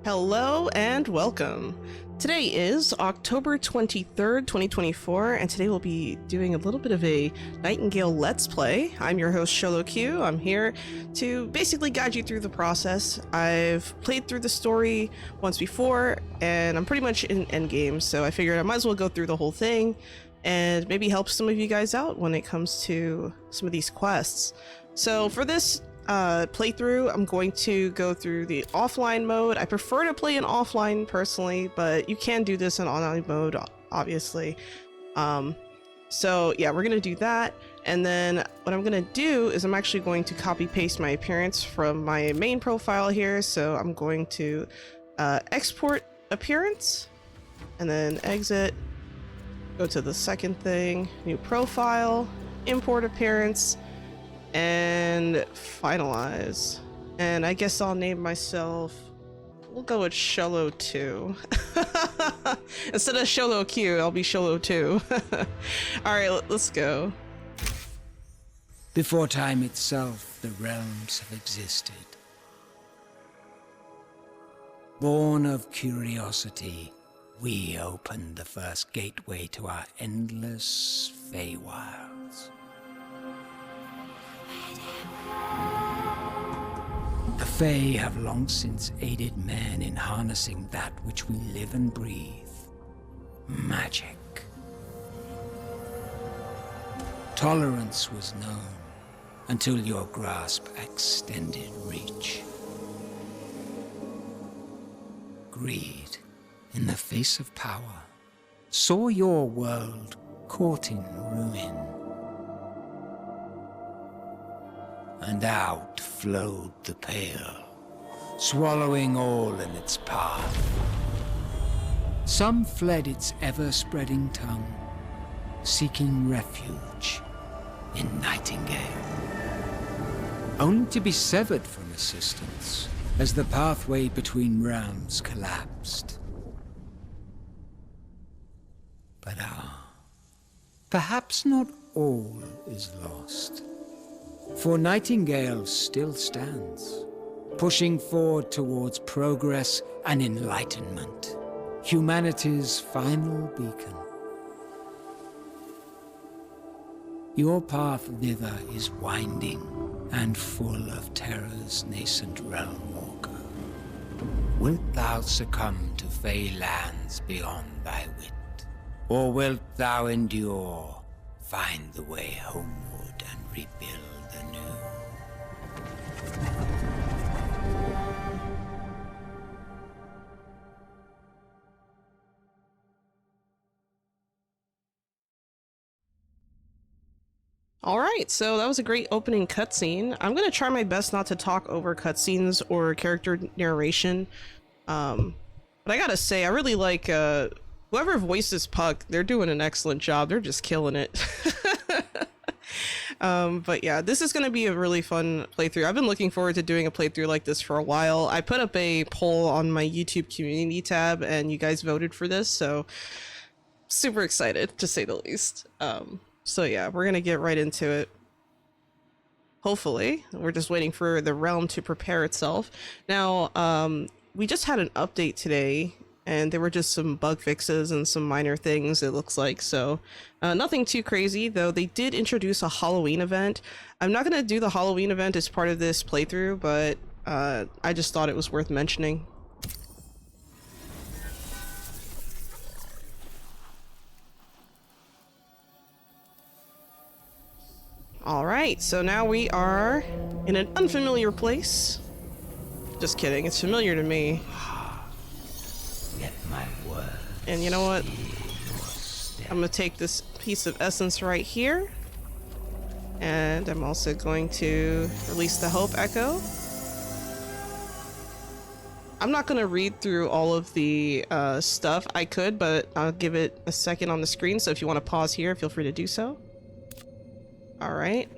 Hello and welcome. Today is October 23rd, 2024, and today we'll be doing a little bit of a Nightingale Let's Play. I'm your host, SholoQ. I'm here to basically guide you through the process. I've played through the story once before, and I'm pretty much in endgame, so I figured I might as well go through the whole thing and maybe help some of you guys out when it comes to some of these quests. So for this playthrough, I'm going to go through the offline mode. I prefer to play in offline personally, but you can do this in online mode, obviously. So yeah, we're gonna do that, and then what I'm gonna do is I'm actually going to copy paste my appearance from my main profile here. So I'm going to export appearance and then exit, go to the second thing, new profile, import appearance, and finalize. And I guess I'll name myself, we'll go with Sholo2. Instead of SholoQ, I'll be Sholo2. Alright, let's go. Before time itself, the realms have existed. Born of curiosity, we opened the first gateway to our endless Feywilds. The Fae have long since aided man in harnessing that which we live and breathe. Magic. Tolerance was known until your grasp extended reach. Greed, in the face of power, saw your world caught in ruin. And out flowed the Pale, swallowing all in its path. Some fled its ever-spreading tongue, seeking refuge in Nightingale, only to be severed from assistance as the pathway between realms collapsed. But perhaps not all is lost. For Nightingale still stands, pushing forward towards progress and enlightenment, humanity's final beacon. Your path thither is winding and full of terror's nascent realm walker. Wilt thou succumb to Fey lands beyond thy wit? Or wilt thou endure, find the way homeward and rebuild anew? Alright, so that was a great opening cutscene. I'm gonna try my best not to talk over cutscenes or character narration. But I gotta say, I really like whoever voices Puck. They're doing an excellent job. They're just killing it. But yeah, this is going to be a really fun playthrough. I've been looking forward to doing a playthrough like this for a while. I put up a poll on my YouTube community tab and you guys voted for this, so super excited to say the least. So yeah, we're going to get right into it. Hopefully. We're just waiting for the realm to prepare itself. Now, we just had an update today, and there were just some bug fixes and some minor things, it looks like. So nothing too crazy, though they did introduce a Halloween event. I'm not going to do the Halloween event as part of this playthrough, but I just thought it was worth mentioning. Alright, so now we are in an unfamiliar place. Just kidding, it's familiar to me. Let my word. And you know what? I'm gonna take this piece of essence right here. And I'm also going to release the Hope Echo. I'm not gonna read through all of the stuff. I could, but I'll give it a second on the screen, so if you want to pause here, feel free to do so. Alright.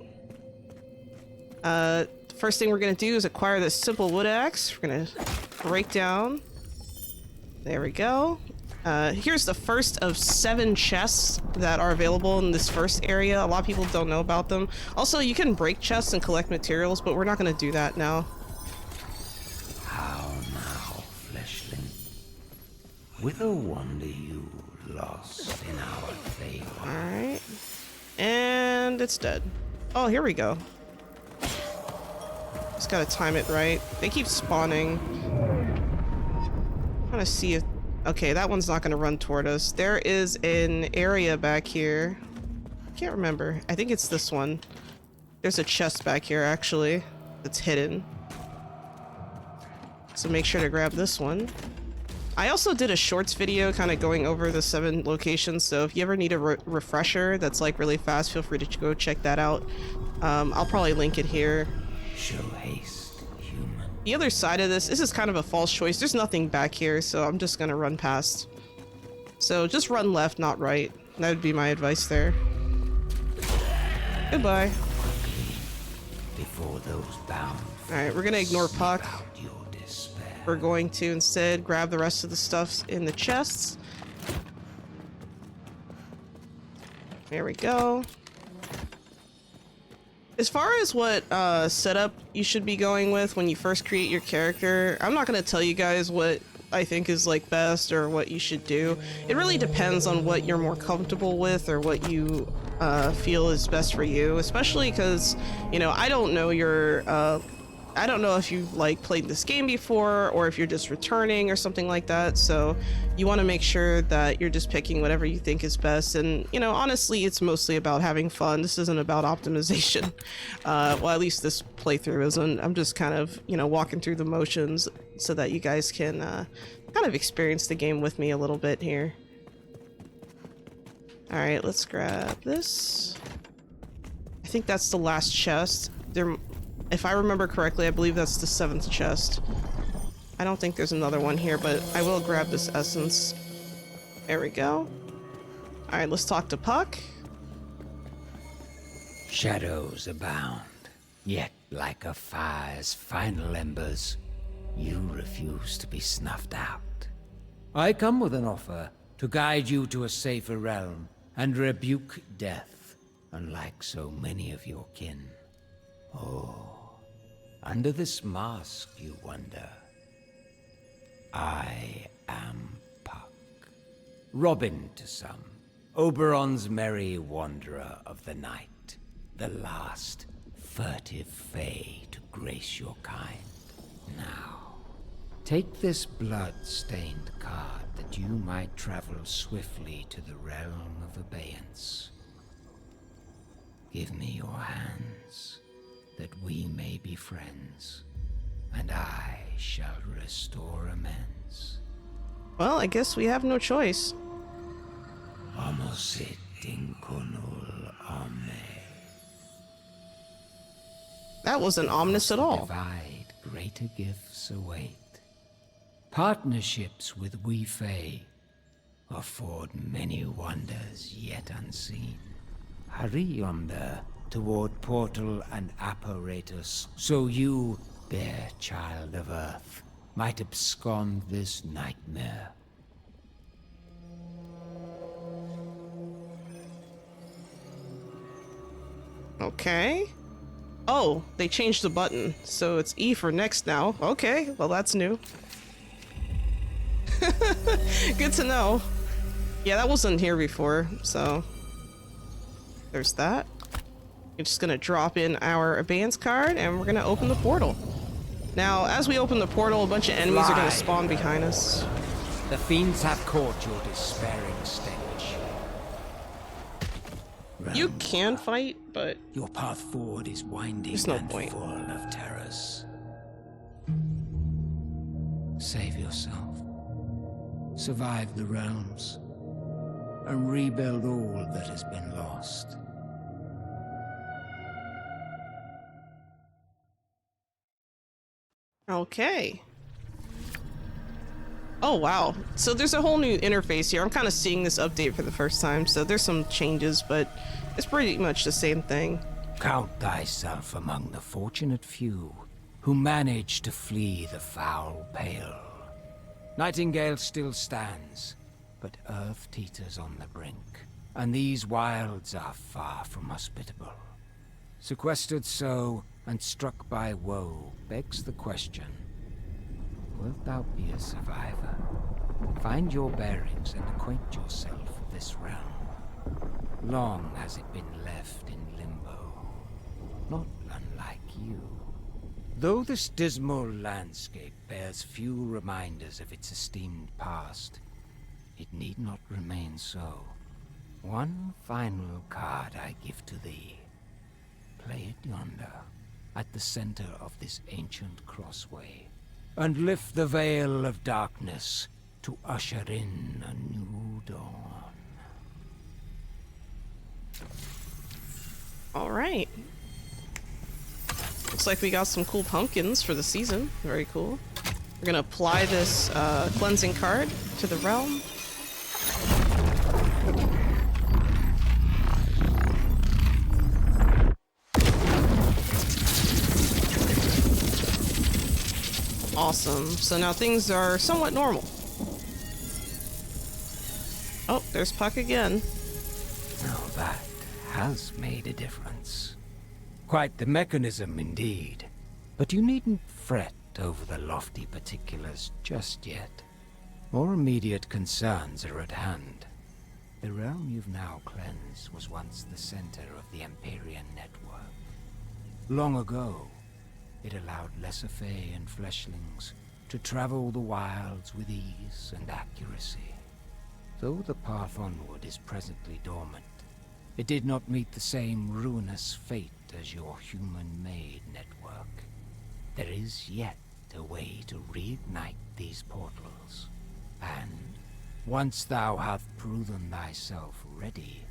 The first thing we're gonna do is acquire this simple wood axe. We're gonna break down. There we go. Here's the first of 7 chests that are available in this first area. A lot of people don't know about them. Also, you can break chests and collect materials, but we're not going to do that now. How now, fleshly Whither wander you, lost in our favor? Alright. And it's dead. Oh, here we go. Just gotta time it right. They keep spawning. I'm trying to see if... Okay, that one's not gonna run toward us. There is an area back here. I can't remember. I think it's this one. There's a chest back here, actually, that's hidden. So make sure to grab this one. I also did a shorts video kind of going over the 7 locations, so if you ever need a refresher that's like really fast, feel free to go check that out. I'll probably link it here. Show haste, human. The other side of this is kind of a false choice. There's nothing back here, so I'm just gonna run past. So just run left, not right. That would be my advice there. Goodbye. Before those bound. Alright, we're gonna ignore Puck. We're going to instead grab the rest of the stuff in the chests. There we go. As far as what setup you should be going with when you first create your character, I'm not going to tell you guys what I think is like best or what you should do. It really depends on what you're more comfortable with or what you feel is best for you, especially because, you know, I don't know your I don't know if you've like played this game before or if you're just returning or something like that. So you want to make sure that you're just picking whatever you think is best. And, you know, honestly, it's mostly about having fun. This isn't about optimization. Well, at least this playthrough isn't. I'm just kind of, you know, walking through the motions so that you guys can kind of experience the game with me a little bit here. All right, let's grab this. I think that's the last chest. If I remember correctly, I believe that's the 7th chest. I don't think there's another one here, but I will grab this essence. There we go. Alright, let's talk to Puck. Shadows abound, yet like a fire's final embers, you refuse to be snuffed out. I come with an offer to guide you to a safer realm and rebuke death, unlike so many of your kin. Oh. Under this mask, you wonder. I am Puck. Robin to some. Oberon's merry wanderer of the night. The last furtive fae to grace your kind. Now, take this blood-stained card that you might travel swiftly to the realm of abeyance. Give me your hands, that we may be friends, and I shall restore amends. Well, I guess we have no choice. Amosit inconul ame. That wasn't ominous at all. Divide, greater gifts await. Partnerships with we fae afford many wonders yet unseen. Hurry yonder toward portal and apparatus, so you, bare child of Earth, might abscond this nightmare. Okay. Oh, they changed the button, so it's E for next now. Okay, well that's new. Good to know. Yeah, that wasn't here before, so there's that. We're just gonna drop in our abeyance card and we're gonna open the portal. Now, as we open the portal, a bunch of enemies are gonna spawn behind us. The fiends have caught your despairing stench. You can fight, but your path forward is winding there's no and point. full of terrors. Save yourself. Survive the realms. And rebuild all that has been lost. Okay. Oh, wow. So there's a whole new interface here. I'm kind of seeing this update for the first time, so there's some changes, but it's pretty much the same thing. Count thyself among the fortunate few who managed to flee the foul pale. Nightingale still stands, but Earth teeters on the brink, and these wilds are far from hospitable. Sequestered so, and struck by woe, begs the question, wilt thou be a survivor? Find your bearings and acquaint yourself with this realm. Long has it been left in limbo, not unlike you. Though this dismal landscape bears few reminders of its esteemed past, it need not remain so. One final card I give to thee. Play it yonder, at the center of this ancient crossway, and lift the veil of darkness to usher in a new dawn. All right. Looks like we got some cool pumpkins for the season. Very cool. We're gonna apply this cleansing card to the realm. Awesome. So now things are somewhat normal. Oh, there's Puck again. Now that has made a difference. Quite the mechanism indeed. But you needn't fret over the lofty particulars just yet. More immediate concerns are at hand. The realm you've now cleansed was once the center of the Empyrean network. Long ago, it allowed lesser fae and fleshlings to travel the wilds with ease and accuracy. Though the path onward is presently dormant, it did not meet the same ruinous fate as your human-made network. There is yet a way to reignite these portals, and once thou hast proven thyself ready,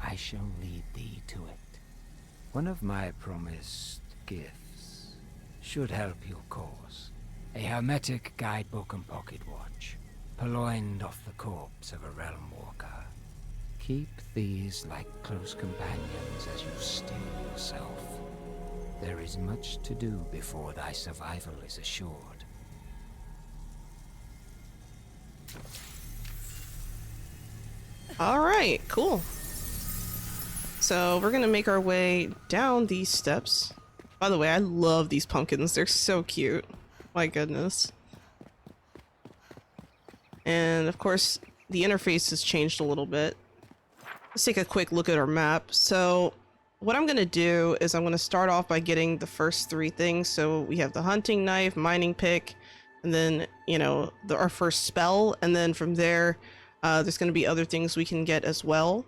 I shall lead thee to it. One of my promised gifts should help your cause. A hermetic guidebook and pocket watch, purloined off the corpse of a realm walker. Keep these like close companions as you steel yourself. There is much to do before thy survival is assured. All right, cool. So we're gonna make our way down these steps. By the way, I love these pumpkins. They're so cute. My goodness. And of course, the interface has changed a little bit. Let's take a quick look at our map. So what I'm gonna do is I'm gonna start off by getting the first three things. So we have the hunting knife, mining pick, and then, you know, our first spell. And then from there, there's gonna be other things we can get as well.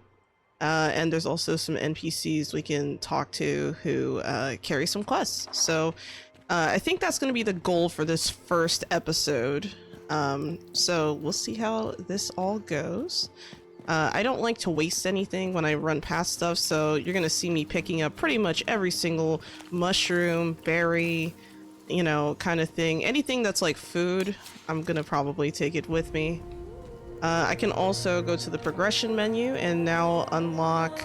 And there's also some NPCs we can talk to who carry some quests. So I think that's going to be the goal for this first episode. So we'll see how this all goes. I don't like to waste anything when I run past stuff, so you're going to see me picking up pretty much every single mushroom, berry, you know, kind of thing. Anything that's like food, I'm going to probably take it with me. I can also go to the progression menu and now unlock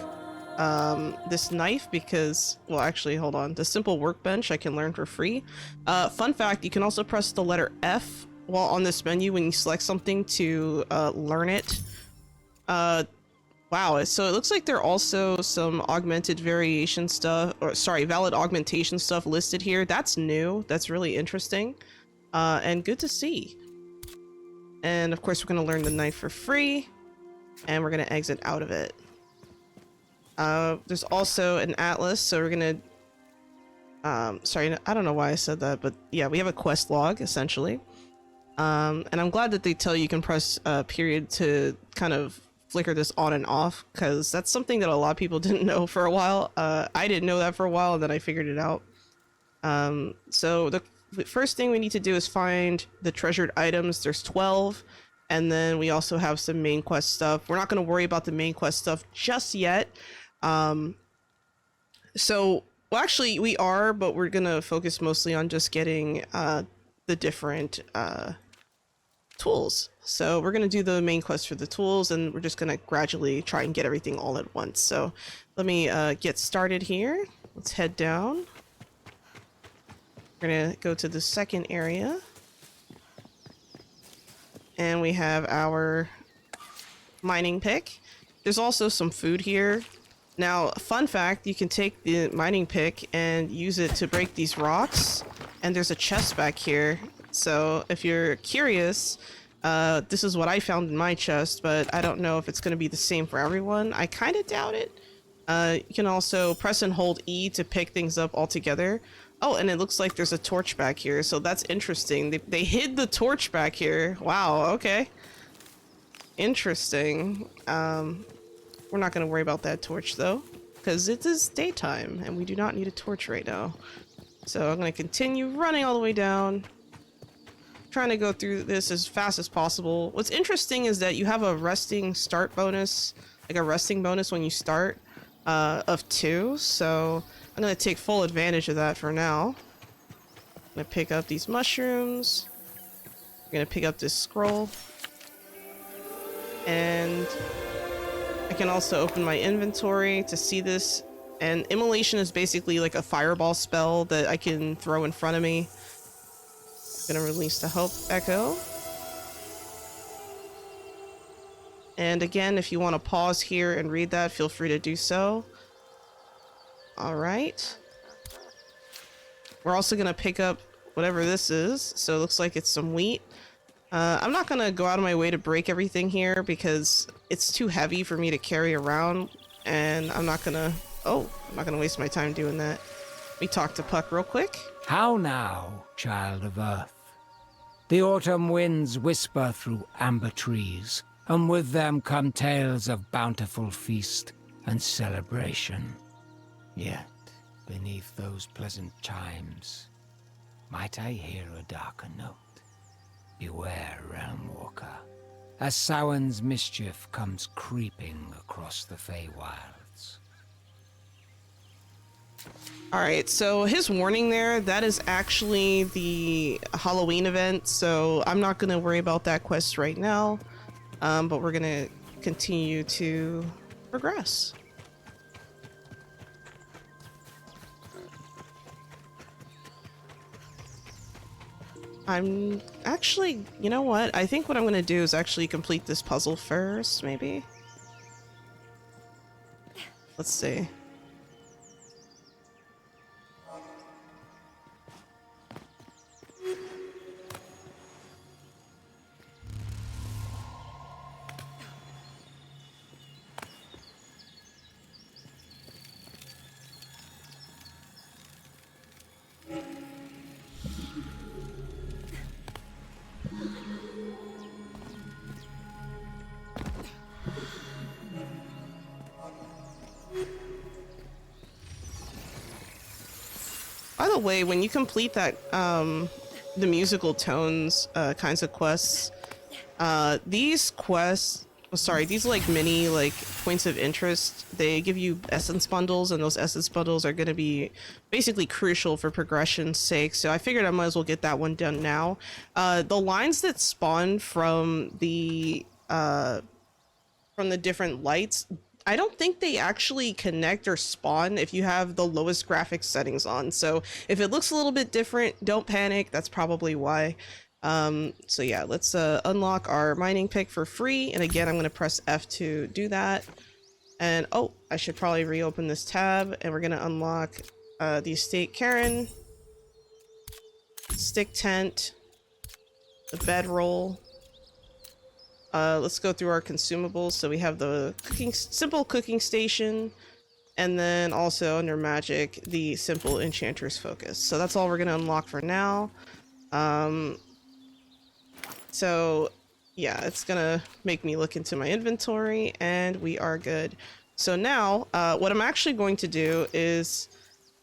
this knife because, well, actually, hold on. The simple workbench I can learn for free. Fun fact, you can also press the letter F while on this menu when you select something to learn it. Wow, so it looks like there are also some augmented variation stuff, or sorry, valid augmentation stuff listed here. That's new. That's really interesting. And good to see. And of course, we're going to learn the knife for free, and we're going to exit out of it. There's also an atlas, so we're going to, sorry, I don't know why I said that, but yeah, we have a quest log, essentially. And I'm glad that they tell you can press period to kind of flicker this on and off, because that's something that a lot of people didn't know for a while. I didn't know that for a while, and then I figured it out. So the first thing we need to do is find the treasured items. There's 12, and then we also have some main quest stuff. We're not going to worry about the main quest stuff just yet. So, well, actually we are, but we're going to focus mostly on just getting the different tools. So we're going to do the main quest for the tools, and we're just going to gradually try and get everything all at once. So let me get started here. Let's head down. We're gonna go to the second area, and we have our mining pick. There's also some food here. Now, fun fact, you can take the mining pick and use it to break these rocks, and there's a chest back here. So if you're curious, This is what I found in my chest, but I don't know if it's going to be the same for everyone. I kind of doubt it. You can also press and hold E to pick things up all together. Oh, and it looks like there's a torch back here, so that's interesting. They hid the torch back here. Wow, okay. Interesting. We're not going to worry about that torch, though, because it is daytime, and we do not need a torch right now. So I'm going to continue running all the way down, trying to go through this as fast as possible. What's interesting is that you have a resting start bonus, like a resting bonus when you start, of 2, so I'm going to take full advantage of that for now. I'm going to pick up these mushrooms. I'm going to pick up this scroll. And I can also open my inventory to see this. And Immolation is basically like a fireball spell that I can throw in front of me. I'm going to release the Hope Echo. And again, if you want to pause here and read that, feel free to do so. All right. We're also going to pick up whatever this is. So it looks like it's some wheat. I'm not going to go out of my way to break everything here because it's too heavy for me to carry around. And I'm not going to waste my time doing that. Let me talk to Puck real quick. How now, child of Earth? The autumn winds whisper through amber trees, and with them come tales of bountiful feast and celebration. Yet, beneath those pleasant chimes, might I hear a darker note? Beware, Realm Walker, as Samhain's mischief comes creeping across the Feywilds. Alright, so his warning there, that is actually the Halloween event, so I'm not going to worry about that quest right now. But we're gonna continue to progress. I'm actually, you know what? I think what I'm gonna do is actually complete this puzzle first, maybe. Let's see. By the way, when you complete that, the musical tones kinds of quests, these quests, these like mini like points of interest, they give you essence bundles, and those essence bundles are going to be basically crucial for progression's sake. So I figured I might as well get that one done now. The lines that spawn from the different lights, I don't think they actually connect or spawn if you have the lowest graphics settings on. So if it looks a little bit different, don't panic. That's probably why. So yeah, let's unlock our mining pick for free. And again, I'm going to press F to do that. And oh, I should probably reopen this tab, and we're going to unlock the Estate Karen, stick tent, the bedroll. Let's go through our consumables. So we have the simple cooking station, and then also under magic, the simple enchanter's focus. So that's all we're going to unlock for now. So yeah, it's going to make me look into my inventory, and we are good. So now, what I'm actually going to do is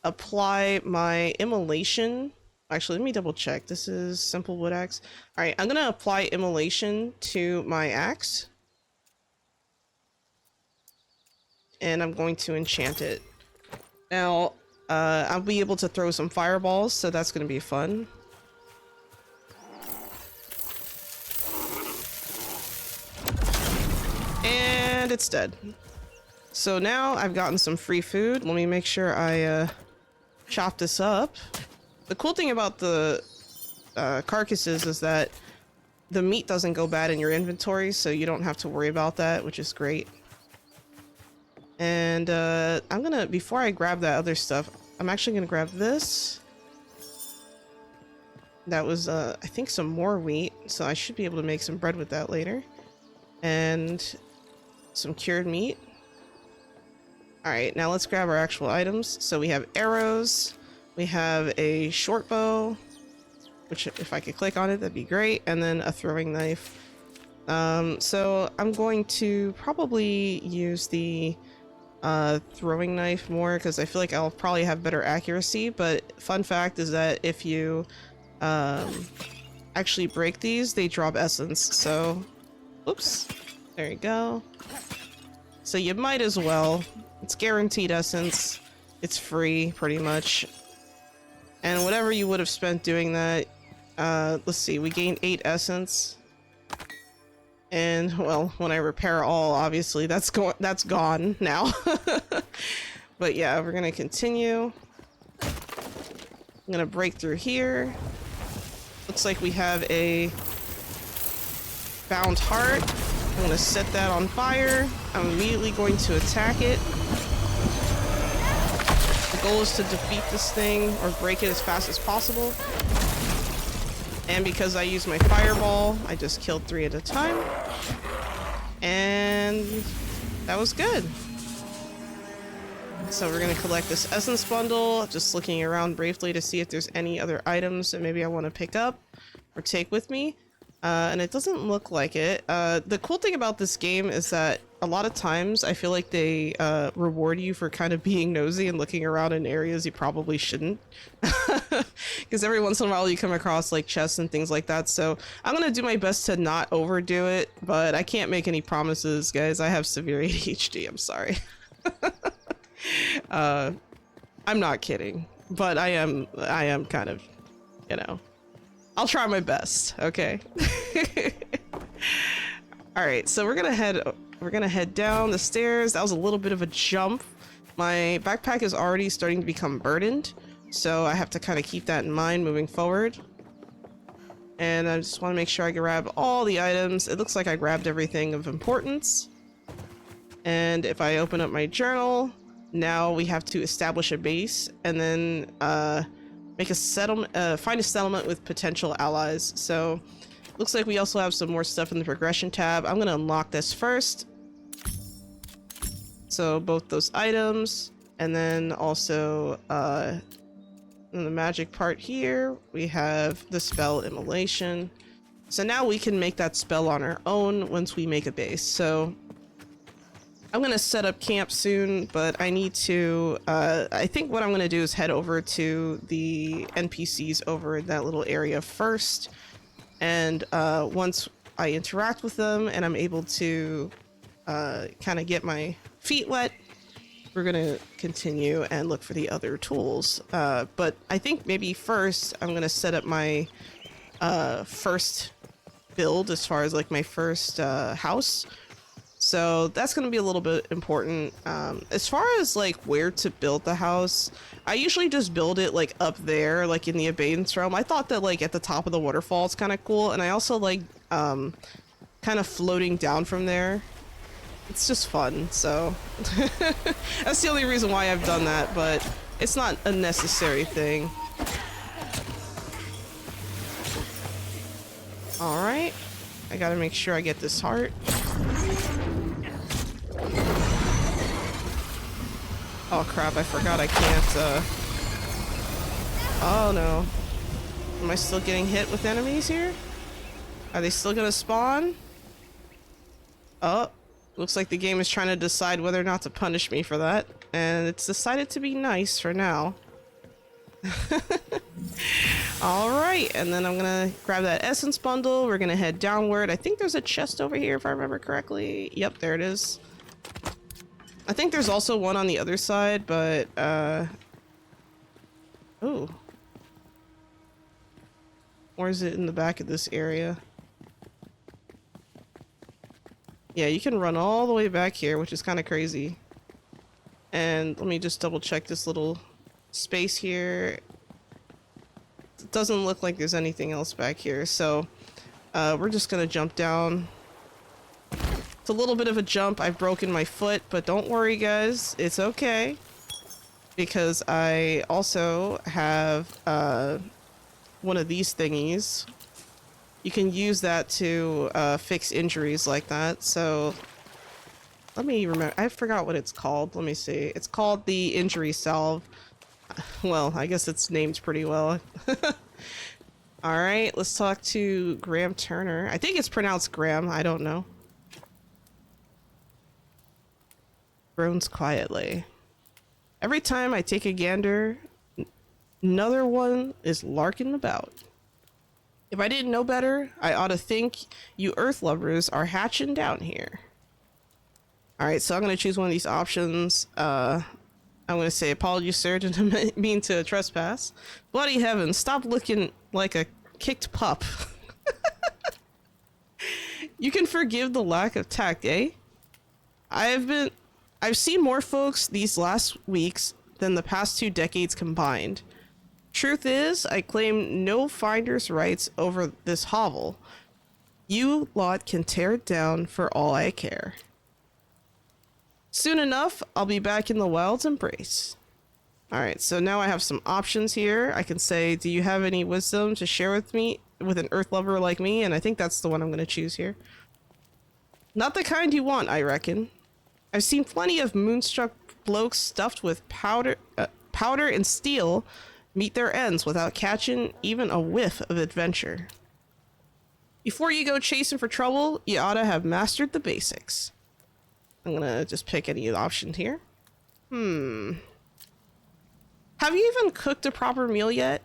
apply my immolation. Actually, let me double check. This is simple wood axe. All right, I'm going to apply immolation to my axe. And I'm going to enchant it. Now, I'll be able to throw some fireballs, so that's going to be fun. And it's dead. So now I've gotten some free food. Let me make sure I chop this up. The cool thing about the carcasses is that the meat doesn't go bad in your inventory, so you don't have to worry about that, which is great. And I'm gonna, before I grab that other stuff, I'm actually gonna grab this That was, I think some more wheat, so I should be able to make some bread with that later. And some cured meat. Alright, now let's grab our actual items. So we have arrows, we have a short bow, which if I could click on it, that'd be great, and then a throwing knife. So I'm going to probably use the throwing knife more because I feel like I'll probably have better accuracy, but fun fact is that if you actually break these, they drop essence, so oops, there you go. So you might as well. It's guaranteed essence. It's free, pretty much. And whatever you would have spent doing that, let's see, we gained 8 essence. And, well, when I repair all, obviously, that's gone now. But yeah, we're gonna continue. I'm gonna break through here. Looks like we have a bound heart. I'm gonna set that on fire. I'm immediately going to attack it. The goal is to defeat this thing or break it as fast as possible. And because I used my fireball, I just killed 3 at a time. And that was good. So we're gonna collect this essence bundle, just looking around briefly to see if there's any other items that maybe I want to pick up or take with me. And it doesn't look like it. The cool thing about this game is that a lot of times I feel like they reward you for kind of being nosy and looking around in areas you probably shouldn't. Because every once in a while you come across like chests and things like that. So I'm gonna do my best to not overdo it, but I can't make any promises, guys. I have severe ADHD, I'm sorry. I'm not kidding, but I am kind of, you know, I'll try my best, okay? All right, so we're gonna head down the stairs. That was a little bit of a jump. My backpack is already starting to become burdened, so I have to kind of keep that in mind moving forward. And I just want to make sure I grab all the items. It looks like I grabbed everything of importance. And if I open up my journal, now we have to establish a base and then make a settlement, find a settlement with potential allies. So looks like we also have some more stuff in the progression tab. I'm gonna unlock this first. So both those items, and then also in the magic part here, we have the spell immolation. So now we can make that spell on our own once we make a base. So I'm gonna set up camp soon, but I need to, I think what I'm gonna do is head over to the NPCs over in that little area first. And once I interact with them and I'm able to kind of get my feet wet, we're gonna continue and look for the other tools. But I think maybe first I'm gonna set up my first build as far as like my first house. So that's going to be a little bit important. As far as like where to build the house, I usually just build it like up there, like in the Abeyance realm. I thought that like at the top of the waterfall is kind of cool. And I also like kind of floating down from there. It's just fun. So that's the only reason why I've done that, but it's not a necessary thing. All right. I got to make sure I get this heart. Oh crap, I forgot I can't, oh no. Am I still getting hit with enemies here? Are they still gonna spawn? Oh, looks like the game is trying to decide whether or not to punish me for that. And it's decided to be nice for now. Alright, and then I'm gonna grab that essence bundle. We're gonna head downward. I think there's a chest over here if I remember correctly. Yep, there it is. I think there's also one on the other side, but, ooh. Or is it in the back of this area? Yeah, you can run all the way back here, which is kind of crazy. And let me just double check this little space here. It doesn't look like there's anything else back here, so we're just gonna jump down. It's a little bit of a jump. I've broken my foot, but don't worry guys, it's okay. Because I also have one of these thingies. You can use that to fix injuries like that. So let me remember. I forgot what it's called. Let me see. It's called the injury salve. Well, I guess it's named pretty well. All right, let's talk to Graham Turner. I think it's pronounced Graham. I don't know. Groans quietly. Every time I take a gander, another one is larking about. If I didn't know better, I ought to think you Earth lovers are hatching down here. All right, so I'm going to choose one of these options. I'm going to say, apologies, sir, didn't mean to trespass. Bloody heavens, stop looking like a kicked pup. You can forgive the lack of tact, eh? I've seen more folks these last weeks than the past 2 decades combined. Truth is, I claim no finder's rights over this hovel. You lot can tear it down for all I care. Soon enough, I'll be back in the wild's embrace. Alright, so now I have some options here. I can say, do you have any wisdom to share with me, with an earth lover like me? And I think that's the one I'm going to choose here. Not the kind you want, I reckon. I've seen plenty of moonstruck blokes stuffed with powder and steel meet their ends without catching even a whiff of adventure. Before you go chasing for trouble, you ought to have mastered the basics. I'm gonna just pick any option here. Have you even cooked a proper meal yet?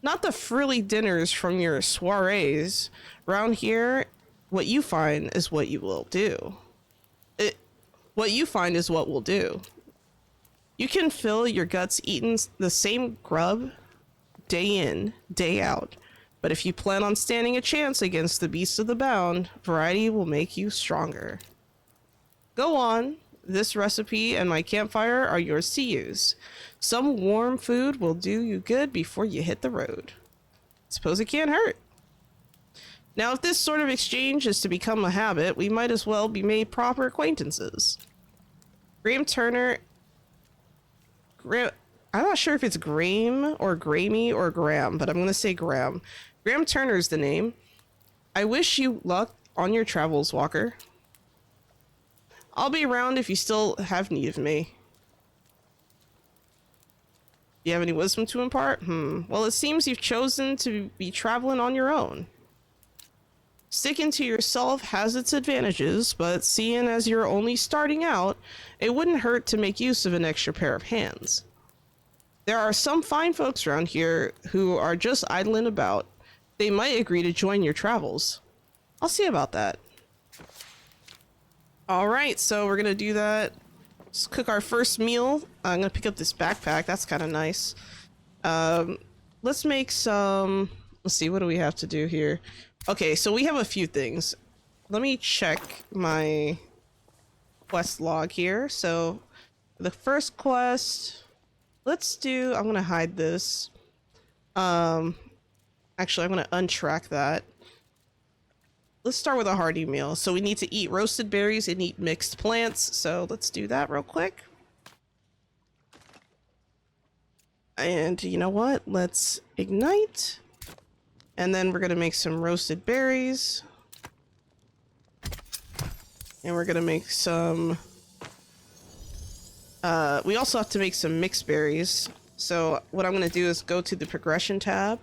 Not the frilly dinners from your soirees. Round here, what you find is what you will do. What you find is what will do. You can fill your guts eating the same grub day in, day out. But if you plan on standing a chance against the beasts of the bound, variety will make you stronger. Go on. This recipe and my campfire are yours to use. Some warm food will do you good before you hit the road. Suppose it can't hurt. Now, if this sort of exchange is to become a habit, we might as well be made proper acquaintances. Graham Turner... I'm not sure if it's Graham or Grammy or Graham, but I'm going to say Graham. Graham Turner's the name. I wish you luck on your travels, Walker. I'll be around if you still have need of me. Do you have any wisdom to impart? Well, it seems you've chosen to be traveling on your own. Sticking to yourself has its advantages, but seeing as you're only starting out, it wouldn't hurt to make use of an extra pair of hands. There are some fine folks around here who are just idling about. They might agree to join your travels. I'll see about that. Alright, so we're gonna do that. Let's cook our first meal. I'm gonna pick up this backpack. That's kind of nice. Let's make some... Let's see, what do we have to do here? Okay, so we have a few things. Let me check my quest log here. So, the first quest... Let's do... I'm gonna hide this. Actually, I'm gonna untrack that. Let's start with a hearty meal. So we need to eat roasted berries and eat mixed plants. So let's do that real quick. And you know what? Let's ignite. And then we're going to make some roasted berries. And we're going to make some... we also have to make some mixed berries. So what I'm going to do is go to the progression tab.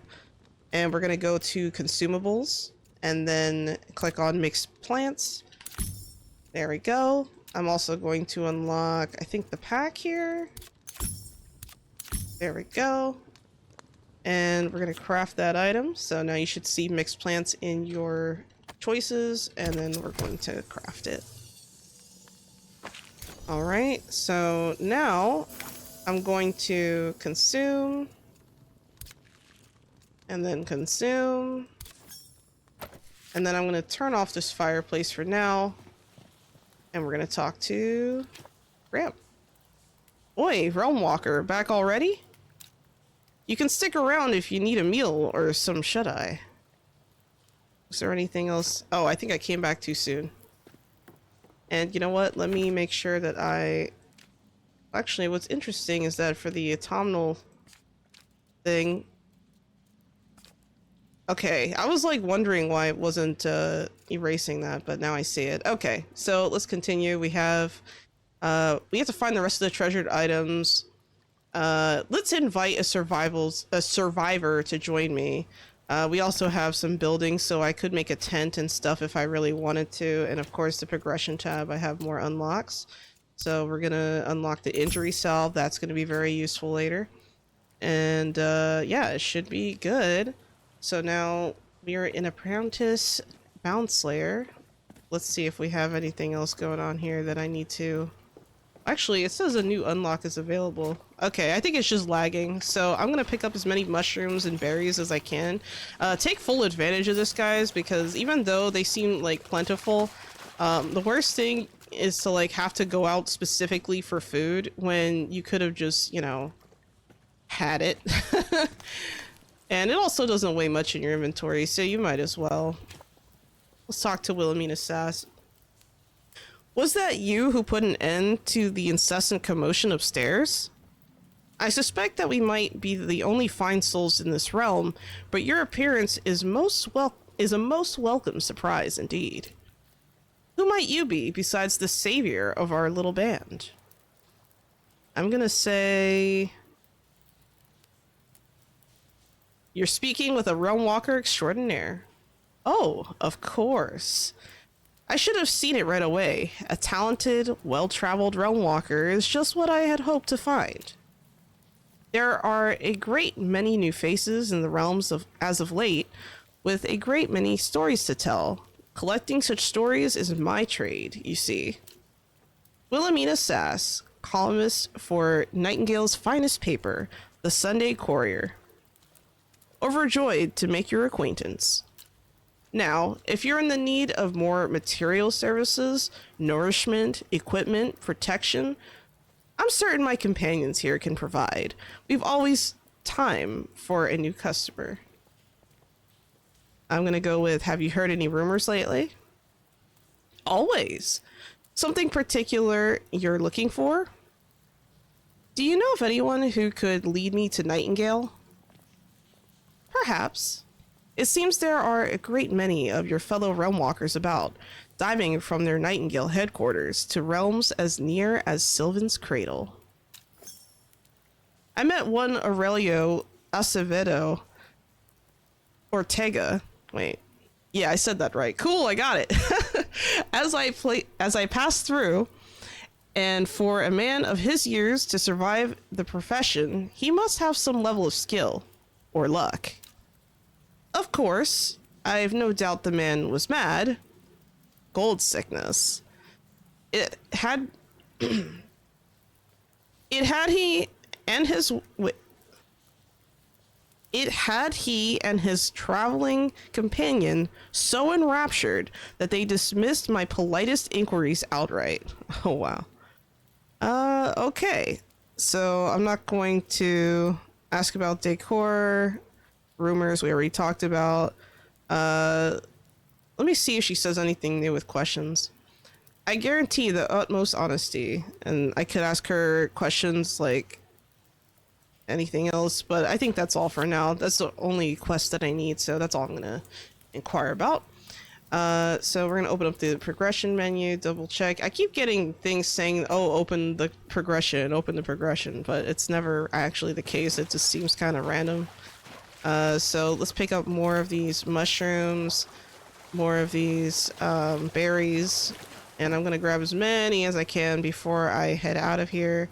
And we're going to go to consumables. And then click on mixed plants. There we go. I'm also going to unlock, I think, the pack here. There we go. And we're going to craft that item. So now you should see mixed plants in your choices. And then we're going to craft it. Alright, so now I'm going to consume. And then consume. And then I'm going to turn off this fireplace for now. And we're going to talk to Graham. Oi, Realm Walker, back already? You can stick around if you need a meal or some shut-eye. Is there anything else? Oh, I think I came back too soon. And you know what? Let me make sure that I... Actually, what's interesting is that for the autumnal thing... Okay, I was like wondering why it wasn't erasing that, but now I see it. Okay, so let's continue. We have to find the rest of the treasured items. Let's invite a survivor to join me. We also have some buildings, so I could make a tent and stuff if I really wanted to. And of course, the progression tab, I have more unlocks. So we're gonna unlock the injury salve. That's gonna be very useful later. And yeah, it should be good. So now we are in Apprentice Bound Slayer. Let's see if we have anything else going on here that I need to... Actually, it says a new unlock is available. Okay, I think it's just lagging. So I'm gonna pick up as many mushrooms and berries as I can. Take full advantage of this, guys, because even though they seem like plentiful, the worst thing is to like have to go out specifically for food when you could have just, you know, had it. And it also doesn't weigh much in your inventory, so you might as well. Let's talk to Wilhelmina Sass. Was that you who put an end to the incessant commotion upstairs? I suspect that we might be the only fine souls in this realm, but your appearance is a most welcome surprise indeed. Who might you be besides the savior of our little band? I'm gonna say... You're speaking with a realm walker extraordinaire. Oh, of course. I should have seen it right away. A talented, well-traveled realm walker is just what I had hoped to find. There are a great many new faces in the realms as of late, with a great many stories to tell. Collecting such stories is my trade, you see. Wilhelmina Sass, columnist for Nightingale's finest paper, the Sunday Courier. Overjoyed to make your acquaintance. Now, if you're in the need of more material services, nourishment, equipment, protection, I'm certain my companions here can provide. We've always time for a new customer. I'm gonna go with, have you heard any rumors lately? Always. Something particular you're looking for? Do you know of anyone who could lead me to Nightingale? Perhaps. It seems there are a great many of your fellow realm walkers about, diving from their Nightingale headquarters to realms as near as Sylvan's Cradle. I met one Aurelio Acevedo Ortega. Wait. Yeah, I said that right. Cool, I got it. As I passed through, and for a man of his years to survive the profession, he must have some level of skill or luck. Of course, I've no doubt the man was mad. Gold sickness. It had he and his traveling companion so enraptured that they dismissed my politest inquiries outright. Oh wow. Okay. So I'm not going to ask about decor. Rumors we already talked about. Let me see if she says anything new with questions. I guarantee the utmost honesty, and I could ask her questions like anything else, but I think that's all for now. That's the only quest that I need, so that's all I'm gonna inquire about. So we're gonna open up the progression menu, double check. I keep getting things saying, oh, open the progression, but it's never actually the case. It just seems kind of random. So let's pick up more of these mushrooms, more of these berries, and I'm gonna grab as many as I can before I head out of here.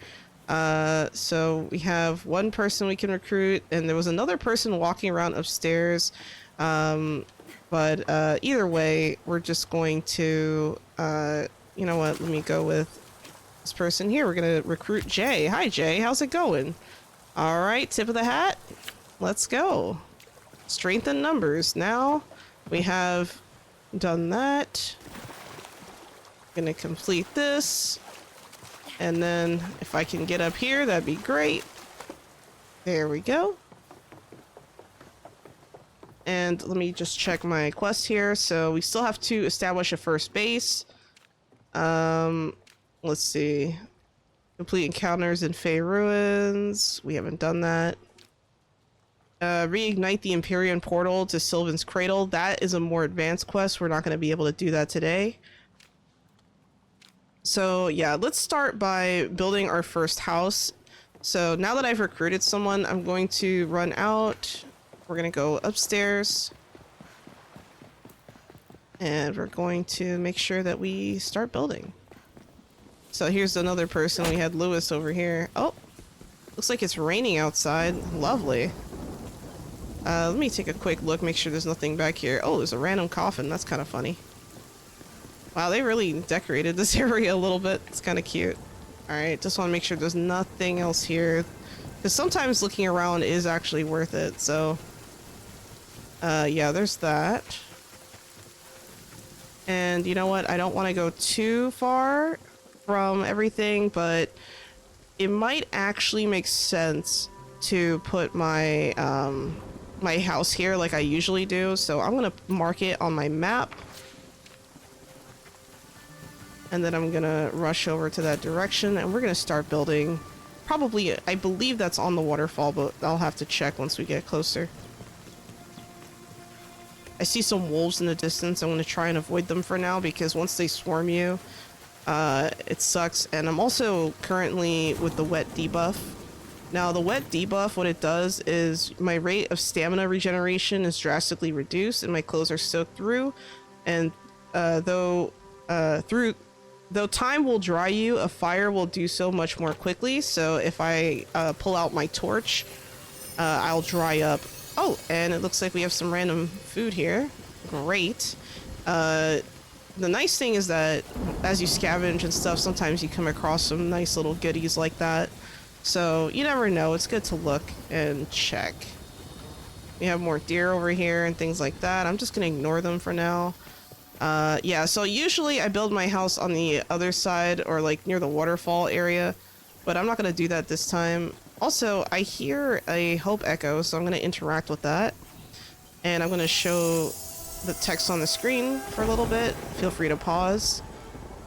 So we have one person we can recruit, and there was another person walking around upstairs. But either way, we're just going to, you know what, let me go with this person here. We're gonna recruit Jay. Hi Jay, how's it going? All right, tip of the hat. Let's go. Strength in numbers. Now we have done that. Gonna complete this. And then if I can get up here, that'd be great. There we go. And let me just check my quest here. So we still have to establish a first base. Let's see. Complete encounters in Fey Ruins. We haven't done that. reignite the Empyrean portal to Sylvan's Cradle. That is a more advanced quest. We're not going to be able to do that today. So yeah, let's start by building our first house. So now that I've recruited someone, I'm going to run out. We're going to go upstairs. And we're going to make sure that we start building. So here's another person. We had Lewis over here. Oh, looks like it's raining outside. Lovely. Let me take a quick look, make sure there's nothing back here. Oh, there's a random coffin. That's kind of funny. Wow, they really decorated this area a little bit. It's kind of cute. Alright, just want to make sure there's nothing else here. Because sometimes looking around is actually worth it, so... yeah, there's that. And you know what? I don't want to go too far from everything, but it might actually make sense to put my my house here like I usually do. So I'm gonna mark it on my map, and then I'm gonna rush over to that direction, and we're gonna start building. Probably, I believe that's on the waterfall, but I'll have to check once we get closer. I see some wolves in the distance. I'm going to try and avoid them for now because once they swarm you, it sucks. And I'm also currently with the wet debuff. Now, the wet debuff, what it does is my rate of stamina regeneration is drastically reduced and my clothes are soaked through. And though time will dry you, a fire will do so much more quickly. So if I pull out my torch, I'll dry up. Oh, and it looks like we have some random food here. Great. The nice thing is that as you scavenge and stuff, sometimes you come across some nice little goodies like that. So you never know. It's good to look and check. We have more deer over here and things like that. I'm just going to ignore them for now. Yeah, so usually I build my house on the other side or like near the waterfall area, but I'm not going to do that this time. Also, I hear a hope echo, so I'm going to interact with that. And I'm going to show the text on the screen for a little bit. Feel free to pause.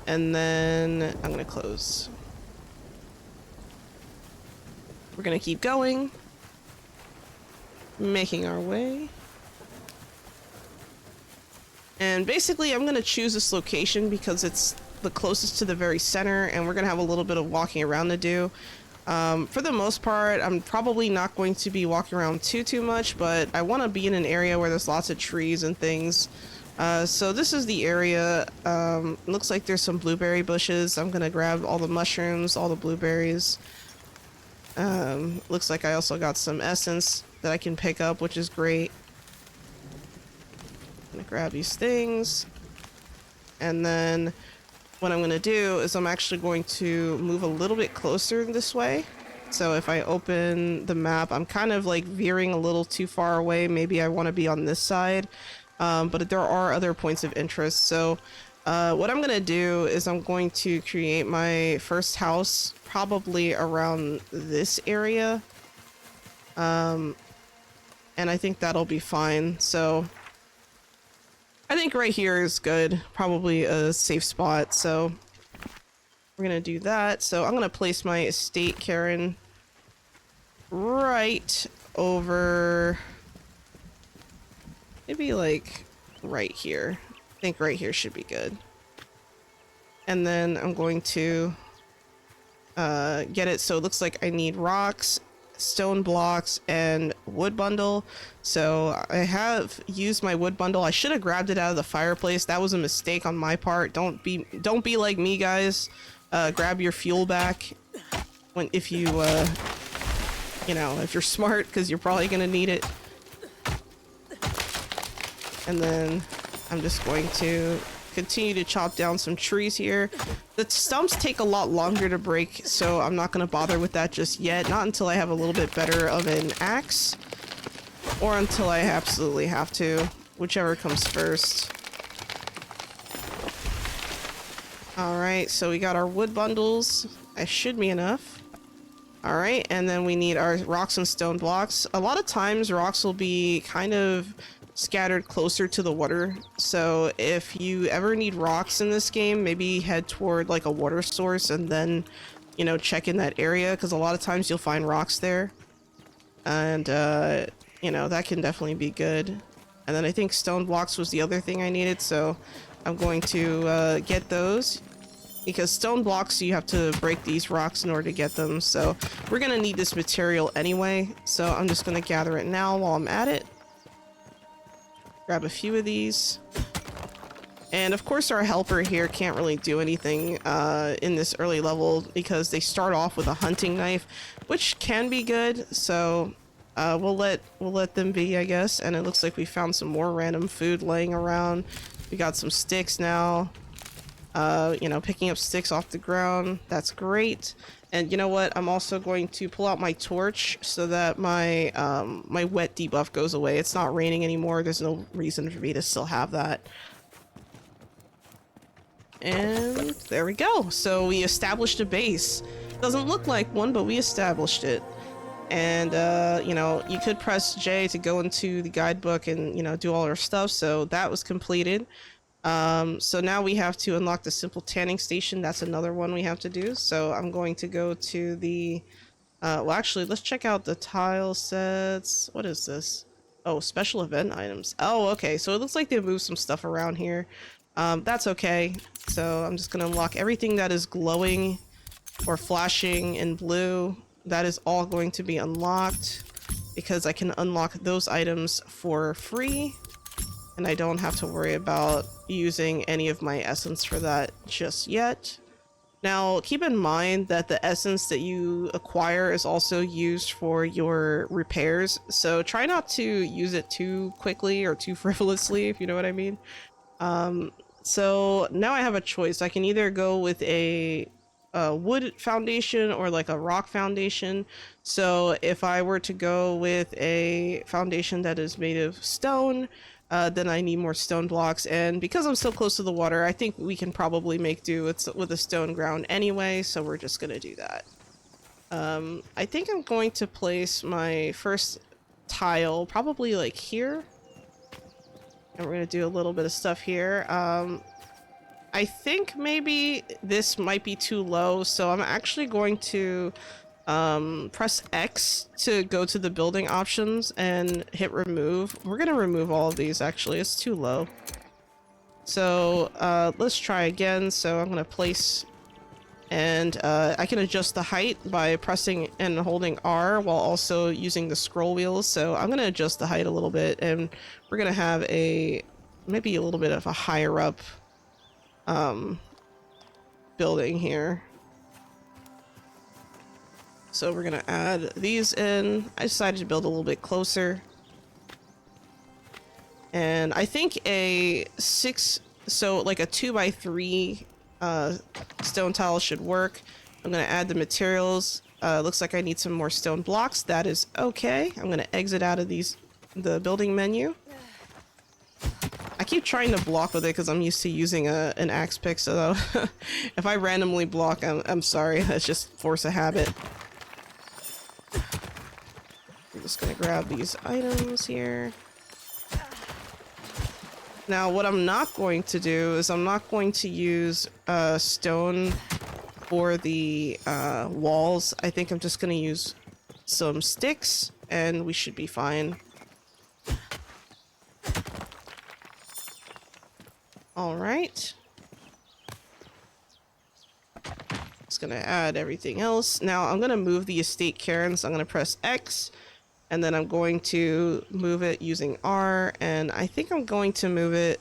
And then I'm going to close. We're going to keep going. Making our way. And basically, I'm going to choose this location because it's the closest to the very center, and we're going to have a little bit of walking around to do. For the most part, I'm probably not going to be walking around too much, but I want to be in an area where there's lots of trees and things. So this is the area. Looks like there's some blueberry bushes. I'm gonna grab all the mushrooms, all the blueberries. Looks like I also got some essence that I can pick up, which is great. I'm gonna grab these things, and then what I'm going to do is I'm actually going to move a little bit closer this way. So if I open the map, I'm kind of like veering a little too far away. Maybe I want to be on this side, but there are other points of interest. So what I'm going to do is I'm going to create my first house probably around this area. And I think that'll be fine. So I think right here is good, probably a safe spot, so we're gonna do that. So I'm gonna place my estate Karen right over, maybe like right here. I think right here should be good. And then I'm going to get it so it looks like I need rocks, stone blocks, and wood bundle. So I have used my wood bundle. I should have grabbed it out of the fireplace. That was a mistake on my part. Don't be like me, guys. Grab your fuel back if you know, if you're smart, because you're probably gonna need it. And then I'm just going to continue to chop down some trees here. The stumps take a lot longer to break, so I'm not going to bother with that just yet. Not until I have a little bit better of an axe, or until I absolutely have to, whichever comes first. Alright, so we got our wood bundles. That should be enough. Alright, and then we need our rocks and stone blocks. A lot of times rocks will be kind of scattered closer to the water, so if you ever need rocks in this game, maybe head toward like a water source and then, you know, check in that area, because a lot of times you'll find rocks there. And you you know, that can definitely be good. And then I think stone blocks was the other thing I needed, so I'm going to get those. Because stone blocks, you have to break these rocks in order to get them, so we're gonna need this material anyway, so I'm just gonna gather it now while I'm at it. Grab a few of these. And of course our helper here can't really do anything in this early level because they start off with a hunting knife, which can be good, so we'll let them be, I guess. And it looks like we found some more random food laying around. We got some sticks now. You know, picking up sticks off the ground, that's great. And you know what, I'm also going to pull out my torch so that my my wet debuff goes away. It's not raining anymore, there's no reason for me to still have that. And there we go. So we established a base. Doesn't look like one, but we established it. And you know, you could press J to go into the guidebook and, you know, do all our stuff. So that was completed. So now we have to unlock the simple tanning station. That's another one we have to do. So I'm going to go to the, well, actually, let's check out the tile sets. What is this? Oh, special event items. Oh, okay. So it looks like they moved some stuff around here. That's okay. So I'm just gonna unlock everything that is glowing or flashing in blue. That is all going to be unlocked because I can unlock those items for free. And I don't have to worry about using any of my essence for that just yet. Now, keep in mind that the essence that you acquire is also used for your repairs. So try not to use it too quickly or too frivolously, if you know what I mean. So now I have a choice. I can either go with a wood foundation or like a rock foundation. So if I were to go with a foundation that is made of stone, then I need more stone blocks, and because I'm so close to the water, I think we can probably make do with a stone ground anyway, so we're just gonna do that. I think I'm going to place my first tile probably like here, and we're gonna do a little bit of stuff here. I think maybe this might be too low, so I'm actually going to press X to go to the building options and hit remove. We're gonna remove all of these, actually. It's too low. So let's try again. So I'm gonna place, and I can adjust the height by pressing and holding R while also using the scroll wheels. So I'm gonna adjust the height a little bit, and we're gonna have a maybe a little bit of a higher up building here. So we're gonna add these in. I decided to build a little bit closer. And I think a 2x3 stone tile should work. I'm gonna add the materials. Looks like I need some more stone blocks. That is okay. I'm gonna exit out of the building menu. I keep trying to block with it because I'm used to using an axe pick, so if I randomly block, I'm sorry. That's just force of habit. I'm just gonna grab these items here. Now, what I'm not going to do is I'm not going to use stone for the walls. I think I'm just gonna use some sticks, and we should be fine. All right. Just gonna add everything else. Now I'm gonna move the estate cairn, so I'm gonna press X, and then I'm going to move it using R, and I think I'm going to move it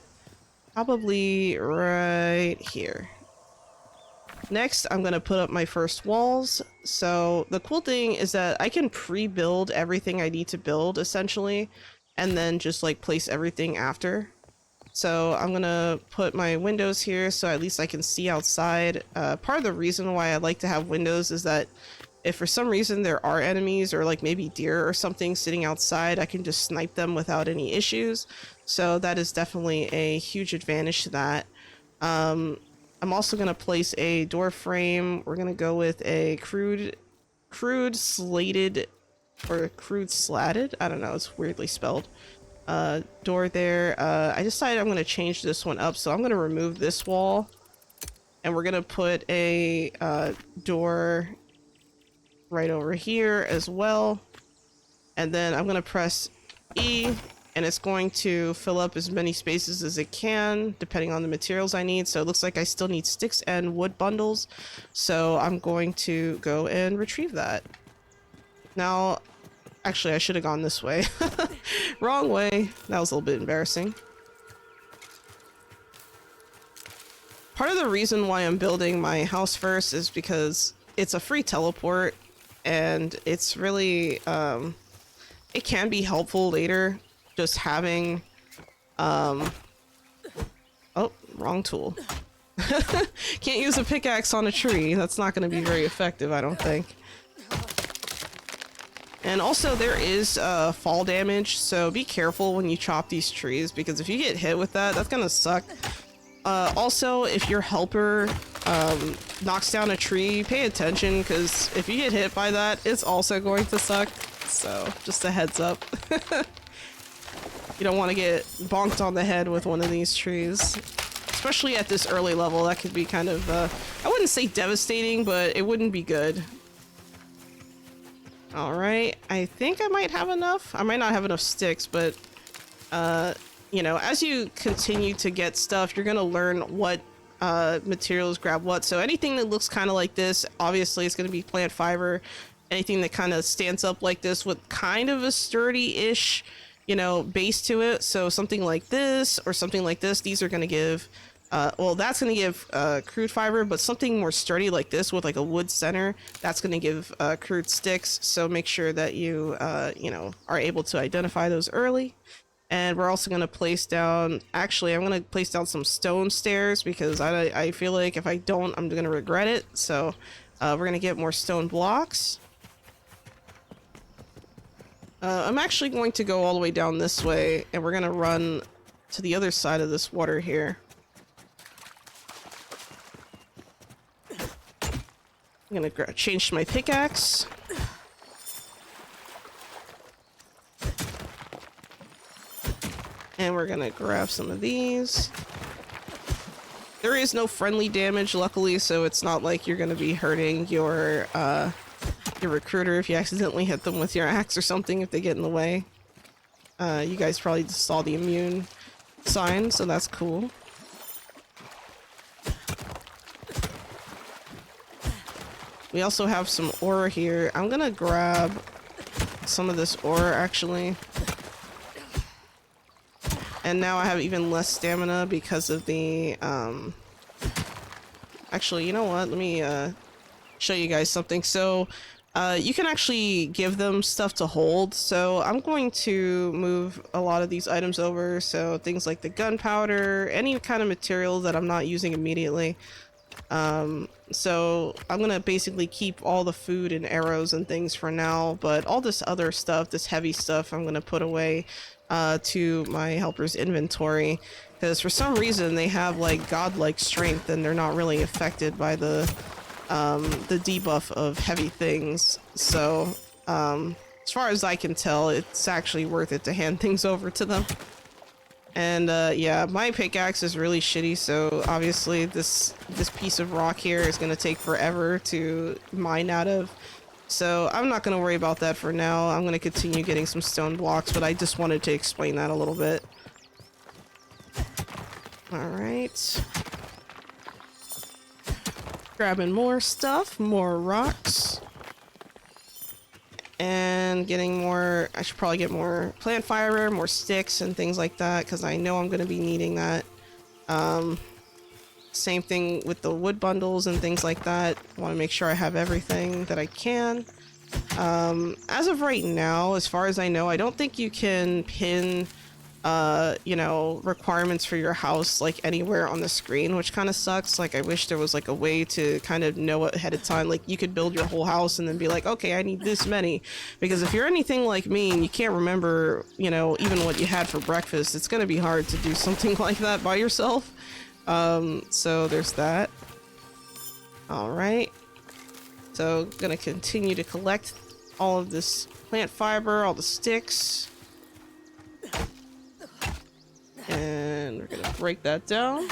probably right here. Next, I'm gonna put up my first walls. So the cool thing is that I can pre-build everything I need to build, essentially, and then just like place everything after. So I'm gonna put my windows here so at least I can see outside. Part of the reason why I like to have windows is that if for some reason there are enemies or like maybe deer or something sitting outside, I can just snipe them without any issues. So that is definitely a huge advantage to that. I'm also gonna place a door frame. We're gonna go with a crude slated or crude slatted. I don't know, it's weirdly spelled. Door there. I decided I'm going to change this one up, so I'm going to remove this wall, and we're going to put a door right over here as well, and then I'm going to press E, and it's going to fill up as many spaces as it can, depending on the materials I need. So it looks like I still need sticks and wood bundles. So I'm going to go and retrieve that. Now, actually, I should have gone this way. Wrong way. That was a little bit embarrassing. Part of the reason why I'm building my house first is because it's a free teleport, and it's really, it can be helpful later just having, oh, wrong tool. Can't use a pickaxe on a tree. That's not going to be very effective, I don't think. And also there is fall damage, so be careful when you chop these trees, because if you get hit with that, that's gonna suck. Also, if your helper knocks down a tree, pay attention, because if you get hit by that, it's also going to suck. So, just a heads up. You don't want to get bonked on the head with one of these trees. Especially at this early level, that could be kind of, I wouldn't say devastating, but it wouldn't be good. Alright, I think I might have enough. I might not have enough sticks, but, you know, as you continue to get stuff, you're gonna learn what materials grab what. So anything that looks kind of like this, obviously it's gonna be plant fiber. Anything that kind of stands up like this with kind of a sturdy-ish, you know, base to it. So something like this or something like this, these are gonna give, well, that's gonna give crude fiber, but something more sturdy like this with like a wood center, that's gonna give crude sticks. So make sure that you, you know, are able to identify those early. And we're also gonna place down, actually, I'm gonna place down some stone stairs, because I feel like if I don't, I'm gonna regret it. So we're gonna get more stone blocks. I'm actually going to go all the way down this way, and we're gonna run to the other side of this water here. I'm gonna change to my pickaxe. And we're gonna grab some of these. There is no friendly damage, luckily, so it's not like you're gonna be hurting your recruiter if you accidentally hit them with your axe or something if they get in the way. You guys probably just saw the immune sign, so that's cool. We also have some ore here. I'm gonna grab some of this ore, actually. And now I have even less stamina because of the, actually, you know what? Let me, show you guys something. So, you can actually give them stuff to hold. So I'm going to move a lot of these items over. So things like the gunpowder, any kind of material that I'm not using immediately. So I'm gonna basically keep all the food and arrows and things for now, but all this other stuff, this heavy stuff, I'm gonna put away to my helper's inventory, because for some reason they have like godlike strength and they're not really affected by the debuff of heavy things. So as far as I can tell, it's actually worth it to hand things over to them. And yeah, my pickaxe is really shitty, so obviously this piece of rock here is gonna take forever to mine out of. So I'm not gonna worry about that for now. I'm gonna continue getting some stone blocks, but I just wanted to explain that a little bit. Alright. Grabbing more stuff, more rocks. And getting more, I should probably get more plant fiber, more sticks and things like that, because I know I'm going to be needing that. Same thing with the wood bundles and things like that. I want to make sure I have everything that I can. As of right now, as far as I know, I don't think you can pin you know, requirements for your house like anywhere on the screen, which kind of sucks. Like, I wish there was like a way to kind of know ahead of time. Like, you could build your whole house and then be like, okay, I need this many. Because if you're anything like me and you can't remember, you know, even what you had for breakfast, it's gonna be hard to do something like that by yourself. So there's that. All right. So gonna continue to collect all of this plant fiber, all the sticks. And we're gonna break that down.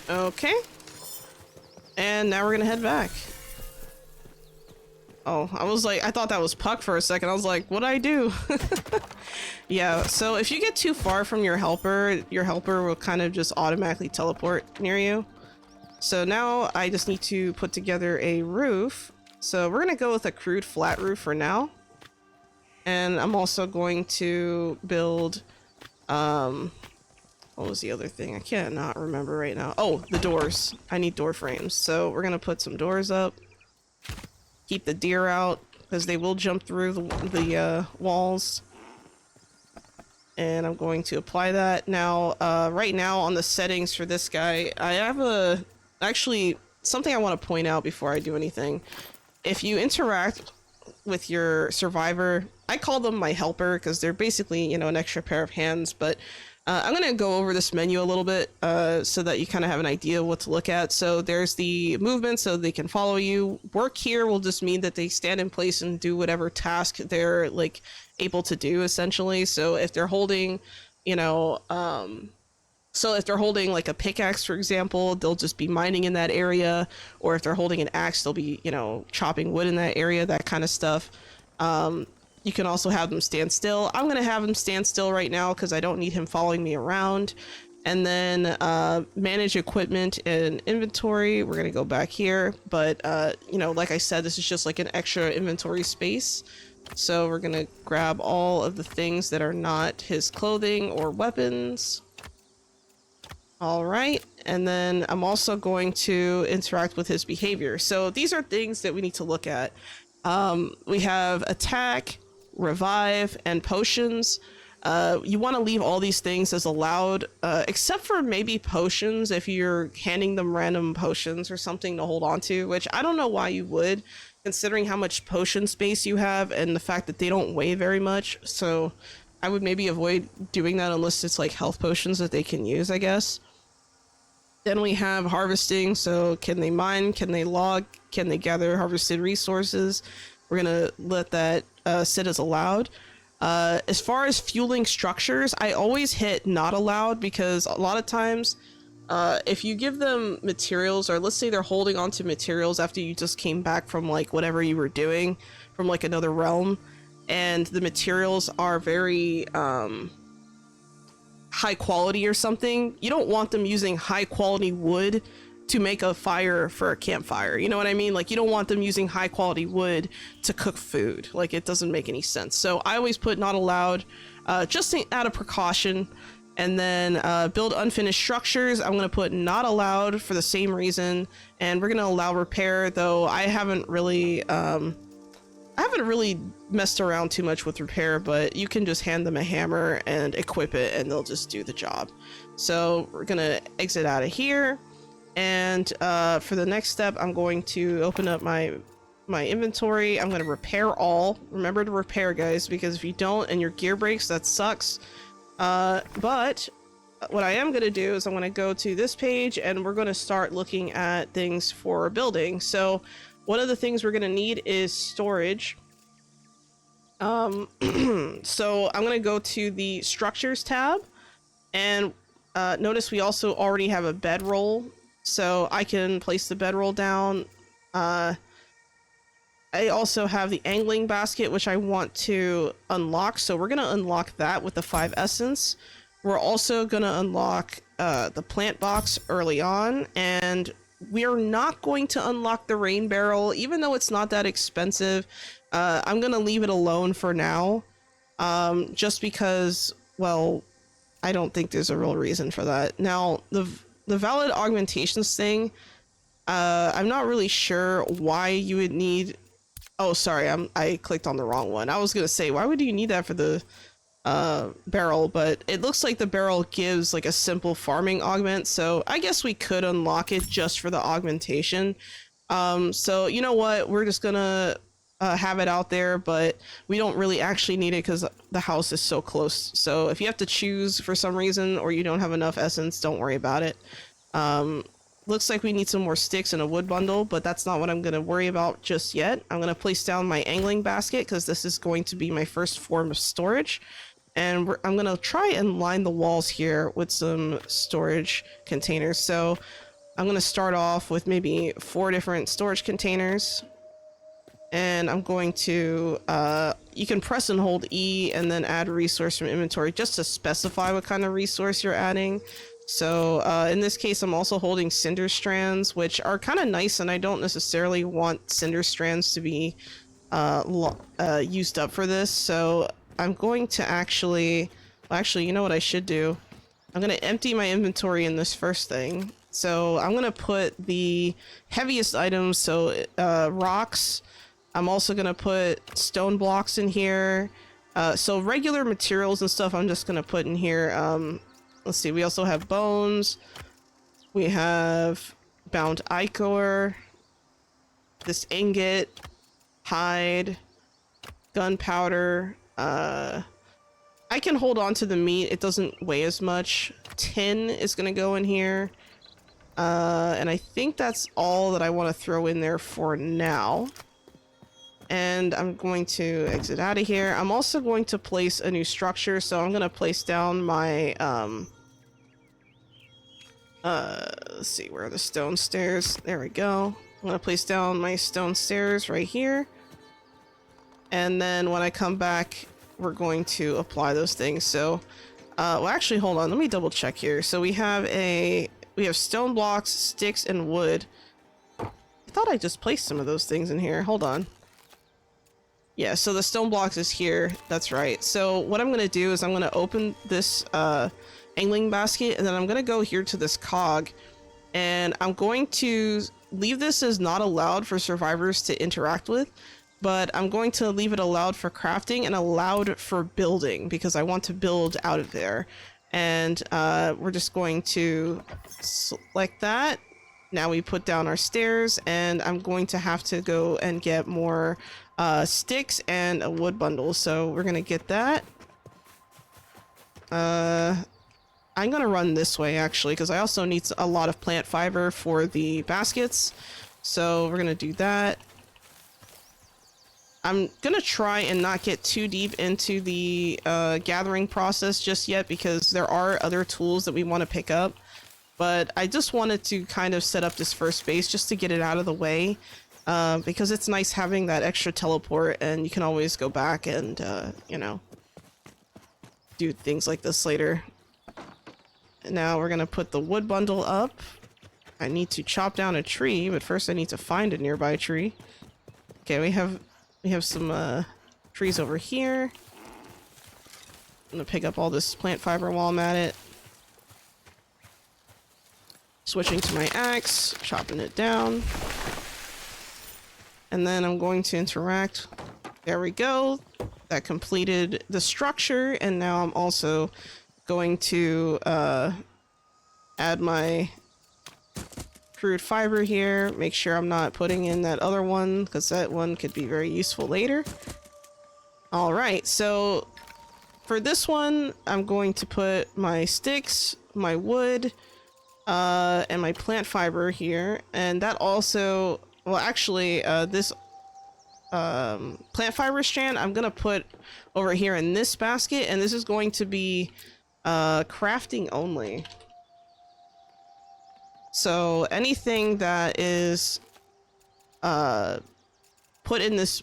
Okay. And now we're gonna head back. Oh, I was like, I thought that was Puck for a second. I was like, what'd I do? Yeah, so if you get too far from your helper will kind of just automatically teleport near you. So now I just need to put together a roof. So we're gonna go with a crude flat roof for now. And I'm also going to build, what was the other thing? I can't not remember right now. Oh, the doors. I need door frames. So we're gonna put some doors up. Keep the deer out, because they will jump through the walls. And I'm going to apply that. Now, right now on the settings for this guy, I have actually, something I want to point out before I do anything. If you interact with your survivor, I call them my helper because they're basically, you know, an extra pair of hands, but I'm going to go over this menu a little bit so that you kind of have an idea of what to look at. So there's the movement so they can follow you. Work here will just mean that they stand in place and do whatever task they're like able to do essentially. So if they're holding, you know, so if they're holding like a pickaxe, for example, they'll just be mining in that area. Or if they're holding an axe, they'll be, you know, chopping wood in that area, that kind of stuff. You can also have them stand still. I'm going to have him stand still right now because I don't need him following me around. And then manage equipment and inventory. We're going to go back here. But, you know, like I said, this is just like an extra inventory space. So we're going to grab all of the things that are not his clothing or weapons. All right. And then I'm also going to interact with his behavior. So these are things that we need to look at. We have attack, revive, and potions. You want to leave all these things as allowed, except for maybe potions if you're handing them random potions or something to hold on to, which I don't know why you would, considering how much potion space you have and the fact that they don't weigh very much. So I would maybe avoid doing that unless it's like health potions that they can use, I guess. Then we have harvesting. So can they mine? Can they log? Can they gather harvested resources? We're going to let that sit as allowed. As far as fueling structures, I always hit not allowed because a lot of times if you give them materials, or let's say they're holding onto materials after you just came back from like whatever you were doing from like another realm, and the materials are very high quality or something, you don't want them using high quality wood to make a fire for a campfire. You know what I mean? Like, you don't want them using high quality wood to cook food. Like, it doesn't make any sense. So I always put not allowed, just out of precaution. And then build unfinished structures, I'm going to put not allowed for the same reason. And we're going to allow repair, though I haven't really messed around too much with repair, but you can just hand them a hammer and equip it and they'll just do the job. So we're going to exit out of here. And for the next step, I'm going to open up my inventory. I'm going to repair all. Remember to repair, guys, because if you don't and your gear breaks, that sucks. But what I am going to do is I'm going to go to this page and we're going to start looking at things for building. So one of the things we're going to need is storage. So I'm going to go to the structures tab, and notice we also already have a bedroll. So I can place the bedroll down. I also have the angling basket, which I want to unlock. So we're going to unlock that with the 5 essence. We're also going to unlock the plant box early on. And we are not going to unlock the rain barrel, even though it's not that expensive. I'm going to leave it alone for now. Just because, well, I don't think there's a real reason for that. Now, the valid augmentations thing, I'm not really sure why you would need... Oh, sorry, I clicked on the wrong one. I was gonna say, why would you need that for the barrel? But it looks like the barrel gives like a simple farming augment, so I guess we could unlock it just for the augmentation. So you know what? We're just gonna have it out there, but we don't really actually need it because the house is so close. So if you have to choose for some reason or you don't have enough essence, don't worry about it. Looks like we need some more sticks and a wood bundle, but that's not what I'm going to worry about just yet. I'm going to place down my angling basket because this is going to be my first form of storage. And I'm going to try and line the walls here with some storage containers. So I'm going to start off with maybe 4 different storage containers. And I'm going to, you can press and hold E and then add resource from inventory just to specify what kind of resource you're adding. So in this case, I'm also holding cinder strands, which are kind of nice, and I don't necessarily want cinder strands to be used up for this. So I'm going to actually, you know what I should do? I'm going to empty my inventory in this first thing. So I'm going to put the heaviest items, so rocks. I'm also going to put stone blocks in here. So regular materials and stuff I'm just going to put in here. Let's see, we also have bones. We have bound ichor. This ingot. Hide. Gunpowder. I can hold on to the meat. It doesn't weigh as much. Tin is going to go in here. And I think that's all that I want to throw in there for now. And I'm going to exit out of here. I'm also going to place a new structure, so I'm going to place down my, let's see, where are the stone stairs? There we go. I'm going to place down my stone stairs right here. And then when I come back, we're going to apply those things. So, well, actually, hold on. Let me double check here. So we have stone blocks, sticks, and wood. I thought I just placed some of those things in here. Hold on. Yeah, so the stone blocks is here. That's right. So what I'm going to do is I'm going to open this angling basket, and then I'm going to go here to this cog, and I'm going to leave this as not allowed for survivors to interact with, but I'm going to leave it allowed for crafting and allowed for building because I want to build out of there. And we're just going to select that. Now we put down our stairs, and I'm going to have to go and get more sticks and a wood bundle. So we're gonna get that. I'm gonna run this way actually because I also need a lot of plant fiber for the baskets. So we're gonna do that. I'm gonna try and not get too deep into the gathering process just yet because there are other tools that we want to pick up. But I just wanted to kind of set up this first base just to get it out of the way. Because it's nice having that extra teleport, and you can always go back and, you know, do things like this later. And now we're gonna put the wood bundle up. I need to chop down a tree, but first I need to find a nearby tree. Okay, we have some trees over here. I'm gonna pick up all this plant fiber while I'm at it. Switching to my axe, chopping it down. And then I'm going to interact. There we go. That completed the structure, and now I'm also going to add my crude fiber here. Make sure I'm not putting in that other one because that one could be very useful later. All right, so for this one, I'm going to put my sticks, my wood, and my plant fiber here, and that also. Well, actually, this plant fiber strand I'm gonna put over here in this basket, and this is going to be crafting only. So anything that is put in this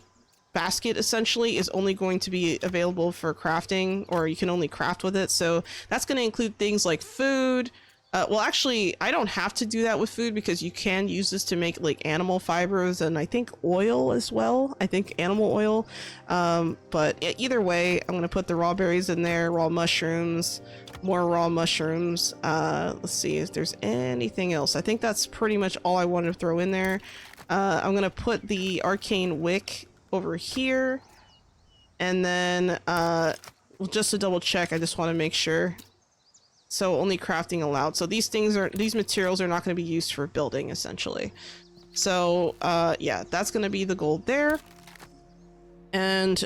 basket essentially is only going to be available for crafting, or you can only craft with it. So that's going to include things like food. Well, actually, I don't have to do that with food because you can use this to make like animal fibers and I think oil as well. I think animal oil. But either way, I'm going to put the raw berries in there, raw mushrooms, more raw mushrooms. Let's see if there's anything else. I think that's pretty much all I wanted to throw in there. I'm going to put the arcane wick over here. And then just to double check, I just want to make sure. So only crafting allowed. So these materials are not going to be used for building essentially. So yeah, that's going to be the goal there. And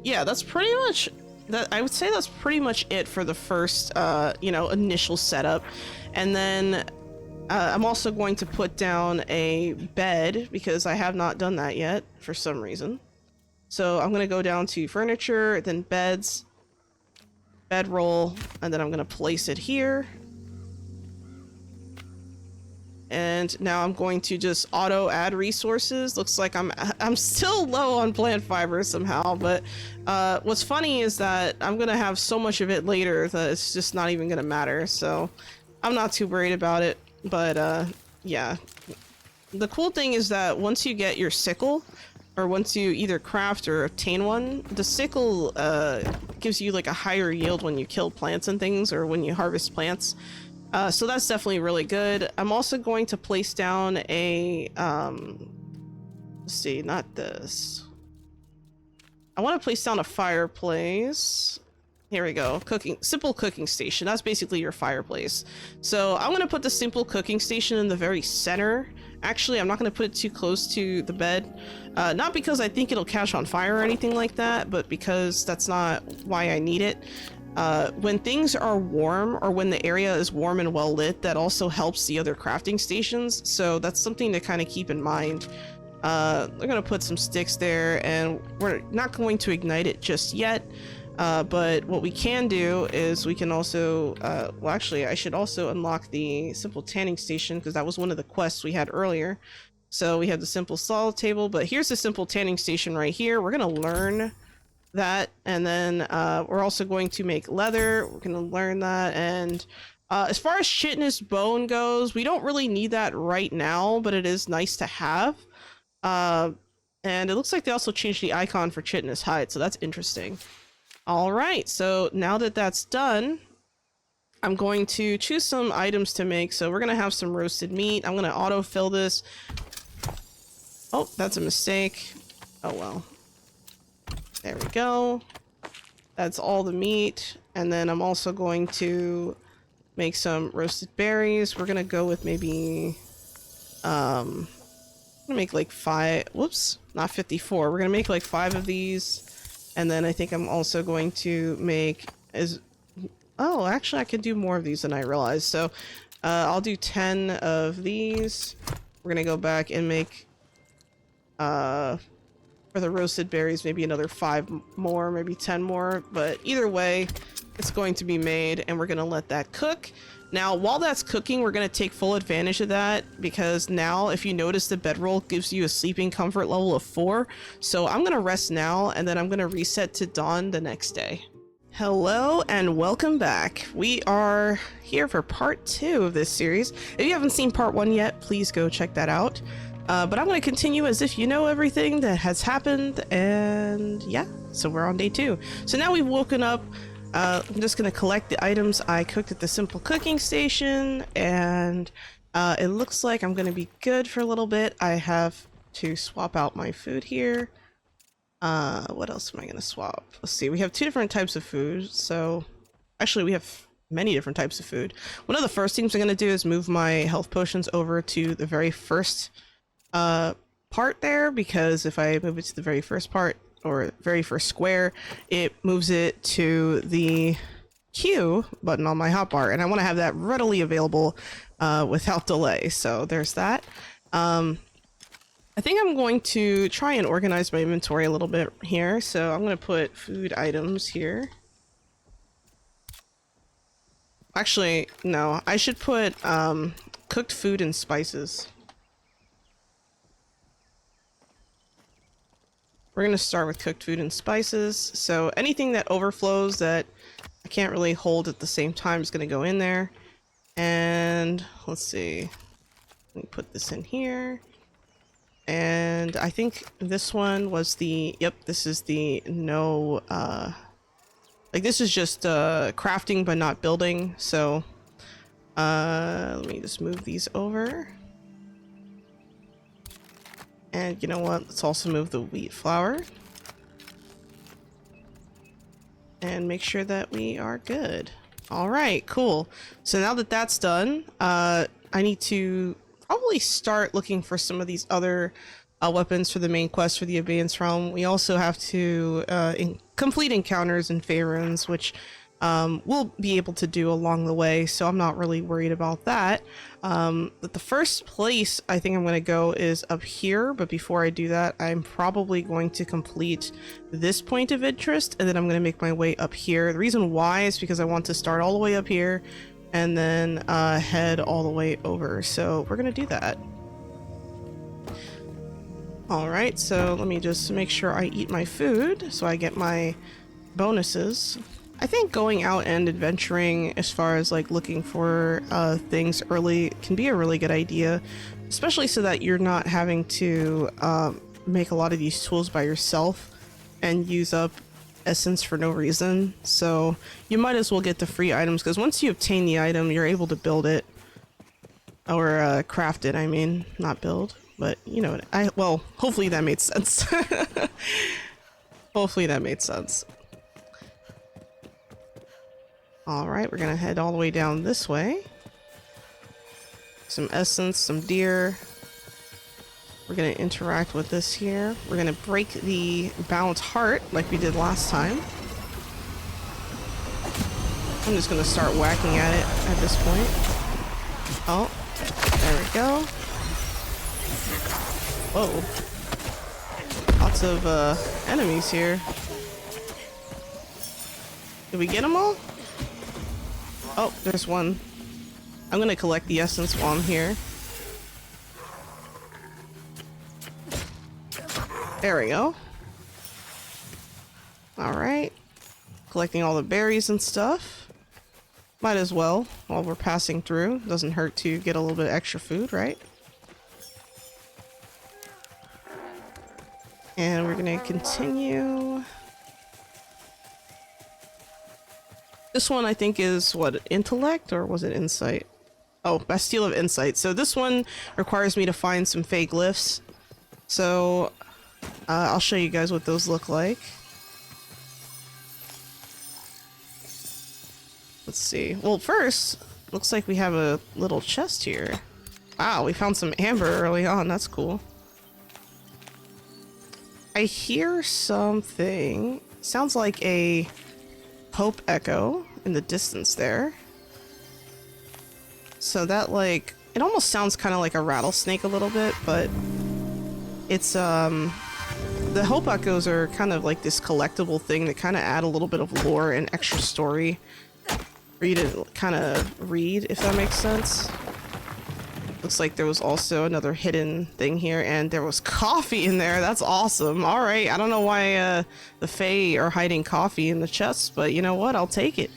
yeah, that's pretty much that. I would say that's pretty much it for the first you know, initial setup. And then I'm also going to put down a bed because I have not done that yet for some reason. So I'm going to go down to furniture, then beds, bedroll, and then I'm going to place it here. and now I'm going to just auto add resources. Looks like I'm still low on plant fiber somehow, but what's funny is that I'm gonna have so much of it later that it's just not even gonna matter, so I'm not too worried about it. But yeah, the cool thing is that once you get your sickle, or once you either craft or obtain one, the sickle gives you like a higher yield when you kill plants and things, or when you harvest plants. So that's definitely really good. I'm also going to place down a, let's see, not this. I want to place down a fireplace. Here we go. Simple cooking station. That's basically your fireplace. So I'm going to put the simple cooking station in the very center. Actually, I'm not going to put it too close to the bed. Not because I think it'll catch on fire or anything like that, but because that's not why I need it. When things are warm, or when the area is warm and well lit, that also helps the other crafting stations. So that's something to kind of keep in mind. We're going to put some sticks there, and we're not going to ignite it just yet. But what we can do is we can also, well, actually, I should also unlock the simple tanning station, because that was one of the quests we had earlier. So we have the simple solid table, but here's the simple tanning station right here. We're going to learn that, and then we're also going to make leather. We're going to learn that, and as far as chitinous bone goes, we don't really need that right now, but it is nice to have. And it looks like they also changed the icon for chitinous hide, so that's interesting. All right, so now that that's done, I'm going to choose some items to make. So we're going to have some roasted meat. I'm going to autofill this. Oh, that's a mistake. Oh, well. There we go. That's all the meat. And then I'm also going to make some roasted berries. We're going to go with maybe, I'm going to make like 5, whoops, not 54. We're going to make like 5 of these. And then I think I'm also going to make oh, actually I could do more of these than I realized. So I'll do 10 of these. We're gonna go back and make for the roasted berries maybe another 5 more, maybe 10 more, but either way it's going to be made, and we're gonna let that cook. Now while that's cooking, we're gonna take full advantage of that, because now if you notice, the bedroll gives you a sleeping comfort level of 4. So I'm gonna rest now, and then I'm gonna reset to dawn the next day. Hello and welcome back. We are here for part 2 of this series. If you haven't seen part 1 yet, please go check that out. But I'm going to continue as if you know everything that has happened, and yeah, so we're on day 2. So now we've woken up. I'm just going to collect the items I cooked at the simple cooking station, and it looks like I'm going to be good for a little bit. I have to swap out my food here. What else am I going to swap? Let's see, we have 2 different types of food. So actually we have many different types of food. One of the first things I'm going to do is move my health potions over to the very first part there, because if I move it to the very first part, or very first square, it moves it to the Q button on my hotbar, and I want to have that readily available without delay. So there's that. I think I'm going to try and organize my inventory a little bit here. So I'm going to put food items here. Actually, no, I should put cooked food and spices. We're going to start with cooked food and spices. So anything that overflows that I can't really hold at the same time is going to go in there. And let's see. Let me put this in here. And I think this one was the, yep, this is the no, like this is just crafting but not building. So let me just move these over. And you know what? Let's also move the wheat flour. And make sure that we are good. All right, cool. So now that that's done, I need to probably start looking for some of these other weapons for the main quest for the Abeyance Realm. We also have to complete encounters in Faerun's, which we'll be able to do along the way, so I'm not really worried about that. But the first place I think I'm going to go is up here, but before I do that, I'm probably going to complete this point of interest, and then I'm going to make my way up here. The reason why is because I want to start all the way up here, and then head all the way over. So we're gonna do that. All right, so let me just make sure I eat my food so I get my bonuses. I think going out and adventuring as far as like looking for things early can be a really good idea, especially so that you're not having to make a lot of these tools by yourself and use up essence for no reason. So you might as well get the free items, because once you obtain the item, you're able to build it or craft it. I mean, not build, but you know, well, hopefully that made sense. Hopefully that made sense. All right, we're gonna head all the way down this way. Some essence, some deer. We're gonna interact with this here. We're gonna break the bound heart like we did last time. I'm just gonna start whacking at it at this point. Oh, there we go. Whoa. Lots of enemies here. Did we get them all? Oh, there's one. I'm gonna collect the essence while I'm here. There we go. Alright. Collecting all the berries and stuff. Might as well while we're passing through. Doesn't hurt to get a little bit of extra food, right? And we're gonna continue. This one I think is what, intellect, or was it insight? Oh, Bastille of Insight. So this one requires me to find some fake glyphs. So I'll show you guys what those look like. Let's see. Well, first, looks like we have a little chest here. Wow, we found some amber early on. That's cool. I hear something. Sounds like a Hope echo in the distance there. So that, like, it almost sounds kind of like a rattlesnake a little bit, but it's the Hope echoes are kind of like this collectible thing that kind of add a little bit of lore and extra story for you to kind of read, if that makes sense. Looks like there was also another hidden thing here, and there was coffee in there. That's awesome. All right, I don't know why the Fae are hiding coffee in the chest, but you know what? I'll take it.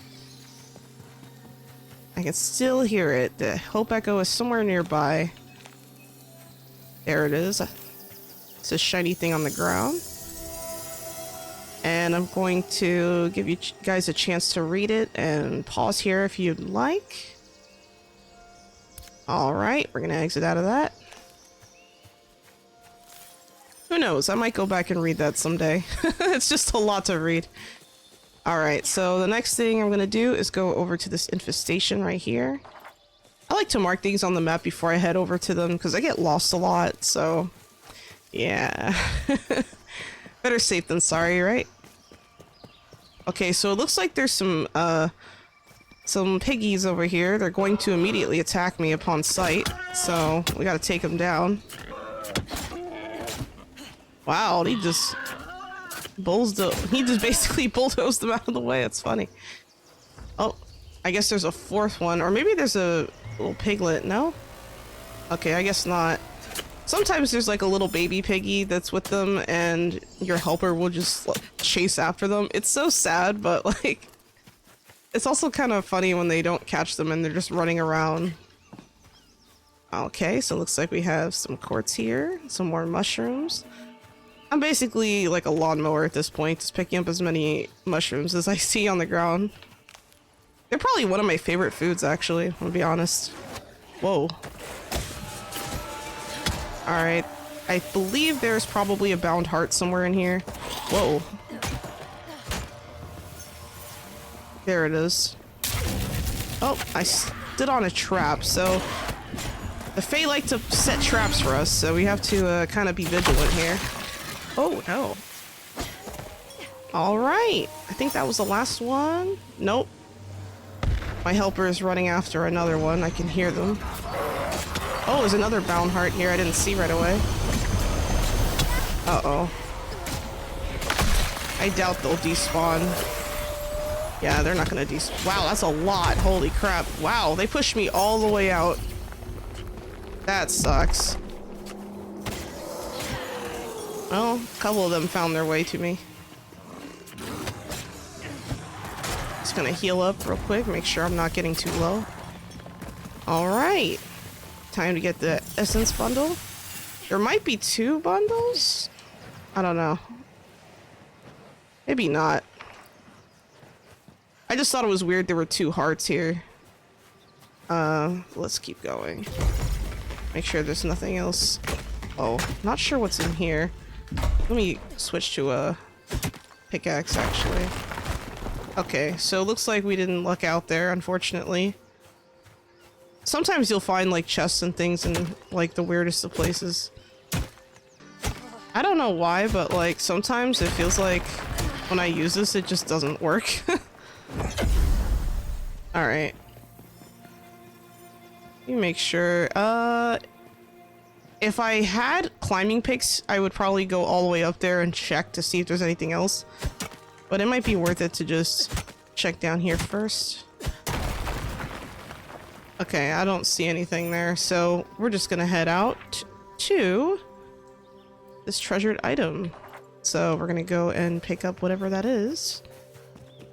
I can still hear it. The Hope Echo is somewhere nearby. There it is. It's a shiny thing on the ground. And I'm going to give you guys a chance to read it and pause here if you'd like. Alright, we're gonna exit out of that. Who knows, I might go back and read that someday. It's just a lot to read. Alright, so the next thing I'm gonna do is go over to this infestation right here. I like to mark things on the map before I head over to them, because I get lost a lot, so yeah. Better safe than sorry, right? Okay, so it looks like there's some piggies over here. They're going to immediately attack me upon sight, so we gotta take them down. Wow, he just basically bulldozed them out of the way. It's funny. Oh, I guess there's a fourth one, or maybe there's a little piglet. No? Okay, I guess not. Sometimes there's like a little baby piggy that's with them, and your helper will just like, chase after them. It's so sad, but like, it's also kind of funny when they don't catch them and they're just running around. Okay, so it looks like we have some quartz here, some more mushrooms. I'm basically like a lawnmower at this point, just picking up as many mushrooms as I see on the ground. They're probably one of my favorite foods, actually, I'll be honest. Whoa. Alright, I believe there's probably a bound heart somewhere in here. Whoa. There it is. Oh, I stood on a trap, so the Fae like to set traps for us, so we have to kind of be vigilant here. Oh, no. Alright, I think that was the last one. Nope. My helper is running after another one. I can hear them. Oh, there's another bound heart here I didn't see right away. Uh-oh. I doubt they'll despawn. Yeah, they're not gonna wow, that's a lot. Holy crap. Wow, they pushed me all the way out. That sucks. Well, a couple of them found their way to me. Just gonna heal up real quick, make sure I'm not getting too low. Alright. Time to get the essence bundle. There might be 2 bundles? I don't know. Maybe not. I just thought it was weird there were 2 hearts here. Let's keep going. Make sure there's nothing else. Oh, not sure what's in here. Let me switch to a pickaxe, actually. Okay, so it looks like we didn't luck out there, unfortunately. Sometimes you'll find, like, chests and things in, like, the weirdest of places. I don't know why, but, like, sometimes it feels like when I use this, it just doesn't work. Alright. Let me make sure. If I had climbing picks, I would probably go all the way up there and check to see if there's anything else. But it might be worth it to just check down here first. Okay, I don't see anything there, so we're just gonna head out to this treasured item. So we're gonna go and pick up whatever that is.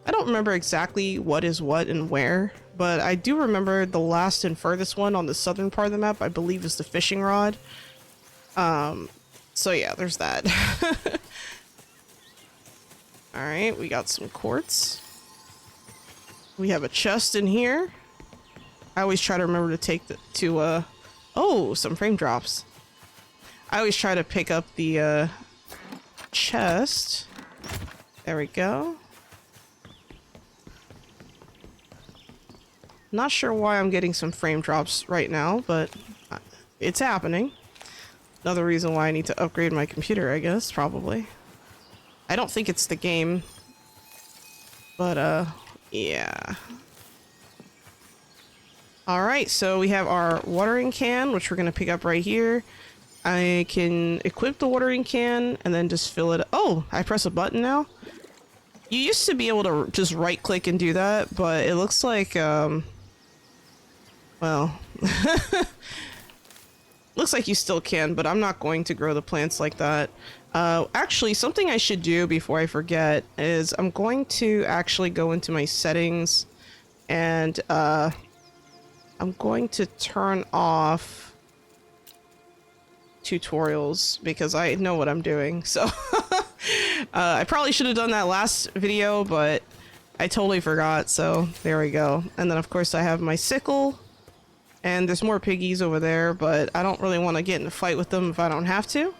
I don't remember exactly what is what and where, but I do remember the last and furthest one on the southern part of the map, I believe, is the fishing rod. So yeah, there's that. Alright, we got some quartz. We have a chest in here. I always try to remember to take oh, some frame drops. I always try to pick up the, chest. There we go. Not sure why I'm getting some frame drops right now, but it's happening. Another reason why I need to upgrade my computer, I guess, probably. I don't think it's the game, but, yeah. Alright, so we have our watering can, which we're going to pick up right here. I can equip the watering can and then just fill it. Oh, I press a button now? You used to be able to just right-click and do that, but it looks like, well... looks like you still can, but I'm not going to grow the plants like that. Actually, something I should do before I forget is I'm going to actually go into my settings and, I'm going to turn off tutorials because I know what I'm doing. So I probably should have done that last video, but I totally forgot. So there we go. And then of course I have my sickle and there's more piggies over there, but I don't really want to get in a fight with them if I don't have to.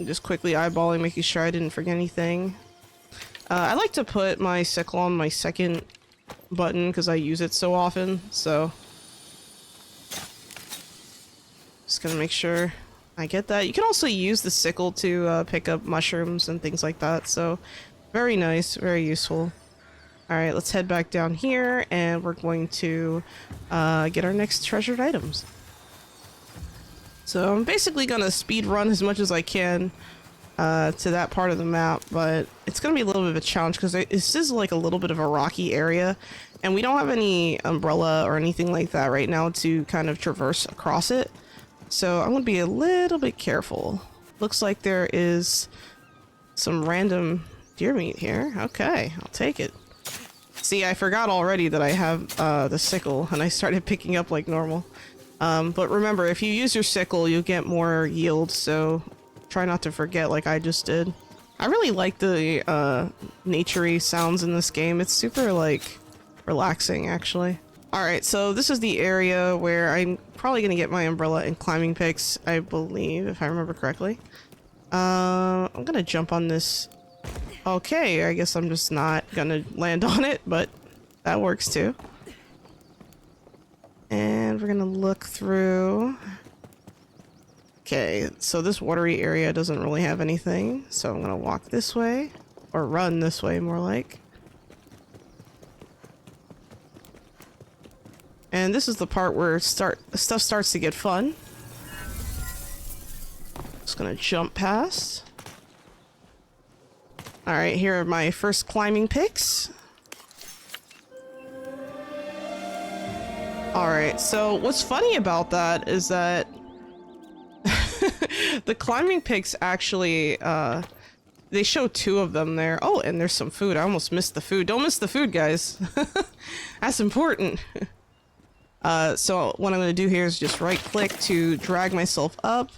Just quickly eyeballing, making sure I didn't forget anything. I like to put my sickle on my second button because I use it so often, so just gonna make sure I get that. You can also use the sickle to pick up mushrooms and things like that, so very nice, very useful. Alright, let's head back down here and we're going to get our next treasured items. So I'm basically gonna speed run as much as I can to that part of the map, but it's gonna be a little bit of a challenge because this is like a little bit of a rocky area and we don't have any umbrella or anything like that right now to kind of traverse across it. So I'm gonna be a little bit careful. Looks like there is some random deer meat here. Okay, I'll take it. See, I forgot already that I have the sickle and I started picking up like normal. But remember, if you use your sickle, you'll get more yield, so try not to forget like I just did. I really like the naturey sounds in this game. It's super like relaxing, actually. Alright, so this is the area where I'm probably gonna get my umbrella and climbing picks, I believe, if I remember correctly. I'm gonna jump on this. Okay, I guess I'm just not gonna land on it, but that works too. And we're gonna look through. Okay, so this watery area doesn't really have anything, so I'm gonna walk this way, or run this way more like. And this is the part where stuff starts to get fun. Just gonna jump past. Alright, here are my first climbing picks. Alright, so what's funny about that is that the climbing picks actually, they show 2 of them there. Oh, and there's some food. I almost missed the food. Don't miss the food, guys. That's important. So what I'm going to do here is just right click to drag myself up.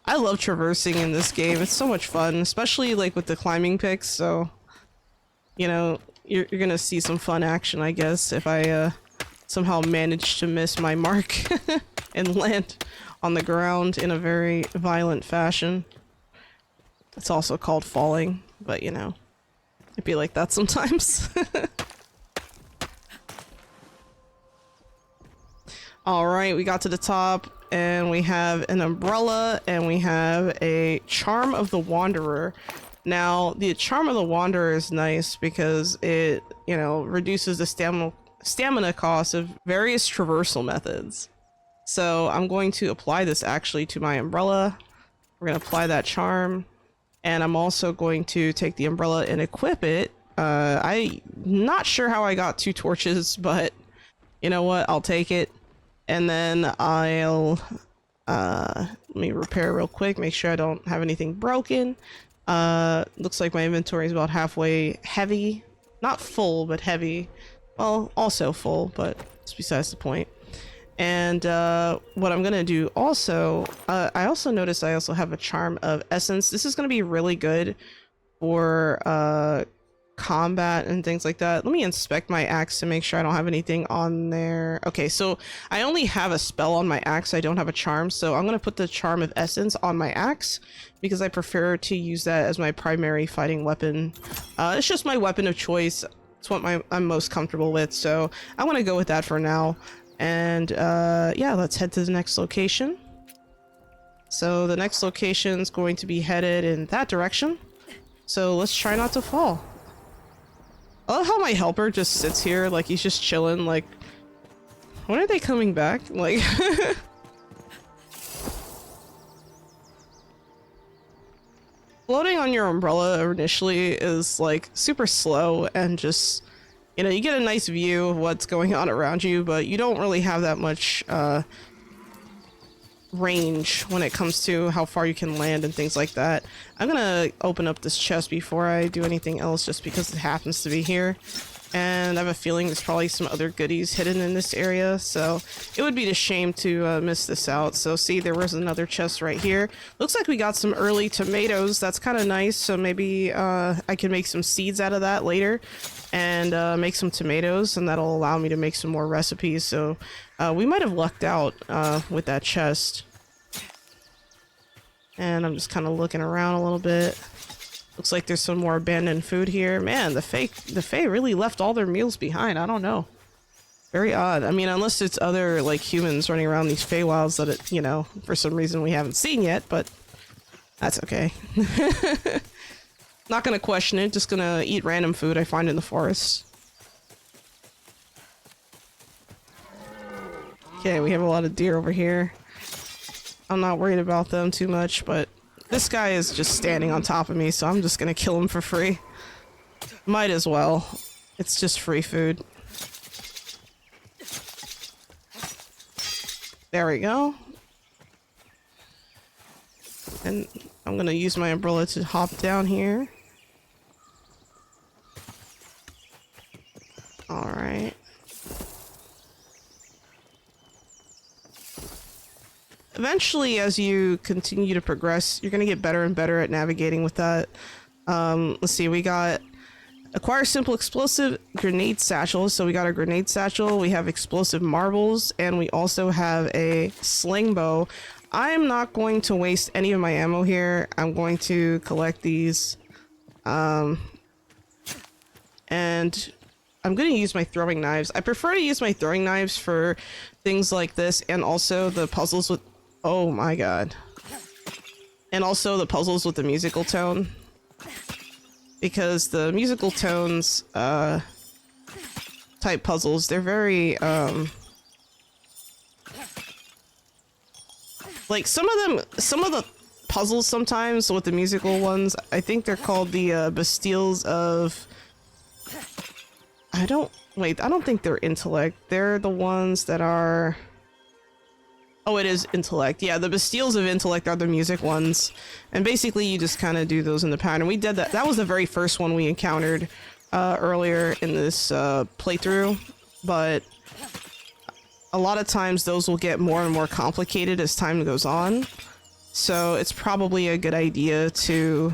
I love traversing in this game. It's so much fun, especially like with the climbing picks. So, you know, you're going to see some fun action, I guess, if I somehow manage to miss my mark and land on the ground in a very violent fashion. It's also called falling, but you know, it'd be like that sometimes. Alright, we got to the top, and we have an umbrella, and we have a Charm of the Wanderer. Now, the Charm of the Wanderer is nice because it, you know, reduces the stamina cost of various traversal methods. So I'm going to apply this actually to my umbrella. We're going to apply that charm, and I'm also going to take the umbrella and equip it. I'm not sure how I got 2 torches, but you know what? I'll take it. And then I'll, let me repair real quick, make sure I don't have anything broken. Looks like my inventory is about halfway heavy. Not full, but heavy. Well, also full, but it's besides the point. And what I'm gonna do also, I also noticed I also have a Charm of Essence. This is gonna be really good for combat and things like that. Let me inspect my axe to make sure I don't have anything on there. Okay, so I only have a spell on my axe. I don't have a charm, so I'm gonna put the Charm of Essence on my axe because I prefer to use that as my primary fighting weapon. It's just my weapon of choice. It's what I'm most comfortable with, so I'm gonna go with that for now. And yeah, let's head to the next location. So the next location is going to be headed in that direction. So let's try not to fall. I love how my helper just sits here like he's just chilling, like, when are they coming back? Like, floating on your umbrella initially is like super slow and just, you know, you get a nice view of what's going on around you, but you don't really have that much range when it comes to how far you can land and things like that. I'm gonna open up this chest before I do anything else just because it happens to be here. And I have a feeling there's probably some other goodies hidden in this area, so it would be a shame to miss this out. So see, there was another chest right here. Looks like we got some early tomatoes. That's kind of nice, so maybe I can make some seeds out of that later and make some tomatoes, and that'll allow me to make some more recipes. So we might have lucked out with that chest. And I'm just kind of looking around a little bit. Looks like there's some more abandoned food here. Man, the Fae really left all their meals behind. I don't know. Very odd. I mean, unless it's other, like, humans running around these Feywilds that, it, you know, for some reason we haven't seen yet, but that's okay. Not gonna question it, just gonna eat random food I find in the forest. Okay, we have a lot of deer over here. I'm not worried about them too much, but this guy is just standing on top of me, so I'm just gonna kill him for free. Might as well. It's just free food. There we go. And I'm gonna use my umbrella to hop down here. Alright. Eventually, as you continue to progress, you're going to get better and better at navigating with that. Let's see, we got acquire simple explosive grenade satchels. So we got a grenade satchel, we have explosive marbles, and we also have a sling bow. I'm not going to waste any of my ammo here. I'm going to collect these. And I'm going to use my throwing knives. I prefer to use my throwing knives for things like this, and also the puzzles with... Oh my god. And also the puzzles with the musical tone. Because the musical tones, type puzzles, they're very, like, some of puzzles sometimes with the musical ones. I think they're called the Bastilles of... I don't think they're intellect. They're the ones that are... Oh, it is intellect. Yeah, the Bastilles of intellect are the music ones. And basically you just kind of do those in the pattern. We did that. That was the very first one we encountered earlier in this playthrough. But a lot of times those will get more and more complicated as time goes on. So it's probably a good idea to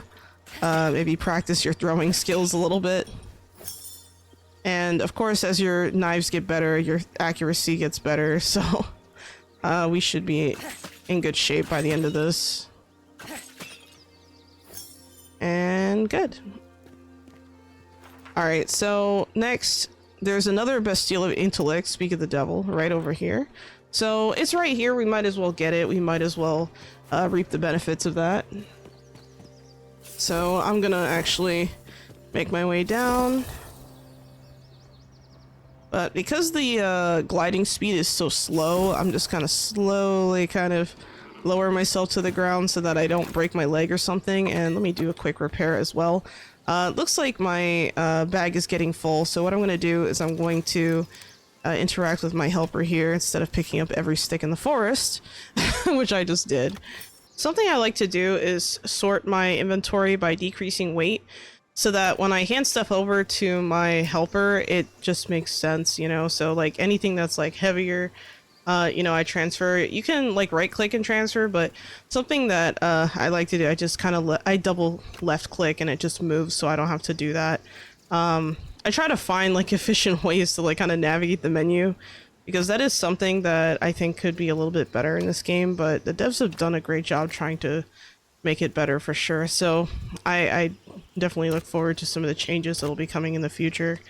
maybe practice your throwing skills a little bit. And of course, as your knives get better, your accuracy gets better. So... we should be in good shape by the end of this. And good. Alright, so next, there's another Bastille of Intellect, speak of the devil, right over here. So it's right here, we might as well get it. We might as well reap the benefits of that. So I'm gonna actually make my way down. But because the gliding speed is so slow, I'm just kind of slowly lower myself to the ground so that I don't break my leg or something. And let me do a quick repair as well. Looks like my bag is getting full, so what I'm going to do is I'm going to interact with my helper here instead of picking up every stick in the forest, which I just did. Something I like to do is sort my inventory by decreasing weight, so that when I hand stuff over to my helper, it just makes sense, you know? So, like, anything that's, like, heavier, you know, I transfer. You can, like, right-click and transfer, but something that I like to do, I just kind of, I double left-click and it just moves, so I don't have to do that. I try to find, like, efficient ways to, like, kind of navigate the menu, because that is something that I think could be a little bit better in this game, but the devs have done a great job trying to make it better for sure. So I definitely look forward to some of the changes that'll be coming in the future,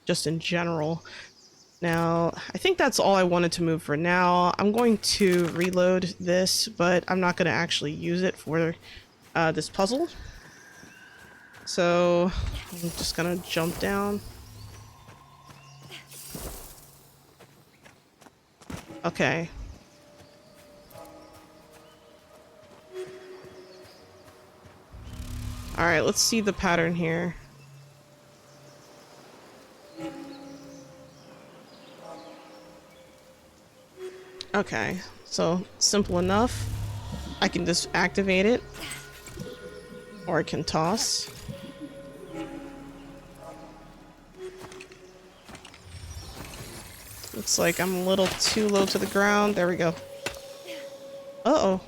just in general. Now, I think that's all I wanted to move for now. I'm going to reload this, but I'm not going to actually use it for this puzzle. So I'm just going to jump down. Okay. Alright, let's see the pattern here. Okay, so simple enough. I can just activate it, or I can toss. Looks like I'm a little too low to the ground. There we go. Uh-oh.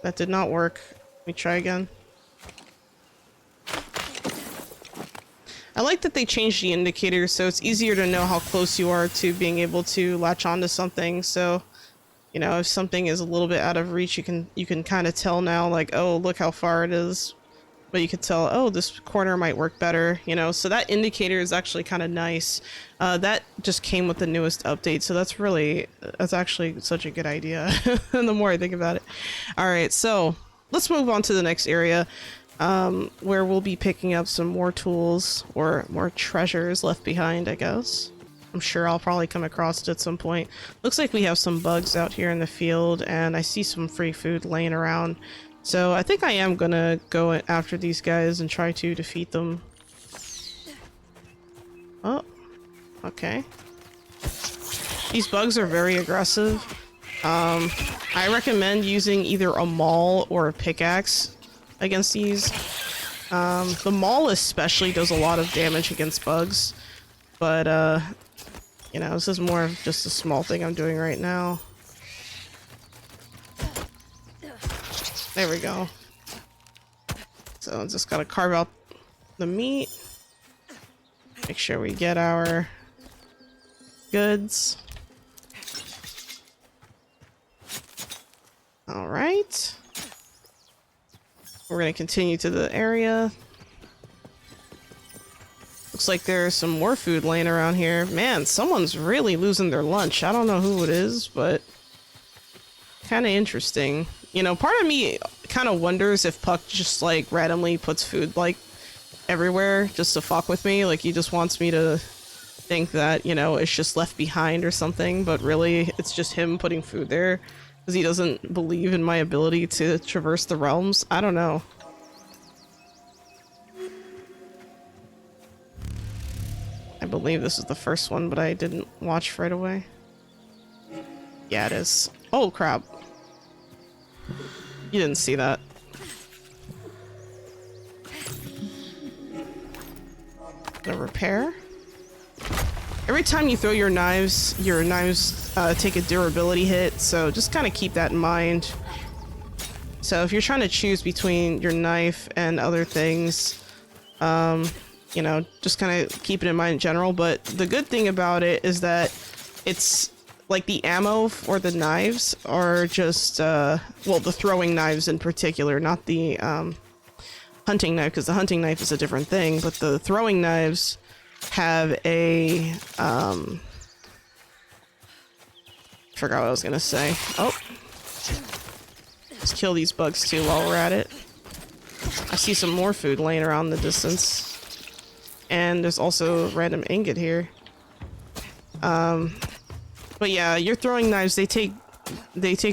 That did not work. Let me try again. I like that they changed the indicator so it's easier to know how close you are to being able to latch onto something. So, you know, if something is a little bit out of reach, you can kind of tell now, like, oh, look how far it is. But you could tell, oh, this corner might work better, you know. So that indicator is actually kind of nice. That just came with the newest update, so that's actually such a good idea. And the more I think about it. All right, so let's move on to the next area. Where we'll be picking up some more tools or more treasures left behind, I guess. I'm sure I'll probably come across it at some point. Looks like we have some bugs out here in the field, and I see some free food laying around. So I think I am gonna go after these guys and try to defeat them. Oh, okay. These bugs are very aggressive. I recommend using either a maul or a pickaxe against these. The maul especially does a lot of damage against bugs, but you know, this is more of just a small thing I'm doing right now. There we go. So just gotta carve out the meat, make sure we get our goods. All right. We're gonna continue to the area. Looks like there's some more food laying around here. Man, someone's really losing their lunch. I don't know who it is, but kind of interesting. You know, part of me kind of wonders if Puck just like randomly puts food like everywhere just to fuck with me. Like he just wants me to think that, you know, it's just left behind or something, but really it's just him putting food there. Because he doesn't believe in my ability to traverse the realms? I don't know. I believe this is the first one, but I didn't watch right away. Yeah, it is. Oh, crap. You didn't see that. Gonna repair. Every time you throw your knives take a durability hit, so just kind of keep that in mind. So if you're trying to choose between your knife and other things, you know, just kind of keep it in mind in general. But the good thing about it is that it's like the ammo for the knives are just, well, the throwing knives in particular, not the hunting knife, because the hunting knife is a different thing, but the throwing knives have a, forgot what I was gonna say. Oh. Let's kill these bugs too while we're at it. I see some more food laying around in the distance. And there's also a random ingot here. But yeah, your throwing knives, they take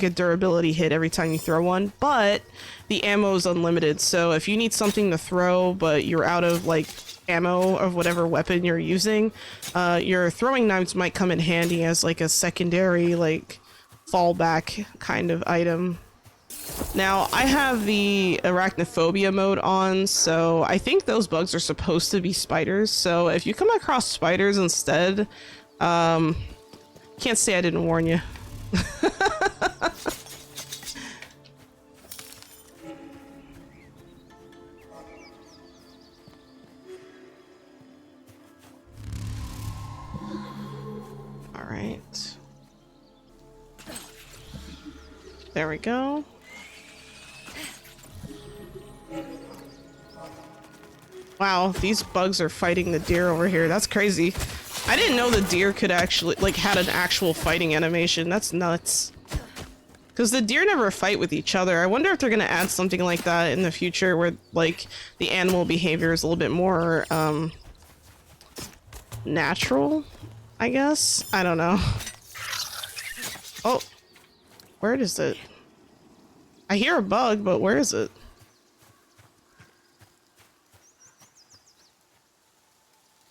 a durability hit every time you throw one, but the ammo is unlimited. So if you need something to throw, but you're out of like ammo of whatever weapon you're using, your throwing knives might come in handy as like a secondary, like fallback kind of item. Now, I have the arachnophobia mode on, so I think those bugs are supposed to be spiders. So if you come across spiders instead, can't say I didn't warn you. All right. There we go. Wow, these bugs are fighting the deer over here. That's crazy. I didn't know the deer could actually, like, had an actual fighting animation. That's nuts. Because the deer never fight with each other. I wonder if they're gonna add something like that in the future where, like, the animal behavior is a little bit more, natural, I guess? I don't know. Oh. Where is it? I hear a bug, but where is it?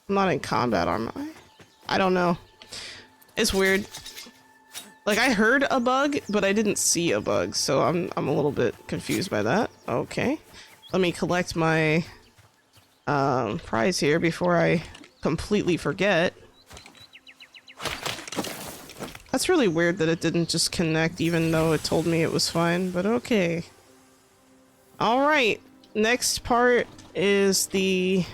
I'm not in combat, am I? I don't know. It's weird. Like, I heard a bug, but I didn't see a bug, so I'm a little bit confused by that. Okay. Let me collect my prize here before I completely forget. That's really weird that it didn't just connect even though it told me it was fine, but okay. Alright, next part is the...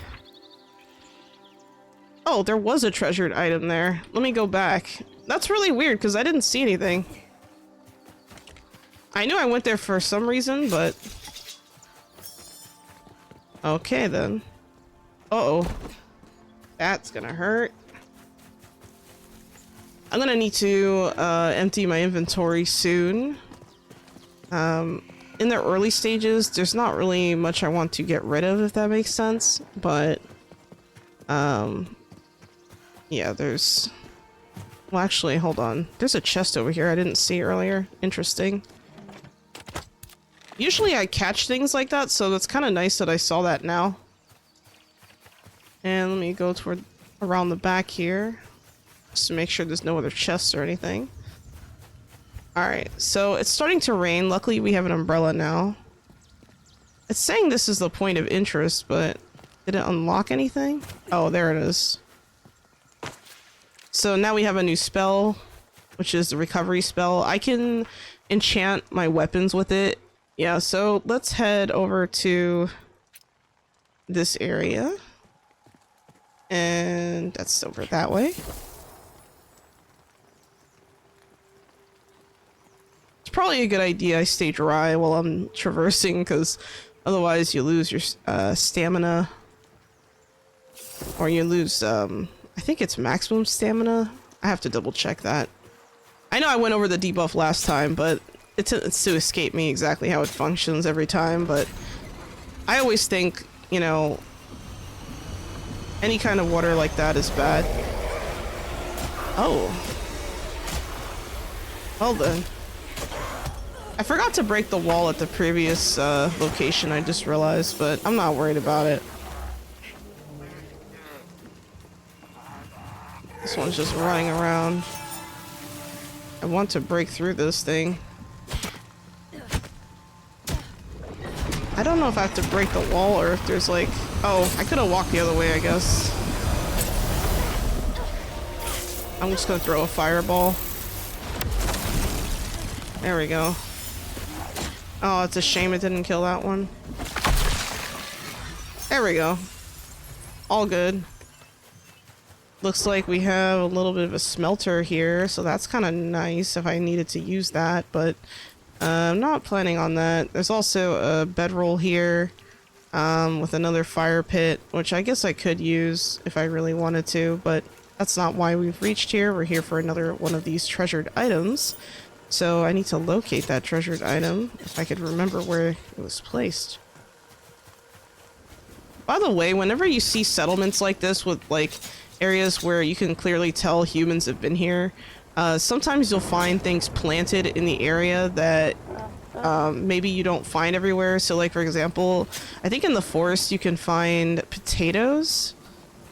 Oh, there was a treasured item there. Let me go back. That's really weird because I didn't see anything. I knew I went there for some reason, but... Okay then. Uh-oh. That's gonna hurt. I'm gonna need to empty my inventory soon. In the early stages, there's not really much I want to get rid of, if that makes sense, but yeah, there's... Well, actually, hold on. There's a chest over here I didn't see earlier. Interesting. Usually I catch things like that, so it's kind of nice that I saw that now. And let me go toward around the back here, just to make sure there's no other chests or anything. Alright, so it's starting to rain. Luckily, we have an umbrella now. It's saying this is the point of interest, but did it unlock anything? Oh, there it is. So now we have a new spell, which is the recovery spell. I can enchant my weapons with it. Yeah, so let's head over to this area. And that's over that way. It's probably a good idea I stay dry while I'm traversing, because otherwise you lose your stamina. Or you lose, I think it's maximum stamina. I have to double check that. I know I went over the debuff last time, but it's to escape me exactly how it functions every time, but I always think, you know, any kind of water like that is bad. Oh. Well then. I forgot to break the wall at the previous location, I just realized, but I'm not worried about it. This one's just running around. I want to break through this thing. I don't know if I have to break the wall or if there's like... Oh, I could have walked the other way, I guess. I'm just gonna throw a fireball. There we go. Oh, it's a shame it didn't kill that one. There we go. All good. Looks like we have a little bit of a smelter here, so that's kind of nice if I needed to use that, but I'm not planning on that. There's also a bedroll here with another fire pit, which I guess I could use if I really wanted to, but that's not why we've reached here. We're here for another one of these treasured items. So I need to locate that treasured item, if I could remember where it was placed. By the way, whenever you see settlements like this with, like, areas where you can clearly tell humans have been here, sometimes you'll find things planted in the area that maybe you don't find everywhere. So, like, for example, I think in the forest you can find potatoes,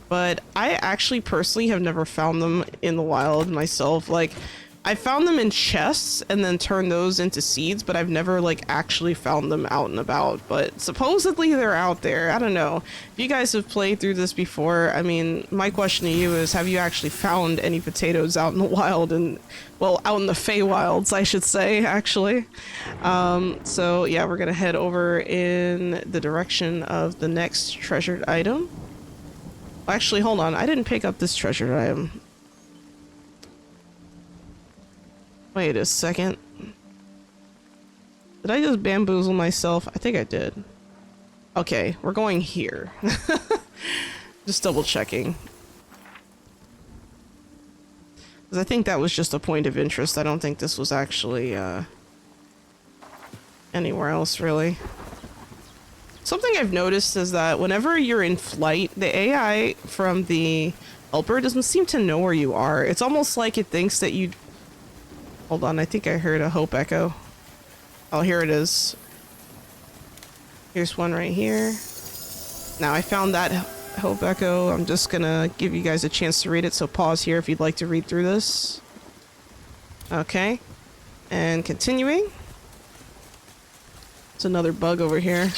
but I actually personally have never found them in the wild myself. Like, I found them in chests and then turned those into seeds, but I've never like actually found them out and about. But supposedly they're out there. I don't know. If you guys have played through this before, I mean, my question to you is, have you actually found any potatoes out in the wild? And, well, out in the Feywilds, I should say, actually. So yeah, we're gonna head over in the direction of the next treasured item. Actually, hold on. I didn't pick up this treasured item. Wait a second. Did I just bamboozle myself? I think I did. Okay, we're going here. Just double checking. Because I think that was just a point of interest. I don't think this was actually anywhere else, really. Something I've noticed is that whenever you're in flight, the AI from the helper doesn't seem to know where you are. It's almost like it thinks that you... Hold on, I think I heard a hope echo. Oh, here it is. Here's one right here. Now I found that hope echo. I'm just gonna give you guys a chance to read it, so pause here if you'd like to read through this. Okay. And continuing. It's another bug over here.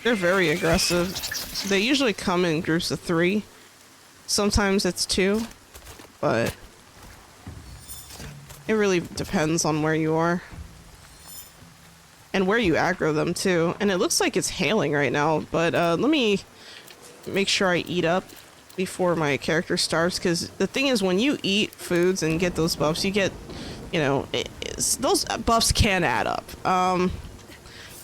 They're very aggressive. They usually come in groups of 3. Sometimes it's 2, but it really depends on where you are. And where you aggro them too. And it looks like it's hailing right now, but let me make sure I eat up before my character starts, because the thing is, when you eat foods and get those buffs, you get, you know, those buffs can add up.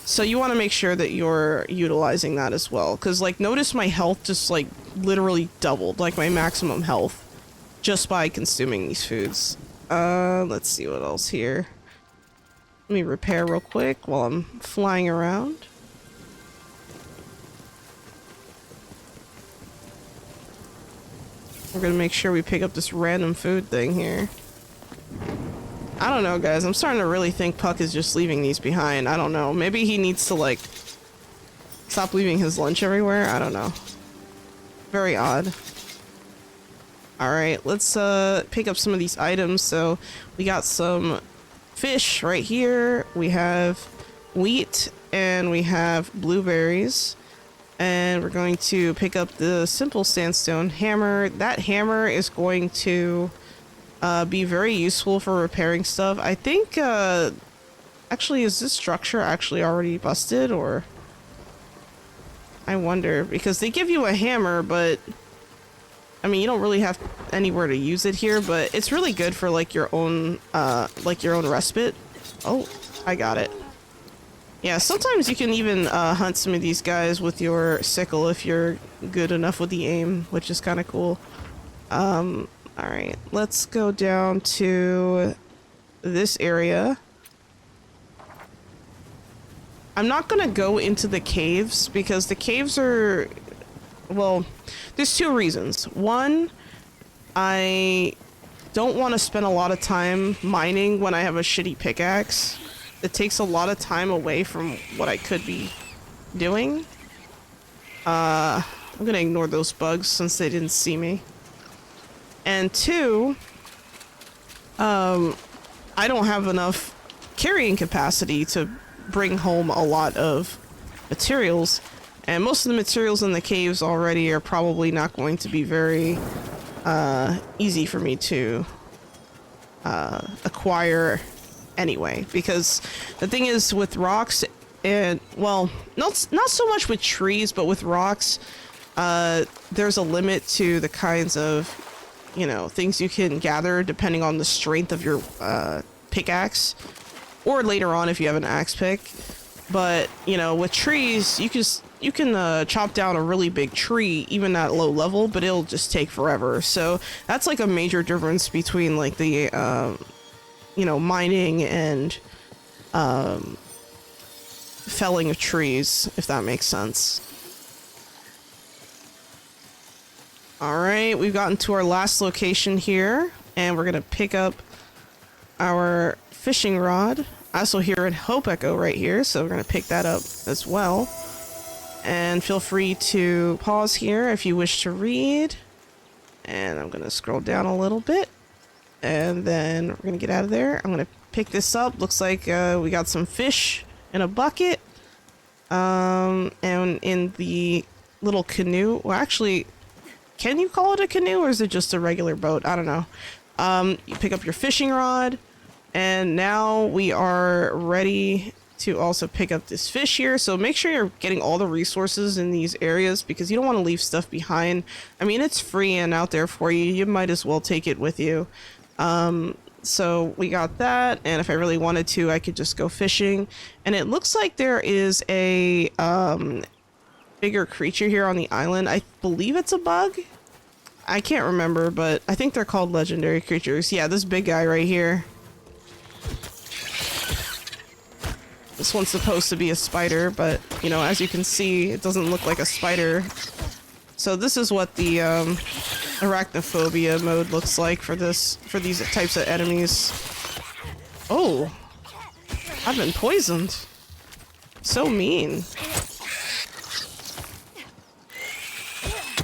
So you want to make sure that you're utilizing that as well. Because, like, notice my health just, like, literally doubled. Like, my maximum health. Just by consuming these foods. Let's see what else here. Let me repair real quick while I'm flying around. We're gonna make sure we pick up this random food thing here. I don't know, guys. I'm starting to really think Puck is just leaving these behind. I don't know. Maybe he needs to, like, stop leaving his lunch everywhere. I don't know. Very odd. Alright, let's pick up some of these items. So, we got some fish right here. We have wheat, and we have blueberries. And we're going to pick up the simple sandstone hammer. That hammer is going to... be very useful for repairing stuff. I think, actually, is this structure actually already busted, or? I wonder, because they give you a hammer, but, I mean, you don't really have anywhere to use it here, but it's really good for, like, your own respite. Oh, I got it. Yeah, sometimes you can even, hunt some of these guys with your sickle if you're good enough with the aim, which is kind of cool. Alright, let's go down to this area. I'm not gonna go into the caves because the caves are... Well, there's 2 reasons. One, I don't want to spend a lot of time mining when I have a shitty pickaxe. It takes a lot of time away from what I could be doing. I'm gonna ignore those bugs since they didn't see me. And two, I don't have enough carrying capacity to bring home a lot of materials, and most of the materials in the caves already are probably not going to be very easy for me to acquire anyway, because the thing is with rocks, and well, not so much with trees, but with rocks, there's a limit to the kinds of, you know, things you can gather depending on the strength of your pickaxe, or later on if you have an axe pick. But you know, with trees, you can chop down a really big tree even at low level, but it'll just take forever. So that's like a major difference between like the you know, mining and felling of trees, if that makes sense. Alright, we've gotten to our last location here, and we're gonna pick up our fishing rod. I also hear a Hope Echo right here, so we're gonna pick that up as well. And feel free to pause here if you wish to read. And I'm gonna scroll down a little bit, and then we're gonna get out of there. I'm gonna pick this up. Looks like we got some fish in a bucket. And in the little canoe, well, actually, can you call it a canoe, or is it just a regular boat? I don't know. You pick up your fishing rod, and now we are ready to also pick up this fish here. So make sure you're getting all the resources in these areas, because you don't want to leave stuff behind. I mean, it's free and out there for you. You might as well take it with you. So we got that, and if I really wanted to, I could just go fishing. And it looks like there is a bigger creature here on the island. I believe it's a bug. I can't remember, but I think they're called legendary creatures. Yeah, this big guy right here. This one's supposed to be a spider, but, you know, as you can see, it doesn't look like a spider. So this is what the arachnophobia mode looks like for these types of enemies. Oh, I've been poisoned. So mean.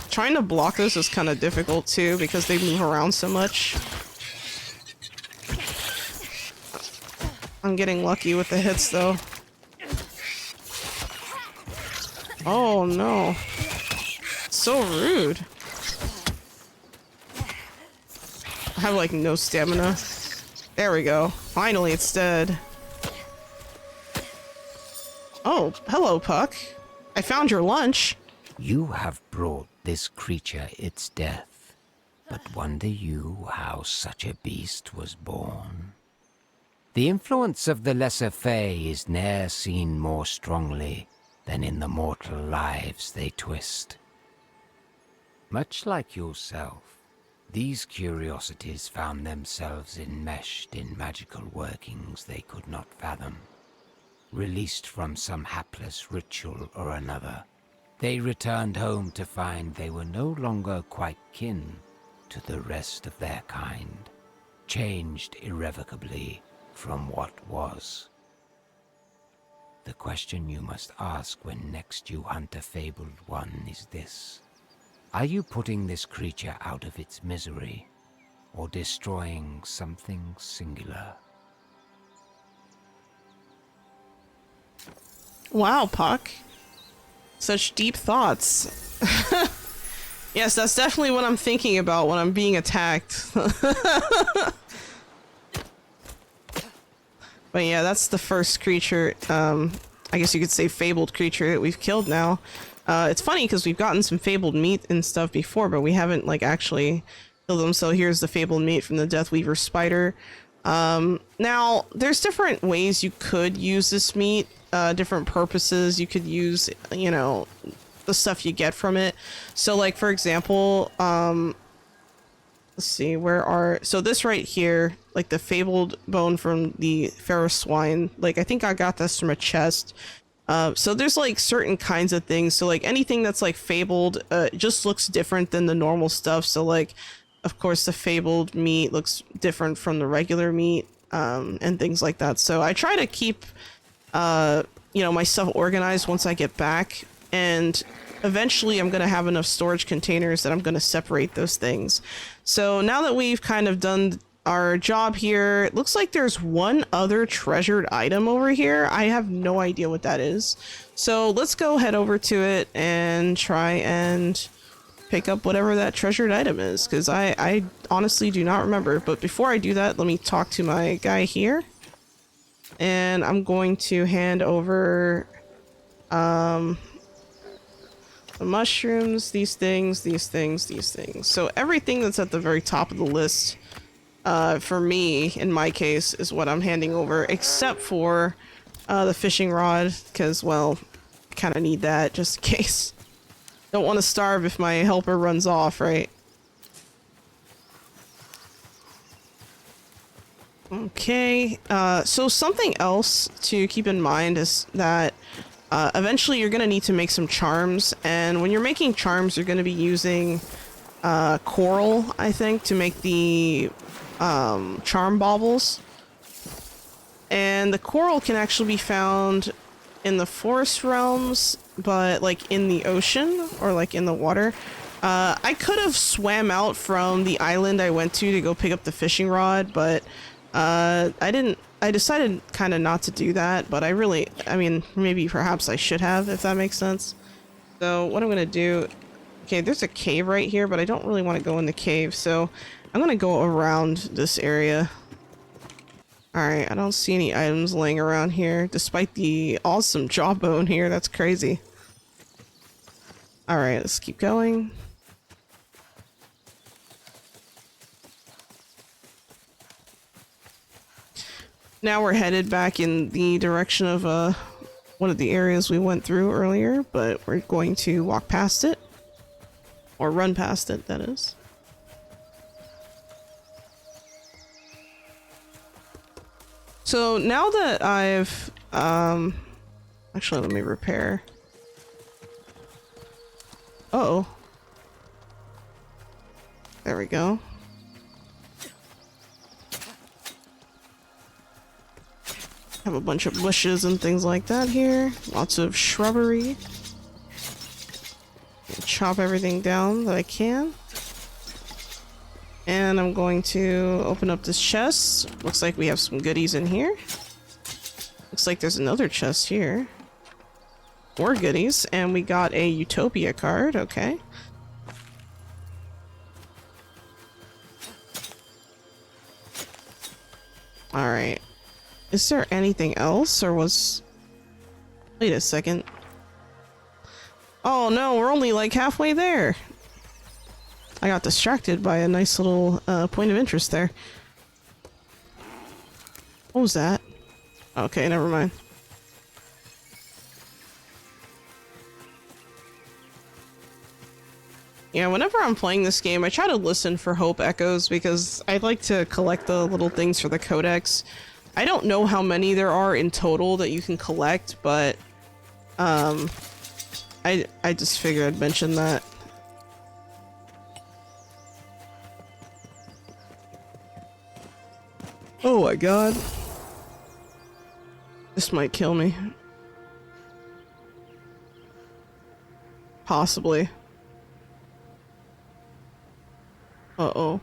Trying to block this is kind of difficult too, because they move around so much. I'm getting lucky with the hits though. Oh no. So rude. I have like no stamina. There we go. Finally it's dead. Oh, hello Puck. I found your lunch. You have brought this creature its death, but wonder you how such a beast was born. The influence of the lesser fae is ne'er seen more strongly than in the mortal lives they twist. Much like yourself, these curiosities found themselves enmeshed in magical workings they could not fathom. Released from some hapless ritual or another, they returned home to find they were no longer quite kin to the rest of their kind, changed irrevocably from what was. The question you must ask when next you hunt a fabled one is this: are you putting this creature out of its misery, or destroying something singular? Wow, Puck. Such deep thoughts. Yes, that's definitely what I'm thinking about when I'm being attacked. But yeah, that's the first creature, I guess you could say fabled creature that we've killed now. It's funny because we've gotten some fabled meat and stuff before, but we haven't like actually killed them. So here's the fabled meat from the Deathweaver spider. Now, there's different ways you could use this meat, different purposes. You could use, you know, the stuff you get from it. So like, for example, let's see, so this right here, like the fabled bone from the Pharaoh swine, like I think I got this from a chest. So there's like certain kinds of things. So like anything that's like fabled, just looks different than the normal stuff. So like, of course, the fabled meat looks different from the regular meat, and things like that. So I try to keep, you know, my stuff organized once I get back, and eventually I'm going to have enough storage containers that I'm going to separate those things. So now that we've kind of done our job here, it looks like there's one other treasured item over here. I have no idea what that is. So let's go head over to it and try and pick up whatever that treasured item is, because I honestly do not remember. But before I do that, let me talk to my guy here. And I'm going to hand over the mushrooms, these things, these things, these things. So everything that's at the very top of the list, for me, in my case, is what I'm handing over, except for the fishing rod, because, well, I kind of need that just in case. Don't want to starve if my helper runs off, right? Okay, so something else to keep in mind is that eventually you're going to need to make some charms, and when you're making charms, you're going to be using coral, I think, to make the charm baubles. And the coral can actually be found in the forest realms, but like in the ocean or like in the water. I could have swam out from the island I went to go pick up the fishing rod, but I didn't. I decided kind of not to do that, but I mean, maybe perhaps I should have, if that makes sense. So what I'm gonna do, okay, there's a cave right here, but I don't really want to go in the cave, so I'm gonna go around this area. Alright, I don't see any items laying around here, despite the awesome jawbone here. That's crazy. Alright, let's keep going. Now we're headed back in the direction of one of the areas we went through earlier, but we're going to walk past it. Or run past it, that is. So now that I've, actually let me repair. Uh-oh. There we go. Have a bunch of bushes and things like that here. Lots of shrubbery. Chop everything down that I can. And I'm going to open up this chest. Looks like we have some goodies in here. Looks like there's another chest here. More goodies. And we got a Utopia card. Okay. Alright. Is there anything else, or was... Wait a second. Oh no, we're only like halfway there. I got distracted by a nice little point of interest there. What was that? Okay, never mind. Yeah, whenever I'm playing this game, I try to listen for hope echoes because I like to collect the little things for the codex. I don't know how many there are in total that you can collect, but I just figured I'd mention that. Oh my god. This might kill me. Possibly. Uh-oh.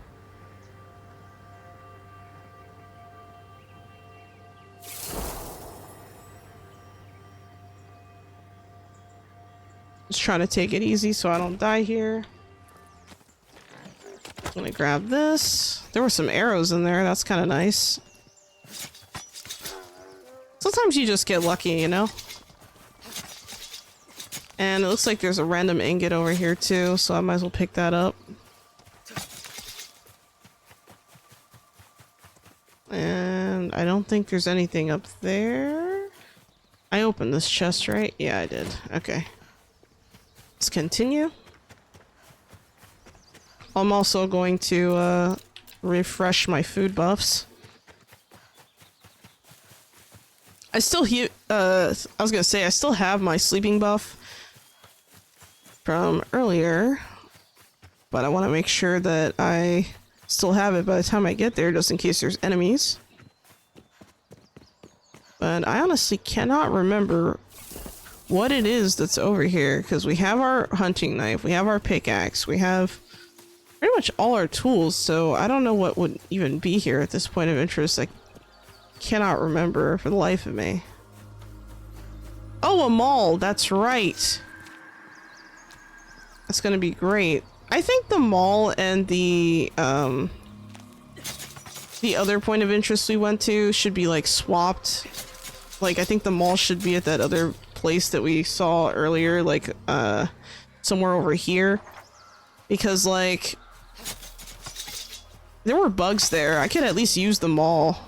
Just trying to take it easy so I don't die here. I'm gonna grab this. There were some arrows in there, that's kind of nice. Sometimes you just get lucky, you know? And it looks like there's a random ingot over here too, so I might as well pick that up. And I don't think there's anything up there. I opened this chest, right? Yeah, I did. Okay. Let's continue. I'm also going to refresh my food buffs. I still I was gonna say I still have my sleeping buff from earlier. but I want to make sure that I still have it by the time I get there, just in case there's enemies. But I honestly cannot remember what it is that's over here, because we have our hunting knife, we have our pickaxe, we have pretty much all our tools, so I don't know what would even be here at this point of interest. I cannot remember for the life of me. Oh, a mall, that's right. That's gonna be great. I think the mall and the other point of interest we went to should be like swapped. Like, I think the mall should be at that other place that we saw earlier, like somewhere over here, because like there were bugs there. I could at least use the mall,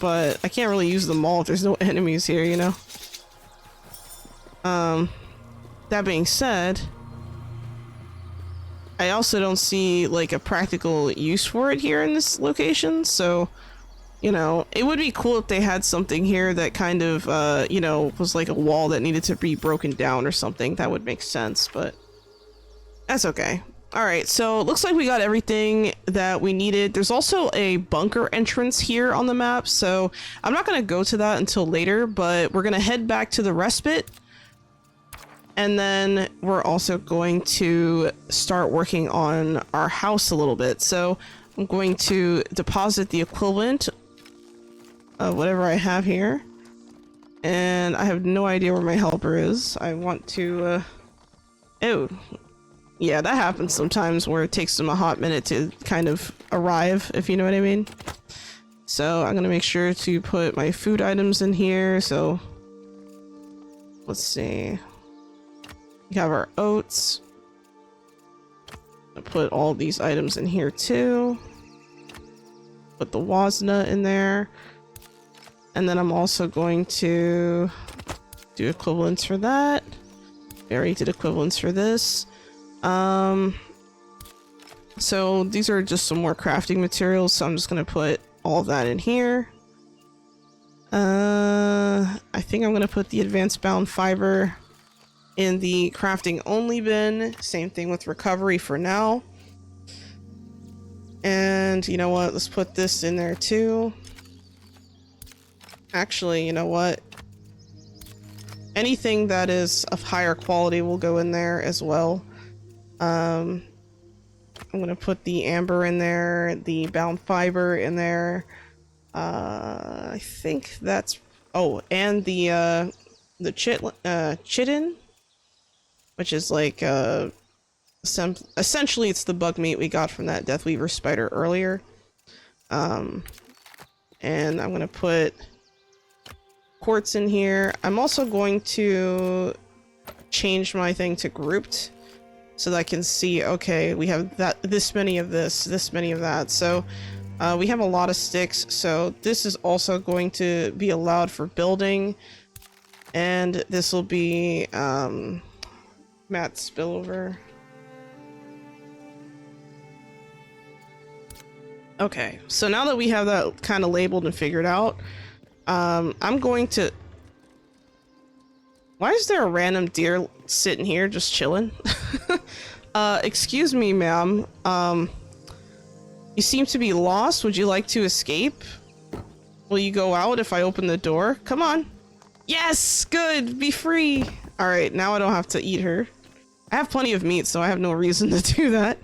but I can't really use the mall if there's no enemies here, you know. That being said, I also don't see like a practical use for it here in this location, so you know, it would be cool if they had something here that kind of, you know, was like a wall that needed to be broken down or something. That would make sense, but that's okay. All right, so it looks like we got everything that we needed. There's also a bunker entrance here on the map, so I'm not going to go to that until later, but we're going to head back to the respite. And then we're also going to start working on our house a little bit. So I'm going to deposit the equivalent of whatever I have here. And I have no idea where my helper is. I want to, oh, yeah, that happens sometimes where it takes them a hot minute to kind of arrive, if you know what I mean. So I'm gonna make sure to put my food items in here. So let's see. We have our oats. I'll put all these items in here too. Put the wasna in there. And then I'm also going to do equivalents for that. We already did equivalents for this. So these are just some more crafting materials, so I'm just gonna put all of that in here. I think I'm gonna put the advanced bound fiber in the crafting only bin. Same thing with recovery for now. And you know what? Let's put this in there too. Actually, you know what? Anything that is of higher quality will go in there as well. I'm gonna put the amber in there, the bound fiber in there. I think that's, oh, and the chitin, which is like essentially it's the bug meat we got from that Deathweaver spider earlier. And I'm gonna put quartz in here. I'm also going to change my thing to grouped so that I can see, okay, we have this many of this many of that. So we have a lot of sticks, so this is also going to be allowed for building, and this will be matte spillover. Okay, so now that we have that kind of labeled and figured out, I'm going to... Why is there a random deer sitting here just chilling? Excuse me, ma'am. You seem to be lost. Would you like to escape? Will you go out if I open the door? Come on. Yes! Good! Be free! Alright, now I don't have to eat her. I have plenty of meat, so I have no reason to do that.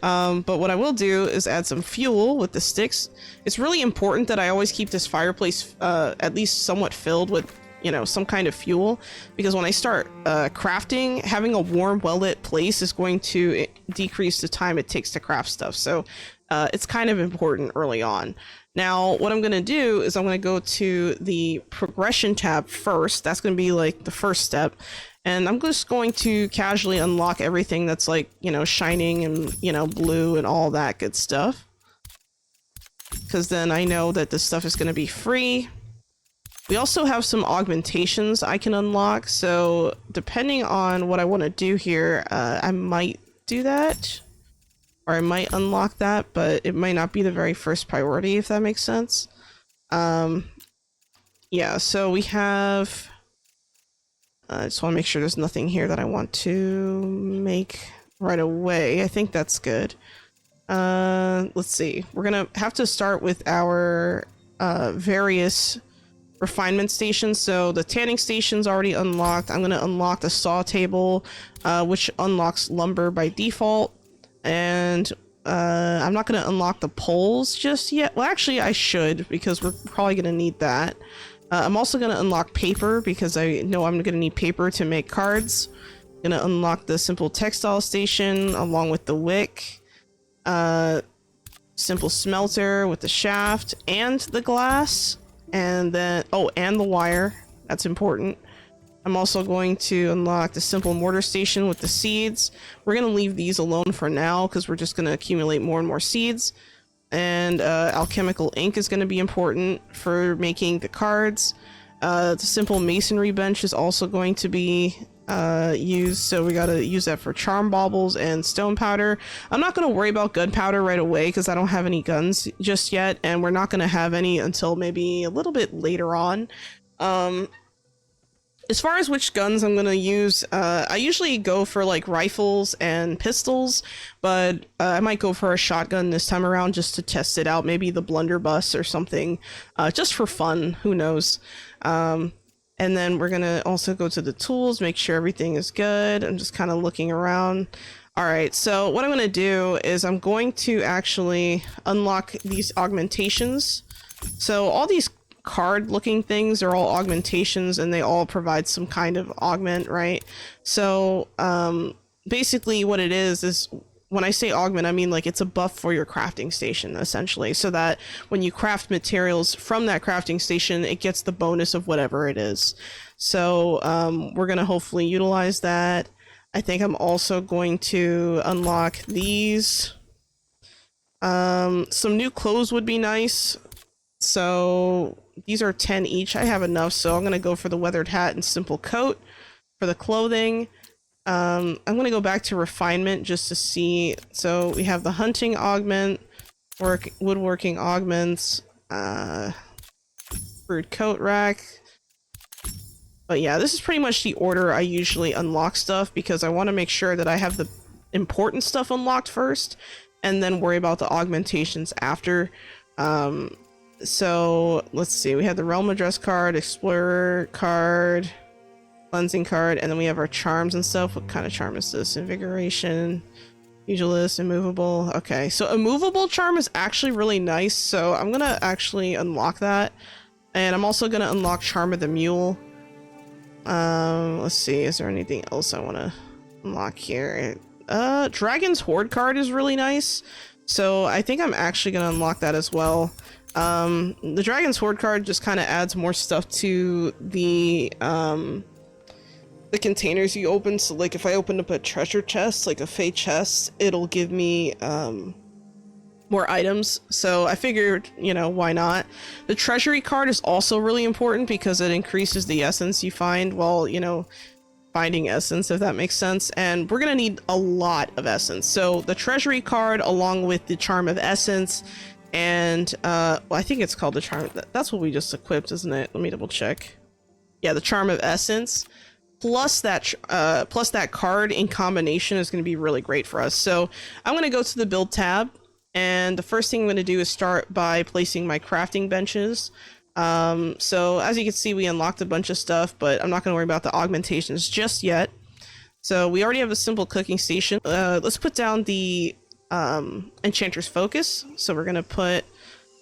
But what I will do is add some fuel with the sticks. It's really important that I always keep this fireplace at least somewhat filled with, you know, some kind of fuel, because when I start crafting, having a warm, well-lit place is going to decrease the time it takes to craft stuff. So it's kind of important early on. Now, what I'm going to do is I'm going to go to the progression tab first. That's going to be like the first step. And I'm just going to casually unlock everything that's like, you know, shining and, you know, blue and all that good stuff. Because then I know that this stuff is going to be free. We also have some augmentations I can unlock. So depending on what I want to do here, I might do that. Or I might unlock that, but it might not be the very first priority, if that makes sense. Yeah, so we have... I just want to make sure there's nothing here that I want to make right away. I think that's good. Let's see. We're gonna have to start with our various refinement stations. So the tanning station's already unlocked. I'm gonna unlock the saw table, which unlocks lumber by default. And I'm not gonna unlock the poles just yet. Well, actually I should, because we're probably gonna need that. I'm also gonna unlock paper because I know I'm gonna need paper to make cards. Gonna unlock the simple textile station along with the wick. Simple smelter with the shaft and the glass, and then and the wire. That's important. I'm also going to unlock the simple mortar station with the seeds. We're gonna leave these alone for now because we're just gonna accumulate more and more seeds. And alchemical ink is gonna be important for making the cards. The simple masonry bench is also going to be used, so we gotta use that for charm baubles and stone powder. I'm not gonna worry about gunpowder right away because I don't have any guns just yet, and we're not gonna have any until maybe a little bit later on. As far as which guns I'm gonna use, I usually go for like rifles and pistols, but I might go for a shotgun this time around just to test it out. Maybe the blunderbuss or something, just for fun. Who knows? And then we're gonna also go to the tools, make sure everything is good. I'm just kind of looking around. All right, so what I'm gonna do is I'm going to actually unlock these augmentations. So all these card looking things are all augmentations, and they all provide some kind of augment, right? So basically what it is when I say augment, I mean like it's a buff for your crafting station, essentially, so that when you craft materials from that crafting station, it gets the bonus of whatever it is. So we're gonna hopefully utilize that. I think I'm also going to unlock these. Some new clothes would be nice. So these are 10 each. I have enough, so I'm gonna go for the weathered hat and simple coat for the clothing. I'm gonna go back to refinement just to see. So we have the hunting augment, woodworking augments, brewed coat rack. But yeah, this is pretty much the order I usually unlock stuff, because I want to make sure that I have the important stuff unlocked first and then worry about the augmentations after. So let's see, we have the realm address card, explorer card, cleansing card, and then we have our charms and stuff. What kind of charm is this? Invigoration, pugilist, immovable. Okay, so immovable charm is actually really nice, so I'm gonna actually unlock that. And I'm also gonna unlock charm of the mule. Let's see, is there anything else I want to unlock here? Dragon's Horde card is really nice, so I think I'm actually gonna unlock that as well. The Dragon's Horde card just kind of adds more stuff to the containers you open. So like if I open up a treasure chest, like a Fey chest, it'll give me more items. So I figured, you know, why not? The treasury card is also really important because it increases the essence you find while, you know, finding essence, if that makes sense. And we're gonna need a lot of essence. So the treasury card along with the charm of essence and well, I think it's called the charm. That's what we just equipped, isn't it? Let me double check. Yeah, the charm of essence plus that card in combination is going to be really great for us. So I'm going to go to the build tab, and the first thing I'm going to do is start by placing my crafting benches. So as you can see, we unlocked a bunch of stuff, but I'm not going to worry about the augmentations just yet. So we already have a simple cooking station. Let's put down the Enchanter's Focus. So we're going to put,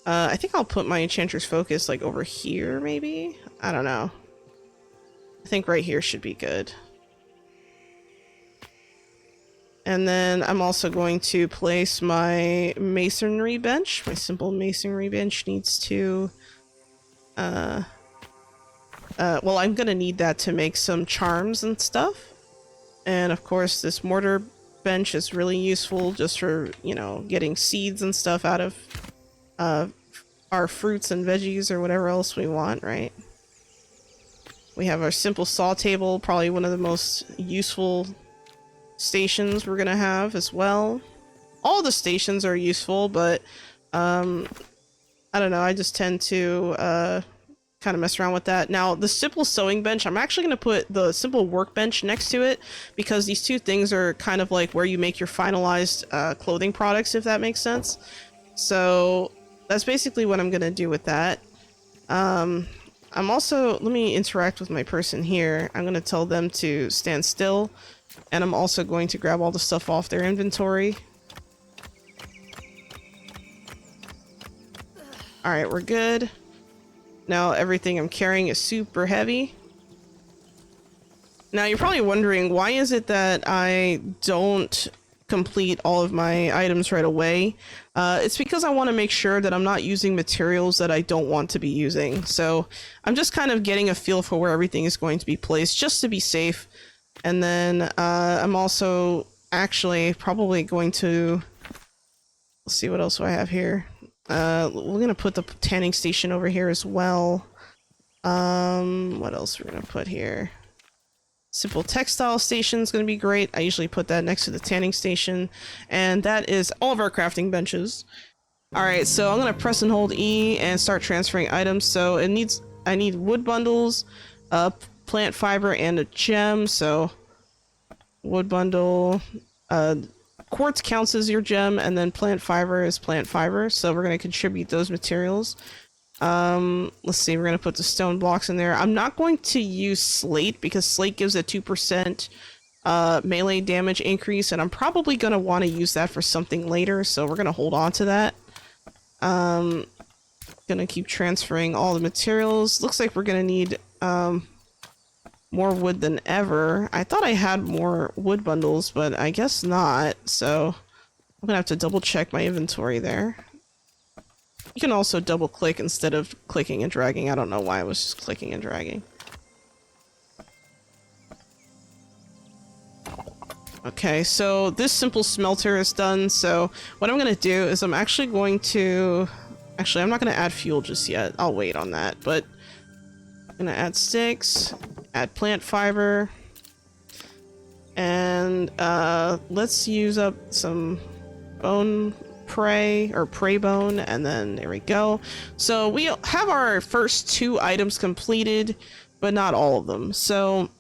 I think I'll put my Enchanter's Focus like over here, maybe? I don't know. I think right here should be good. And then I'm also going to place my masonry bench. My simple masonry bench needs to, well, I'm gonna need that to make some charms and stuff. And of course, this mortar bench is really useful just for, you know, getting seeds and stuff out of our fruits and veggies or whatever else we want, right? We have our simple saw table, probably one of the most useful stations we're gonna have as well. All the stations are useful, but I don't know, I just tend to kind of mess around with that. Now, the simple sewing bench, I'm actually going to put the simple workbench next to it because these two things are kind of like where you make your finalized clothing products, if that makes sense. So that's basically what I'm going to do with that. I'm also, let me interact with my person here. I'm going to tell them to stand still, and I'm also going to grab all the stuff off their inventory. All right, we're good. Now everything I'm carrying is super heavy. Now you're probably wondering, why is it that I don't complete all of my items right away? It's because I want to make sure that I'm not using materials that I don't want to be using. So I'm just kind of getting a feel for where everything is going to be placed just to be safe. And then I'm also actually probably going to, let's see, what else do I have here? We're gonna put the tanning station over here as well. What else we're gonna put here? Simple textile station is gonna be great. I usually put that next to the tanning station, and that is all of our crafting benches. All right, so I'm gonna press and hold E and start transferring items. So I need wood bundles, plant fiber, and a gem. So wood bundle, quartz counts as your gem, and then plant fiber is plant fiber, so we're going to contribute those materials. Let's see, we're going to put the stone blocks in there. I'm not going to use slate because slate gives a 2% melee damage increase, and I'm probably going to want to use that for something later, so we're going to hold on to that. Going to keep transferring all the materials. Looks like we're going to need more wood than ever. I thought I had more wood bundles, but I guess not. So I'm gonna have to double check my inventory there. You can also double click instead of clicking and dragging. I don't know why I was just clicking and dragging. Okay, so this simple smelter is done. So what I'm gonna do is I'm actually going to, I'm not gonna add fuel just yet. I'll wait on that, but I'm gonna add sticks, add plant fiber, and let's use up some bone prey, or prey bone, and then there we go. So we have our first 2 items completed, but not all of them. So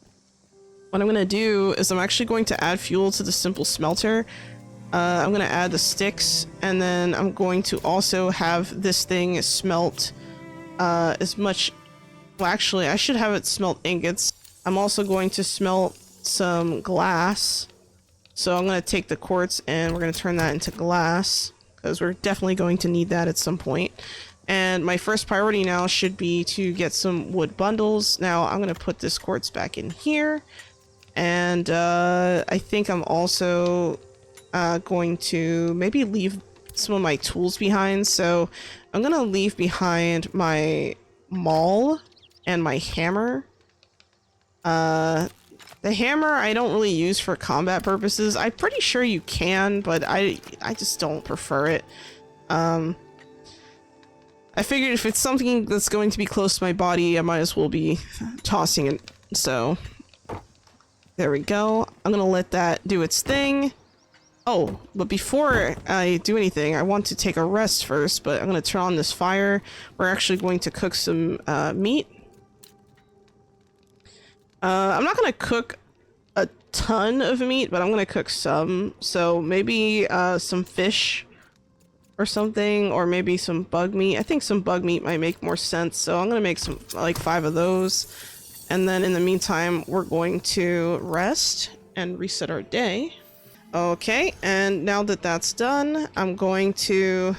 what I'm gonna do is I'm actually going to add fuel to the simple smelter. I'm gonna add the sticks, and then I'm going to also have this thing smelt as much. Well, actually, I should have it smelt ingots. I'm also going to smelt some glass. So I'm going to take the quartz and we're going to turn that into glass, because we're definitely going to need that at some point. And my first priority now should be to get some wood bundles. Now I'm going to put this quartz back in here. And I think I'm also going to maybe leave some of my tools behind. So I'm going to leave behind my maul and my hammer. The hammer I don't really use for combat purposes. I'm pretty sure you can, but I just don't prefer it. I figured if it's something that's going to be close to my body, I might as well be tossing it. So there we go. I'm gonna let that do its thing. Oh, but before I do anything, I want to take a rest first, but I'm gonna turn on this fire. We're actually going to cook some meat. I'm not gonna cook a ton of meat, but I'm gonna cook some. So maybe some fish or something, or maybe some bug meat. I think some bug meat might make more sense, so I'm gonna make some, like 5 of those. And then in the meantime, we're going to rest and reset our day. Okay, and now that that's done, I'm going to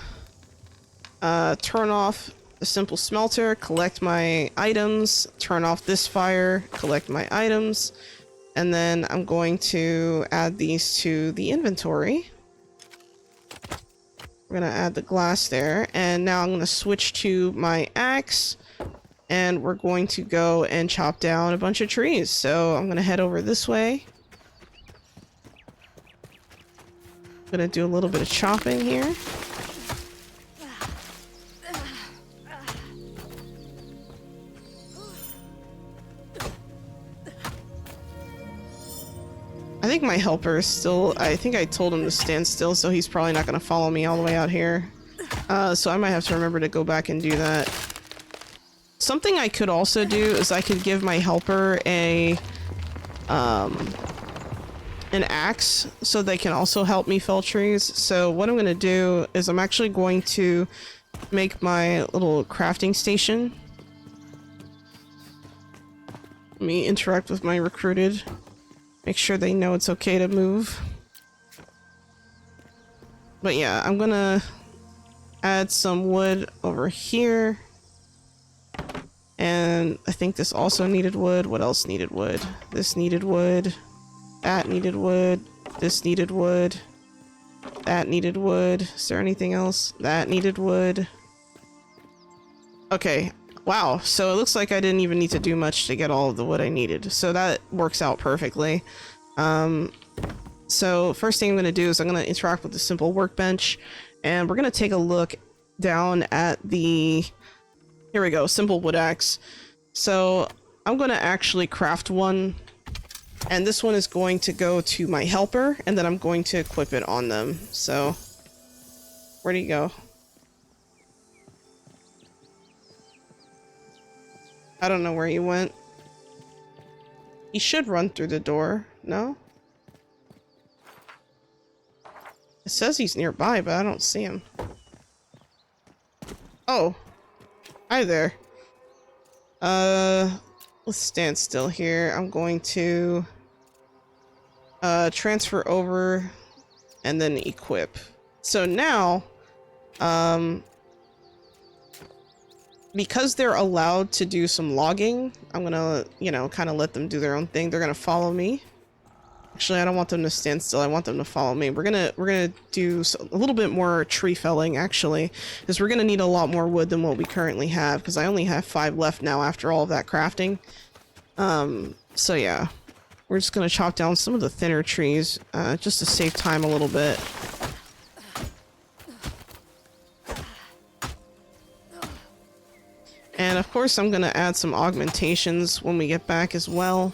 turn off the simple smelter, collect my items, turn off this fire, collect my items, and then I'm going to add these to the inventory. We're gonna add the glass there, and now I'm gonna switch to my axe, and we're going to go and chop down a bunch of trees. So I'm gonna head over this way. I'm gonna do a little bit of chopping here. I think my helper is still, I think I told him to stand still, so he's probably not going to follow me all the way out here. So I might have to remember to go back and do that. something I could also do is I could give my helper an axe so they can also help me fell trees. So what I'm going to do is I'm actually going to make my little crafting station. Let me interact with my recruited. Make sure they know it's okay to move. But yeah, I'm gonna add some wood over here. And I think this also needed wood. What else needed wood? This needed wood. That needed wood. This needed wood. That needed wood. Is there anything else? That needed wood. Okay. Wow. So it looks like I didn't even need to do much to get all of the wood I needed. So that works out perfectly. So first thing I'm going to do is I'm going to interact with the simple workbench. And we're going to take a look down at the... Here we go. Simple wood axe. So I'm going to actually craft one. And this one is going to go to my helper, and then I'm going to equip it on them. So, where'd he go? I don't know where he went. He should run through the door, no? It says he's nearby, but I don't see him. Oh. Hi there. Let's stand still here. I'm going to transfer over and then equip. So now, because they're allowed to do some logging, I'm gonna, you know, kind of let them do their own thing. They're gonna follow me. Actually, I don't want them to stand still. I want them to follow me. We're gonna do a little bit more tree felling, actually, because we're gonna need a lot more wood than what we currently have. Because I only have 5 left now after all of that crafting. So yeah, we're just gonna chop down some of the thinner trees, just to save time a little bit. And of course, I'm gonna add some augmentations when we get back as well.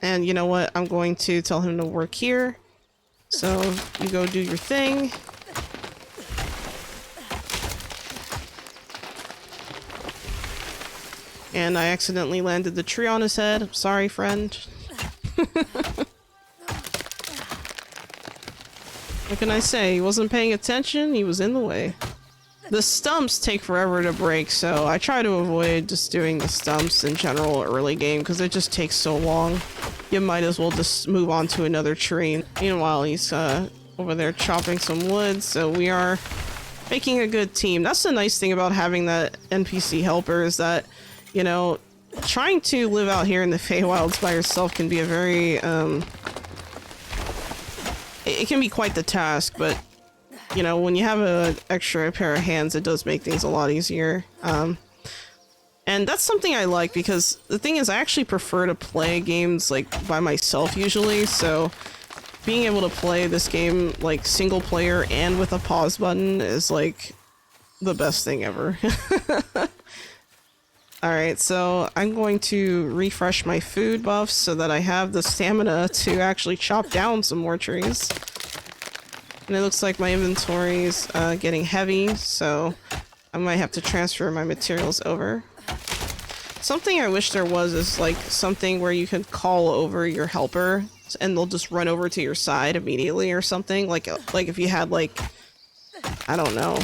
And you know what? I'm going to tell him to work here. So you go do your thing. And I accidentally landed the tree on his head. I'm sorry, friend. What can I say? He wasn't paying attention. He was in the way. The stumps take forever to break, so I try to avoid just doing the stumps in general early game because it just takes so long. You might as well just move on to another tree. Meanwhile, he's over there chopping some wood, so we are making a good team. That's the nice thing about having that NPC helper is that, you know, trying to live out here in the Feywilds by yourself can be a very, it can be quite the task, but you know, when you have an extra pair of hands, it does make things a lot easier. And that's something I like because the thing is I actually prefer to play games like by myself usually, so being able to play this game like single player and with a pause button is like the best thing ever. Alright, so I'm going to refresh my food buffs so that I have the stamina to actually chop down some more trees. And it looks like my inventory's getting heavy, so I might have to transfer my materials over. Something I wish there was is like something where you could call over your helper and they'll just run over to your side immediately or something. Like if you had like, I don't know,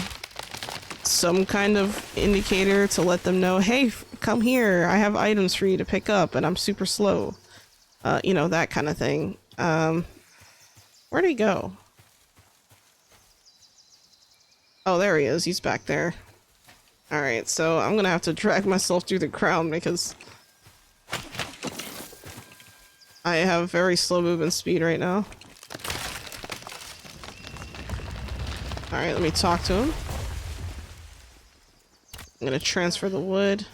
some kind of indicator to let them know, hey, come here, I have items for you to pick up and I'm super slow. You know, that kind of thing. Where'd he go? Oh, there he is. He's back there. Alright, so I'm gonna have to drag myself through the crowd because I have very slow movement speed right now. Alright, let me talk to him. I'm gonna transfer the wood.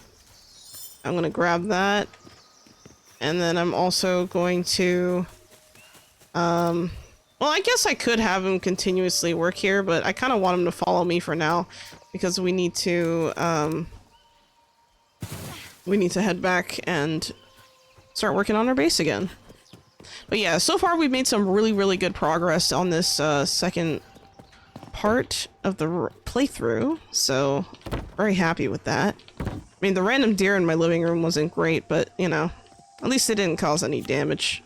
I'm gonna grab that. And then I'm also going to... well, I guess I could have him continuously work here, but I kind of want him to follow me for now because we need to head back and start working on our base again. But yeah, so far we've made some really, really good progress on this second part of the playthrough. So very happy with that. I mean, the random deer in my living room wasn't great, but, you know, at least it didn't cause any damage.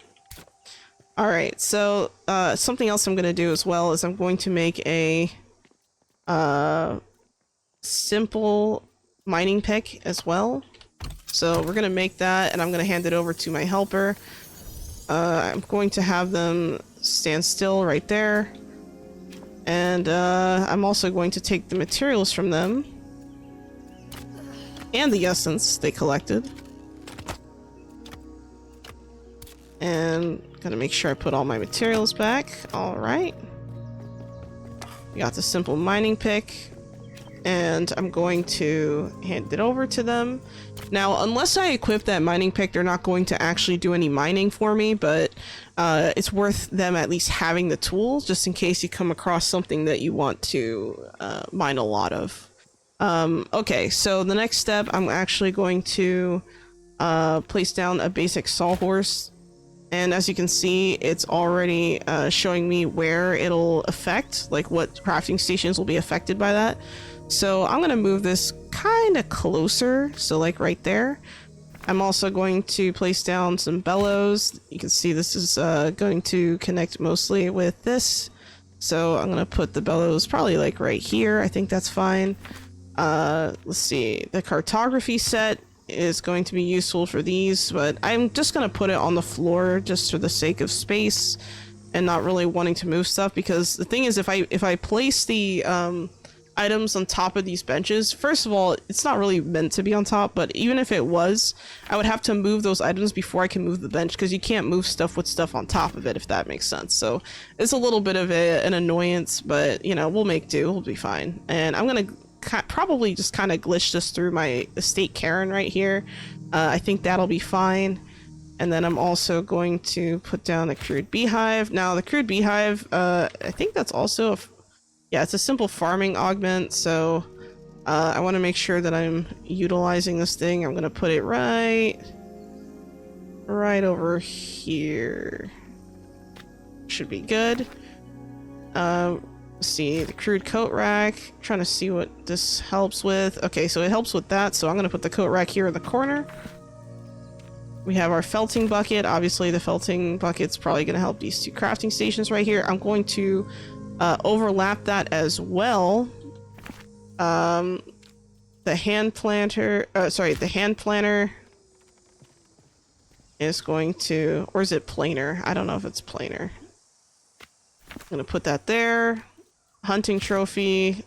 Alright, so, something else I'm gonna do as well is I'm going to make a, simple mining pick as well. So we're gonna make that, and I'm gonna hand it over to my helper. I'm going to have them stand still right there. And, I'm also going to take the materials from them. And the essence they collected. And gotta make sure I put all my materials back. Alright. We got the simple mining pick. And I'm going to hand it over to them. Now, unless I equip that mining pick, they're not going to actually do any mining for me, but it's worth them at least having the tools, just in case you come across something that you want to mine a lot of. Okay, so the next step, I'm actually going to place down a basic sawhorse. And as you can see, it's already showing me where it'll affect, like what crafting stations will be affected by that. So I'm going to move this kind of closer, so like right there. I'm also going to place down some bellows. You can see this is going to connect mostly with this. So I'm going to put the bellows probably like right here. I think that's fine. Let's see. The cartography set is going to be useful for these, but I'm just going to put it on the floor just for the sake of space and not really wanting to move stuff, because the thing is, if I place the items on top of these benches, first of all, it's not really meant to be on top, but even if it was, I would have to move those items before I can move the bench, because you can't move stuff with stuff on top of it, if that makes sense. So it's a little bit of an annoyance, but you know, we'll make do, we'll be fine. And I'm gonna probably just kind of glitch this through my estate Karen right here. I think that'll be fine. And then I'm also going to put down a crude beehive. Now the crude beehive, I think that's also yeah, it's a simple farming augment, so I want to make sure that I'm utilizing this thing. I'm going to put it right over here. Should be good. Let's see, the crude coat rack. Trying to see what this helps with. Okay, so it helps with that, so I'm going to put the coat rack here in the corner. We have our felting bucket. Obviously, the felting bucket's probably going to help these two crafting stations right here. I'm going to overlap that as well. The hand planter, the hand planner is going to, or is it planer? I don't know if it's planer. I'm gonna put that there. Hunting trophy.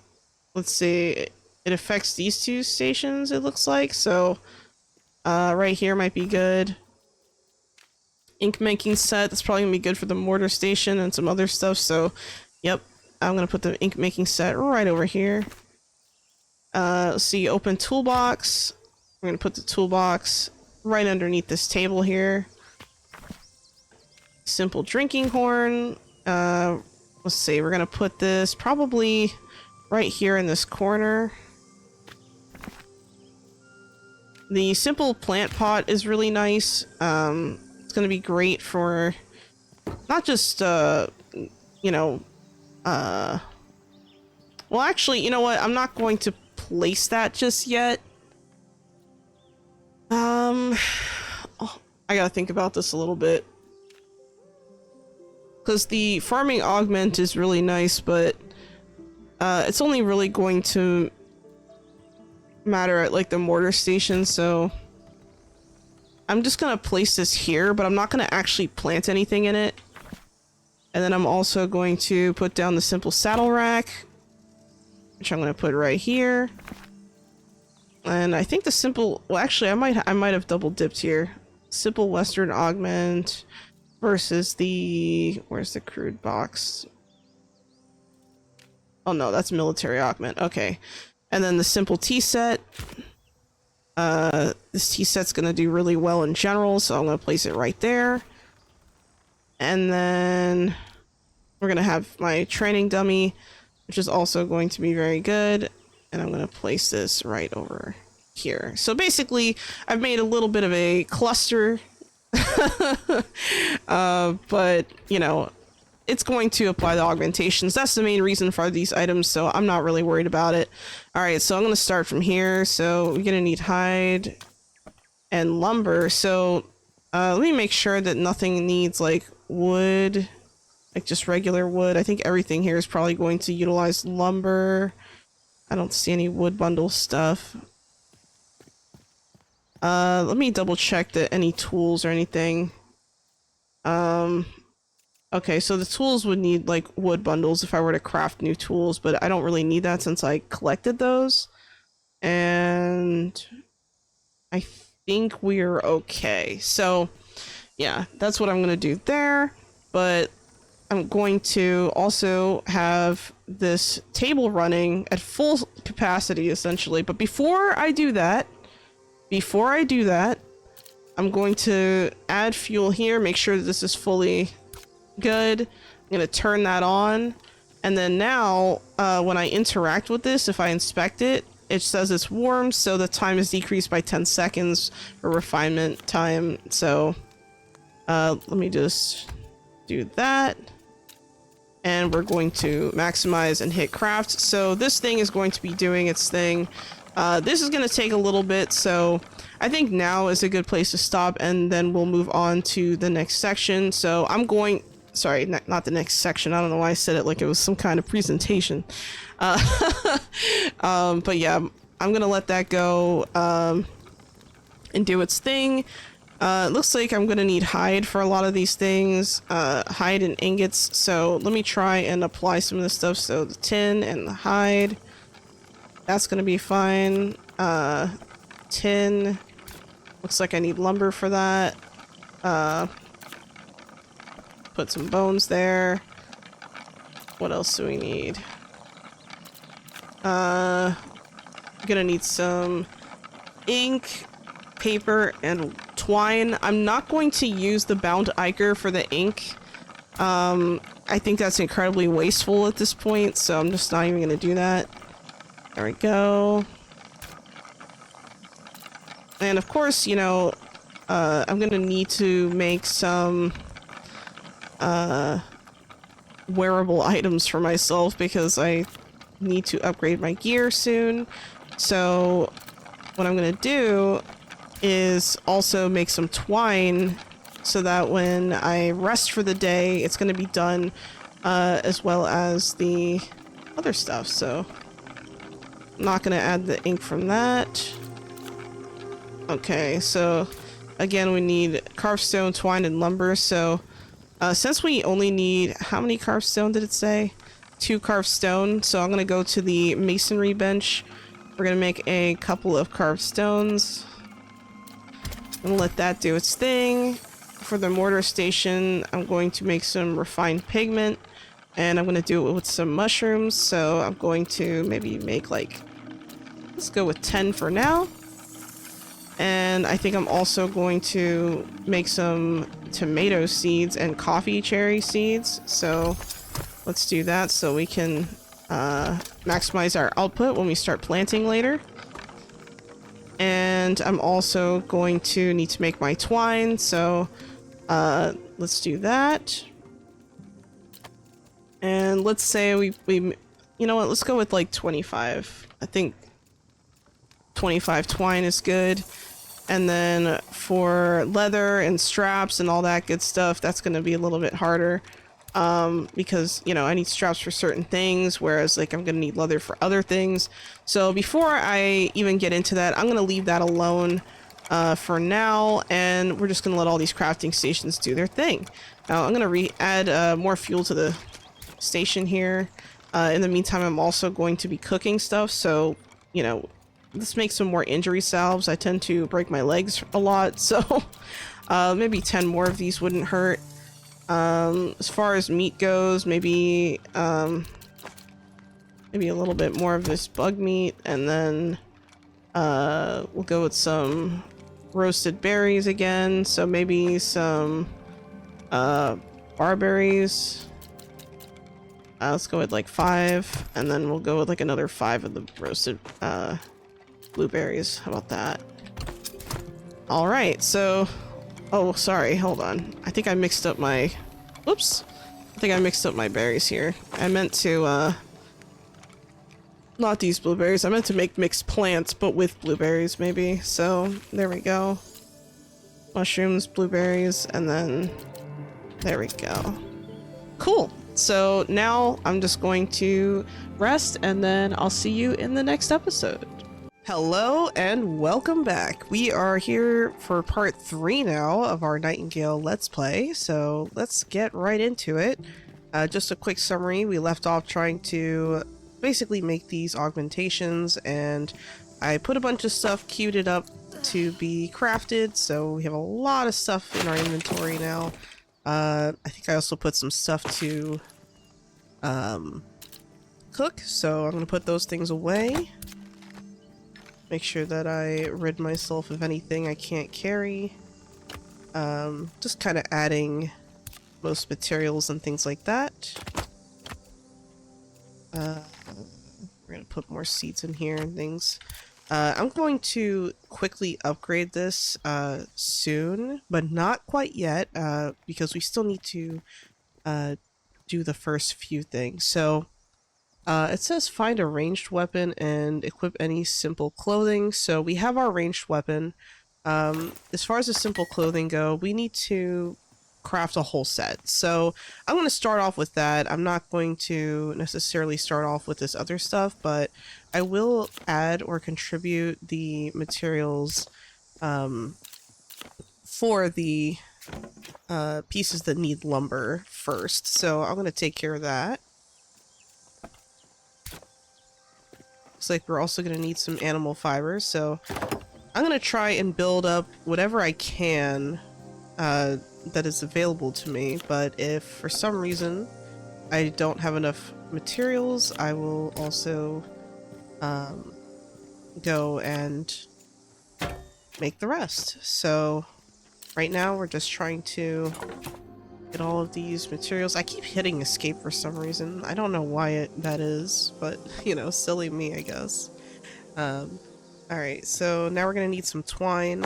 Let's see. It affects these two stations, it looks like. So, right here might be good. Ink making set. That's probably gonna be good for the mortar station and some other stuff. So, yep, I'm gonna put the ink making set right over here. Let's see, open toolbox. We're gonna put the toolbox right underneath this table here. Simple drinking horn. Let's see, we're gonna put this probably right here in this corner. The simple plant pot is really nice. It's gonna be great for not just you know, well, actually, you know what? I'm not going to place that just yet. Oh, I gotta think about this a little bit. Because the farming augment is really nice, but it's only really going to matter at like the mortar station, so I'm just gonna place this here, but I'm not gonna actually plant anything in it. And then I'm also going to put down the simple saddle rack, which I'm going to put right here. And I think the simple, well, actually, I might have double dipped here. Simple Western augment versus the, where's the crude box? Oh no, that's military augment. Okay. And then the simple tea set. This tea set's going to do really well in general, so I'm going to place it right there. And then we're going to have my training dummy, which is also going to be very good. And I'm going to place this right over here. So basically, I've made a little bit of a cluster. But, you know, it's going to apply the augmentations. That's the main reason for these items, so I'm not really worried about it. All right, so I'm going to start from here. So we're going to need hide and lumber. So let me make sure that nothing needs like wood, like just regular wood. I think everything here is probably going to utilize lumber. I don't see any wood bundle stuff. Let me double check that any tools or anything. Okay, so the tools would need like wood bundles if I were to craft new tools, but I don't really need that since I collected those. And I think we're okay. So yeah, that's what I'm gonna do there. But I'm going to also have this table running at full capacity essentially. But before I do that, I'm going to add fuel here, make sure that this is fully good. I'm going to turn that on. And then now, when I interact with this, if I inspect it, it says it's warm, so the time is decreased by 10 seconds for refinement time. So, let me just do that. And we're going to maximize and hit craft. So this thing is going to be doing its thing. This is going to take a little bit, so I think now is a good place to stop, and then we'll move on to the next section. So I'm going, sorry, not the next section. I don't know why I said it like it was some kind of presentation. But yeah, I'm going to let that go and do its thing. It looks like I'm going to need hide for a lot of these things, hide and ingots. So let me try and apply some of this stuff. So the tin and the hide. That's gonna be fine. Tin. Looks like I need lumber for that. Put some bones there. What else do we need? I'm gonna need some ink, paper, and twine. I'm not going to use the bound ichor for the ink. I think that's incredibly wasteful at this point, so I'm just not even gonna do that. There we go. And of course, you know, I'm gonna need to make some wearable items for myself because I need to upgrade my gear soon. So what I'm gonna do is also make some twine so that when I rest for the day, it's gonna be done, as well as the other stuff. So I'm not gonna add the ink from that. Okay, so again, we need carved stone, twine, and lumber. So since we only need, how many carved stone did it say? 2 carved stone. So I'm gonna go to the masonry bench. We're gonna make a couple of carved stones. I'm gonna let that do its thing. For the mortar station, I'm going to make some refined pigment. And I'm going to do it with some mushrooms, so I'm going to maybe make like, let's go with 10 for now. And I think I'm also going to make some tomato seeds and coffee cherry seeds. So let's do that so we can maximize our output when we start planting later. And I'm also going to need to make my twine, so let's do that. And let's say we you know what, let's go with like 25. I think 25 twine is good. And then for leather and straps and all that good stuff, that's going to be a little bit harder. Because, you know, I need straps for certain things, whereas like I'm going to need leather for other things. So before I even get into that, I'm going to leave that alone for now. And we're just going to let all these crafting stations do their thing. Now I'm going to add more fuel to the station here. In the meantime, I'm also going to be cooking stuff, so you know, let's make some more injury salves. I tend to break my legs a lot, so maybe 10 more of these wouldn't hurt. As far as meat goes, maybe maybe a little bit more of this bug meat, and then we'll go with some roasted berries again, so maybe some barberries. Let's go with like 5, and then we'll go with like another 5 of the roasted blueberries. How about that? All right, so, oh, sorry, hold on. I think I mixed up my, oops. I think I mixed up my berries here. I meant to, not these blueberries. I meant to make mixed plants, but with blueberries, maybe. So, there we go. Mushrooms, blueberries, and then... there we go. Cool. So, now I'm just going to rest, and then I'll see you in the next episode. Hello, and welcome back. We are here for part 3 now of our Nightingale Let's Play, so let's get right into it. Just a quick summary. We left off trying to basically make these augmentations, and I put a bunch of stuff queued it up to be crafted, so we have a lot of stuff in our inventory now. I think I also put some stuff to cook, so I'm gonna put those things away. Make sure that I rid myself of anything I can't carry. Just kind of adding most materials and things like that. We're gonna put more seeds in here and things. I'm going to quickly upgrade this soon, but not quite yet, because we still need to do the first few things. So it says find a ranged weapon and equip any simple clothing. So we have our ranged weapon. As far as the simple clothing go, we need to craft a whole set. So I'm going to start off with that. I'm not going to necessarily start off with this other stuff, but I will add or contribute the materials for the pieces that need lumber first. So I'm going to take care of that. Looks like we're also going to need some animal fibers, so I'm going to try and build up whatever I can that is available to me, but if for some reason I don't have enough materials, I will also go and make the rest. So right now we're just trying to get all of these materials. I keep hitting escape for some reason. I don't know why that is, but you know, silly me, I guess. Alright, so now we're gonna need some twine.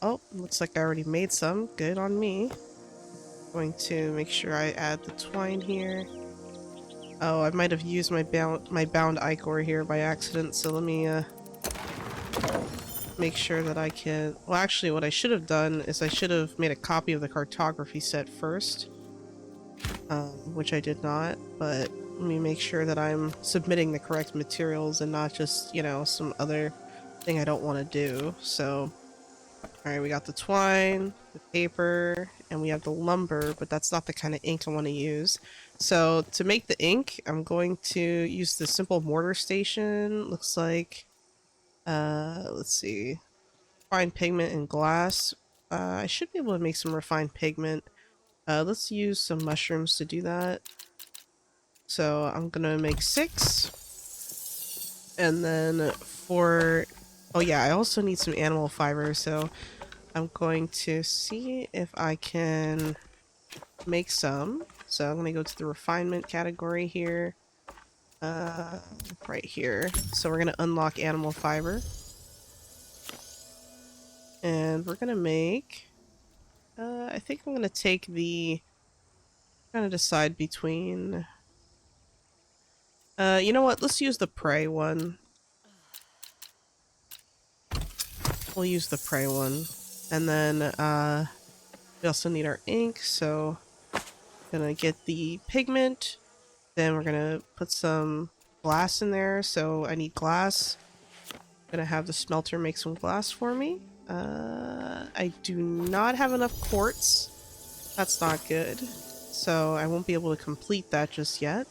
Oh, looks like I already made some. Good on me. Going to make sure I add the twine here. Oh, I might have used my bound ichor here by accident, so let me make sure that I can... Well, actually, what I should have done is I should have made a copy of the cartography set first, which I did not, but let me make sure that I'm submitting the correct materials and not just, you know, some other thing I don't want to do. So, alright, we got the twine, the paper, and we have the lumber, but that's not the kind of ink I want to use. So, to make the ink, I'm going to use the simple mortar station. Looks like, let's see, refined pigment and glass. I should be able to make some refined pigment. Let's use some mushrooms to do that. So I'm gonna make 6. And then for... oh yeah, I also need some animal fiber, so I'm going to see if I can make some. So I'm gonna go to the refinement category here. Right here. So we're gonna unlock animal fiber. And we're gonna make... I think I'm gonna take the... I'm gonna decide between... you know what? Let's use the prey one. We'll use the prey one. And then, we also need our ink, so... gonna get the pigment. Then we're gonna put some glass in there, so I need glass. Gonna have the smelter make some glass for me. I do not have enough quartz. That's not good. So I won't be able to complete that just yet.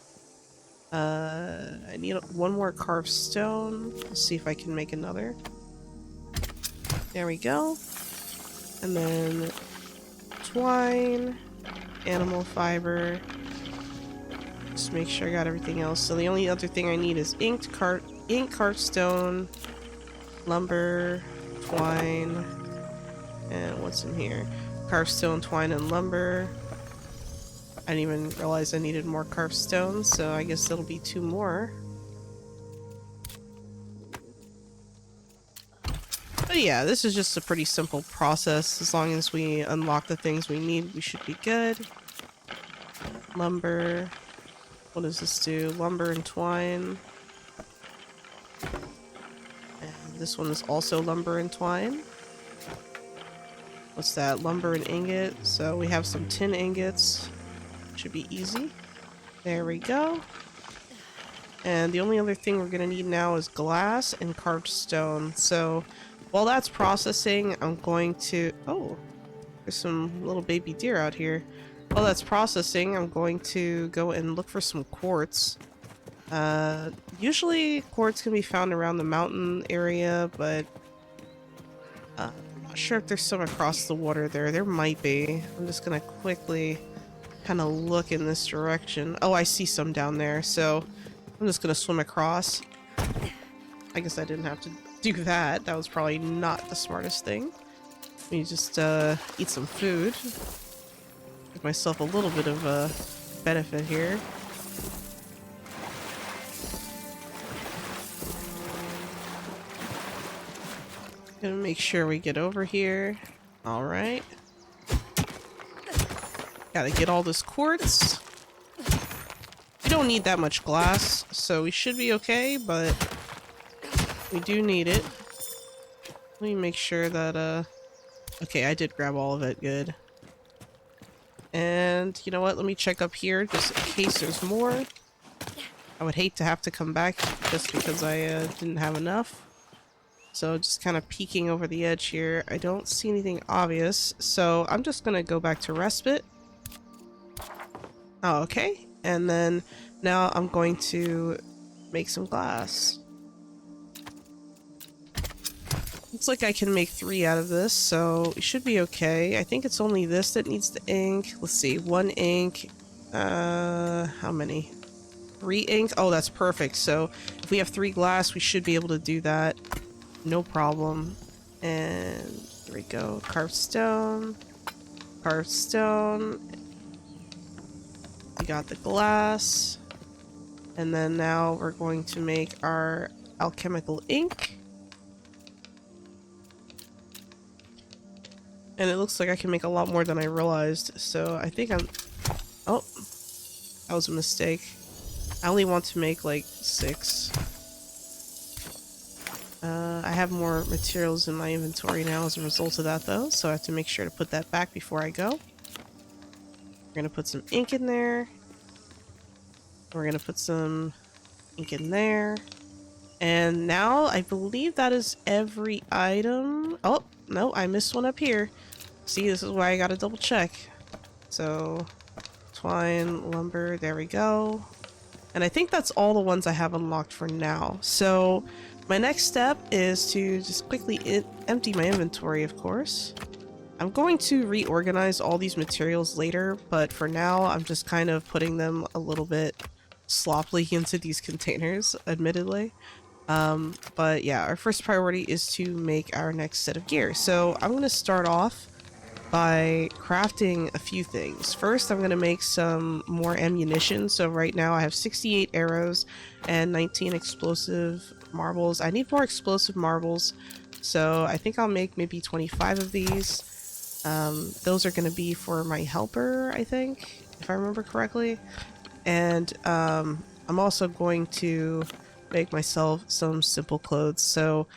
I need one more carved stone. Let's see if I can make another. There we go. And then twine, animal fiber. Just make sure I got everything else. So the only other thing I need is ink, carved stone, lumber, twine, and what's in here? Carved stone, twine, and lumber. I didn't even realize I needed more carved stone, so I guess it'll be 2 more. But yeah, this is just a pretty simple process. As long as we unlock the things we need, we should be good. Lumber. What does this do? Lumber and twine. And this one is also lumber and twine. What's that? Lumber and ingot. So we have some tin ingots. Should be easy. There we go. And the only other thing we're gonna need now is glass and carved stone. So while that's processing, I'm going to... Oh, there's some little baby deer out here. While that's processing, I'm going to go and look for some quartz. Usually quartz can be found around the mountain area, but I'm not sure if there's some across the water there. There might be. I'm just gonna quickly kind of look in this direction. Oh, I see some down there, so I'm just gonna swim across. I guess I didn't have to do that. That was probably not the smartest thing. Let me just eat some food. Give myself a little bit of a benefit here. Gonna make sure we get over here. Alright. Gotta get all this quartz. We don't need that much glass, so we should be okay, but we do need it. Let me make sure that, okay, I did grab all of it, good. And, you know what, let me check up here, just in case there's more. I would hate to have to come back just because I, didn't have enough. So just kind of peeking over the edge here. I don't see anything obvious, so I'm just gonna go back to respite. Oh, okay. And then now I'm going to make some glass. Looks like I can make 3 out of this, so it should be okay. I think it's only this that needs the ink. Let's see, 1 ink. How many? 3 ink? Oh, that's perfect. So if we have 3 glass, we should be able to do that. No problem. And here we go. Carved stone. Carved stone. We got the glass. And then now we're going to make our alchemical ink. And it looks like I can make a lot more than I realized. So I think I'm... Oh, that was a mistake. I only want to make like 6. I have more materials in my inventory now as a result of that though, so I have to make sure to put that back before I go. We're gonna put some ink in there. We're gonna put some ink in there. And now I believe that is every item. Oh, no, I missed one up here. See, this is why I gotta double check. So, twine, lumber, there we go. And I think that's all the ones I have unlocked for now. So, my next step is to just quickly empty my inventory, of course. I'm going to reorganize all these materials later, but for now, I'm just kind of putting them a little bit sloppily into these containers, admittedly. But yeah, our first priority is to make our next set of gear. So I'm going to start off by crafting a few things. First, I'm going to make some more ammunition. So right now I have 68 arrows and 19 explosive marbles. I need more explosive marbles, so I think I'll make maybe 25 of these. Those are going to be for my helper, I think, if I remember correctly. And I'm also going to make myself some simple clothes. So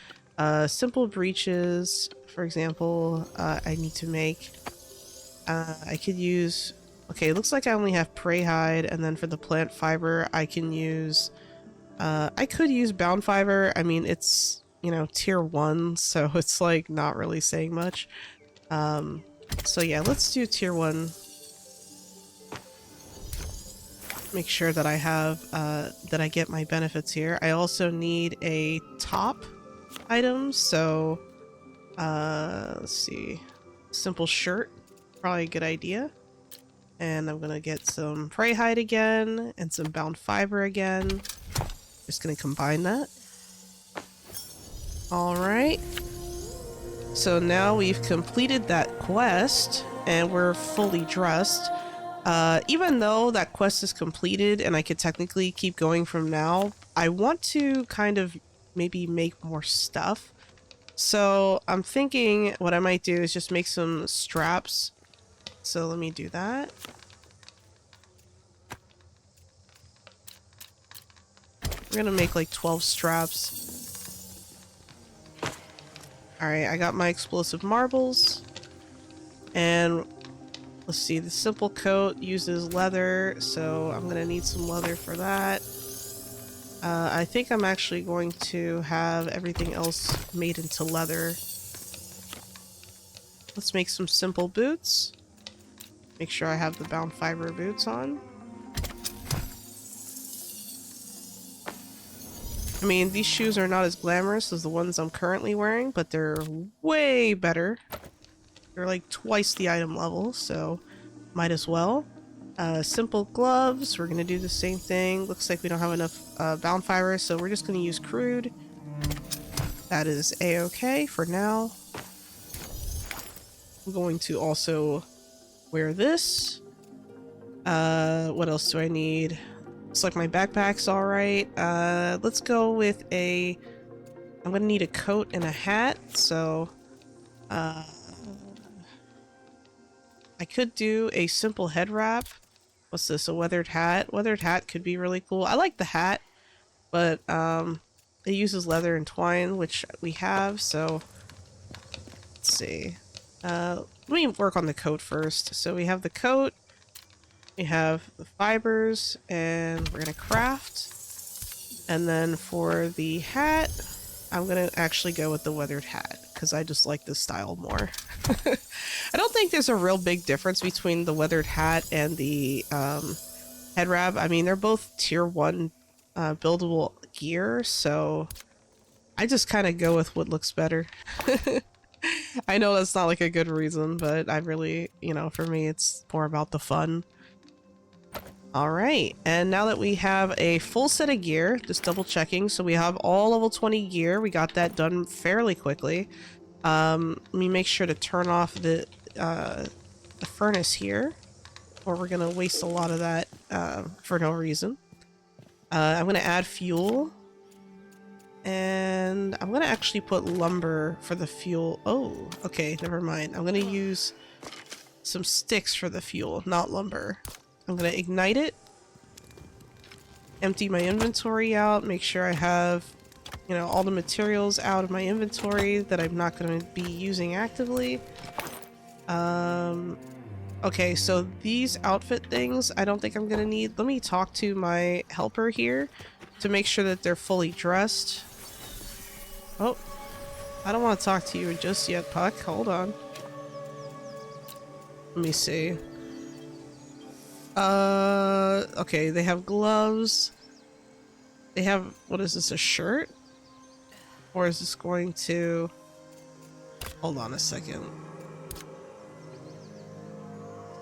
simple breeches, for example, I need to make. I could use... Okay, it looks like I only have prey hide, and then for the plant fiber, I can use... I could use bound fiber. I mean, it's, you know, tier 1, so it's like not really saying much. So yeah, let's do tier 1. Make sure that I have, that I get my benefits here. I also need a top item, so, let's see. Simple shirt, probably a good idea. And I'm gonna get some prey hide again, and some bound fiber again. Just gonna combine that. Alright. So now we've completed that quest, and we're fully dressed. Even though that quest is completed and I could technically keep going from now, I want to kind of maybe make more stuff. So I'm thinking what I might do is just make some straps. So let me do that. We're gonna make like 12 straps. Alright, I got my explosive marbles. And let's see, the simple coat uses leather, so I'm gonna need some leather for that. I think I'm actually going to have everything else made into leather. Let's make some simple boots. Make sure I have the bound fiber boots on. I mean, these shoes are not as glamorous as the ones I'm currently wearing, but they're way better. They're like twice the item level, so might as well. Simple gloves, we're gonna do the same thing. Looks like we don't have enough bound fiber, so we're just gonna use crude. That is a-okay for now. I'm going to also wear this. What else do I need? Looks like my backpack's alright. Let's go with a... I'm gonna need a coat and a hat, so... I could do a simple head wrap. What's this? A weathered hat? Weathered hat could be really cool. I like the hat, but it uses leather and twine, which we have, so... Let's see. Let me work on the coat first. So we have the coat, we have the fibers, and we're gonna craft. And then for the hat, I'm gonna actually go with the weathered hat, because I just like this style more. I don't think there's a real big difference between the weathered hat and the head wrap. I mean, they're both tier 1 buildable gear, so I just kind of go with what looks better. I know that's not like a good reason, but I really, you know, for me, it's more about the fun. Alright, and now that we have a full set of gear, just double checking, so we have all level 20 gear. We got that done fairly quickly. Let me make sure to turn off the furnace here, or we're gonna waste a lot of that for no reason. I'm gonna add fuel, and I'm gonna actually put lumber for the fuel. Oh, okay, never mind. I'm gonna use some sticks for the fuel, not lumber. I'm gonna ignite it, empty my inventory out, make sure I have, you know, all the materials out of my inventory that I'm not going to be using actively. Okay, so these outfit things I don't think I'm going to need. Let me talk to my helper here to make sure that they're fully dressed. Oh, I don't want to talk to you just yet, Puck. Hold on. Let me see. Okay, they have gloves. They have, what is this, a shirt? Or is this going to... Hold on a second.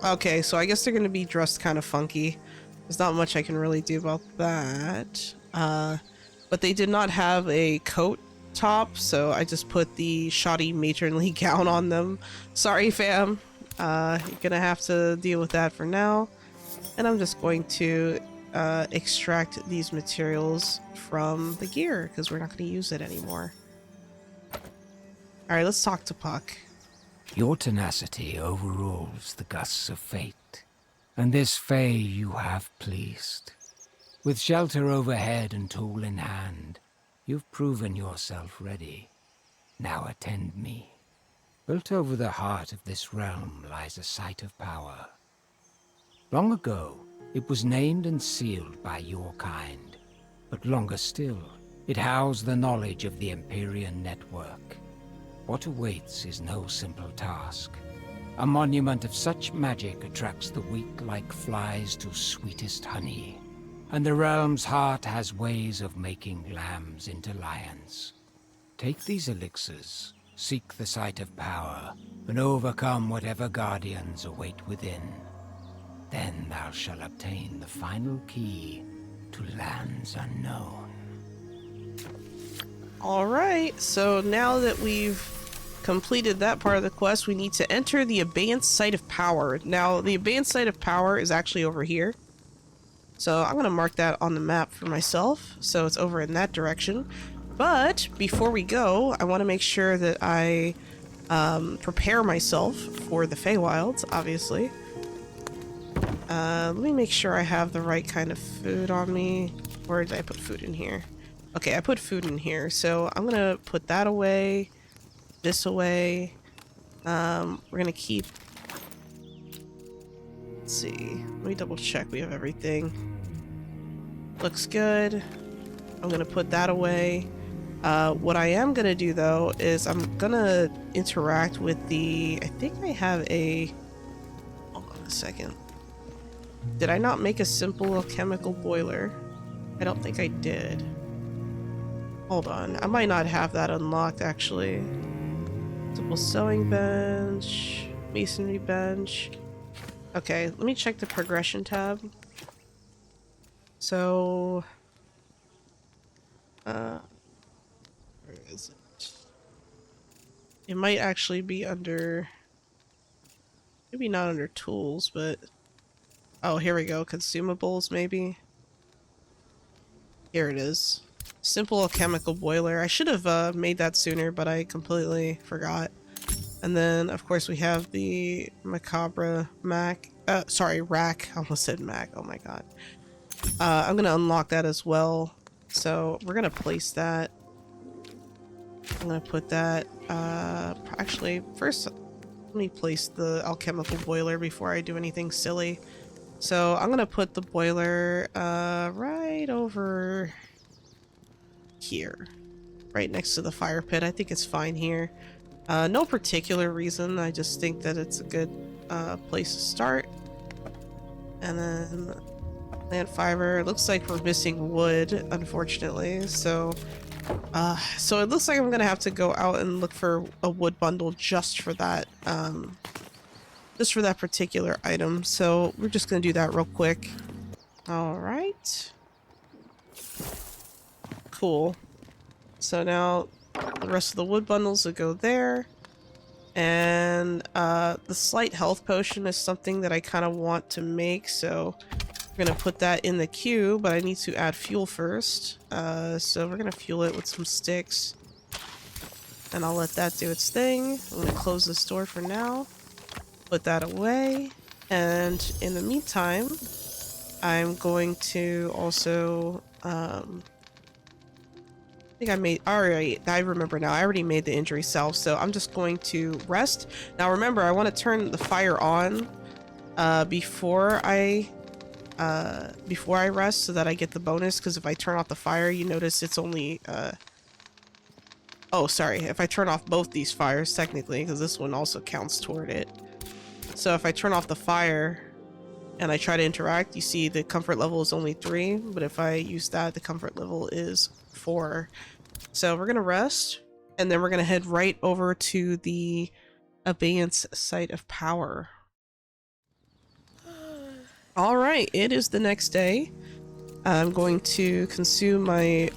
Okay, so I guess they're going to be dressed kind of funky. There's not much I can really do about that. But they did not have a coat top, so I just put the shoddy matronly gown on them. Sorry, fam. You're gonna have to deal with that for now. And I'm just going to extract these materials from the gear, because we're not going to use it anymore. Alright, let's talk to Puck. Your tenacity overrules the gusts of fate, and this fay you have pleased. With shelter overhead and tool in hand, you've proven yourself ready. Now attend me. Built over the heart of this realm lies a site of power. Long ago, it was named and sealed by your kind, but longer still, it housed the knowledge of the Empyrean network. What awaits is no simple task. A monument of such magic attracts the weak like flies to sweetest honey, and the realm's heart has ways of making lambs into lions. Take these elixirs, seek the site of power, and overcome whatever guardians await within. Then thou shalt obtain the final key to lands unknown. Alright, so now that we've completed that part of the quest, we need to enter the Abeyance Site of Power. Now, the Abeyance Site of Power is actually over here. So I'm going to mark that on the map for myself, so it's over in that direction. But before we go, I want to make sure that I prepare myself for the Feywilds, obviously. Let me make sure I have the right kind of food on me. Or did I put food in here? Okay, I put food in here, so I'm gonna put that away, this away. We're gonna keep... Let's see. Let me double check we have everything. Looks good. I'm gonna put that away. What I am gonna do though is I'm gonna interact with the... I think I have a... Hold on a second. Did I not make a simple alchemical boiler? I don't think I did. Hold on. I might not have that unlocked actually. Simple sewing bench. Masonry bench. Okay, let me check the progression tab. So... where is it? It might actually be under... Maybe not under tools, but... Oh, here we go. Consumables, maybe? Here it is. Simple alchemical boiler. I should have made that sooner, but I completely forgot. And then, of course, we have the macabre rack. I almost said Mac. Oh my god. I'm gonna unlock that as well. So we're gonna place that. I'm gonna put that. Actually, first, let me place the alchemical boiler before I do anything silly. So I'm gonna put the boiler right over here, right next to the fire pit. I think it's fine here. No particular reason. I just think that it's a good place to start. And then plant fiber. It looks like we're missing wood, unfortunately. So it looks like I'm gonna have to go out and look for a wood bundle just for that. Just for that particular item. So we're just gonna do that real quick. All right. Cool. So now the rest of the wood bundles will go there. And the slight health potion is something that I kind of want to make, so we're gonna put that in the queue, but I need to add fuel first. So we're gonna fuel it with some sticks. And I'll let that do its thing. I'm gonna close this door for now. Put that away. And in the meantime, I'm going to also I think I made... Alright, I remember now. I already made the injury salve, so I'm just going to rest. Now remember, I want to turn the fire on before I rest so that I get the bonus, because if I turn off the fire, you notice it's only... Oh, sorry. If I turn off both these fires, technically, because this one also counts toward it. So if I turn off the fire and I try to interact, you see the comfort level is only 3, but if I use that, the comfort level is 4. So we're gonna rest, and then we're gonna head right over to the abeyance site of power. Alright, it is the next day. I'm going to consume my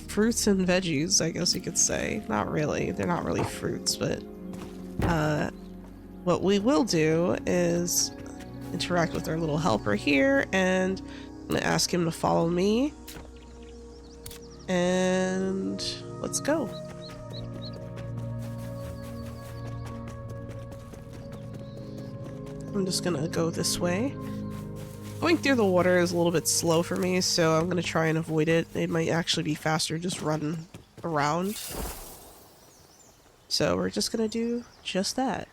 fruits and veggies, I guess you could say. Not really, they're not really fruits, but what we will do is interact with our little helper here, and I'm gonna ask him to follow me. And let's go. I'm just gonna go this way. Going through the water is a little bit slow for me, so I'm gonna try and avoid it. It might actually be faster just running around. So we're just gonna do just that.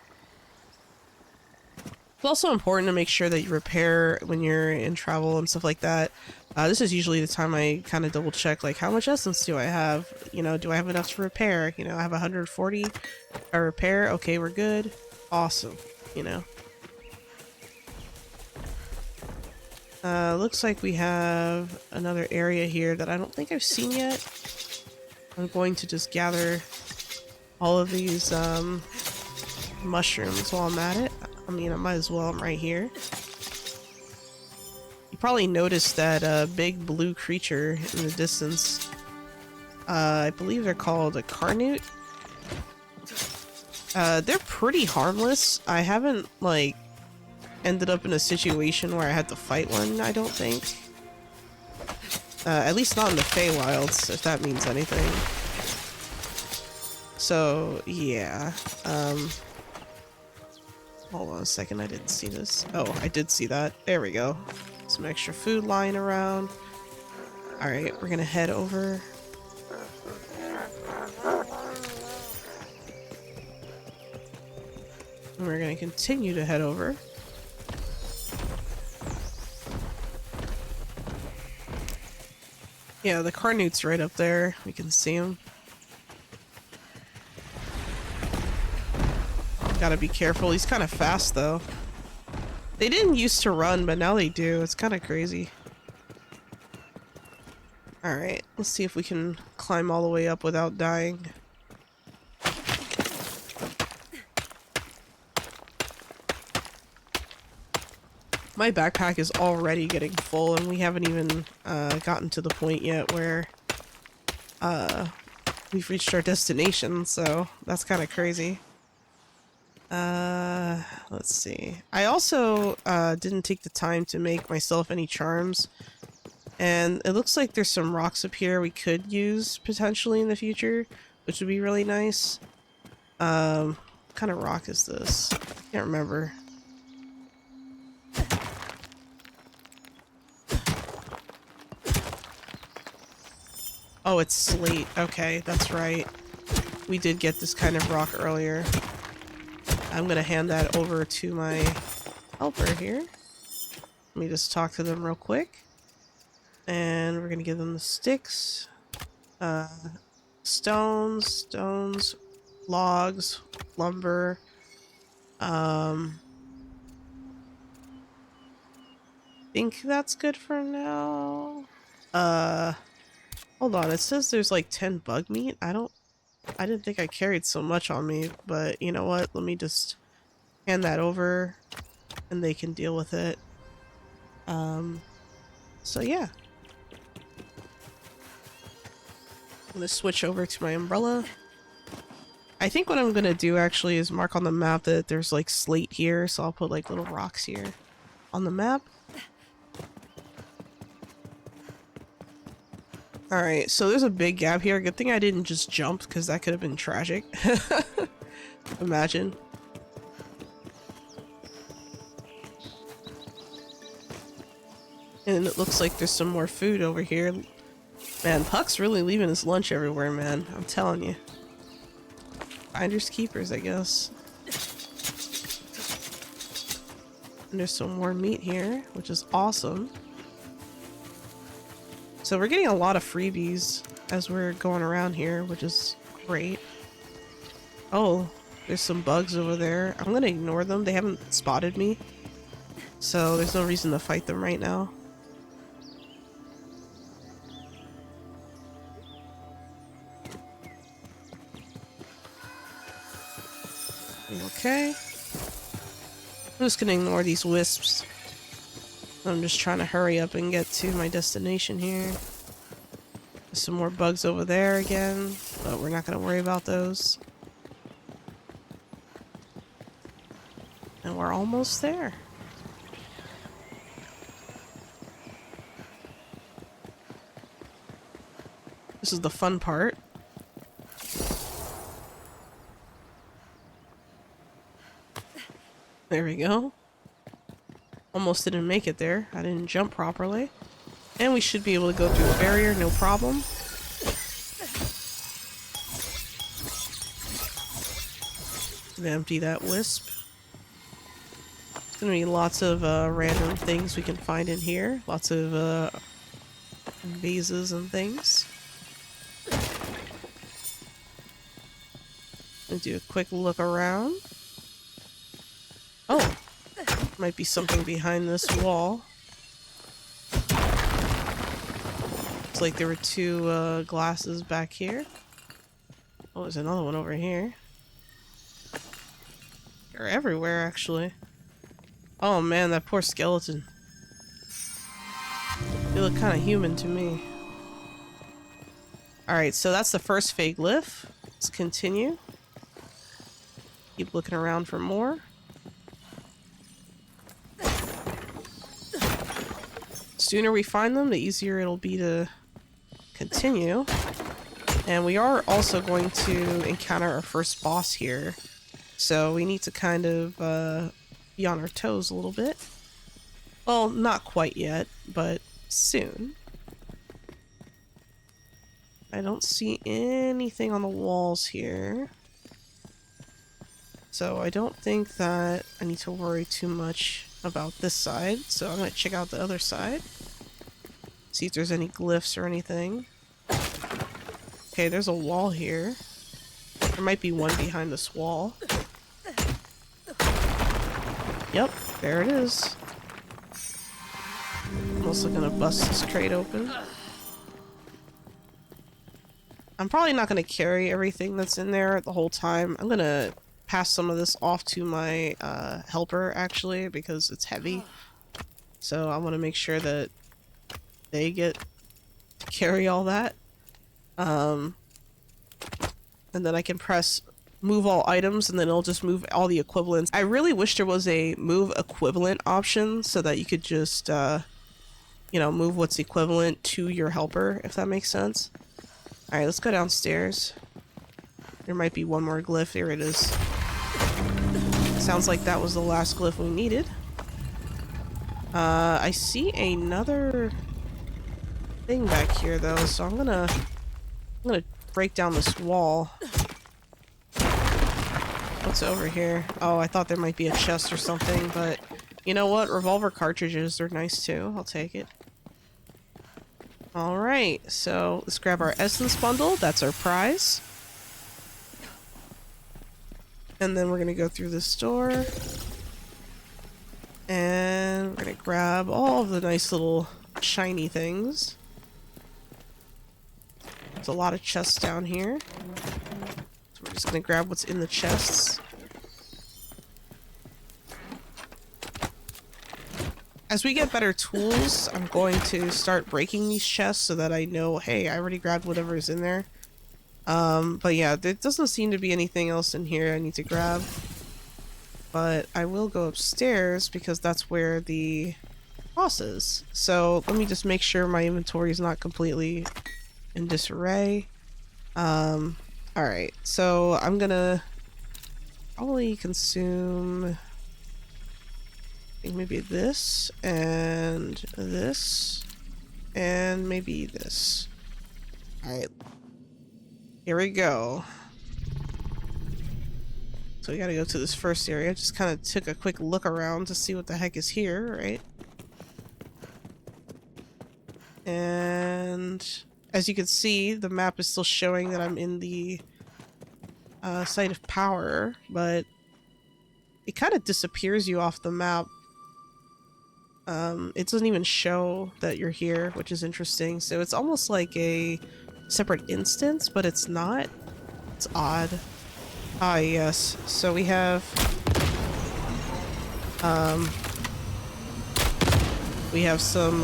It's also important to make sure that you repair when you're in travel and stuff like that. This is usually the time I kind of double check, like, how much essence do I have? You know, do I have enough to repair? You know, I have 140. I repair. Okay, we're good. Awesome. You know. Looks like we have another area here that I don't think I've seen yet. I'm going to just gather all of these mushrooms while I'm at it. I mean, I might as well. I'm right here. You probably noticed that big blue creature in the distance. I believe they're called a Carnute. They're pretty harmless. I haven't, like, ended up in a situation where I had to fight one, I don't think. At least not in the Feywilds, if that means anything. So, yeah. Hold on a second, I didn't see this. Oh, I did see that. There we go. Some extra food lying around. Alright, we're gonna head over. And we're gonna continue to head over. Yeah, the Carnoot's right up there. We can see him. Gotta be careful. He's kind of fast, though. They didn't used to run, but now they do. It's kind of crazy. Alright, let's see if we can climb all the way up without dying. My backpack is already getting full, and we haven't even gotten to the point yet where we've reached our destination, so that's kind of crazy. Let's see. I also didn't take the time to make myself any charms, and it looks like there's some rocks up here we could use potentially in the future, which would be really nice. What kind of rock is this? Can't remember. Oh, it's slate. Okay, that's right. We did get this kind of rock earlier. I'm gonna hand that over to my helper here. Let me just talk to them real quick. And we're gonna give them the sticks. Stones, logs, lumber. Think that's good for now. Hold on, it says there's like 10 bug meat. I didn't think I carried so much on me, but you know what? Let me just hand that over and they can deal with it. So yeah. I'm gonna switch over to my umbrella. I think what I'm gonna do actually is mark on the map that there's like slate here, so I'll put like little rocks here on the map. Alright, so there's a big gap here. Good thing I didn't just jump, because that could have been tragic. Imagine. And it looks like there's some more food over here. Man, Puck's really leaving his lunch everywhere, man. I'm telling you. Finders keepers, I guess. And there's some more meat here, which is awesome. So we're getting a lot of freebies as we're going around here, which is great. Oh, there's some bugs over there. I'm gonna ignore them. They haven't spotted me. So there's no reason to fight them right now. Okay. I'm just gonna ignore these wisps. I'm just trying to hurry up and get to my destination here. There's some more bugs over there again, but we're not going to worry about those. And we're almost there. This is the fun part. There we go. Almost didn't make it there. I didn't jump properly. And we should be able to go through the barrier, no problem. Gonna empty that wisp. There's gonna be lots of random things we can find in here. Lots of vases and things. Gonna do a quick look around. Oh! Might be something behind this wall. Looks like there were two glasses back here. Oh, there's another one over here. They're everywhere, actually. Oh man, that poor skeleton. They look kind of human to me. Alright, so that's the first fake glyph. Let's continue. Keep looking around for more. Sooner we find them, the easier it'll be to continue. And we are also going to encounter our first boss here. So we need to kind of be on our toes a little bit. Well, not quite yet, but soon. I don't see anything on the walls here. So I don't think that I need to worry too much about this side. So I'm going to check out the other side. See if there's any glyphs or anything. Okay, there's a wall here. There might be one behind this wall. Yep, there it is. I'm also gonna bust this crate open. I'm probably not gonna carry everything that's in there the whole time. I'm gonna pass some of this off to my helper, actually, because it's heavy. So I want to make sure that they get to carry all that. And then I can press move all items, and then it'll just move all the equivalents. I really wish there was a move equivalent option so that you could just, you know, move what's equivalent to your helper, if that makes sense. Alright, let's go downstairs. There might be one more glyph. Here it is. Sounds like that was the last glyph we needed. I see another thing back here, though, so I'm gonna break down this wall. What's over here? Oh, I thought there might be a chest or something, but you know what? Revolver cartridges are nice too. I'll take it. Alright, so let's grab our essence bundle. That's our prize. And then we're gonna go through this door. And we're gonna grab all of the nice little shiny things. There's a lot of chests down here. So we're just gonna grab what's in the chests. As we get better tools, I'm going to start breaking these chests so that I know, hey, I already grabbed whatever is in there. But yeah, there doesn't seem to be anything else in here I need to grab. But I will go upstairs because that's where the boss is. So let me just make sure my inventory is not completely in disarray. Alright, so I'm gonna probably consume, I think maybe this, and maybe this. Alright, here we go. So we gotta go to this first area. Just kind of took a quick look around to see what the heck is here, right? And as you can see, the map is still showing that I'm in the site of power, but it kind of disappears you off the map. It doesn't even show that you're here, which is interesting. So it's almost like a separate instance, but it's not. It's odd. Ah, yes. So we have some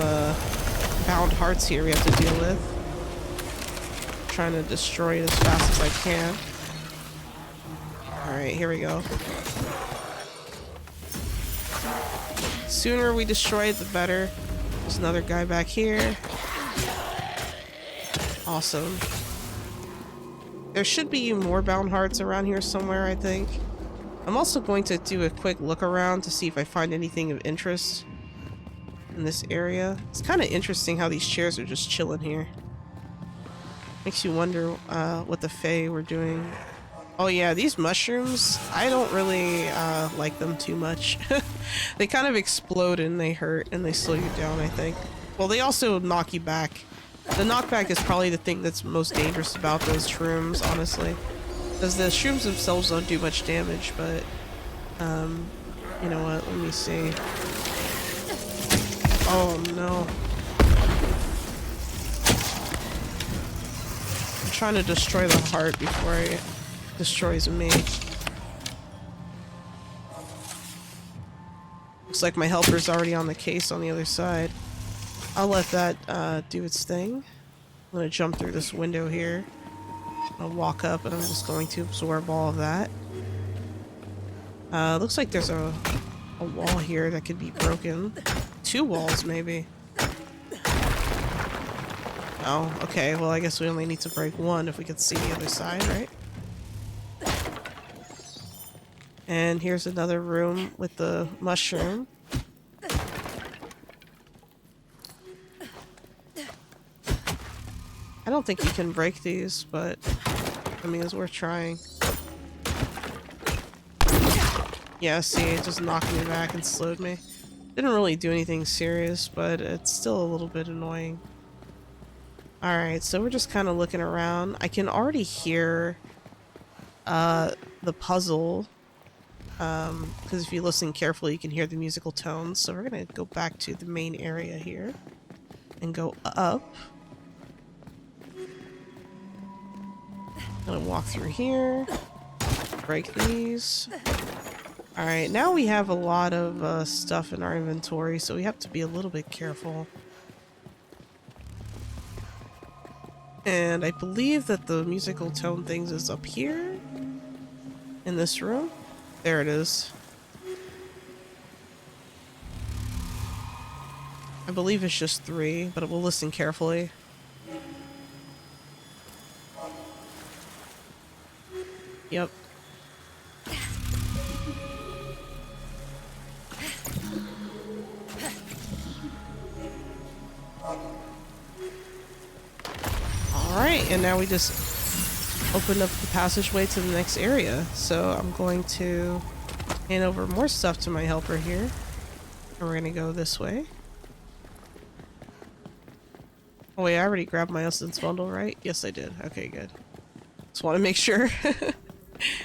bound hearts here we have to deal with. Trying to destroy it as fast as I can. Alright, here we go. Sooner we destroy it, the better. There's another guy back here. Awesome. There should be more bound hearts around here somewhere, I think. I'm also going to do a quick look around to see if I find anything of interest in this area. It's kind of interesting how these chairs are just chilling here. Makes you wonder what the Fae were doing. Oh yeah, these mushrooms, I don't really like them too much. They kind of explode and they hurt and they slow you down, I think. Well, they also knock you back. The knockback is probably the thing that's most dangerous about those shrooms, honestly. Because the shrooms themselves don't do much damage, but you know what, let me see. Oh no. I'm trying to destroy the heart before it destroys me. Looks like my helper's already on the case on the other side. I'll let that do its thing. I'm gonna jump through this window here. I'll walk up and I'm just going to absorb all of that. Looks like there's a wall here that could be broken. 2 walls, maybe. Oh, okay. Well, I guess we only need to break 1 if we could see the other side, right? And here's another room with the mushroom. I don't think you can break these, but I mean, it's worth trying. Yeah, see, it just knocked me back and slowed me. Didn't really do anything serious, but it's still a little bit annoying. Alright, so we're just kind of looking around. I can already hear the puzzle. Because if you listen carefully, you can hear the musical tones. So we're going to go back to the main area here and go up. Gonna walk through here, break these. Alright, now we have a lot of stuff in our inventory, so we have to be a little bit careful. And I believe that the musical tone things is up here in this room. There it is. I believe it's just 3, but we'll listen carefully. Yep. Alright, and now we just opened up the passageway to the next area. So I'm going to hand over more stuff to my helper here. And we're gonna go this way. Oh wait, I already grabbed my essence bundle, right? Yes, I did. Okay, good. Just want to make sure.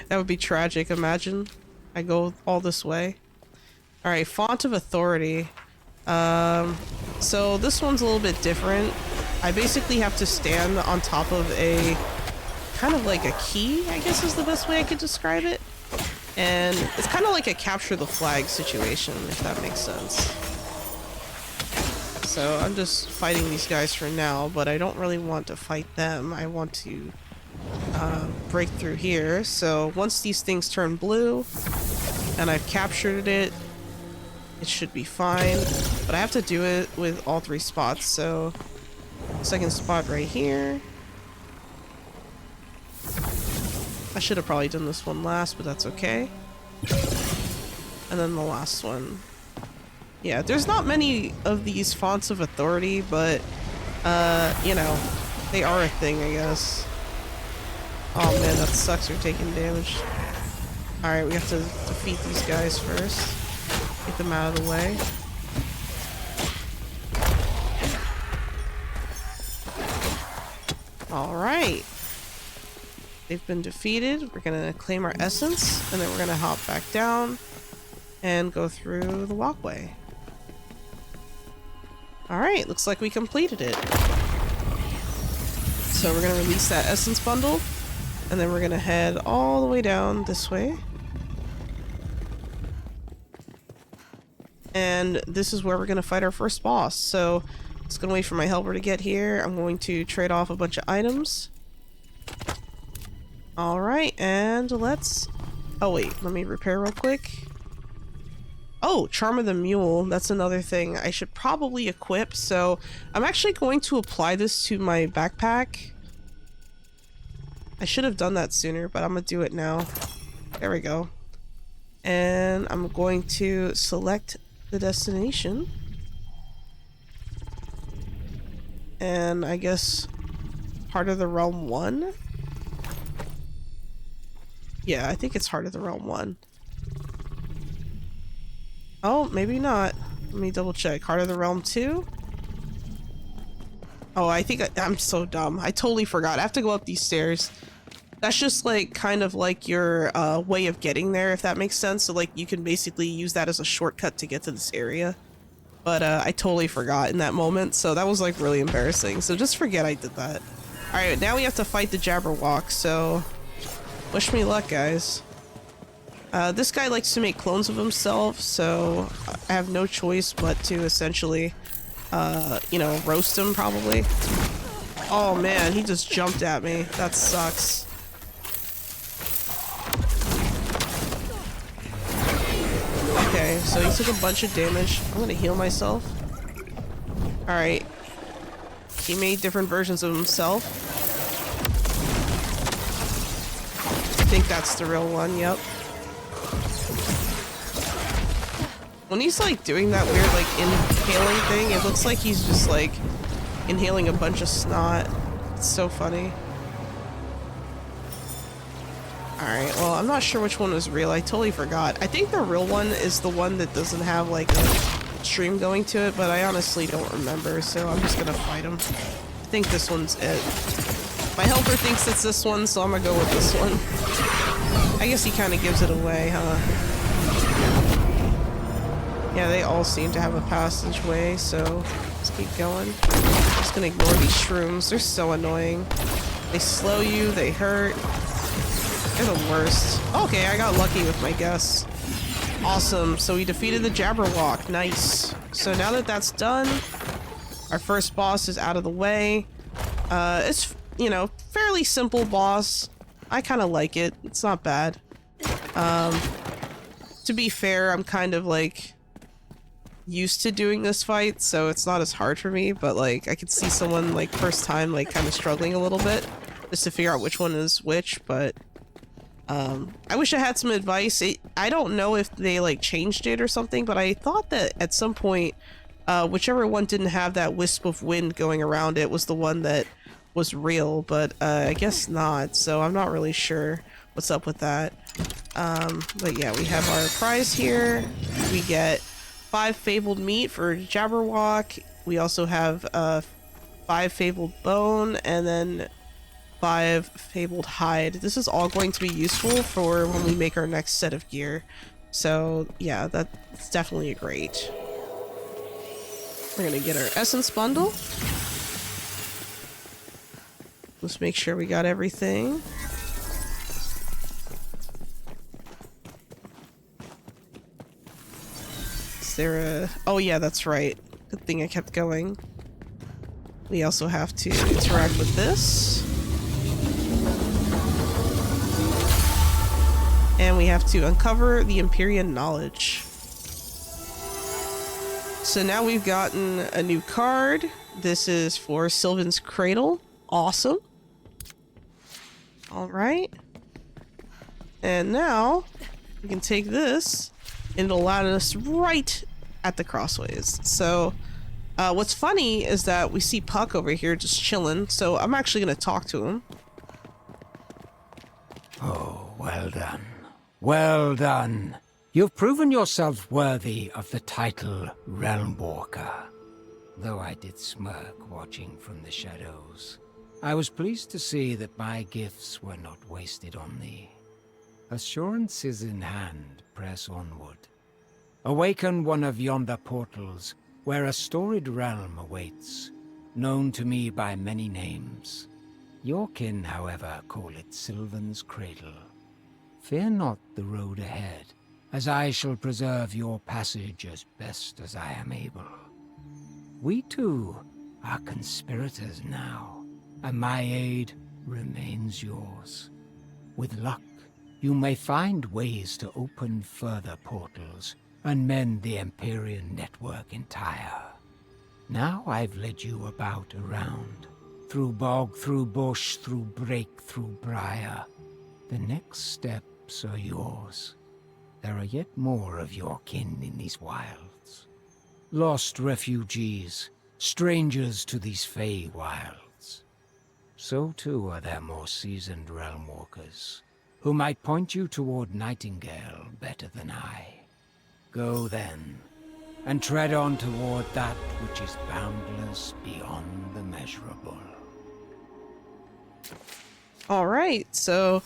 That would be tragic. Imagine I go all this way. Alright, Font of Authority. So this one's a little bit different. I basically have to stand on top of a kind of like a key, I guess is the best way I could describe it. And it's kind of like a capture the flag situation, if that makes sense. So I'm just fighting these guys for now, but I don't really want to fight them. I want to break through here. So once these things turn blue and I've captured it, it should be fine. But I have to do it with all 3 spots. So second spot right here. I should have probably done this one last, but that's okay. And then the last one. Yeah, there's not many of these fonts of authority, but you know, they are a thing, I guess. Oh man, that sucks, you're taking damage. Alright, we have to defeat these guys first. Get them out of the way. Alright. They've been defeated. We're gonna claim our essence, and then we're gonna hop back down and go through the walkway. Alright, looks like we completed it. So we're gonna release that essence bundle, and then we're gonna head all the way down this way. And this is where we're gonna fight our first boss. So just gonna wait for my helper to get here. I'm going to trade off a bunch of items. Alright, and let's... Oh wait, let me repair real quick. Oh, Charm of the Mule. That's another thing I should probably equip. So I'm actually going to apply this to my backpack. I should have done that sooner, but I'm gonna do it now. There we go. And I'm going to select the destination. And I guess Heart of the Realm 1? Yeah, I think it's Heart of the Realm 1. Oh, maybe not. Let me double check. Heart of the Realm 2? Oh, I think I'm so dumb. I totally forgot. I have to go up these stairs. That's just like kind of like your way of getting there, if that makes sense. So like you can basically use that as a shortcut to get to this area. But I totally forgot in that moment, so that was like really embarrassing. So just forget I did that. Alright, now we have to fight the Jabberwock, so wish me luck, guys. This guy likes to make clones of himself, so I have no choice but to essentially, you know, roast him probably. Oh man, he just jumped at me. That sucks. Okay, so he took a bunch of damage. I'm gonna heal myself. Alright. He made different versions of himself. I think that's the real one, yep. When he's like doing that weird like inhaling thing, it looks like he's just like inhaling a bunch of snot. It's so funny. Alright, well, I'm not sure which one was real. I totally forgot. I think the real one is the one that doesn't have, like, a stream going to it, but I honestly don't remember, so I'm just gonna fight him. I think this one's it. My helper thinks it's this one, so I'm gonna go with this one. I guess he kind of gives it away, huh? Yeah, they all seem to have a passageway, so let's keep going. I'm just gonna ignore these shrooms. They're so annoying. They slow you, they hurt. They're the worst. Okay, I got lucky with my guess. Awesome, so we defeated the Jabberwock. Nice. So now that that's done, our first boss is out of the way. It's, you know, fairly simple boss. I kind of like it. It's not bad. To be fair, I'm kind of, like, used to doing this fight, so it's not as hard for me, but, like, I could see someone, like, first time, like, kind of struggling a little bit just to figure out which one is which, but I wish I had some advice. I don't know if they, like, changed it or something, but I thought that at some point, whichever one didn't have that wisp of wind going around it was the one that was real, but I guess not, so I'm not really sure what's up with that. But yeah, we have our prize here. We get 5 fabled meat for Jabberwock. We also have 5 fabled bone, and then 5 fabled hide. This is all going to be useful for when we make our next set of gear. So yeah, that's definitely great. We're gonna get our essence bundle. Let's make sure we got everything. Is there a... Oh yeah, that's right. Good thing I kept going. We also have to interact with this. And we have to uncover the Empyrean knowledge. So now we've gotten a new card. This is for Sylvan's Cradle. Awesome. Alright. And now we can take this and it'll land us right at the crossways. So what's funny is that we see Puck over here just chilling, so I'm actually going to talk to him. Oh, well done. Well done. You've proven yourself worthy of the title Realmwalker. Though I did smirk watching from the shadows, I was pleased to see that my gifts were not wasted on thee. Assurances in hand, press onward. Awaken one of yonder portals, where a storied realm awaits, known to me by many names. Your kin, however, call it Sylvan's Cradle. Fear not the road ahead, as I shall preserve your passage as best as I am able. We too are conspirators now, and my aid remains yours. With luck, you may find ways to open further portals and mend the Empyrean network entire. Now I've led you about around, through bog, through bush, through brake, through briar. The next steps are yours. There are yet more of your kin in these wilds. Lost refugees, strangers to these fey wilds. So too are there more seasoned realmwalkers, who might point you toward Nightingale better than I. Go then, and tread on toward that which is boundless beyond the measurable. Alright, so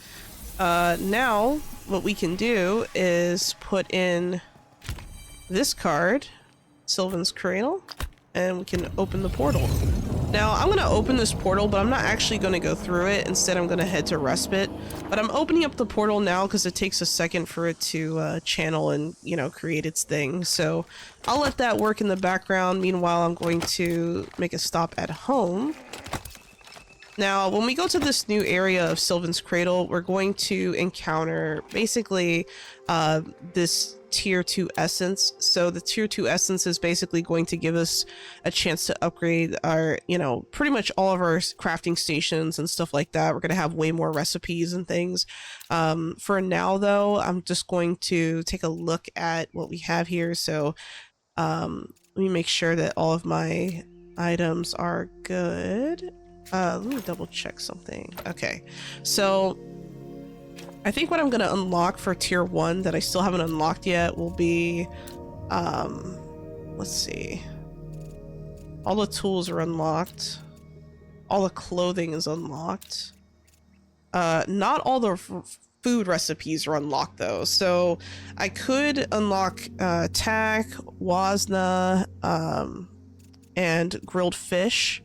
now what we can do is put in this card, Sylvan's Cradle, and we can open the portal. Now, I'm going to open this portal, but I'm not actually going to go through it. Instead, I'm going to head to Respite. But I'm opening up the portal now because it takes a second for it to channel and, you know, create its thing. So I'll let that work in the background. Meanwhile, I'm going to make a stop at home. Now, when we go to this new area of Sylvan's Cradle, we're going to encounter basically this tier 2 essence. So the tier 2 essence is basically going to give us a chance to upgrade our, you know, pretty much all of our crafting stations and stuff like that. We're going to have way more recipes and things. For now, though, I'm just going to take a look at what we have here. So let me make sure that all of my items are good. Let me double check something. Okay, so I think what I'm gonna unlock for tier 1 that I still haven't unlocked yet will be, let's see. All the tools are unlocked. All the clothing is unlocked. Not all the food recipes are unlocked though, so I could unlock tack, wasna, and grilled fish.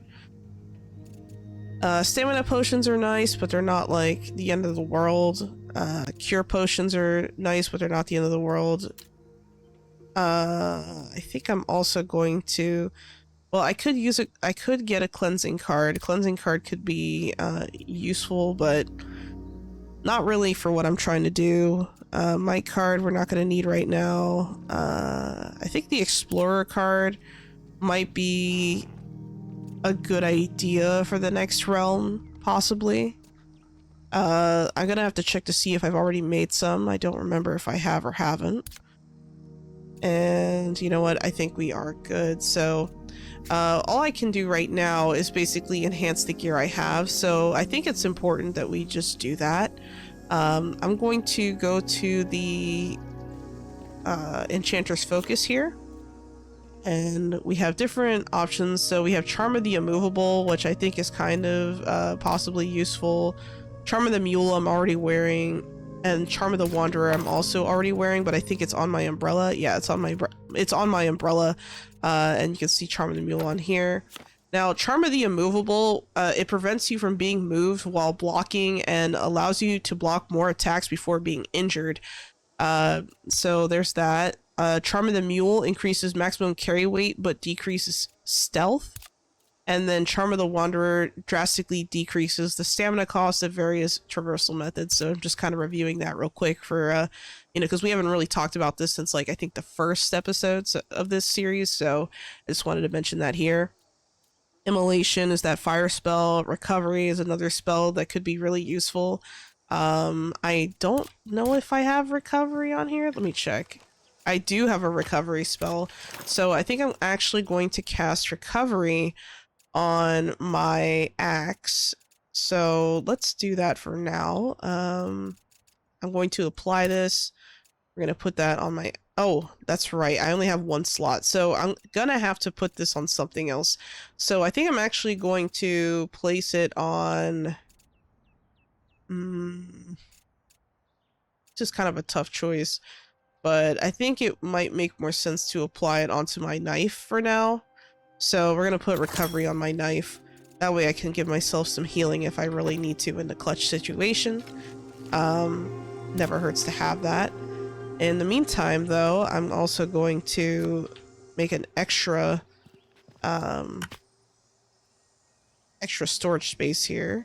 Stamina potions are nice, but they're not like the end of the world. Cure potions are nice, but they're not the end of the world. I think I'm also going to, well, I could use it. I could get a cleansing card. Cleansing card could be useful, but not really for what I'm trying to do. My card we're not going to need right now. I think the explorer card might be a good idea for the next realm, possibly. I'm gonna have to check to see if I've already made some. I don't remember if I have or haven't. And you know what? I think we are good. So all I can do right now is basically enhance the gear I have. So I think it's important that we just do that. I'm going to go to the Enchanter's Focus here. And we have different options. So we have Charm of the Immovable, which I think is kind of possibly useful. Charm of the Mule I'm already wearing, and Charm of the Wanderer I'm also already wearing, but I think it's on my umbrella. Yeah, it's on my umbrella, and you can see Charm of the Mule on here. Now, Charm of the Immovable, it prevents you from being moved while blocking and allows you to block more attacks before being injured. So there's that. Charm of the Mule increases maximum carry weight but decreases stealth. And then Charm of the Wanderer drastically decreases the stamina cost of various traversal methods. So I'm just kind of reviewing that real quick for, because we haven't really talked about this since, like, I think the first episodes of this series. So I just wanted to mention that here. Immolation is that fire spell. Recovery is another spell that could be really useful. I don't know if I have recovery on here. Let me check. I do have a recovery spell. So I think I'm actually going to cast recovery on my axe. So let's do that for now. I'm going to apply this. We're going to put that on my... Oh, that's right. I only have one slot. So I'm going to have to put this on something else. So I think I'm actually going to place it on... just kind of a tough choice. But I think it might make more sense to apply it onto my knife for now. So we're going to put recovery on my knife. That way I can give myself some healing if I really need to in the clutch situation. Never hurts to have that. In the meantime, though, I'm also going to make an extra storage space here.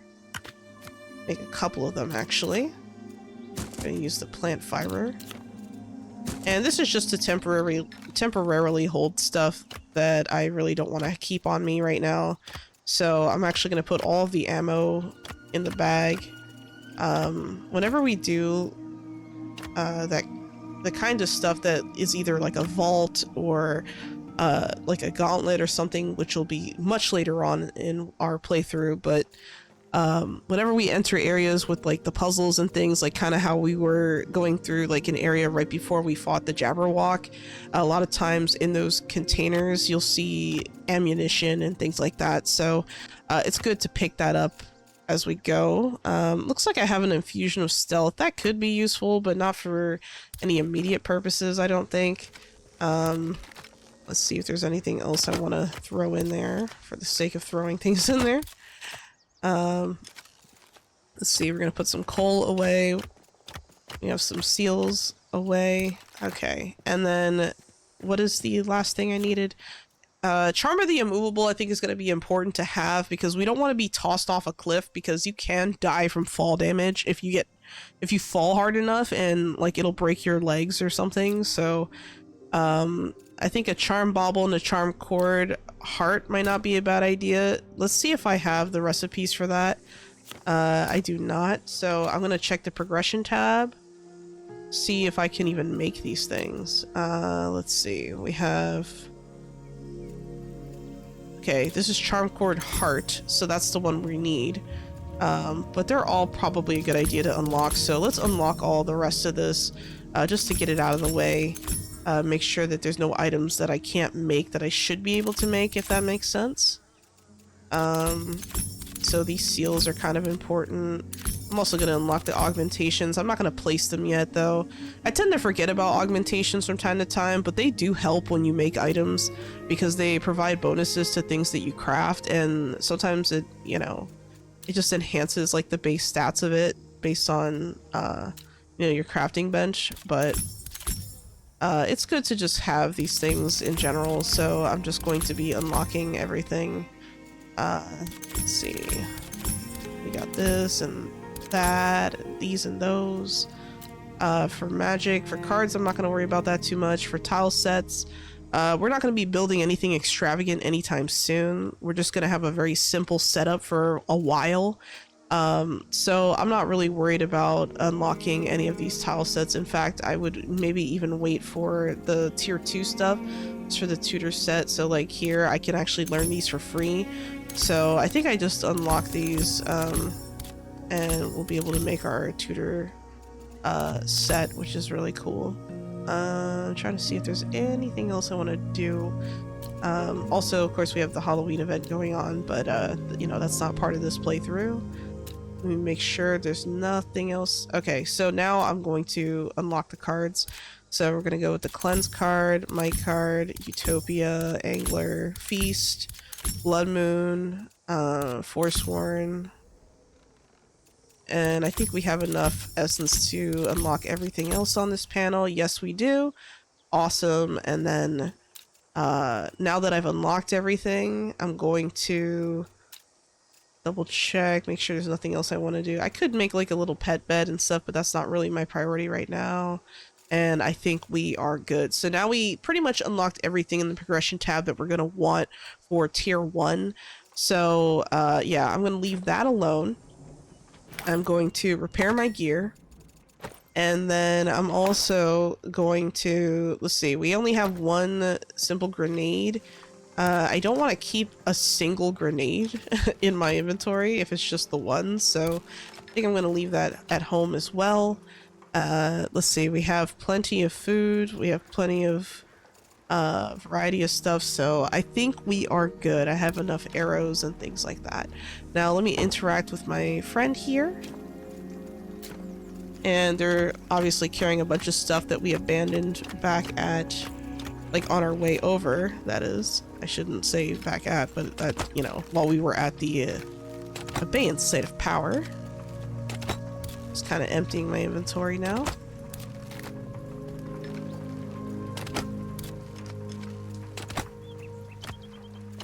Make a couple of them, actually. I'm going to use the plant fiber. And this is just to temporarily hold stuff that I really don't want to keep on me right now. So I'm actually going to put all of the ammo in the bag. Whenever we do the kind of stuff that is either like a vault or like a gauntlet or something, which will be much later on in our playthrough, but whenever we enter areas with like the puzzles and things, like kind of how we were going through like an area right before we fought the Jabberwock, a lot of times in those containers you'll see ammunition and things like that, so it's good to pick that up as we go. Looks like I have an infusion of stealth. That could be useful, but not for any immediate purposes, I don't think. Let's see if there's anything else I want to throw in there for the sake of throwing things in there. Let's see, we're gonna put some coal away. We have some seals away. Okay, and then what is the last thing I needed? Charm of the Immovable I think is gonna be important to have because we don't want to be tossed off a cliff, because you can die from fall damage if you fall hard enough, and like it'll break your legs or something. So I think a charm bauble and a charm cord heart might not be a bad idea. Let's see if I have the recipes for that. I do not, so I'm gonna check the progression tab, see if I can even make these things. Let's see, we have Okay, this is Charm Cord Heart, so that's the one we need. But they're all probably a good idea to unlock, so let's unlock all the rest of this just to get it out of the way. Make sure that there's no items that I can't make that I should be able to make, if that makes sense. So these seals are kind of important. I'm also going to unlock the augmentations. I'm not going to place them yet, though. I tend to forget about augmentations from time to time, but they do help when you make items because they provide bonuses to things that you craft, and sometimes it, you know, it just enhances like the base stats of it based on, you know, your crafting bench. But it's good to just have these things in general, so I'm just going to be unlocking everything. Let's see. We got this and that, and these and those. For magic, for cards, I'm not going to worry about that too much. For tile sets, we're not going to be building anything extravagant anytime soon. We're just going to have a very simple setup for a while. So I'm not really worried about unlocking any of these tile sets. In fact, I would maybe even wait for the tier 2 stuff for the tutor set. So like here, I can actually learn these for free. So I think I just unlock these, and we'll be able to make our tutor set, which is really cool. I'm trying to see if there's anything else I want to do. Also, of course, we have the Halloween event going on, but you know, that's not part of this playthrough. Let me make sure there's nothing else. Okay, so now I'm going to unlock the cards. So we're going to go with the Cleanse card, Might card, Utopia, Angler, Feast, Blood Moon, Forsworn, and I think we have enough essence to unlock everything else on this panel. Yes, we do. Awesome. And then now that I've unlocked everything, I'm going to double check, make sure there's nothing else I want to do. I could make like a little pet bed and stuff, but that's not really my priority right now. And I think we are good. So now we pretty much unlocked everything in the progression tab that we're going to want for tier 1. So yeah, I'm going to leave that alone. I'm going to repair my gear. And then I'm also going to, let's see, we only have one simple grenade. I don't want to keep a single grenade in my inventory if it's just the one. So I think I'm going to leave that at home as well. Let's see, we have plenty of food. We have plenty of variety of stuff. So I think we are good. I have enough arrows and things like that. Now let me interact with my friend here. And they're obviously carrying a bunch of stuff that we abandoned back at, like on our way over, that is. I shouldn't say back at, but that, you know, while we were at the abeyance site of power. Just kind of emptying my inventory now.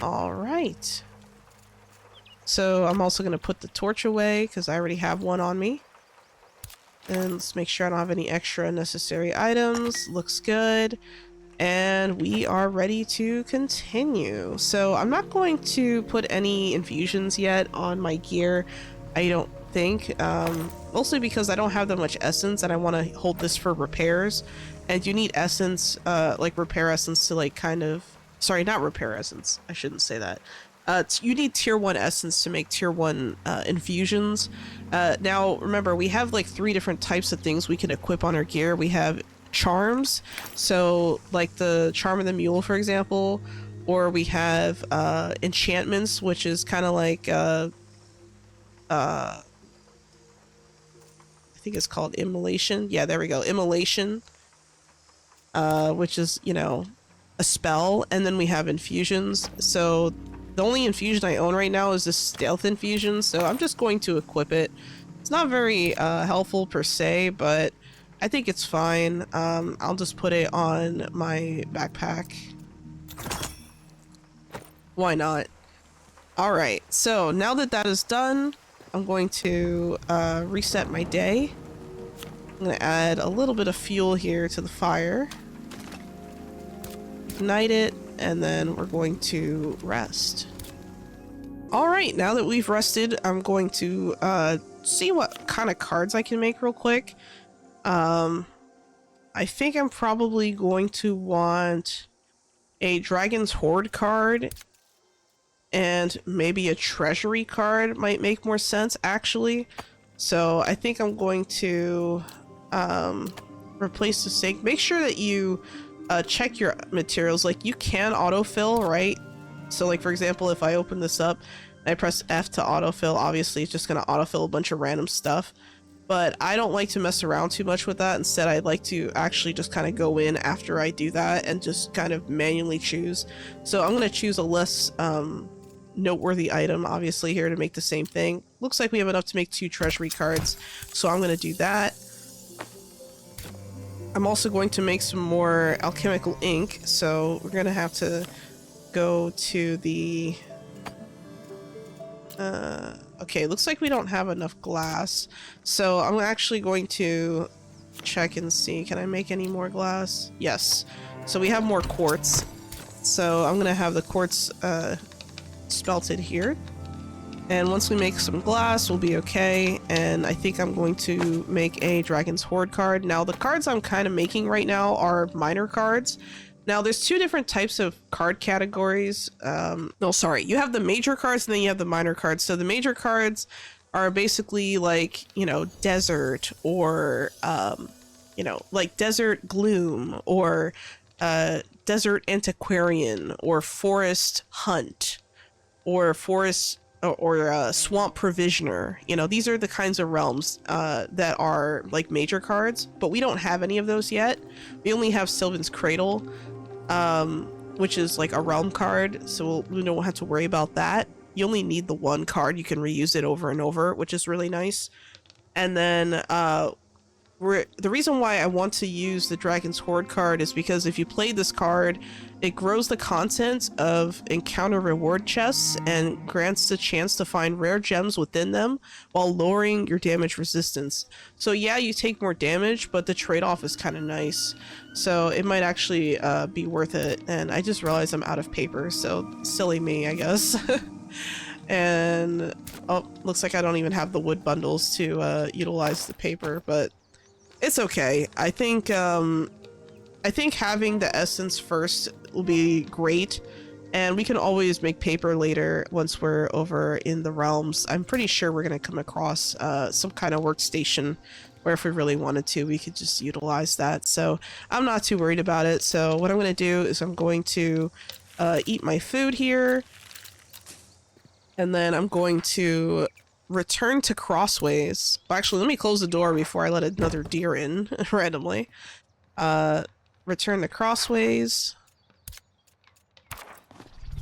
All right. So I'm also going to put the torch away because I already have one on me. And let's make sure I don't have any extra unnecessary items. Looks good. And we are ready to continue. So I'm not going to put any infusions yet on my gear, I don't think. Mostly because I don't have that much essence and I want to hold this for repairs. And you need essence, like repair essence to like kind of... Sorry, not repair essence. I shouldn't say that. You need tier 1 essence to make tier 1 infusions. Now, remember, we have like 3 different types of things we can equip on our gear. We have charms, so like the Charm of the Mule, for example, or we have enchantments, which is kind of like, I think it's called immolation. Yeah, there we go. Immolation, which is, you know, a spell. And then we have infusions. So the only infusion I own right now is this stealth infusion, so I'm just going to equip it. It's not very helpful per se, but I think it's fine. I'll just put it on my backpack. Why not? Alright, so now that that is done, I'm going to reset my day. I'm going to add a little bit of fuel here to the fire. Ignite it, and then we're going to rest. Alright, now that we've rested, I'm going to see what kind of cards I can make real quick. I think I'm probably going to want a Dragon's Horde card and maybe a treasury card might make more sense actually. So I think I'm going to replace the sink. Make sure that you check your materials. Like, you can autofill, right? So like, for example, if I open this up and I press F to autofill, obviously it's just going to autofill a bunch of random stuff. But I don't like to mess around too much with that. Instead, I'd like to actually just kind of go in after I do that and just kind of manually choose. So I'm going to choose a less noteworthy item, obviously, here to make the same thing. Looks like we have enough to make 2 treasury cards. So I'm going to do that. I'm also going to make some more alchemical ink. So we're going to have to go to the... okay, looks like we don't have enough glass. So I'm actually going to check and see. Can I make any more glass? Yes. So we have more quartz. So I'm going to have the quartz smelted here. And once we make some glass, we'll be okay. And I think I'm going to make a Dragon's Hoard card. Now, the cards I'm kind of making right now are minor cards. Now, there's 2 different types of card categories. No, sorry. You have the major cards and then you have the minor cards. So the major cards are basically like, you know, desert or, you know, like desert gloom or desert antiquarian or forest hunt or forest or swamp provisioner. You know, these are the kinds of realms that are like major cards, but we don't have any of those yet. We only have Sylvan's Cradle, which is like a realm card, so we don't have to worry about that. You only need the 1 card. You can reuse it over and over, which is really nice. And then the reason why I want to use the Dragon's Hoard card is because if you play this card, it grows the contents of encounter reward chests and grants the chance to find rare gems within them while lowering your damage resistance. So yeah, you take more damage, but the trade-off is kind of nice. So it might actually be worth it. And I just realized I'm out of paper, so silly me, I guess. And oh, looks like I don't even have the wood bundles to utilize the paper, but it's okay. I think having the essence first will be great, and we can always make paper later once we're over in the realms. I'm pretty sure we're gonna come across some kind of workstation where if we really wanted to, we could just utilize that. So I'm not too worried about it. So what I'm gonna do is I'm going to eat my food here, and then I'm going to return to Crossways. Well, actually, let me close the door before I let another deer in randomly. Return to Crossways.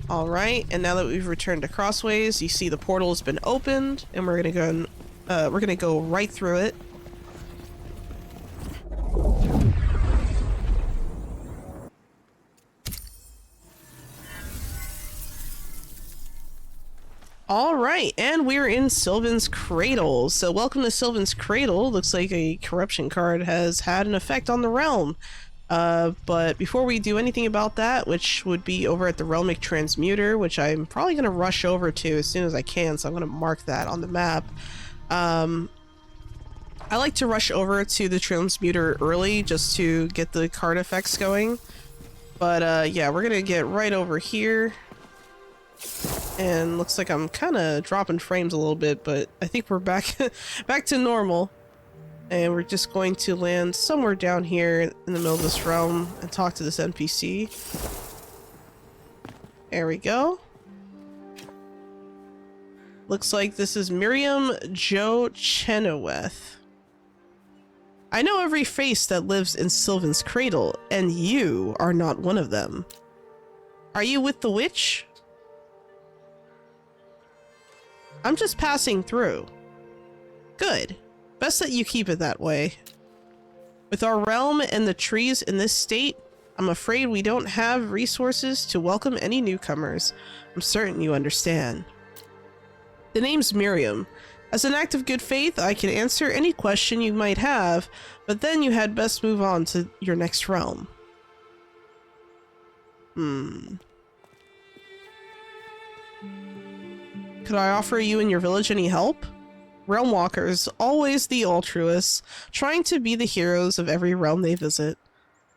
All right, and now that we've returned to Crossways, you see the portal has been opened, and we're gonna go right through it. All right, and we're in Sylvan's Cradle. So welcome to Sylvan's Cradle. Looks like a corruption card has had an effect on the realm. But before we do anything about that, which would be over at the Realmic Transmuter, which I'm probably going to rush over to as soon as I can, so I'm going to mark that on the map. I like to rush over to the Transmuter early just to get the card effects going. But yeah, we're going to get right over here. And looks like I'm kind of dropping frames a little bit, but I think we're back back to normal. And we're just going to land somewhere down here in the middle of this realm and talk to this NPC. There we go. Looks like this is Miriam Jo Chenoweth. I know every face that lives in Sylvan's Cradle, and you are not one of them. Are you with the witch? I'm just passing through. Good. Best that you keep it that way. With our realm and the trees in this state, I'm afraid we don't have resources to welcome any newcomers. I'm certain you understand. The name's Miriam. As an act of good faith, I can answer any question you might have, but then you had best move on to your next realm. Could I offer you and your village any help? Realm walkers, always the altruists, trying to be the heroes of every realm they visit.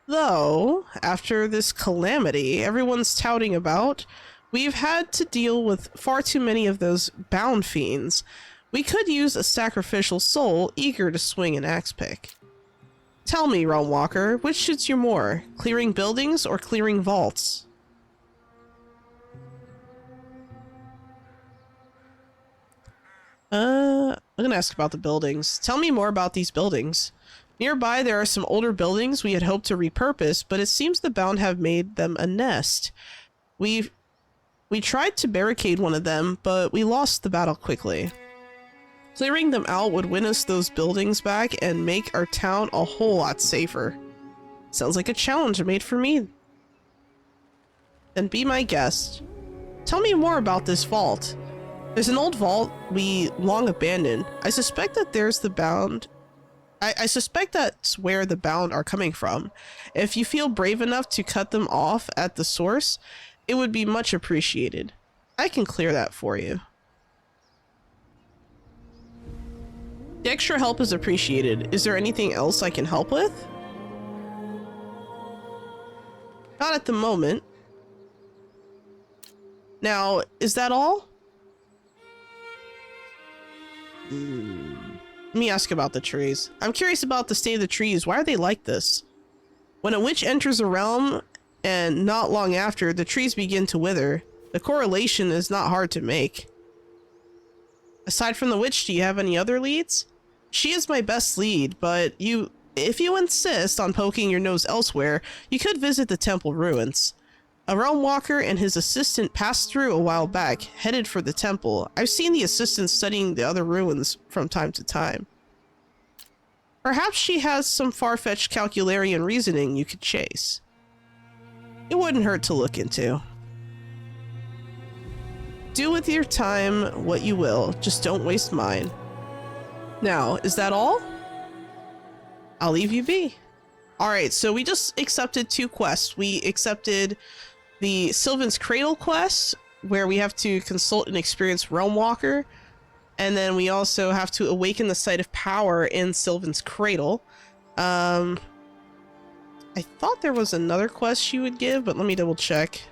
Though, after this calamity everyone's touting about, We've had to deal with far too many of those bound fiends. We could use a sacrificial soul eager to swing an axe pick. Tell me, Realm Walker, which suits you more? Clearing buildings or clearing vaults? I'm gonna ask about the buildings. Tell me more about these buildings. Nearby, there are some older buildings we had hoped to repurpose, but it seems the bound have made them a nest. We tried to barricade one of them, but we lost the battle quickly. Clearing them out would win us those buildings back and make our town a whole lot safer. Sounds like a challenge made for me. Then be my guest. Tell me more about this vault. There's an old vault we long abandoned. I suspect that there's the bound. I suspect that's where the bound are coming from. If you feel brave enough to cut them off at the source, it would be much appreciated. I can clear that for you. The extra help is appreciated. Is there anything else I can help with? Not at the moment. Now, is that all? Let me ask about the trees. I'm curious about the state of the trees. Why are they like this? When a witch enters a realm, and not long after, the trees begin to wither. The correlation is not hard to make. Aside from the witch, do you have any other leads? She is my best lead, but if you insist on poking your nose elsewhere, you could visit the temple ruins. A realm walker and his assistant passed through a while back, headed for the temple. I've seen the assistant studying the other ruins from time to time. Perhaps she has some far-fetched calcularian reasoning you could chase. It wouldn't hurt to look into. Do with your time what you will, just don't waste mine. Now, is that all? I'll leave you be. Alright, so we just accepted 2 quests. We accepted the Sylvan's Cradle quest, where we have to consult an experienced Realm Walker, and then we also have to awaken the Site of Power in Sylvan's Cradle. I thought there was another quest she would give, but let me double check.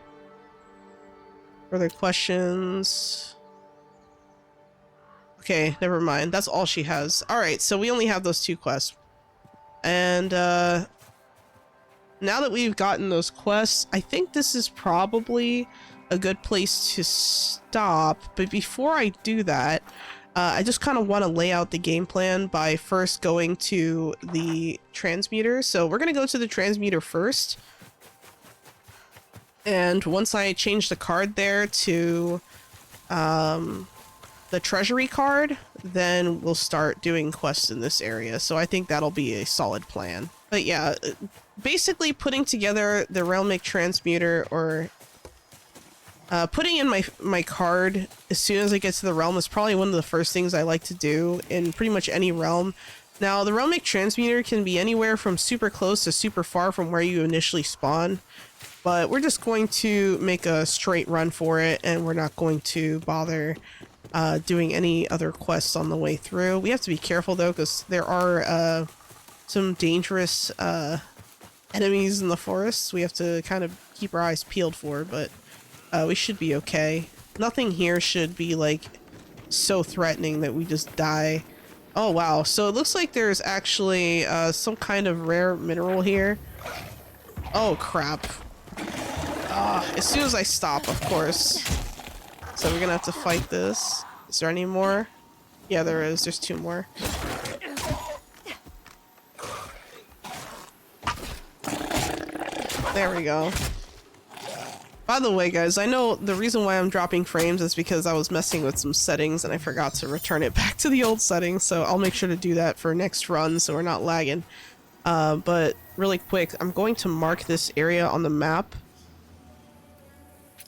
Further questions? Okay, never mind. That's all she has. Alright, so we only have those 2 quests. And, now that we've gotten those quests, I think this is probably a good place to stop. But before I do that, I just kind of want to lay out the game plan by first going to the transmuter. So we're going to go to the transmuter first. And once I change the card there to the treasury card, then we'll start doing quests in this area. So I think that'll be a solid plan. But yeah, basically putting together the Realmic transmuter, or putting in my card as soon as I get to the realm, is probably one of the first things I like to do in pretty much any realm. Now, the Realmic transmuter can be anywhere from super close to super far from where you initially spawn, but we're just going to make a straight run for it, and we're not going to bother doing any other quests on the way through. We have to be careful though, because there are some dangerous enemies in the forests we have to kind of keep our eyes peeled for, but we should be okay. Nothing here should be like so threatening that we just die. Oh wow, so it looks like there's actually some kind of rare mineral here. Oh crap. As soon as I stop, of course. So we're gonna have to fight this. Is there any more? Yeah, there is. There's 2 more. There we go. By the way, guys, I know the reason why I'm dropping frames is because I was messing with some settings and I forgot to return it back to the old settings, so I'll make sure to do that for next run so we're not lagging. But really quick, I'm going to mark this area on the map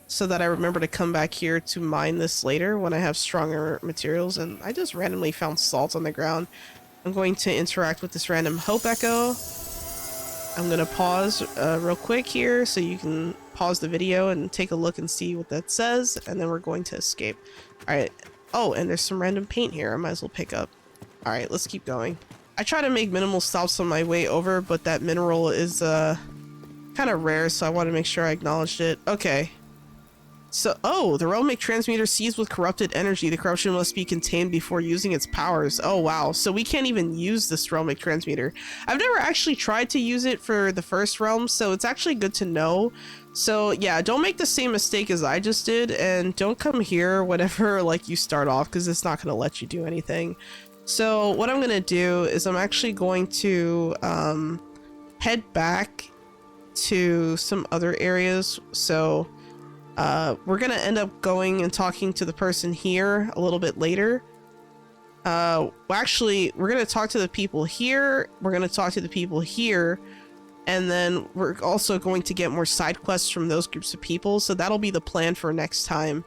so that I remember to come back here to mine this later when I have stronger materials. And I just randomly found salt on the ground. I'm going to interact with this random hope echo. I'm going to pause real quick here so you can pause the video and take a look and see what that says, and then we're going to escape. Alright. Oh, and there's some random paint here I might as well pick up. Alright, let's keep going. I try to make minimal stops on my way over, but that mineral is kind of rare, so I want to make sure I acknowledged it. Okay. So, oh, the realmic transmuter seized with corrupted energy. The corruption must be contained before using its powers. Oh, wow. So we can't even use this realmic transmuter. I've never actually tried to use it for the first realm, so it's actually good to know. So yeah, don't make the same mistake as I just did, and don't come here whenever like you start off, because it's not going to let you do anything. So what I'm going to do is I'm actually going to head back to some other areas. So we're gonna end up going and talking to the person here a little bit later. Well, actually, we're gonna talk to the people here, we're gonna talk to the people here, and then we're also going to get more side quests from those groups of people, so that'll be the plan for next time.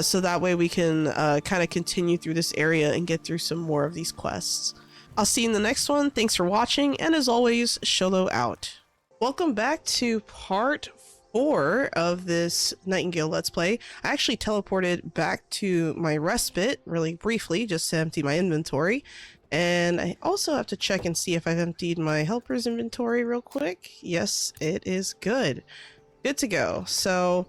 So that way we can kind of continue through this area and get through some more of these quests. I'll see you in the next one. Thanks for watching, and as always, Sholo out. Welcome back to part 4 of this Nightingale Let's Play. I actually teleported back to my respite really briefly just to empty my inventory, and I also have to check and see if I've emptied my helper's inventory real quick. Yes, it is good to go. So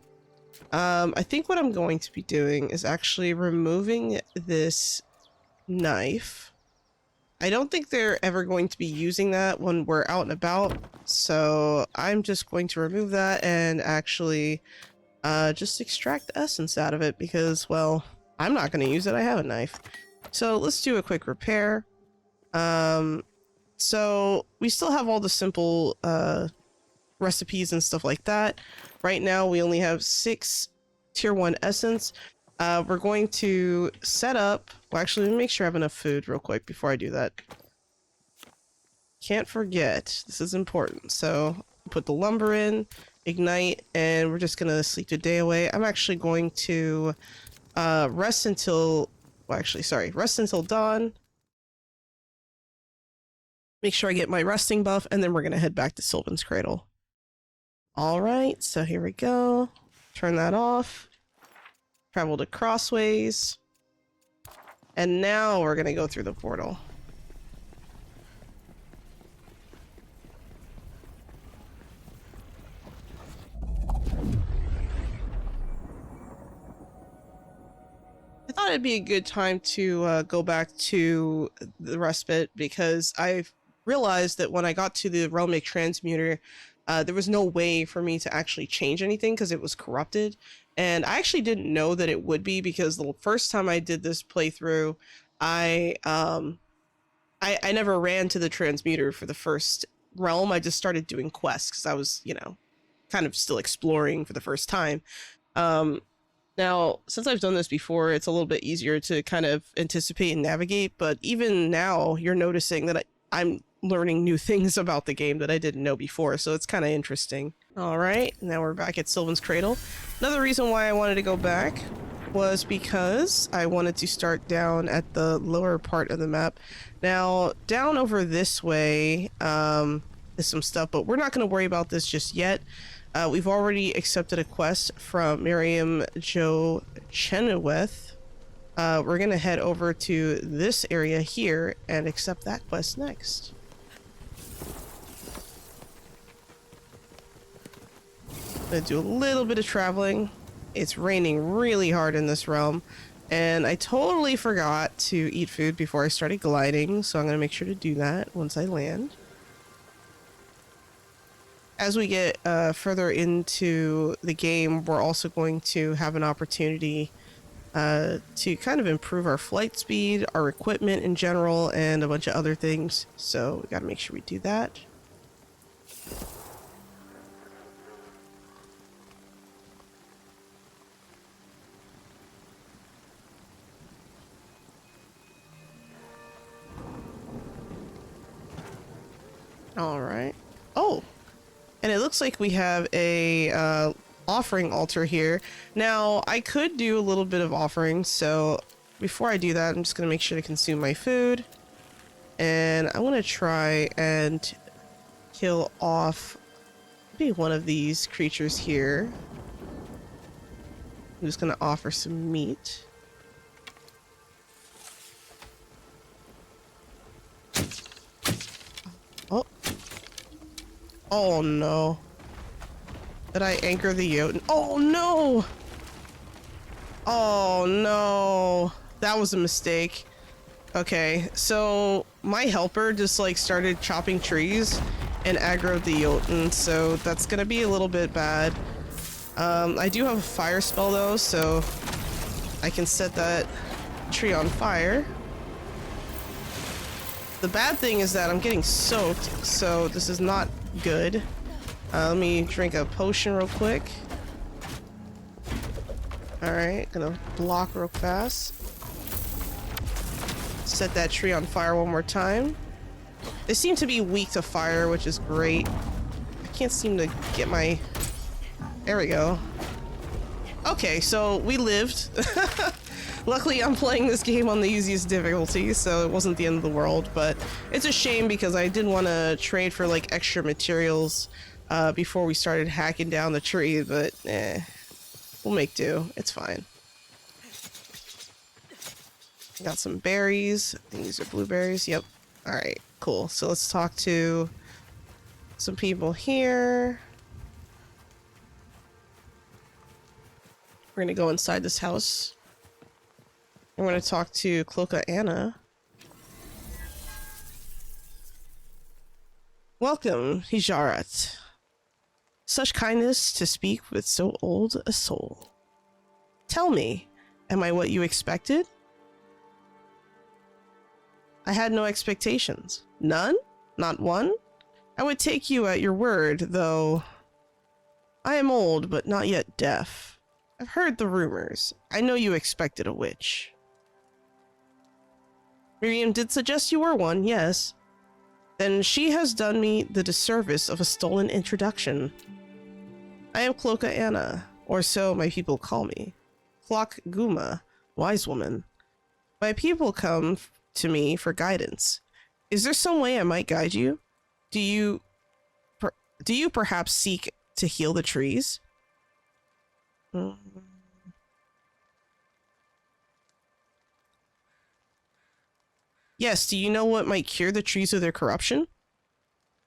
I think what I'm going to be doing is actually removing this knife. I don't think they're ever going to be using that when we're out and about, so I'm just going to remove that and actually just extract the essence out of it because, well, I'm not going to use it. I have a knife. So let's do a quick repair. So we still have all the simple recipes and stuff like that. Right now we only have 6 tier 1 essence. We're going to set up, well, actually, let me make sure I have enough food real quick before I do that. Can't forget, this is important. So put the lumber in, ignite, and we're just gonna sleep the day away. I'm actually going to rest until, well, actually, sorry, rest until dawn. Make sure I get my resting buff, and then we're gonna head back to Sylvan's Cradle. All right, so here we go. Turn that off. Travel to Crossways, and now we're gonna go through the portal. I thought it'd be a good time to go back to the respite because I've realized that when I got to the realmic transmuter, there was no way for me to actually change anything because it was corrupted. And I actually didn't know that it would be because the first time I did this playthrough, I never ran to the transmuter for the first realm. I just started doing quests because I was, you know, kind of still exploring for the first time. Now, since I've done this before, it's a little bit easier to kind of anticipate and navigate, but even now you're noticing that I'm learning new things about the game that I didn't know before, so it's kind of interesting. All right, now we're back at Sylvan's Cradle. Another reason why I wanted to go back was because I wanted to start down at the lower part of the map. Now, down over this way is some stuff, but we're not going to worry about this just yet. We've already accepted a quest from Miriam Jo Chenoweth. We're going to head over to this area here and accept that quest next. I'm gonna do a little bit of traveling. It's raining really hard in this realm, and I totally forgot to eat food before I started gliding, so I'm gonna make sure to do that once I land. As we get further into the game, we're also going to have an opportunity to kind of improve our flight speed, our equipment in general, and a bunch of other things, so we gotta make sure we do that. All right. Oh, and it looks like we have a offering altar here. Now, I could do a little bit of offering, so before I do that, I'm just going to make sure to consume my food. And I want to try and kill off maybe one of these creatures here. I'm just going to offer some meat. Oh. Oh no. Did I anchor the Jotun? Oh no! Oh no, that was a mistake. Okay, so my helper just like started chopping trees and aggroed the Jotun, so that's gonna be a little bit bad. I do have a fire spell though, so I can set that tree on fire. The bad thing is that I'm getting soaked, so this is not good. Let me drink a potion real quick. Alright, gonna block real fast. Set that tree on fire one more time. They seem to be weak to fire, which is great. I can't seem to get my... There we go. Okay, so we lived. Luckily, I'm playing this game on the easiest difficulty, so it wasn't the end of the world, but it's a shame because I did want to trade for like extra materials before we started hacking down the tree, but we'll make do. It's fine. Got some berries. I think these are blueberries. Yep. Alright, cool. So let's talk to some people here. We're gonna go inside this house. I'm gonna talk to Cloaca Anna. Welcome, Hijarat. Such kindness to speak with so old a soul. Tell me, am I what you expected? I had no expectations. None? Not one? I would take you at your word, though. I am old, but not yet deaf. I've heard the rumors. I know you expected a witch. Miriam did suggest you were one, yes. Then she has done me the disservice of a stolen introduction. I am Cloaca Anna, or so my people call me. Clock Guma, wise woman. My people come to me for guidance. Is there some way I might guide you? Do you perhaps seek to heal the trees? Yes, do you know what might cure the trees of their corruption?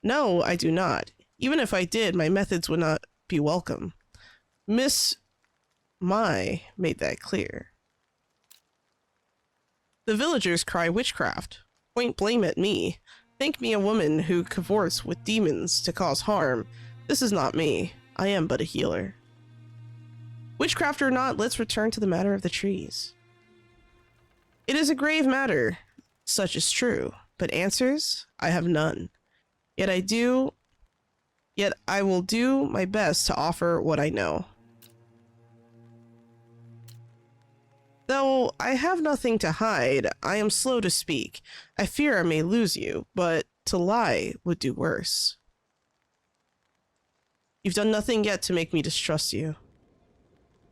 No, I do not. Even if I did, my methods would not be welcome. Miss Mai made that clear. The villagers cry witchcraft. Point blame at me. Think me a woman who cavorts with demons to cause harm. This is not me. I am but a healer. Witchcraft or not, let's return to the matter of the trees. It is a grave matter. Such is true, but answers I have none. Yet I will do my best to offer what I know. Though I have nothing to hide, I am slow to speak. I fear I may lose you, but to lie would do worse. You've done nothing yet to make me distrust you.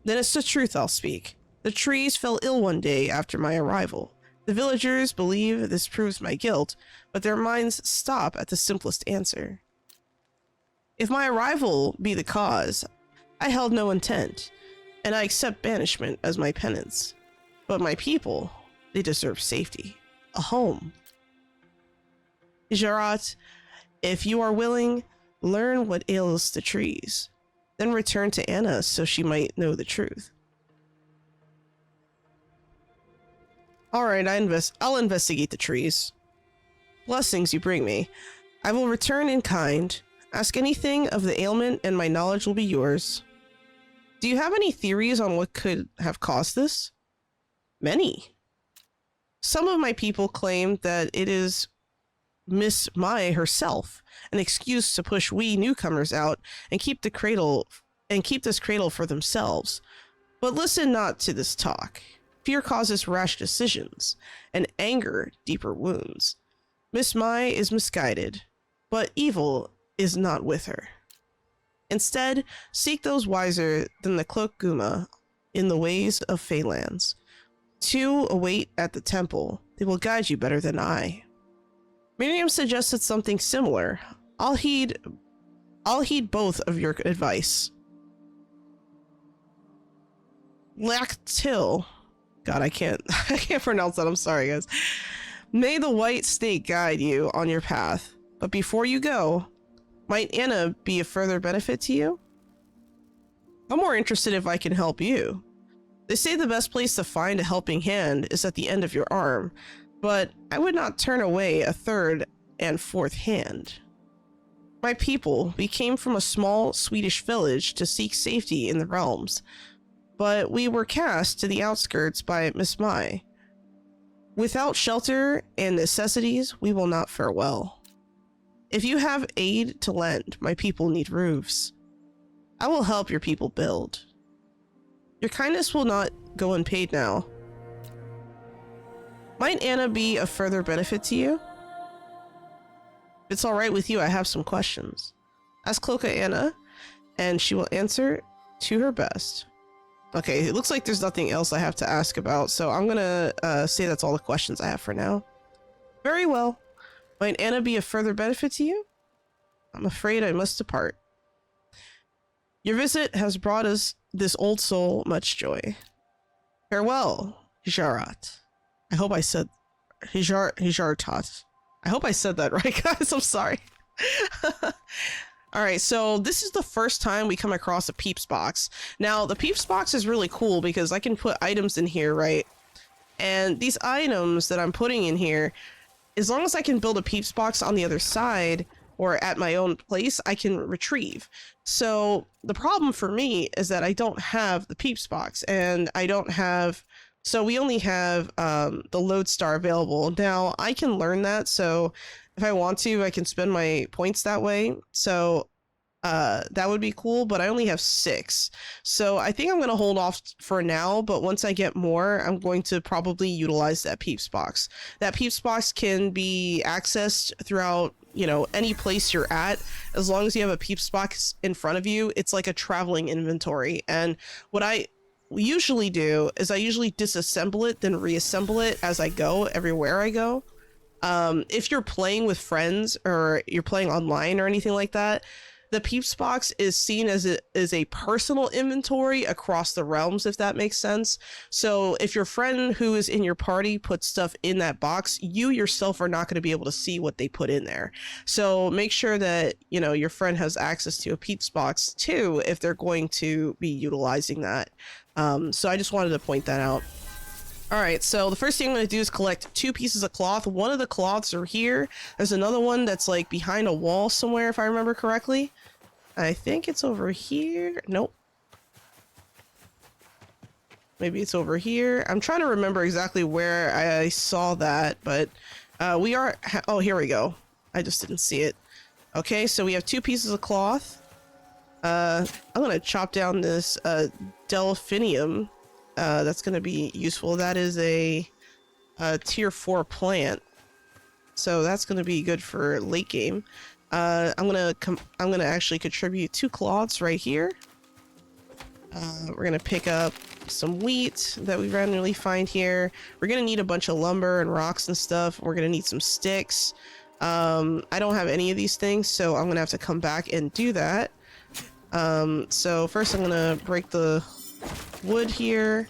Then it's the truth I'll speak. The trees fell ill one day after my arrival. The villagers believe this proves my guilt, but their minds stop at the simplest answer. If my arrival be the cause, I held no intent, and I accept banishment as my penance. But my people, they deserve safety, a home. Jarat, if you are willing, learn what ails the trees, then return to Anna so she might know the truth. Alright, I'll investigate the trees. Blessings you bring me. I will return in kind. Ask anything of the ailment and my knowledge will be yours. Do you have any theories on what could have caused this? Many. Some of my people claim that it is Miss Mai herself, an excuse to push we newcomers out and keep this cradle for themselves. But listen not to this talk. Fear causes rash decisions, and anger deeper wounds. Miss Mai is misguided, but evil is not with her. Instead, seek those wiser than the Cloak Guma in the ways of Feylands. Two await at the temple. They will guide you better than I. Miriam suggested something similar. I'll heed both of your advice. Lactil. God, I can't pronounce that. I'm sorry, guys. May the white snake guide you on your path. But before you go, might Anna be a further benefit to you? I'm more interested if I can help you. They say the best place to find a helping hand is at the end of your arm, but I would not turn away a third and fourth hand. My people, we came from a small Swedish village to seek safety in the realms, but we were cast to the outskirts by Miss Mai. Without shelter and necessities, we will not fare well. If you have aid to lend, my people need roofs. I will help your people build. Your kindness will not go unpaid now. Might Anna be of further benefit to you? If it's alright with you, I have some questions. Ask Cloaca Anna, and she will answer to her best. Okay, it looks like there's nothing else I have to ask about, so I'm gonna say that's all the questions I have for now. Very well. Might Anna be of further benefit to you? I'm afraid I must depart. Your visit has brought us, this old soul, much joy. Farewell, Hijarat. I hope I said Hijaratat. I hope I said that right, guys. I'm sorry. Alright, so this is the first time we come across a Peeps box. Now, the Peeps box is really cool because I can put items in here, right? And these items that I'm putting in here, as long as I can build a Peeps box on the other side or at my own place, I can retrieve. So the problem for me is that I don't have the Peeps box, and I don't have... So we only have the Lodestar available. Now, I can learn that, so if I want to, I can spend my points that way. So that would be cool, but I only have 6. So I think I'm going to hold off for now, but once I get more, I'm going to probably utilize that Peeps box. That Peeps box can be accessed throughout, you know, any place you're at. As long as you have a Peeps box in front of you, it's like a traveling inventory. And what I usually do is I usually disassemble it, then reassemble it as I go, everywhere I go. If you're playing with friends or you're playing online or anything like that, the Peeps box is seen as a personal inventory across the realms, if that makes sense. So if your friend who is in your party puts stuff in that box, you yourself are not going to be able to see what they put in there. So make sure that, you know, your friend has access to a Peeps box too, if they're going to be utilizing that. So I just wanted to point that out. All right, so the first thing I'm going to do is collect 2 pieces of cloth. One of the cloths are here. There's another one that's like behind a wall somewhere, if I remember correctly. I think it's over here. Nope. Maybe it's over here. I'm trying to remember exactly where I saw that, but we are... Oh, here we go. I just didn't see it. Okay, so we have 2 pieces of cloth. I'm going to chop down this delphinium. That's going to be useful. That is a tier 4 plant, so that's going to be good for late game. I'm gonna actually contribute 2 cloths right here. We're gonna pick up some wheat that we randomly find here. We're gonna need a bunch of lumber and rocks and stuff. We're gonna need some sticks. I don't have any of these things, so I'm gonna have to come back and do that. So first I'm gonna break the wood here,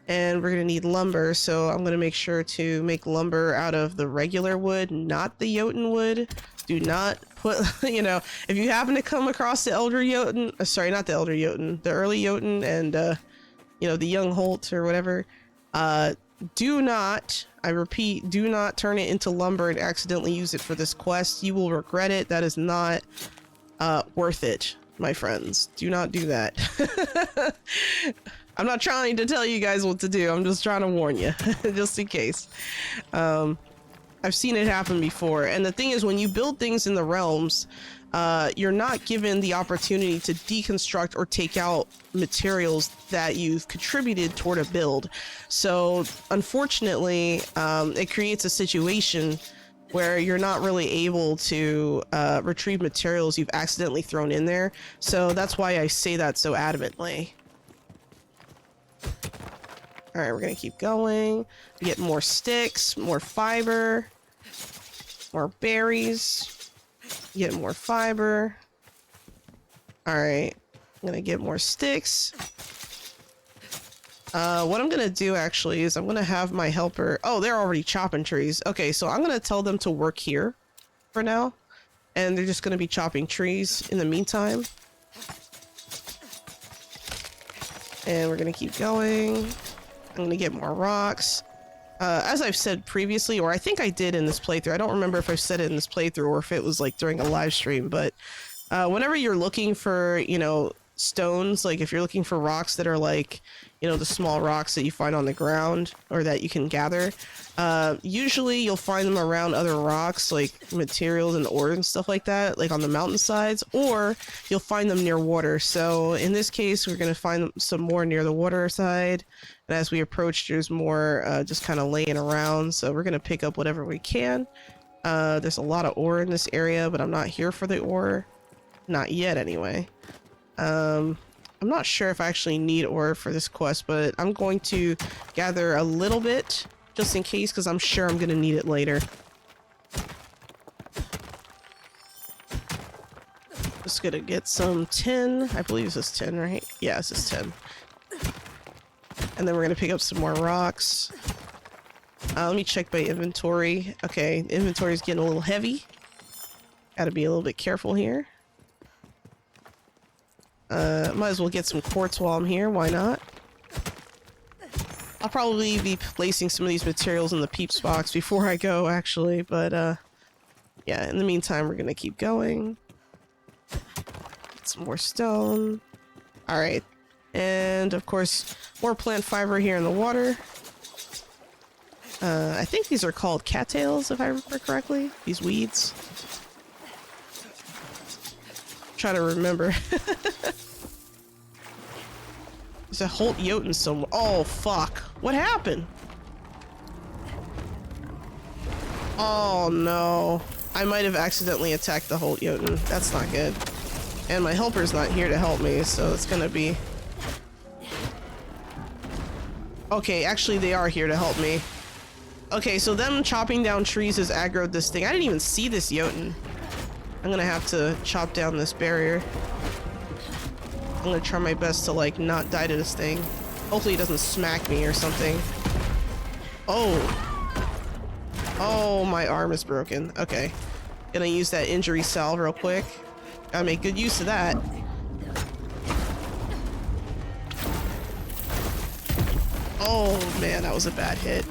and we're gonna need lumber, so I'm gonna make sure to make lumber out of the regular wood, not the Jotun wood. Do not put, you know, if you happen to come across the Elder Jotun, sorry, not the Elder Jotun, the early Jotun, and you know, the young Holt or whatever, do not, I repeat, do not turn it into lumber and accidentally use it for this quest. You will regret it. That is not worth it, my friends. Do not do that. I'm not trying to tell you guys what to do. I'm just trying to warn you, just in case. I've seen it happen before. And the thing is, when you build things in the realms, you're not given the opportunity to deconstruct or take out materials that you've contributed toward a build. So unfortunately, it creates a situation where you're not really able to retrieve materials you've accidentally thrown in there. So that's why I say that so adamantly. All right, we're gonna keep going. Get more sticks, more fiber, more berries, get more fiber. All right, I'm gonna get more sticks. What I'm gonna do actually is I'm gonna have my helper... Oh, they're already chopping trees. Okay, so I'm gonna tell them to work here for now, and they're just gonna be chopping trees in the meantime. And we're gonna keep going. I'm gonna get more rocks. As I've said previously, or I think I did in this playthrough, I don't remember if I've said it in this playthrough or if it was like during a live stream, but whenever you're looking for, you know, stones, like if you're looking for rocks that are like, you know, the small rocks that you find on the ground or that you can gather, usually you'll find them around other rocks, like materials and ore and stuff like that, like on the mountainsides, or you'll find them near water. So in this case, we're going to find some more near the water side. And as we approach, there's more just kind of laying around. So we're going to pick up whatever we can. There's a lot of ore in this area, but I'm not here for the ore. Not yet, anyway. I'm not sure if I actually need ore for this quest, but I'm going to gather a little bit just in case, because I'm sure I'm going to need it later. Just going to get some tin. I believe this is tin, right? Yeah, this is tin. And then we're going to pick up some more rocks. Let me check my inventory. Okay, the inventory is getting a little heavy. Got to be a little bit careful here. Might as well get some quartz while I'm here. Why not? I'll probably be placing some of these materials in the peeps box before I go, actually. But, yeah, in the meantime, we're going to keep going. Get some more stone. Alright. And, of course, more plant fiber here in the water. I think these are called cattails, if I remember correctly. These weeds. Try to remember. There's a Holt Jotun somewhere. Oh, fuck. What happened? Oh, no. I might have accidentally attacked the Holt Jotun. That's not good. And my helper's not here to help me, so it's gonna be... Okay, actually they are here to help me. Okay, so them chopping down trees has aggroed this thing. I didn't even see this Jotun. I'm gonna have to chop down this barrier. I'm gonna try my best to, like, not die to this thing. Hopefully it doesn't smack me or something. Oh. Oh, my arm is broken. Okay. Gonna use that injury salve real quick. Gotta make good use of that. Oh, man, that was a bad hit.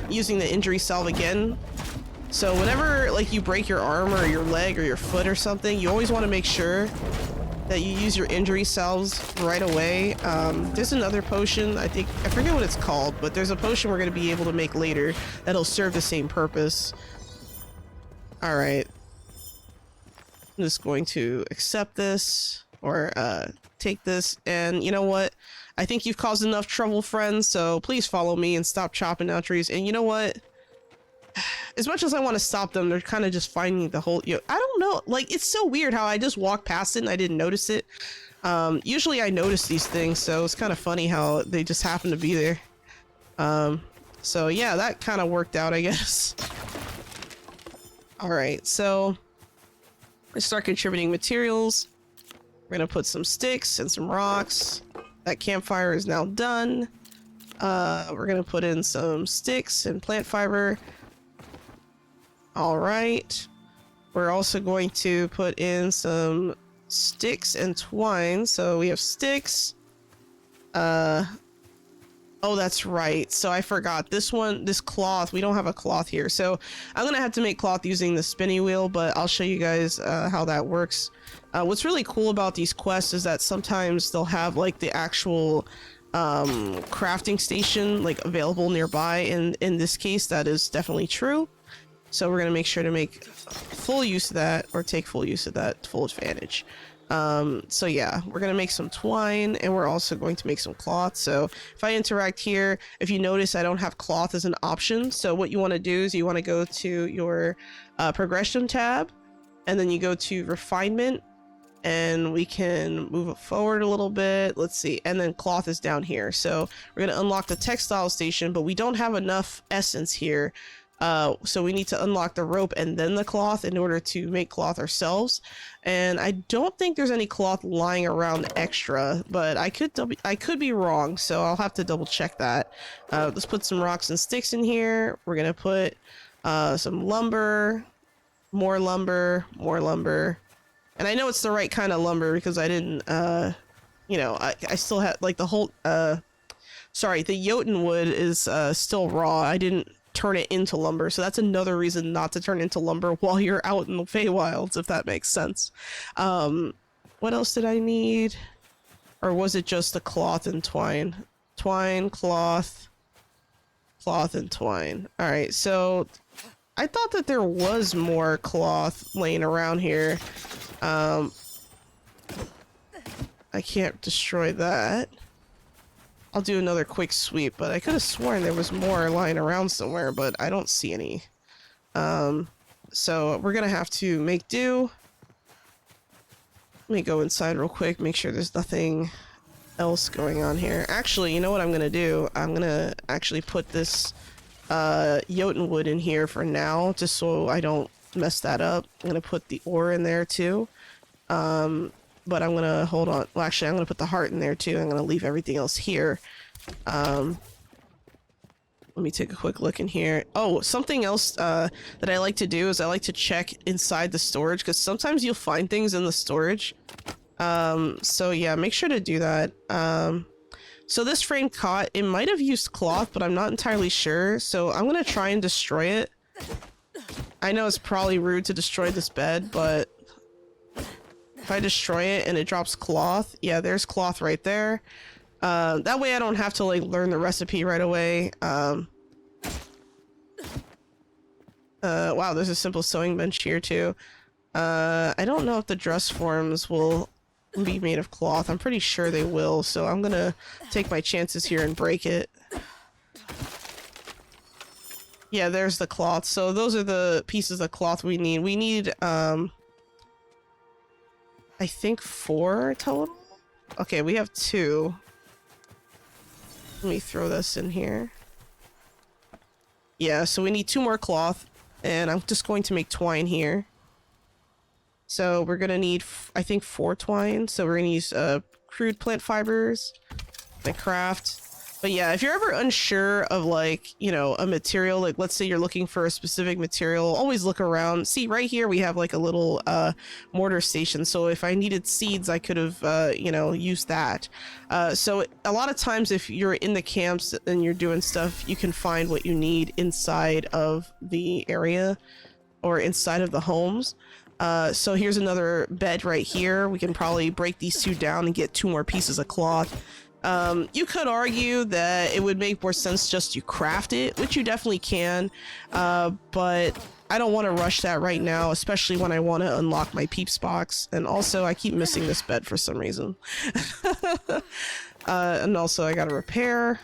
Using the injury salve again. So whenever, like, you break your arm or your leg or your foot or something, you always want to make sure that you use your injury salves right away. There's another potion, I forget what it's called, but there's a potion we're going to be able to make later that'll serve the same purpose. Alright. I'm just going to accept this, or take this, and you know what? I think you've caused enough trouble, friends, so please follow me and stop chopping down trees. And you know what? As much as I want to stop them, they're kind of just finding the whole... I don't know. Like, it's so weird how I just walked past it and I didn't notice it. Usually I notice these things, so it's kind of funny how they just happen to be there. So yeah, that kind of worked out, I guess. Alright, so... let's start contributing materials. We're going to put some sticks and some rocks. That campfire is now done. We're going to put in some sticks and plant fiber. All right. We're also going to put in some sticks and twine. So we have sticks. Oh, that's right. So I forgot this cloth. We don't have a cloth here. So I'm going to have to make cloth using the spinning wheel, but I'll show you guys how that works. What's really cool about these quests is that sometimes they'll have like the actual crafting station like available nearby. And in this case, that is definitely true. So we're going to make sure to make full use of that, or take full use of that to full advantage. So yeah, we're going to make some twine, and we're also going to make some cloth. So if I interact here, if you notice, I don't have cloth as an option. So what you want to do is you want to go to your progression tab, and then you go to refinement, and we can move it forward a little bit. Let's see. And then cloth is down here. So we're going to unlock the textile station, but we don't have enough essence here. So we need to unlock the rope and then the cloth in order to make cloth ourselves. And I don't think there's any cloth lying around extra, but I could be wrong, so I'll have to double check that. Let's put some rocks and sticks in here. We're gonna put some lumber, more lumber, more lumber. And I know it's the right kind of lumber because I didn't you know, I still have, like, the whole, sorry, the Jotunwood is, still raw. I didn't turn it into lumber, so that's another reason not to turn it into lumber while you're out in the Feywilds, if that makes sense. What else did I need? Or was it just the cloth and twine? Twine, cloth, cloth, and twine. Alright, so I thought that there was more cloth laying around here. I can't destroy that. I'll do another quick sweep, but I could have sworn there was more lying around somewhere, but I don't see any. So we're gonna have to make do. Let me go inside real quick, make sure there's nothing else going on here. Actually, you know what I'm gonna do? I'm gonna actually put this Jotunwood in here for now, just so I don't mess that up. I'm gonna put the ore in there too. But I'm gonna hold on. Well, actually, I'm gonna put the heart in there too. I'm gonna leave everything else here. Let me take a quick look in here. Oh, something else that I like to do is I like to check inside the storage, because sometimes you'll find things in the storage. So yeah, make sure to do that. So this frame cot, it might have used cloth, but I'm not entirely sure. So I'm gonna try and destroy it. I know it's probably rude to destroy this bed, but if I destroy it and it drops cloth, yeah, there's cloth right there. That way I don't have to, like, learn the recipe right away. Wow, there's a simple sewing bench here too. I don't know if the dress forms will be made of cloth. I'm pretty sure they will, so I'm gonna take my chances here and break it. Yeah, there's the cloth. So those are the pieces of cloth we need. We need, I think 4 total? Okay, we have 2. Let me throw this in here. Yeah, so we need 2 more cloth, and I'm just going to make twine here. So we're gonna need, I think, 4 twine. So we're gonna use crude plant fibers, my craft. But yeah, if you're ever unsure of, like, you know, a material, like let's say you're looking for a specific material, always look around. See, right here we have like a little mortar station. So if I needed seeds, I could have, you know, used that. So a lot of times if you're in the camps and you're doing stuff, you can find what you need inside of the area or inside of the homes. So here's another bed right here. We can probably break these 2 down and get 2 more pieces of cloth. You could argue that it would make more sense just to craft it, which you definitely can, but I don't want to rush that right now, especially when I want to unlock my peeps box. And also, I keep missing this bed for some reason. And also, I gotta repair.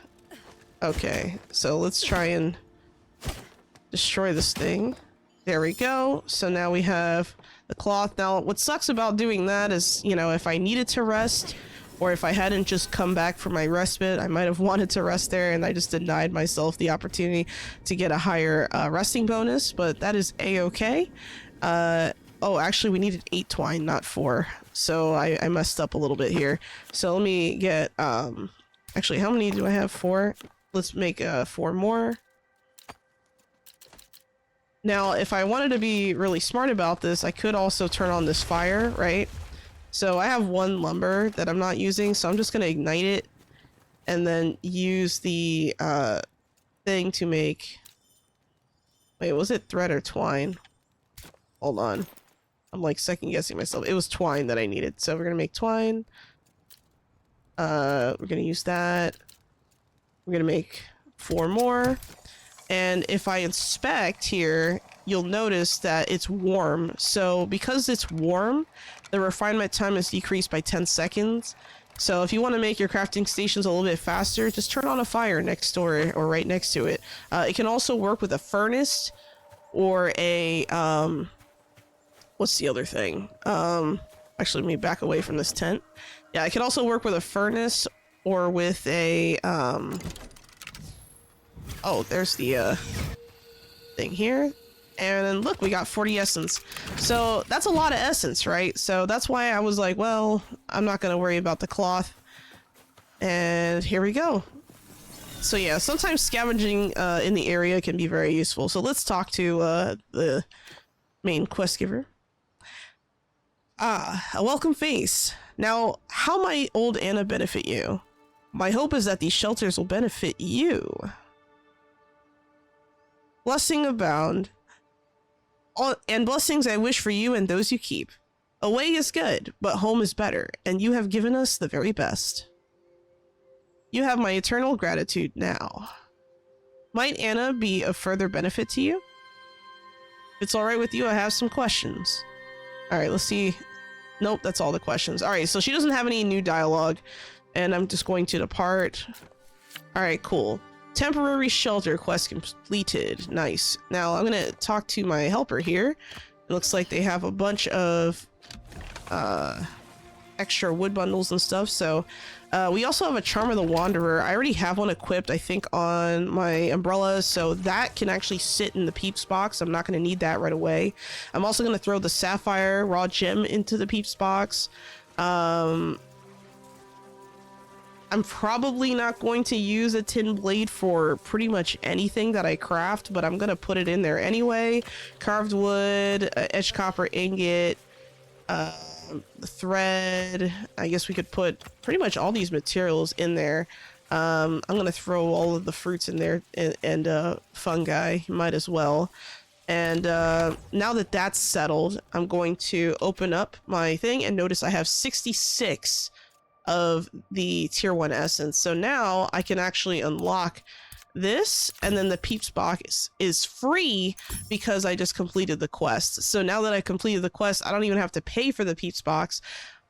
Okay, so let's try and destroy this thing. There we go. So now we have the cloth. Now, what sucks about doing that is, you know, if I needed to rest, or if I hadn't just come back from my respite, I might have wanted to rest there, and I just denied myself the opportunity to get a higher resting bonus, but that is a-okay. Oh, actually, we needed 8 twine, not 4. So I messed up a little bit here. So let me get, actually, how many do I have? 4? Let's make 4 more. Now, if I wanted to be really smart about this, I could also turn on this fire, right? So I have 1 lumber that I'm not using, so I'm just going to ignite it and then use the thing to make... Wait, was it thread or twine? Hold on. I'm like second guessing myself. It was twine that I needed, so we're going to make twine. We're going to use that. We're going to make 4 more. And if I inspect here, you'll notice that it's warm. So because it's warm, the refinement time is decreased by 10 seconds. So if you want to make your crafting stations a little bit faster, just turn on a fire next door or right next to it. It can also work with a furnace or a, what's the other thing? Actually, let me back away from this tent. Yeah, it can also work with a furnace or with a, oh, there's the thing here. And then look, we got 40 essence. So that's a lot of essence, right? So that's why I was like, well, I'm not going to worry about the cloth. And here we go. So yeah, sometimes scavenging in the area can be very useful. So let's talk to the main quest giver. Ah, a welcome face. Now, how might old Anna benefit you? My hope is that these shelters will benefit you. Blessing abound. And blessings I wish for you and those you keep. Away is good, but home is better, and you have given us the very best. You have my eternal gratitude now. Might Anna be of further benefit to you? If it's alright with you, I have some questions. Alright, let's see. Nope, that's all the questions. Alright, so she doesn't have any new dialogue, and I'm just going to depart. Alright, cool. Temporary shelter quest completed. Nice. Now, I'm gonna talk to my helper here. It looks like they have a bunch of extra wood bundles and stuff, so we also have a Charm of the Wanderer. I already have one equipped, I think, on my umbrella, so that can actually sit in the Peeps box. I'm not going to need that right away. I'm also going to throw the Sapphire Raw Gem into the Peeps box. I'm probably not going to use a tin blade for pretty much anything that I craft, but I'm going to put it in there anyway. Carved wood, edged copper ingot, thread. I guess we could put pretty much all these materials in there. I'm gonna throw all of the fruits in there and fungi, might as well. And now that that's settled, I'm going to open up my thing and notice I have 66 of the tier 1 essence. So now I can actually unlock this, and then the Peeps box is free because I just completed the quest. So now that I completed the quest, I don't even have to pay for the Peeps box,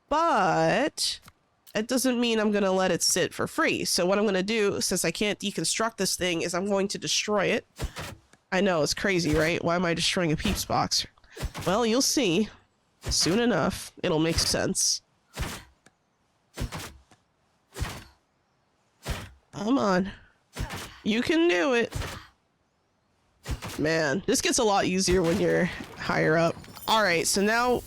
but it doesn't mean I'm going to let it sit for free. So what I'm going to do, since I can't deconstruct this thing, is I'm going to destroy it. I know, it's crazy, right? Why am I destroying a Peeps box? Well, you'll see. Soon enough, it'll make sense. Come on. You can do it. Man, this gets a lot easier when you're higher up. Alright, so now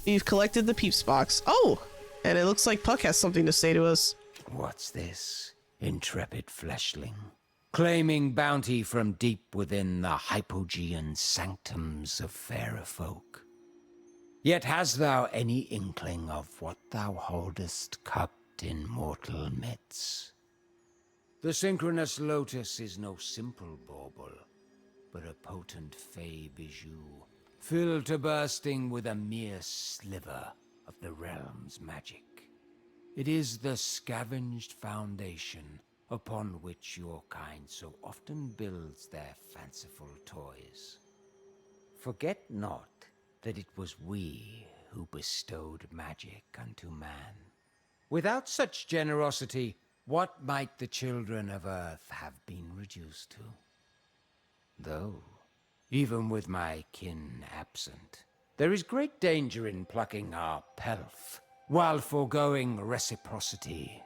we've collected the Peeps box. Oh! And it looks like Puck has something to say to us. What's this, intrepid fleshling? Claiming bounty from deep within the hypogean sanctums of fairer folk. Yet hast thou any inkling of what thou holdest cupped in mortal midst? The synchronous lotus is no simple bauble, but a potent fey bijou, filled to bursting with a mere sliver of the realm's magic. It is the scavenged foundation upon which your kind so often builds their fanciful toys. Forget not that it was we who bestowed magic unto man. Without such generosity, what might the children of Earth have been reduced to? Though, even with my kin absent, there is great danger in plucking our pelf, while foregoing reciprocity.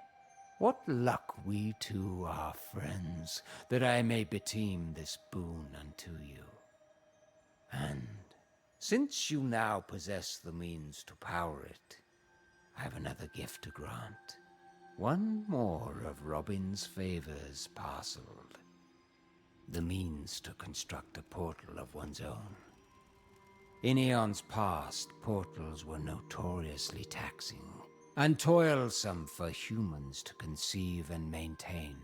What luck we two are friends, that I may beteem this boon unto you. And, since you now possess the means to power it, I have another gift to grant. One more of Robin's favors parceled. The means to construct a portal of one's own. In eons past, portals were notoriously taxing and toilsome for humans to conceive and maintain.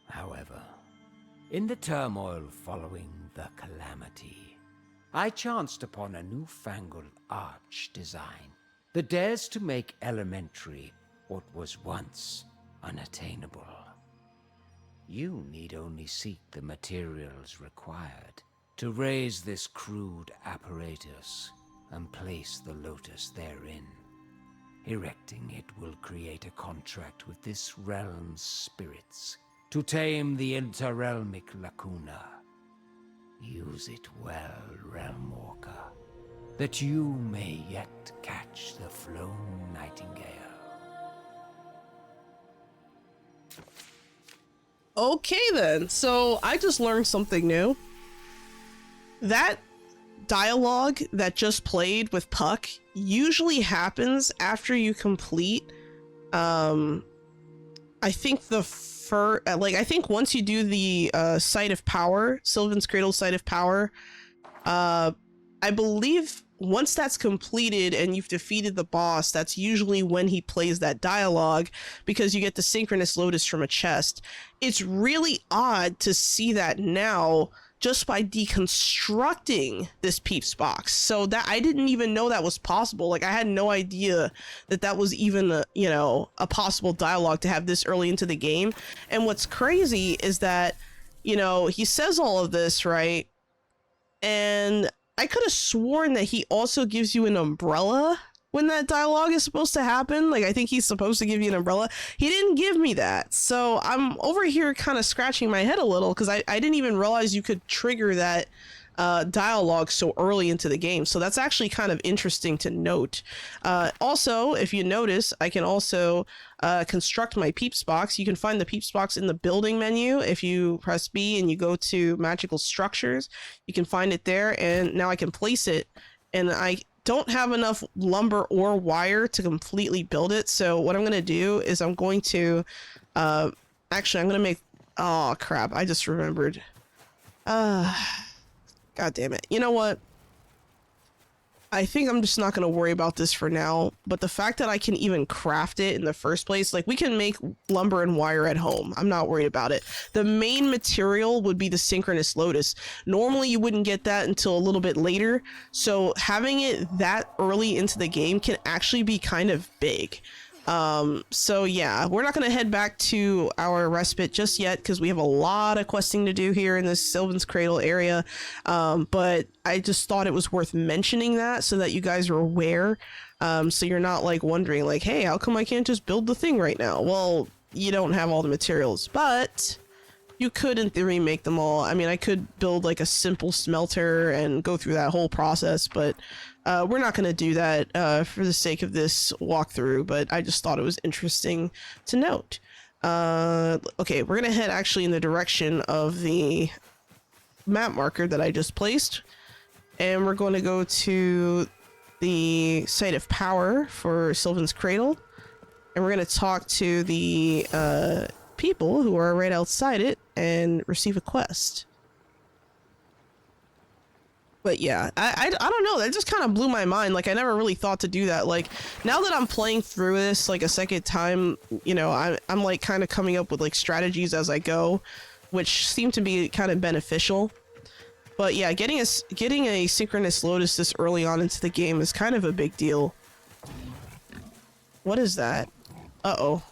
However, in the turmoil following the calamity, I chanced upon a newfangled arch design that dares to make elementary what was once unattainable. You need only seek the materials required to raise this crude apparatus and place the lotus therein. Erecting it will create a contract with this realm's spirits to tame the interrealmic lacuna. Use it well, Realmwalker, that you may yet catch the flown Nightingale. Okay then, so I just learned something new. That dialogue that just played with Puck usually happens after you complete I think I think once you do the Site of Power, Sylvan's Cradle Site of Power, I I believe once that's completed and you've defeated the boss, that's usually when he plays that dialogue, because you get the synchronous lotus from a chest. It's really odd to see that now just by deconstructing this Peeps box. So that I didn't even know that was possible. Like, I had no idea that that was even a, you know, a possible dialogue to have this early into the game. And what's crazy is that, you know, he says all of this, right? And I could have sworn that he also gives you an umbrella when that dialogue is supposed to happen. Like, I think he's supposed to give you an umbrella. He didn't give me that. So I'm over here kind of scratching my head a little, because I didn't even realize you could trigger that dialogue so early into the game. So that's actually kind of interesting to note. Also, if you notice, I can also construct my Peeps box. You can find the Peeps box in the building menu. If you press B and you go to magical structures, you can find it there, and now I can place it. And I don't have enough lumber or wire to completely build it. So what I'm going to do is I'm going to actually, I'm going to make, oh crap, I just remembered. God damn it. You know what? I think I'm just not going to worry about this for now, but the fact that I can even craft it in the first place, like, we can make lumber and wire at home. I'm not worried about it. The main material would be the synchronous lotus. Normally you wouldn't get that until a little bit later, so having it that early into the game can actually be kind of big. So yeah, we're not going to head back to our respite just yet, because we have a lot of questing to do here in this Sylvan's Cradle area. But I just thought it was worth mentioning that so that you guys are aware. So you're not like wondering like, hey, how come I can't just build the thing right now? Well, you don't have all the materials, but you could in theory make them all. I mean, I could build like a simple smelter and go through that whole process, but we're not going to do that for the sake of this walkthrough, but I just thought it was interesting to note. Okay, we're going to head actually in the direction of the map marker that I just placed, and we're going to go to the site of power for Sylvan's Cradle, and we're going to talk to the people who are right outside it and receive a quest. But yeah, I don't know, that just kind of blew my mind. Like, I never really thought to do that. Like, now that I'm playing through this like a second time, you know, I'm like kind of coming up with like strategies as I go, which seem to be kind of beneficial. But yeah, getting a synchronous lotus this early on into the game is kind of a big deal. What is that? Uh-oh.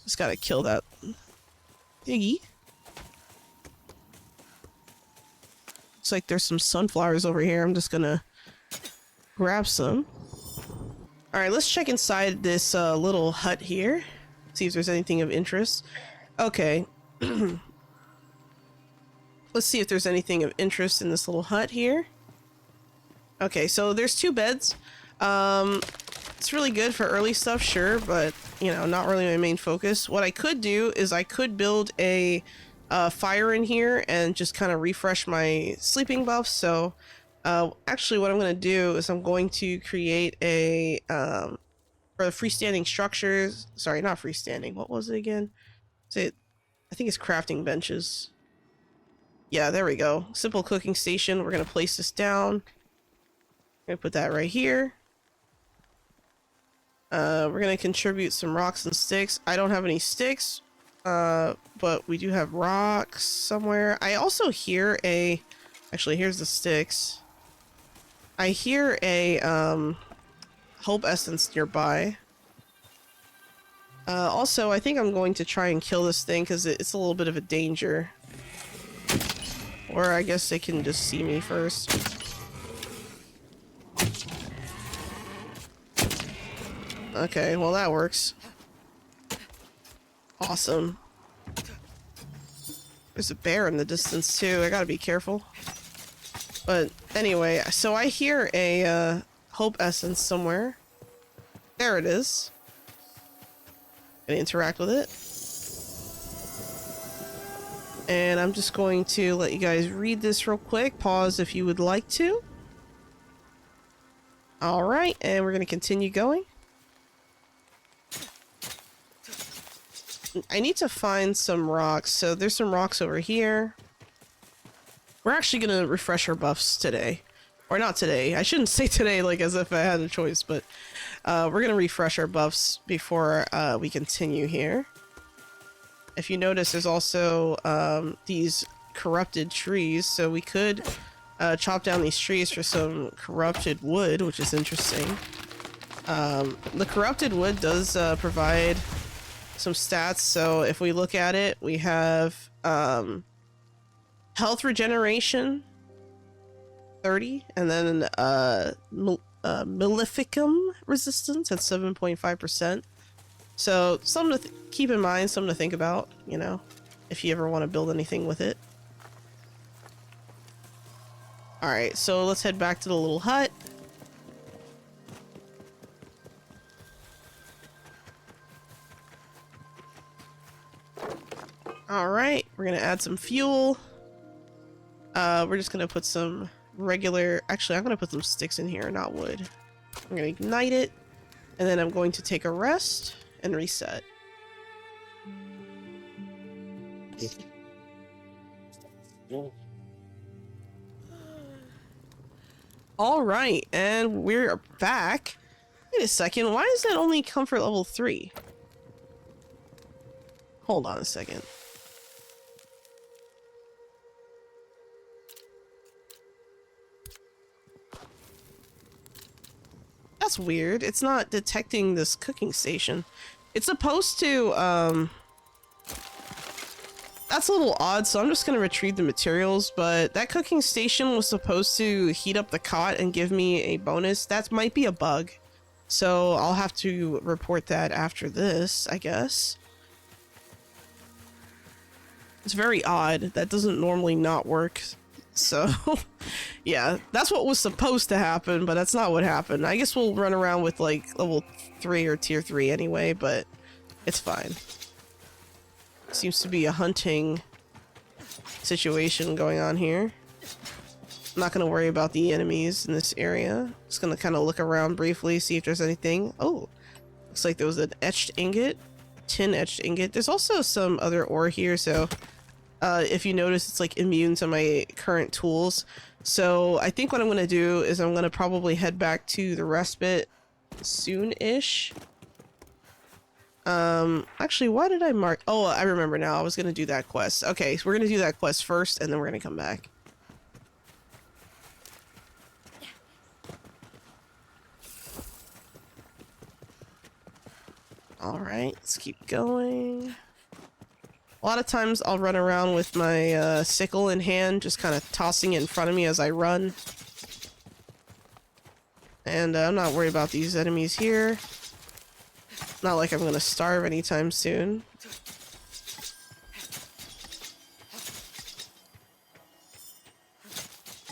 Just gotta kill that piggy. Looks like there's some sunflowers over here. I'm just gonna grab some. Alright, let's check inside this little hut here. See if there's anything of interest. Okay. Let's see if there's anything of interest in this little hut here. Okay, so there's 2 beds. It's really good for early stuff, sure, but, you know, not really my main focus. What I could do is I could build a fire in here and just kind of refresh my sleeping buffs. So actually what I'm going to do is I'm going to create a for the freestanding structures, sorry, not freestanding, what was it again? I think it's crafting benches. Yeah, there we go. Simple cooking station. We're going to place this down. I'm going to put that right here. We're going to contribute some rocks and sticks. I don't have any sticks, but we do have rocks somewhere. I also hear a... Actually, here's the sticks. I hear a hope essence nearby. Also, I think I'm going to try and kill this thing because it's a little bit of a danger. Or I guess they can just see me first. Okay, well that works. Awesome. There's a bear in the distance too, I gotta be careful. But anyway, so I hear a hope essence somewhere. There it is. Gonna interact with it. And I'm just going to let you guys read this real quick. Pause if you would like to. Alright, and we're going to continue going. I need to find some rocks. So there's some rocks over here. We're actually going to refresh our buffs today. Or not today. I shouldn't say today like as if I had a choice, but we're going to refresh our buffs before we continue here. If you notice, there's also these corrupted trees, so we could chop down these trees for some corrupted wood, which is interesting. The corrupted wood does provide some stats, so if we look at it, we have health regeneration 30, and then maleficum resistance at 7.5%. So something to keep in mind, something to think about, you know, if you ever want to build anything with it. Alright, so let's head back to the little hut. Alright, we're gonna add some fuel. We're just gonna put some regular... Actually, I'm gonna put some sticks in here, not wood. I'm gonna ignite it, and then I'm going to take a rest and reset. All right, and we're back. Wait a second, why is that only comfort level 3? Hold on a second. That's weird. It's not detecting this cooking station. It's supposed to, that's a little odd, so I'm just gonna retrieve the materials, but that cooking station was supposed to heat up the cot and give me a bonus. That might be a bug. So I'll have to report that after this, I guess. It's very odd. That doesn't normally not work. So, yeah, that's what was supposed to happen, but that's not what happened. I guess we'll run around with, like, level 3 or tier 3 anyway, but it's fine. Seems to be a hunting situation going on here. I'm not going to worry about the enemies in this area. Just going to kind of look around briefly, see if there's anything. Oh, looks like there was an etched ingot. Tin etched ingot. There's also some other ore here, so... if you notice, it's like immune to my current tools. So I think what I'm going to do is I'm going to probably head back to the respite soon-ish. Actually, why did I mark? Oh, I remember now. I was going to do that quest. Okay, so we're going to do that quest first, and then we're going to come back. All right, let's keep going. A lot of times I'll run around with my sickle in hand, just kind of tossing it in front of me as I run. And I'm not worried about these enemies here. Not like I'm going to starve anytime soon.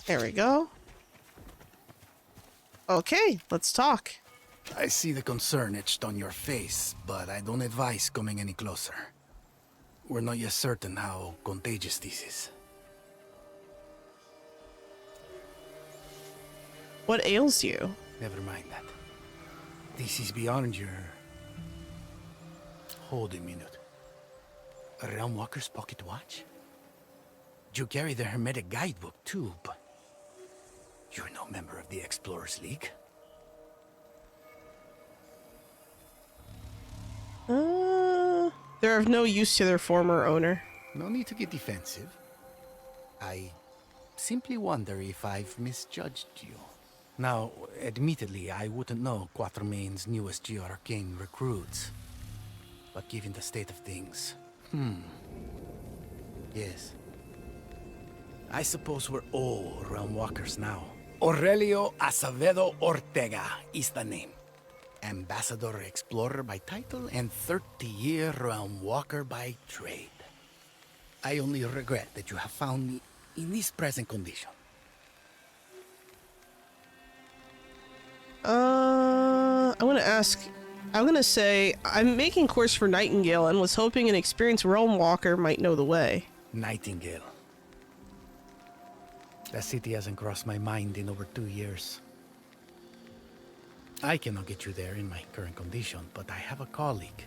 There we go. Okay, let's talk. I see the concern etched on your face, but I don't advise coming any closer. We're not yet certain how contagious this is. What ails you? Never mind that. This is beyond your... Hold a minute. A Realm Walker's pocket watch? You carry the Hermetic Guidebook too, but... You're no member of the Explorers League. They're of no use to their former owner. No need to get defensive. I simply wonder if I've misjudged you. Now, admittedly, I wouldn't know Quatermain's newest Geo-Arcane recruits. But given the state of things... Yes. I suppose we're all Realm Walkers now. Aurelio Acevedo Ortega is the name. Ambassador Explorer by title and 30-year Realm Walker by trade. I only regret that you have found me in this present condition. I'm gonna say, I'm making course for Nightingale and was hoping an experienced Realm Walker might know the way. Nightingale. The city hasn't crossed my mind in over 2 years. I cannot get you there in my current condition, but I have a colleague,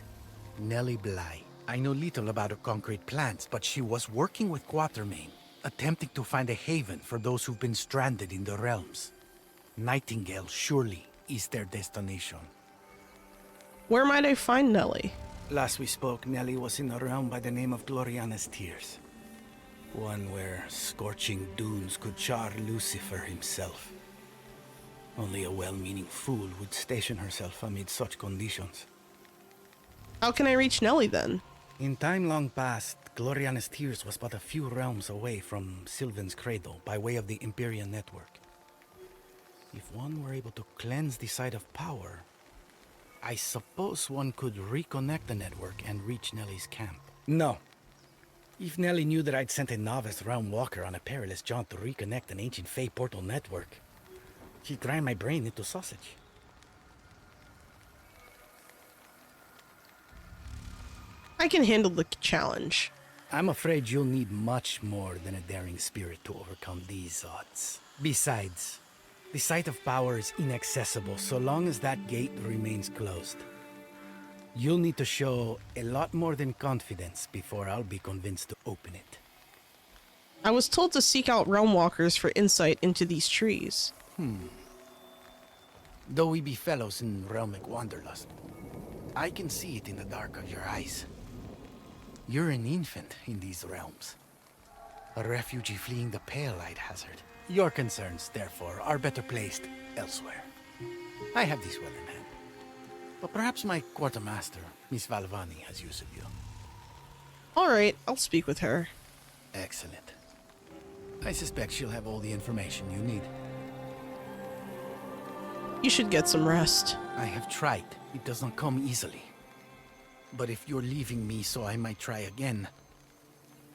Nellie Bly. I know little about her concrete plans, but she was working with Quatermain, attempting to find a haven for those who've been stranded in the realms. Nightingale surely is their destination. Where might I find Nellie? Last we spoke, Nellie was in a realm by the name of Gloriana's Tears. One where scorching dunes could char Lucifer himself. Only a well-meaning fool would station herself amid such conditions. How can I reach Nellie then? In time long past, Gloriana's Tears was but a few realms away from Sylvan's Cradle by way of the Empyrean network. If one were able to cleanse the site of power, I suppose one could reconnect the network and reach Nellie's camp. No. If Nellie knew that I'd sent a novice realm walker on a perilous jaunt to reconnect an ancient Fey portal network, she'd grind my brain into sausage. I can handle the challenge. I'm afraid you'll need much more than a daring spirit to overcome these odds. Besides, the site of power is inaccessible so long as that gate remains closed. You'll need to show a lot more than confidence before I'll be convinced to open it. I was told to seek out realm walkers for insight into these trees. Though we be fellows in realmic wanderlust, I can see it in the dark of your eyes. You're an infant in these realms. A refugee fleeing the Pale Light hazard. Your concerns, therefore, are better placed elsewhere. I have these well in hand. But perhaps my quartermaster, Miss Valvani, has use of you. Alright, I'll speak with her. Excellent. I suspect she'll have all the information you need. You should get some rest. I have tried. It does not come easily. But if you're leaving me so I might try again,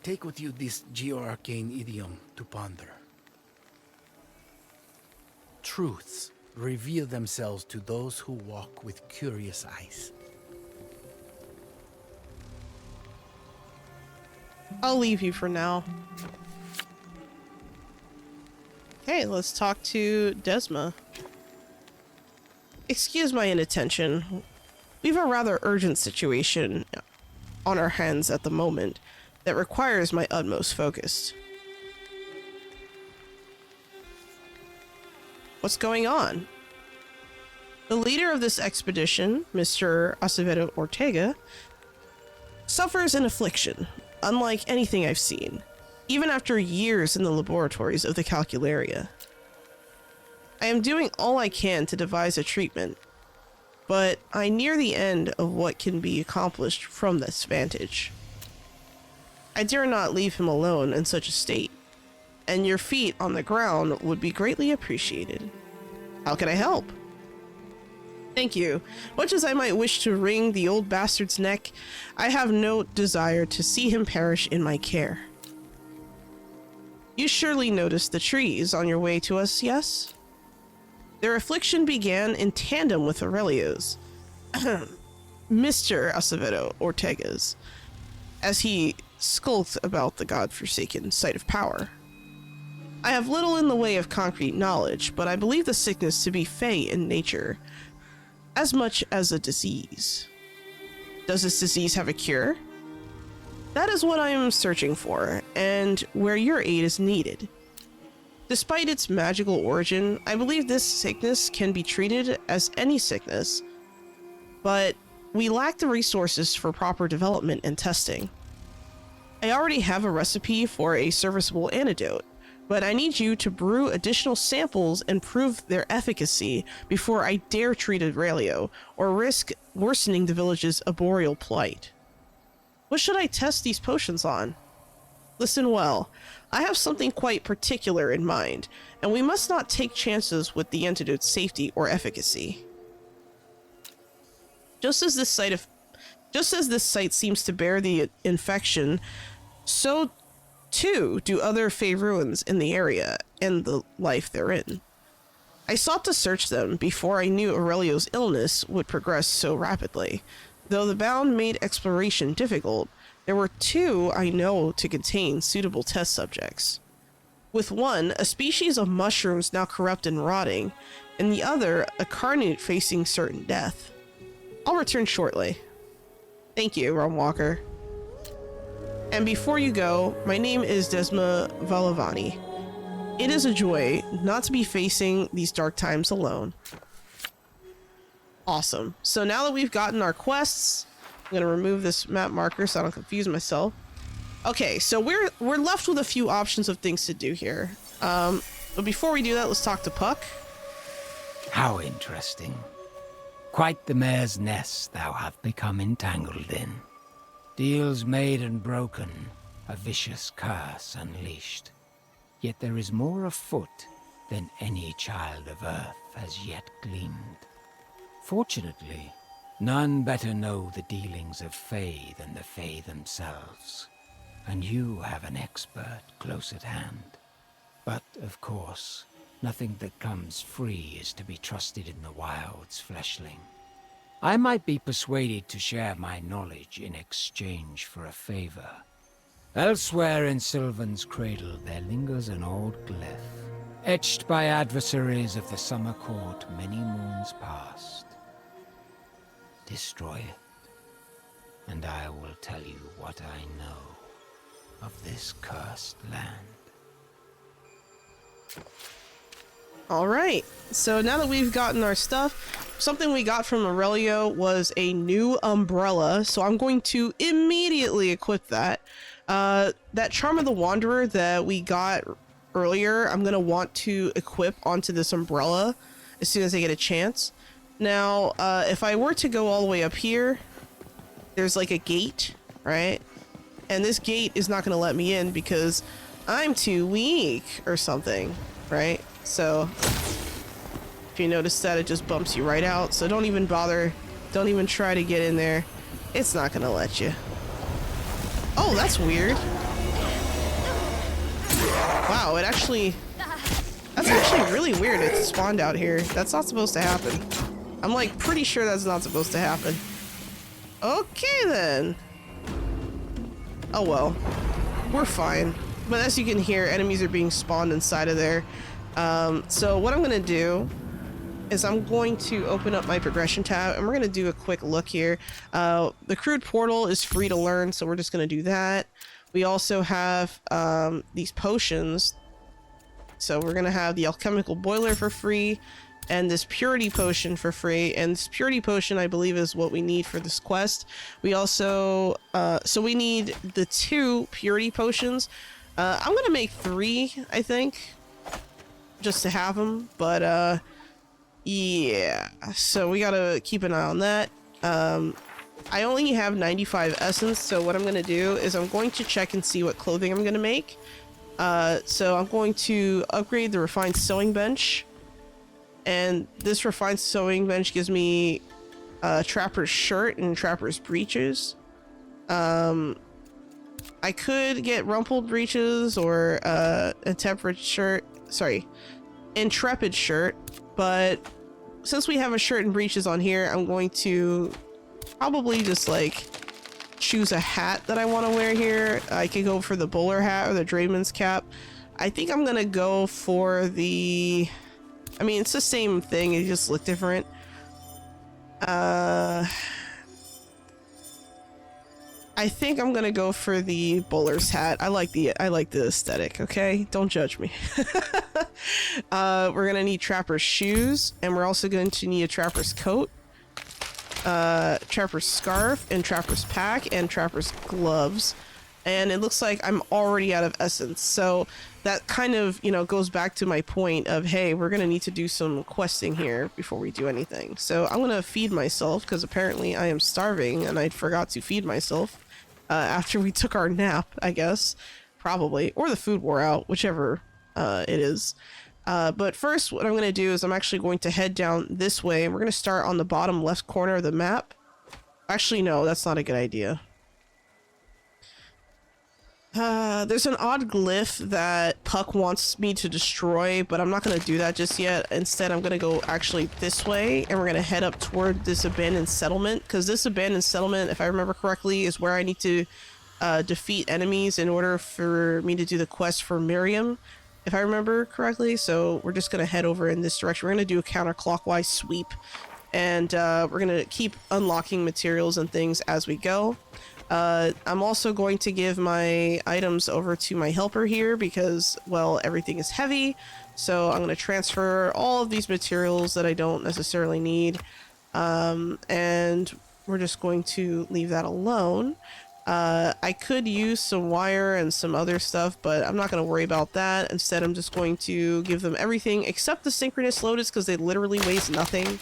take with you this geo-arcane idiom to ponder. Truths reveal themselves to those who walk with curious eyes. I'll leave you for now. Okay, let's talk to Desma. Excuse my inattention. We have a rather urgent situation on our hands at the moment that requires my utmost focus. What's going on? The leader of this expedition, Mr. Acevedo Ortega, suffers an affliction, unlike anything I've seen, even after years in the laboratories of the Calcularia. I am doing all I can to devise a treatment, but I near the end of what can be accomplished from this vantage. I dare not leave him alone in such a state, and your feet on the ground would be greatly appreciated. How can I help? Thank you. Much as I might wish to wring the old bastard's neck, I have no desire to see him perish in my care. You surely noticed the trees on your way to us, yes? Their affliction began in tandem with Aurelio's, Mr. Acevedo Ortega's, as he skulked about the godforsaken site of power. I have little in the way of concrete knowledge, but I believe the sickness to be fey in nature, as much as a disease. Does this disease have a cure? That is what I am searching for, and where your aid is needed. Despite its magical origin, I believe this sickness can be treated as any sickness, but we lack the resources for proper development and testing. I already have a recipe for a serviceable antidote, but I need you to brew additional samples and prove their efficacy before I dare treat Aurelio or risk worsening the village's arboreal plight. What should I test these potions on? Listen well, I have something quite particular in mind, and we must not take chances with the antidote's safety or efficacy. Just as this site seems to bear the infection, so too do other Fey ruins in the area and the life therein. I sought to search them before I knew Aurelio's illness would progress so rapidly, Though the bound made exploration difficult, there were 2 I know to contain suitable test subjects. With one, a species of mushrooms now corrupt and rotting, and the other, a carnute facing certain death. I'll return shortly. Thank you, Rum Walker. And before you go, my name is Desma Valavani. It is a joy not to be facing these dark times alone. Awesome. So now that we've gotten our quests, I'm going to remove this map marker so I don't confuse myself. Okay, so we're left with a few options of things to do here. But before we do that, let's talk to Puck. How interesting. Quite the mare's nest thou have become entangled in. Deals made and broken, a vicious curse unleashed. Yet there is more afoot than any child of Earth has yet gleaned. Fortunately, none better know the dealings of Fae than the Fae themselves, and you have an expert close at hand. But, of course, nothing that comes free is to be trusted in the wilds, fleshling. I might be persuaded to share my knowledge in exchange for a favor. Elsewhere in Sylvan's cradle there lingers an old glyph, etched by adversaries of the Summer Court many moons past. Destroy it, and I will tell you what I know of this cursed land. All right, so now that we've gotten our stuff, something we got from Aurelio was a new umbrella, so I'm going to immediately equip that. That Charm of the Wanderer that we got earlier, I'm going to want to equip onto this umbrella as soon as I get a chance. Now, if I were to go all the way up here, there's like a gate, right? And this gate is not going to let me in because I'm too weak or something, right? So if you notice that, it just bumps you right out. So don't even bother. Don't even try to get in there. It's not going to let you. Oh, that's weird. Wow, that's actually really weird. It spawned out here. That's not supposed to happen. I'm like pretty sure that's not supposed to happen. Okay then. Oh well, we're fine. But as you can hear, enemies are being spawned inside of there. So what I'm gonna do is I'm going to open up my progression tab and we're gonna do a quick look here. The crude portal is free to learn, so we're just gonna do that. We also have these potions. So we're gonna have the alchemical boiler for free and this purity potion for free. And this purity potion, I believe, is what we need for this quest. We also, so we need the 2 purity potions. I'm gonna make 3, I think, just to have them, but yeah, so we gotta keep an eye on that. I only have 95 essence, so what I'm gonna do is I'm going to check and see what clothing I'm gonna make. So I'm going to upgrade the refined sewing bench, and this refined sewing bench gives me a trapper's shirt and trapper's breeches. I could get rumpled breeches or a intrepid shirt, but since we have a shirt and breeches on here, I'm going to probably just like choose a hat that I want to wear here. I could go for the bowler hat or the drayman's cap. I think I'm gonna go for the, I mean, it's the same thing, it just look different. I think I'm gonna go for the bowler's hat. I like the aesthetic, okay? Don't judge me. We're gonna need trapper's shoes, and we're also going to need a trapper's coat, trapper's scarf, and trapper's pack, and trapper's gloves. And it looks like I'm already out of essence, so that kind of, you know, goes back to my point of, hey, we're gonna need to do some questing here before we do anything. So I'm gonna feed myself, because apparently I am starving, and I forgot to feed myself after we took our nap, I guess, probably, or the food wore out, whichever it is. But first, what I'm going to do is I'm actually going to head down this way, and we're going to start on the bottom left corner of the map. Actually, no, that's not a good idea. There's an odd glyph that Puck wants me to destroy, but I'm not going to do that just yet. Instead, I'm going to go actually this way, and we're going to head up toward this abandoned settlement, because this abandoned settlement, if I remember correctly, is where I need to defeat enemies in order for me to do the quest for Miriam, if I remember correctly. So we're just going to head over in this direction. We're going to do a counterclockwise sweep, and we're going to keep unlocking materials and things as we go. I'm also going to give my items over to my helper here because, well, everything is heavy. So I'm going to transfer all of these materials that I don't necessarily need. And we're just going to leave that alone. I could use some wire and some other stuff, but I'm not going to worry about that. Instead, I'm just going to give them everything except the synchronous lotus because they literally waste nothing.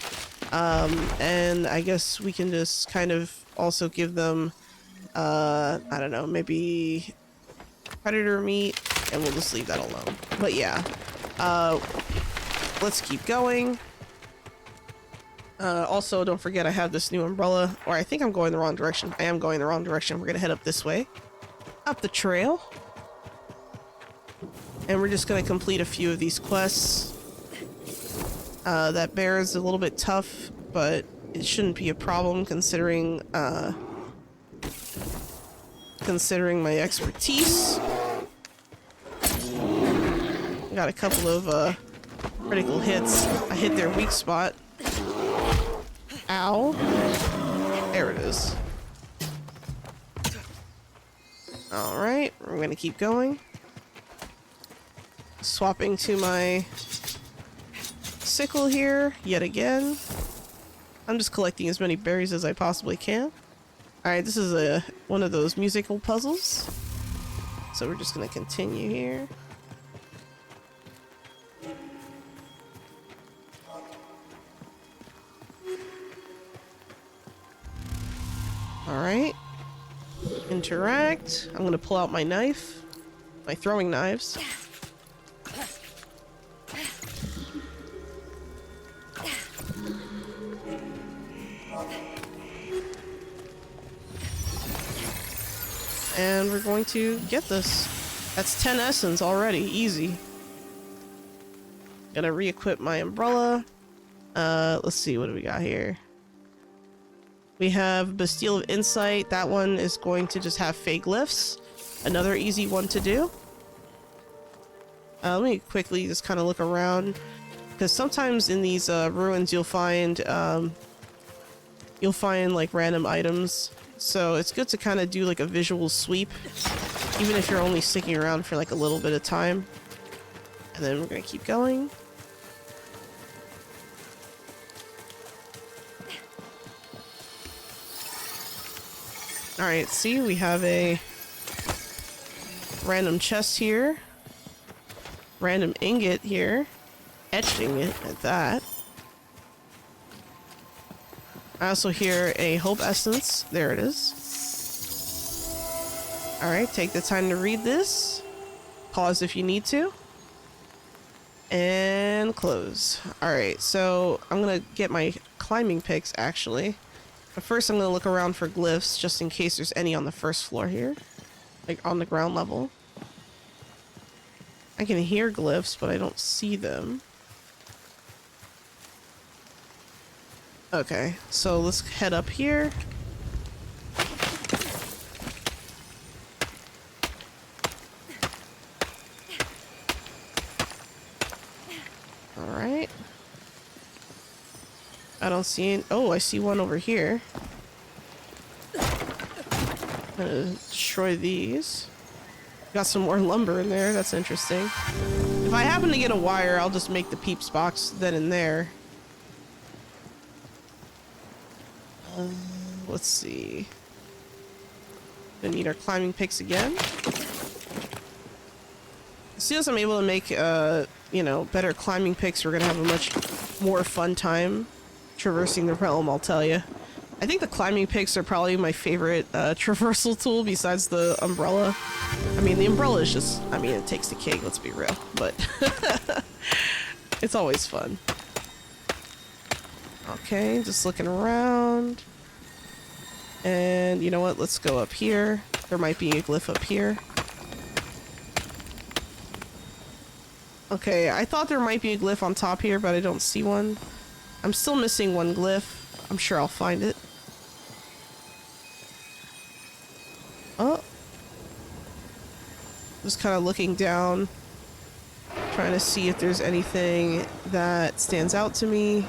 And I guess we can just kind of also give them I don't know, maybe predator meat, and we'll just leave that alone. But yeah, let's keep going. Also, don't forget I have this new umbrella, or I think I'm going the wrong direction. I am going the wrong direction. We're gonna head up this way, up the trail, and we're just gonna complete a few of these quests. That bear is a little bit tough, but it shouldn't be a problem considering my expertise. Got a couple of critical hits. I hit their weak spot. Ow. There it is. Alright, we're gonna keep going. Swapping to my sickle here yet again. I'm just collecting as many berries as I possibly can. Alright, this is one of those musical puzzles. So we're just gonna continue here. Alright. Interact. I'm gonna pull out my knife. My throwing knives. And we're going to get this. That's 10 essence already. Easy. Gonna re-equip my umbrella. Let's see, what do we got here? We have Bastille of Insight. That one is going to just have fake glyphs. Another easy one to do. Let me quickly just kind of look around, because sometimes in these ruins you'll find like random items. So it's good to kind of do like a visual sweep, even if you're only sticking around for like a little bit of time. And then we're gonna keep going. Alright, see, we have a random chest here. Random ingot here. Etched ingot at that. I also hear a hope essence. There it is. Alright, take the time to read this. Pause if you need to. And close. Alright, so I'm gonna get my climbing picks actually. But first I'm gonna look around for glyphs just in case there's any on the first floor here. Like on the ground level. I can hear glyphs, but I don't see them. Okay, so let's head up here. Alright. I don't see any. Oh, I see one over here. I'm gonna destroy these. Got some more lumber in there. That's interesting. If I happen to get a wire, I'll just make the peeps box then and there. Let's see. Gonna need our climbing picks again. As soon as I'm able to make, you know, better climbing picks, we're gonna have a much more fun time traversing the realm, I'll tell you. I think the climbing picks are probably my favorite traversal tool besides the umbrella. I mean, the umbrella is just, I mean, it takes the cake, let's be real, but it's always fun. Okay, just looking around. And you know what? Let's go up here. There might be a glyph up here. Okay, I thought there might be a glyph on top here, but I don't see one. I'm still missing one glyph. I'm sure I'll find it. Oh. Just kind of looking down, trying to see if there's anything that stands out to me.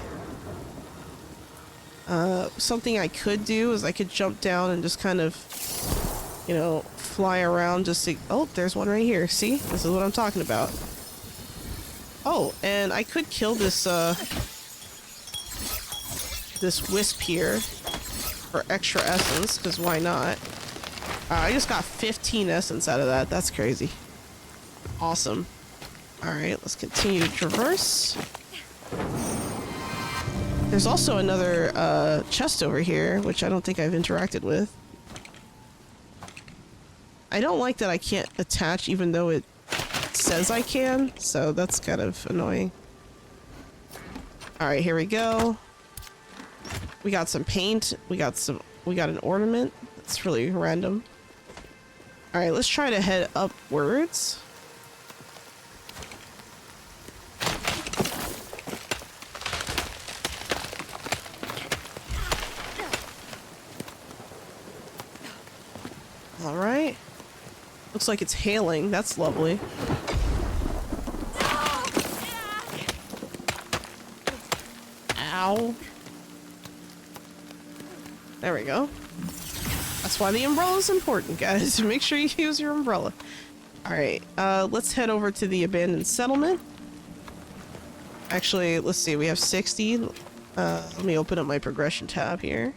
Something I could do is I could jump down and just kind of, you know, fly around just to... Oh, there's one right here. See? This is what I'm talking about. Oh, and I could kill this, this wisp here for extra essence, because why not? I just got 15 essence out of that. That's crazy. Awesome. Alright, let's continue to traverse. There's also another chest over here, which I don't think I've interacted with. I don't like that I can't attach even though it says I can, so that's kind of annoying. Alright, here we go. We got some paint. We got an ornament. That's really random. Alright, let's try to head upwards. Alright. Looks like it's hailing. That's lovely. Ow. There we go. That's why the umbrella is important, guys. Make sure you use your umbrella. Alright, let's head over to the abandoned settlement. Actually, let's see, we have 60. Let me open up my progression tab here.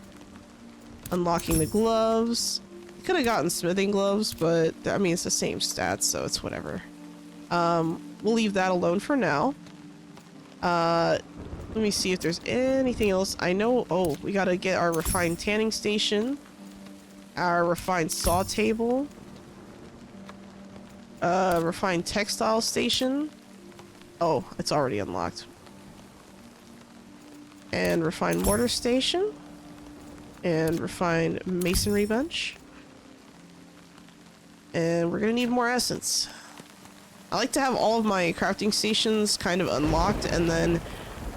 Unlocking the gloves. Could have gotten smithing gloves, but I mean, it's the same stats, so it's whatever. We'll leave that alone for now. Let me see if there's anything else. I know, oh, we gotta get our refined tanning station. Our refined saw table. Refined textile station. Oh, it's already unlocked. And refined mortar station. And refined masonry bench. And we're gonna need more essence. I like to have all of my crafting stations kind of unlocked, and then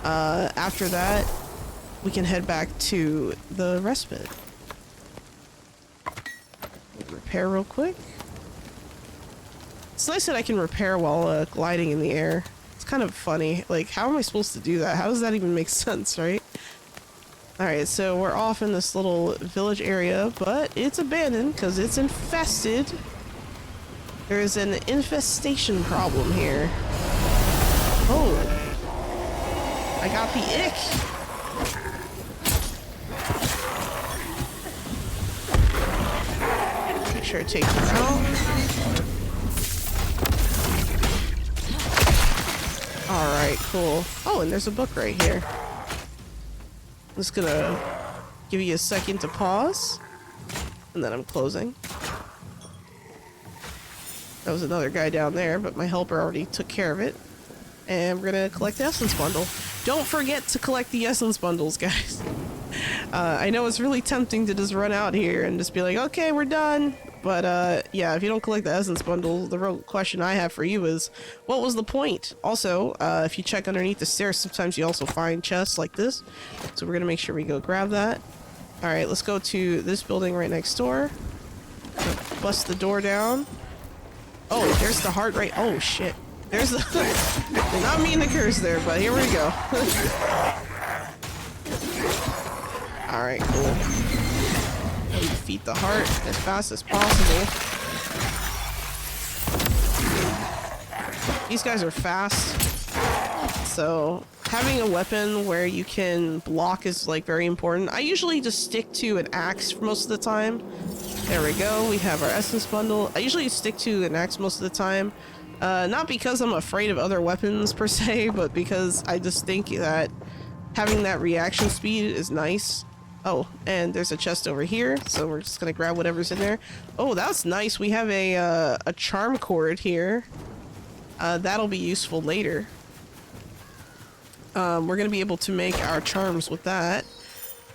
after that we can head back to the respite. Repair real quick. It's nice that I can repair while gliding in the air. It's kind of funny. Like, how am I supposed to do that? How does that even make sense, right? Alright, so we're off in this little village area, but it's abandoned because it's infested. There is an infestation problem here. Oh. I got the ick. Make sure I take them out. Alright, cool. Oh, and there's a book right here. I'm just gonna give you a second to pause. And then I'm closing. There was another guy down there, but my helper already took care of it. And we're gonna collect the essence bundle. Don't forget to collect the essence bundles, guys. I know it's really tempting to just run out here and just be like, okay, we're done. But yeah, if you don't collect the essence bundle, the real question I have for you is, what was the point? Also, if you check underneath the stairs, sometimes you also find chests like this. So we're gonna make sure we go grab that. Alright, let's go to this building right next door. Bust the door down. Oh, there's the heart rate. Oh, shit. There's the... Did not mean to curse there, but here we go. Alright, cool. Defeat the heart as fast as possible. These guys are fast. So, having a weapon where you can block is, like, very important. I usually just stick to an axe for most of the time. There we go. We have our essence bundle. I usually stick to an axe most of the time. Not because I'm afraid of other weapons per se, but because I just think that having that reaction speed is nice. Oh, and there's a chest over here, so we're just gonna grab whatever's in there. Oh, that's nice. We have a charm cord here. That'll be useful later. We're gonna be able to make our charms with that.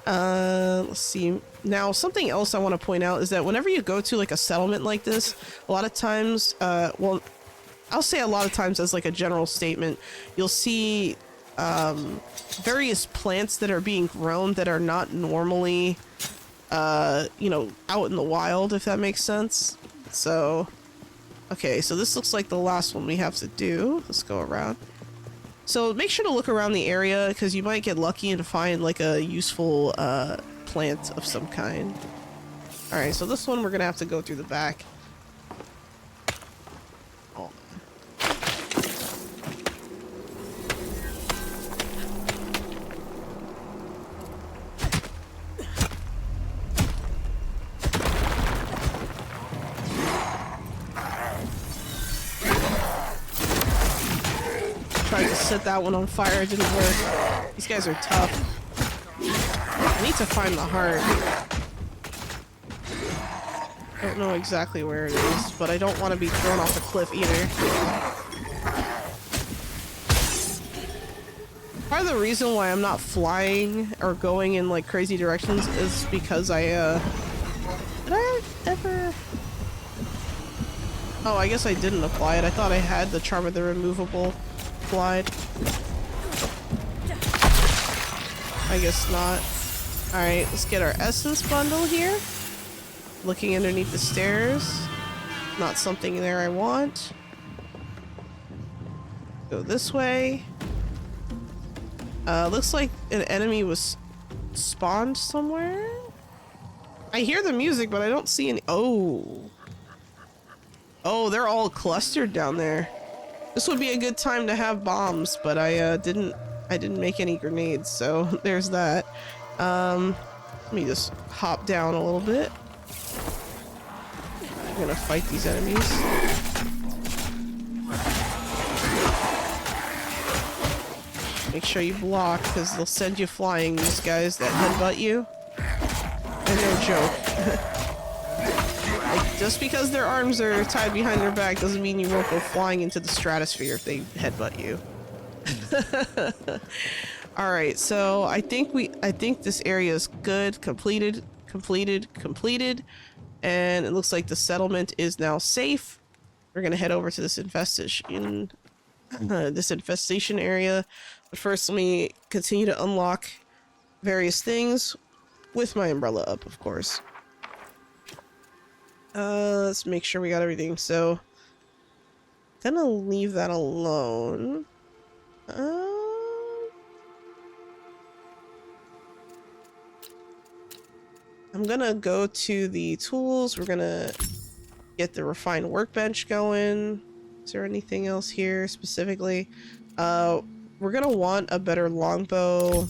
Let's see. Now, something else I want to point out is that whenever you go to like a settlement like this, a lot of times, well, I'll say a lot of times as like a general statement, you'll see various plants that are being grown that are not normally, you know, out in the wild, if that makes sense. So, okay, so this looks like the last one we have to do. Let's go around. So make sure to look around the area because you might get lucky and find like a useful plant of some kind. Alright, so this one we're gonna have to go through the back. Oh. Tried to set that one on fire, it didn't work. These guys are tough. I need to find the heart. I don't know exactly where it is, but I don't want to be thrown off a cliff either. Part of the reason why I'm not flying or going in like crazy directions is because I, did I ever? Oh, I guess I didn't apply it. I thought I had the Charm of the Removable applied. I guess not. Alright, let's get our essence bundle here. Looking underneath the stairs. Not something there I want. Go this way. Looks like an enemy was spawned somewhere. I hear the music, but I don't see any. Oh. Oh, they're all clustered down there. This would be a good time to have bombs, but I didn't make any grenades, so there's that. Let me just hop down a little bit. I'm gonna fight these enemies. Make sure you block, because they'll send you flying, these guys that headbutt you. They're no joke. Like, just because their arms are tied behind their back doesn't mean you won't go flying into the stratosphere if they headbutt you. Alright, so I think this area is good. Completed. And it looks like the settlement is now safe. We're gonna head over to this infestation area. But first, let me continue to unlock various things with my umbrella up, of course. Let's make sure we got everything. So, gonna leave that alone. I'm gonna go to the tools. We're gonna get the refined workbench going. Is there anything else here specifically? We're gonna want a better longbow.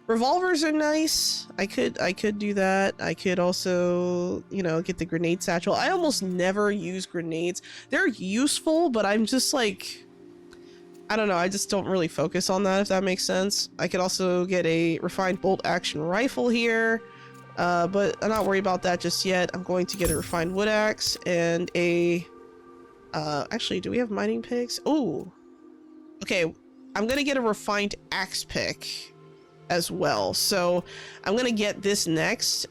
Revolvers are nice. I could do that. I could also, you know, get the grenade satchel. I almost never use grenades. They're useful, but I'm just like, I don't know, I just don't really focus on that, if that makes sense. I could also get a refined bolt action rifle here, but I'm not worried about that just yet. I'm going to get a refined wood axe and a, actually, do we have mining picks? Oh, okay, I'm gonna get a refined axe pick as well. So I'm gonna get this next,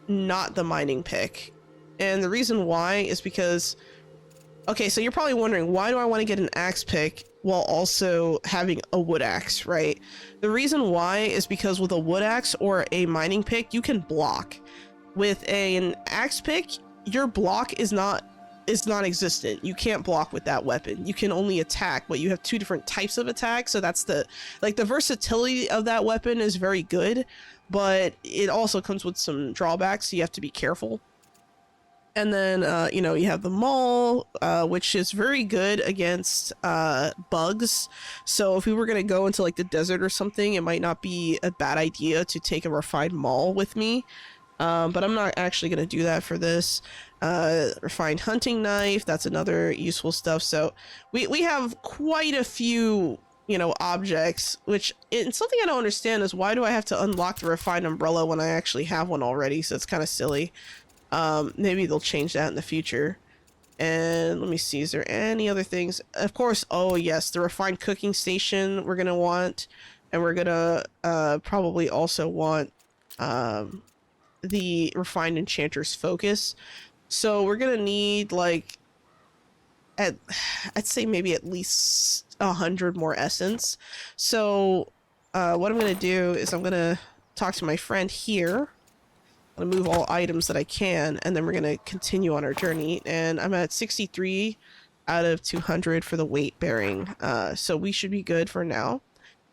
not the mining pick. And the reason why is because, okay, so you're probably wondering, why do I want to get an axe pick while also having a wood axe, right? The reason why is because with a wood axe or a mining pick, you can block. With an axe pick, your block is non-existent. You can't block with that weapon. You can only attack, but you have two different types of attack. So that's the versatility of that weapon is very good, but it also comes with some drawbacks. So you have to be careful. And then, you know, you have the maul, which is very good against bugs. So if we were going to go into like the desert or something, it might not be a bad idea to take a refined maul with me. But I'm not actually going to do that for this. Refined hunting knife, that's another useful stuff. So we have quite a few, you know, objects, which it's something I don't understand is why do I have to unlock the refined umbrella when I actually have one already? So it's kind of silly. Maybe they'll change that in the future. And let me see, is there any other things? Of course, oh yes, the refined cooking station we're gonna want, and we're gonna probably also want the refined enchanter's focus. So we're gonna need like I'd say maybe at least 100 more essence. So what I'm gonna do is I'm gonna talk to my friend here. I'm gonna move all items that I can, and then we're gonna continue on our journey. And I'm at 63 out of 200 for the weight bearing. So we should be good for now.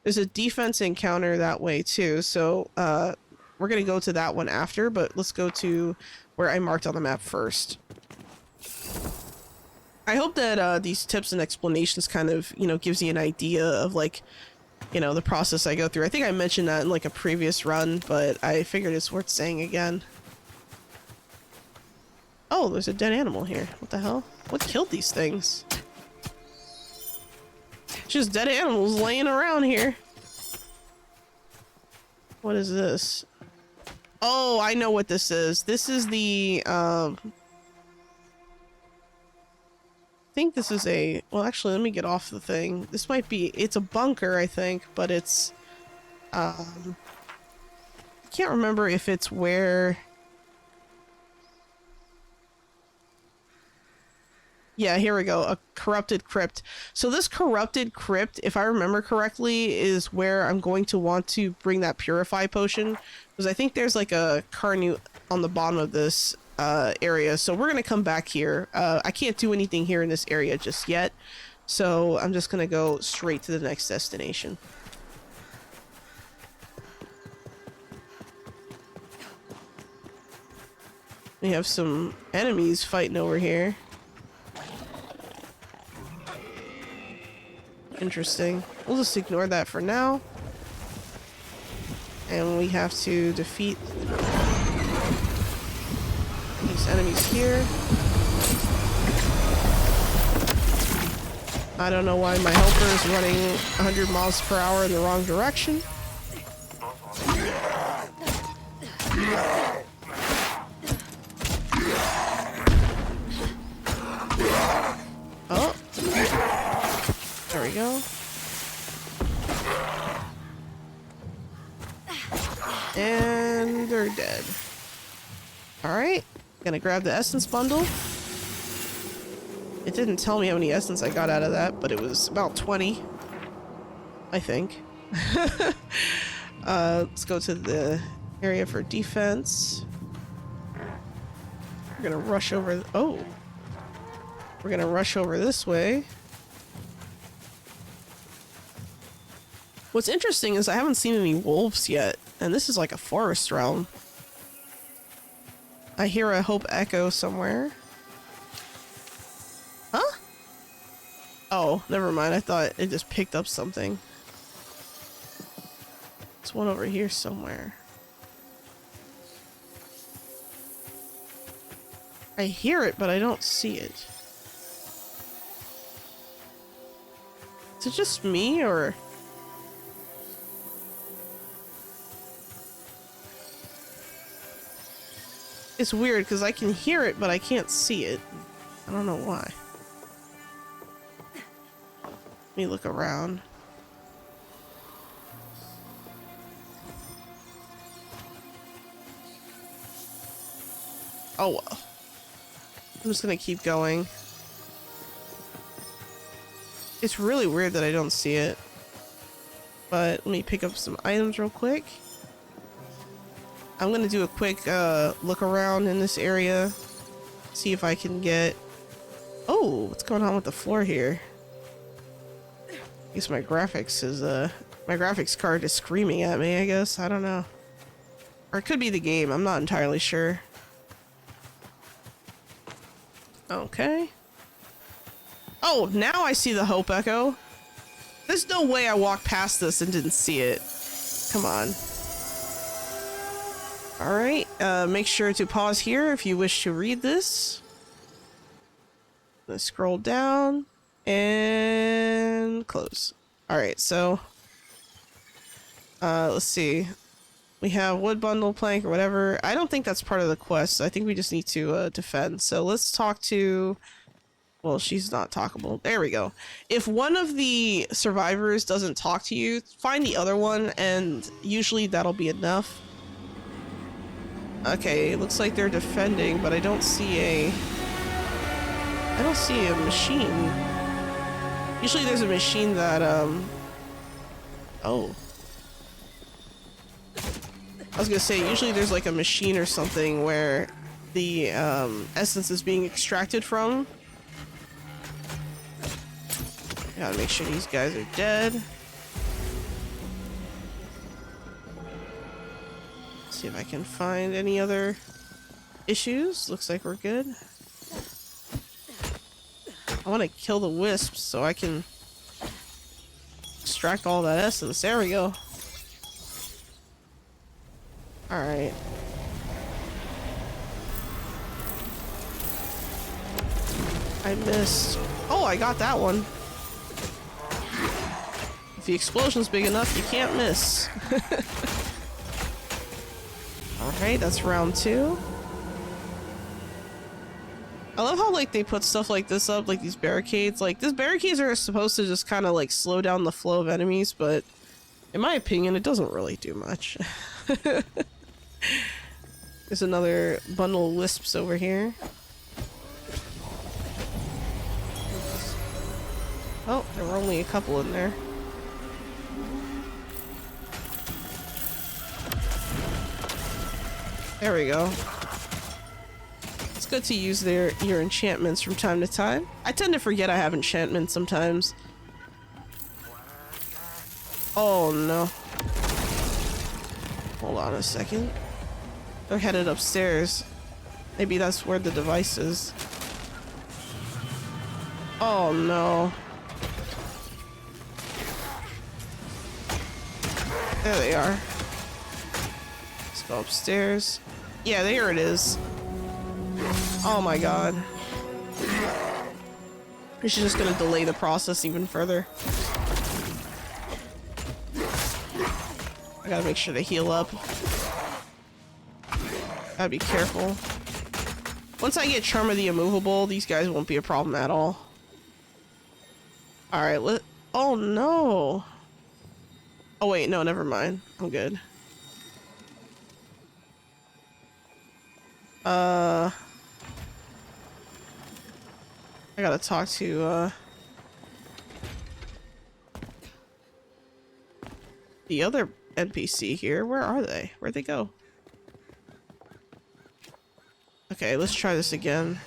There's a defense encounter that way too, so we're gonna go to that one after, but let's go to where I marked on the map first. I hope that these tips and explanations kind of, you know, gives you an idea of, like, you know, the process I go through. I think I mentioned that in like a previous run, but I figured it's worth saying again. Oh, there's a dead animal here. What the hell? What killed these things? Just dead animals laying around here. What is this? Oh, I know what this is. This is the, I think this is a, well, actually, let me get off the thing. This might be, it's a bunker, I think, but it's, I can't remember if it's where, yeah, here we go, a corrupted crypt. So this corrupted crypt, if I remember correctly, is where I'm going to want to bring that purify potion, because I think there's like a carnute on the bottom of this area. So we're gonna come back here. I can't do anything here in this area just yet, so I'm just gonna go straight to the next destination. We have some enemies fighting over here. Interesting. We'll just ignore that for now. And we have to defeat these enemies here. I don't know why my helper is running 100 miles per hour in the wrong direction. Oh. There we go. And they're dead. Alright. Gonna grab the essence bundle. It didn't tell me how many essence I got out of that, but it was about 20. I think. Let's go to the area for defense. We're gonna rush over. Oh. We're gonna rush over this way. What's interesting is I haven't seen any wolves yet, and this is like a forest realm. I hear a hope echo somewhere. Huh? Oh, never mind. I thought it just picked up something. There's one over here somewhere. I hear it, but I don't see it. Is it just me, or... It's weird because I can hear it, but I can't see it. I don't know why. Let me look around. Oh well. I'm just gonna keep going. It's really weird that I don't see it. But let me pick up some items real quick. I'm gonna do a quick look around in this area, see if I can get... Oh, what's going on with the floor here? I guess my graphics is my graphics card is screaming at me, I guess. I don't know. Or it could be the game, I'm not entirely sure. Okay. Oh, now I see the hope echo. There's no way I walked past this and didn't see it. Come on. Alright, make sure to pause here if you wish to read this. Let's scroll down and close. Alright, so let's see. We have wood bundle, plank, or whatever. I don't think that's part of the quest. I think we just need to defend. So let's talk to... Well, she's not talkable. There we go. If one of the survivors doesn't talk to you, find the other one, and usually that'll be enough. Okay, it looks like they're defending, but I don't see a... I don't see a machine. Usually there's a machine that, oh. I was gonna say, usually there's like a machine or something where the, essence is being extracted from. Gotta make sure these guys are dead. See if I can find any other issues. Looks like we're good. I want to kill the wisps so I can extract all that essence. There we go. Alright. I missed. Oh, I got that one. If the explosion's big enough, you can't miss. Alright, that's round 2. I love how, like, they put stuff like this up, like these barricades. Like, these barricades are supposed to just kind of, like, slow down the flow of enemies, but in my opinion, it doesn't really do much. There's another bundle of wisps over here. Oh, there were only a couple in there. There we go. It's good to use your enchantments from time to time. I tend to forget I have enchantments sometimes. Oh no. Hold on a second. They're headed upstairs. Maybe that's where the device is. Oh no. There they are. Let's go upstairs. Yeah, there it is. Oh my god. This is just gonna delay the process even further. I gotta make sure to heal up. Gotta be careful. Once I get Charm of the Immovable, these guys won't be a problem at all. Alright, oh no! Oh wait, no, never mind. I'm good. I gotta talk to, the other NPC here. Where are they? Where'd they go? Okay, let's try this again.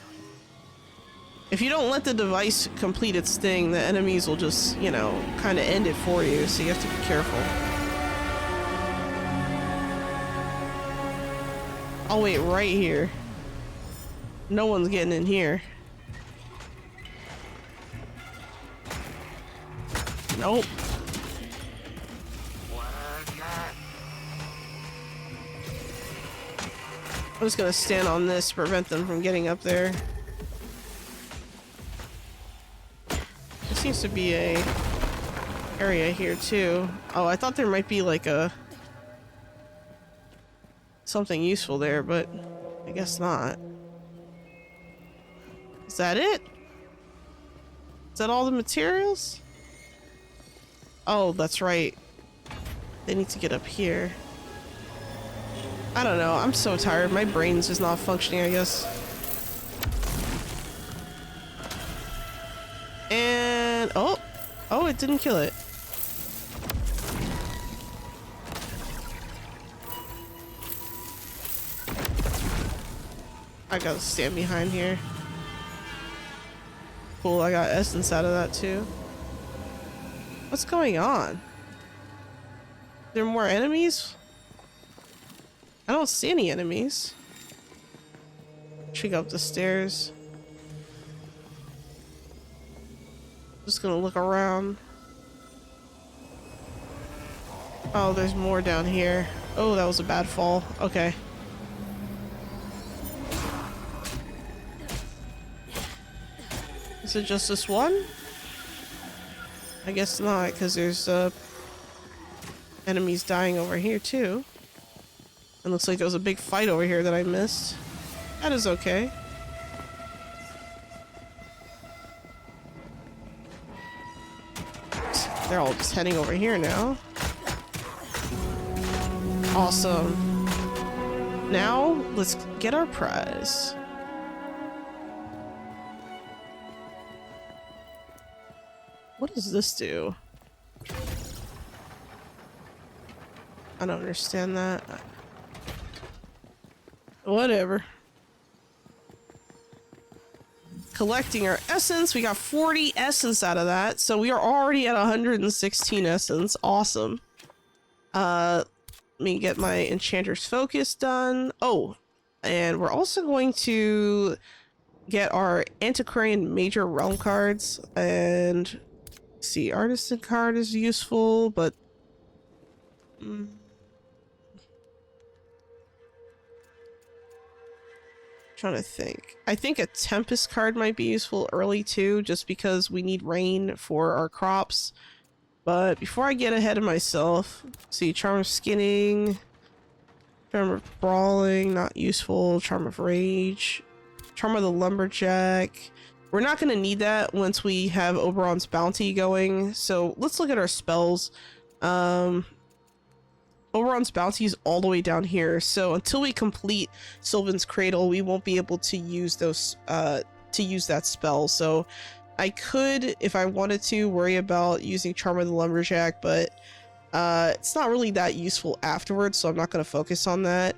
If you don't let the device complete its thing, the enemies will just, you know, kind of end it for you, so you have to be careful. I'll wait right here. No one's getting in here. Nope. I'm just gonna stand on this to prevent them from getting up there. There seems to be a area here too. Oh, I thought there might be like a something useful there, but I guess not. Is that it? Is that all the materials? Oh, that's right. They need to get up here. I don't know. I'm so tired. My brain's just not functioning, I guess. And oh, it didn't kill it. I gotta stand behind here. Cool, I got essence out of that too. What's going on? Are there more enemies? I don't see any enemies. Should go up the stairs. Just gonna look around. Oh, there's more down here. Oh, that was a bad fall. Okay. Is it just this one? I guess not, because there's enemies dying over here too. It looks like there was a big fight over here that I missed. That is okay. They're all just heading over here now. Awesome. Now, let's get our prize. what does this do? I don't understand that. Whatever. Collecting our essence. We got 40 essence out of that. So we are already at 116 essence. Awesome. Let me get my Enchanter's Focus done. Oh, and we're also going to get our Antiquarian Major Realm cards. And see, Artisan card is useful, but trying to think. I think a Tempest card might be useful early too, just because we need rain for our crops. But before I get ahead of myself, see, Charm of Skinning, Charm of Brawling, not useful. Charm of Rage, Charm of the Lumberjack. We're not going to need that once we have Oberon's Bounty going. So let's look at our spells. Oberon's Bounty is all the way down here. So until we complete Sylvan's Cradle, we won't be able to use those, to use that spell. So I could, if I wanted to, worry about using Charm of the Lumberjack, but it's not really that useful afterwards, so I'm not going to focus on that.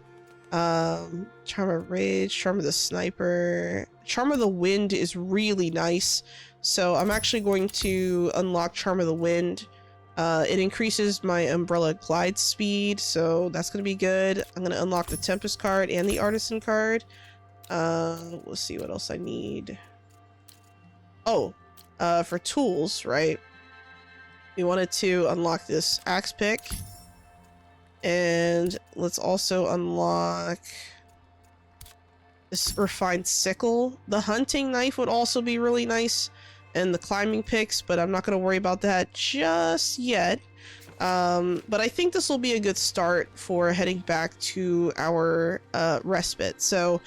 Charm of Rage, Charm of the Sniper, Charm of the Wind is really nice, so I'm actually going to unlock Charm of the Wind. It increases my Umbrella glide speed, so that's going to be good. I'm going to unlock the Tempest card and the Artisan card. Let's see what else I need. Oh, for tools, right? We wanted to unlock this axe pick. And let's also unlock this refined sickle. The hunting knife would also be really nice. And the climbing picks, but I'm not going to worry about that just yet. But I think this will be a good start for heading back to our respite. So,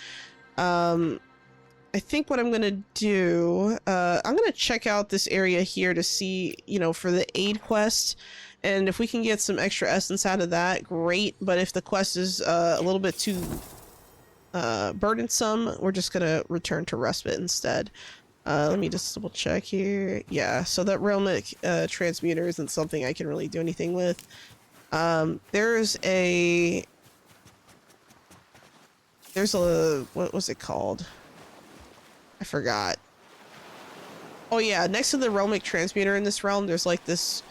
I think what I'm going to do, I'm going to check out this area here to see, you know, for the aid quest. And if we can get some extra essence out of that, great. But if the quest is a little bit too burdensome, we're just going to return to respite instead. Let me just double check here. Yeah, so that Realmic transmuter isn't something I can really do anything with. There's a, what was it called? I forgot. Oh yeah, next to the Realmic transmuter in this realm, there's like this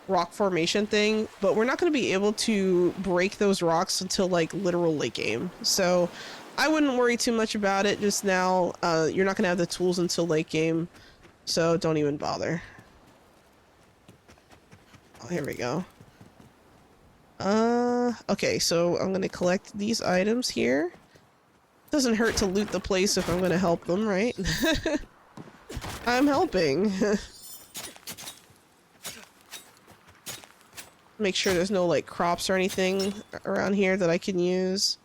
rock formation thing, but we're not going to be able to break those rocks until like literal late game. So I wouldn't worry too much about it just now. You're not going to have the tools until late game, so don't even bother. Oh, here we go. Okay, so I'm going to collect these items here. Doesn't hurt to loot the place if I'm going to help them, right? I'm helping. Make sure there's no like crops or anything around here that I can use.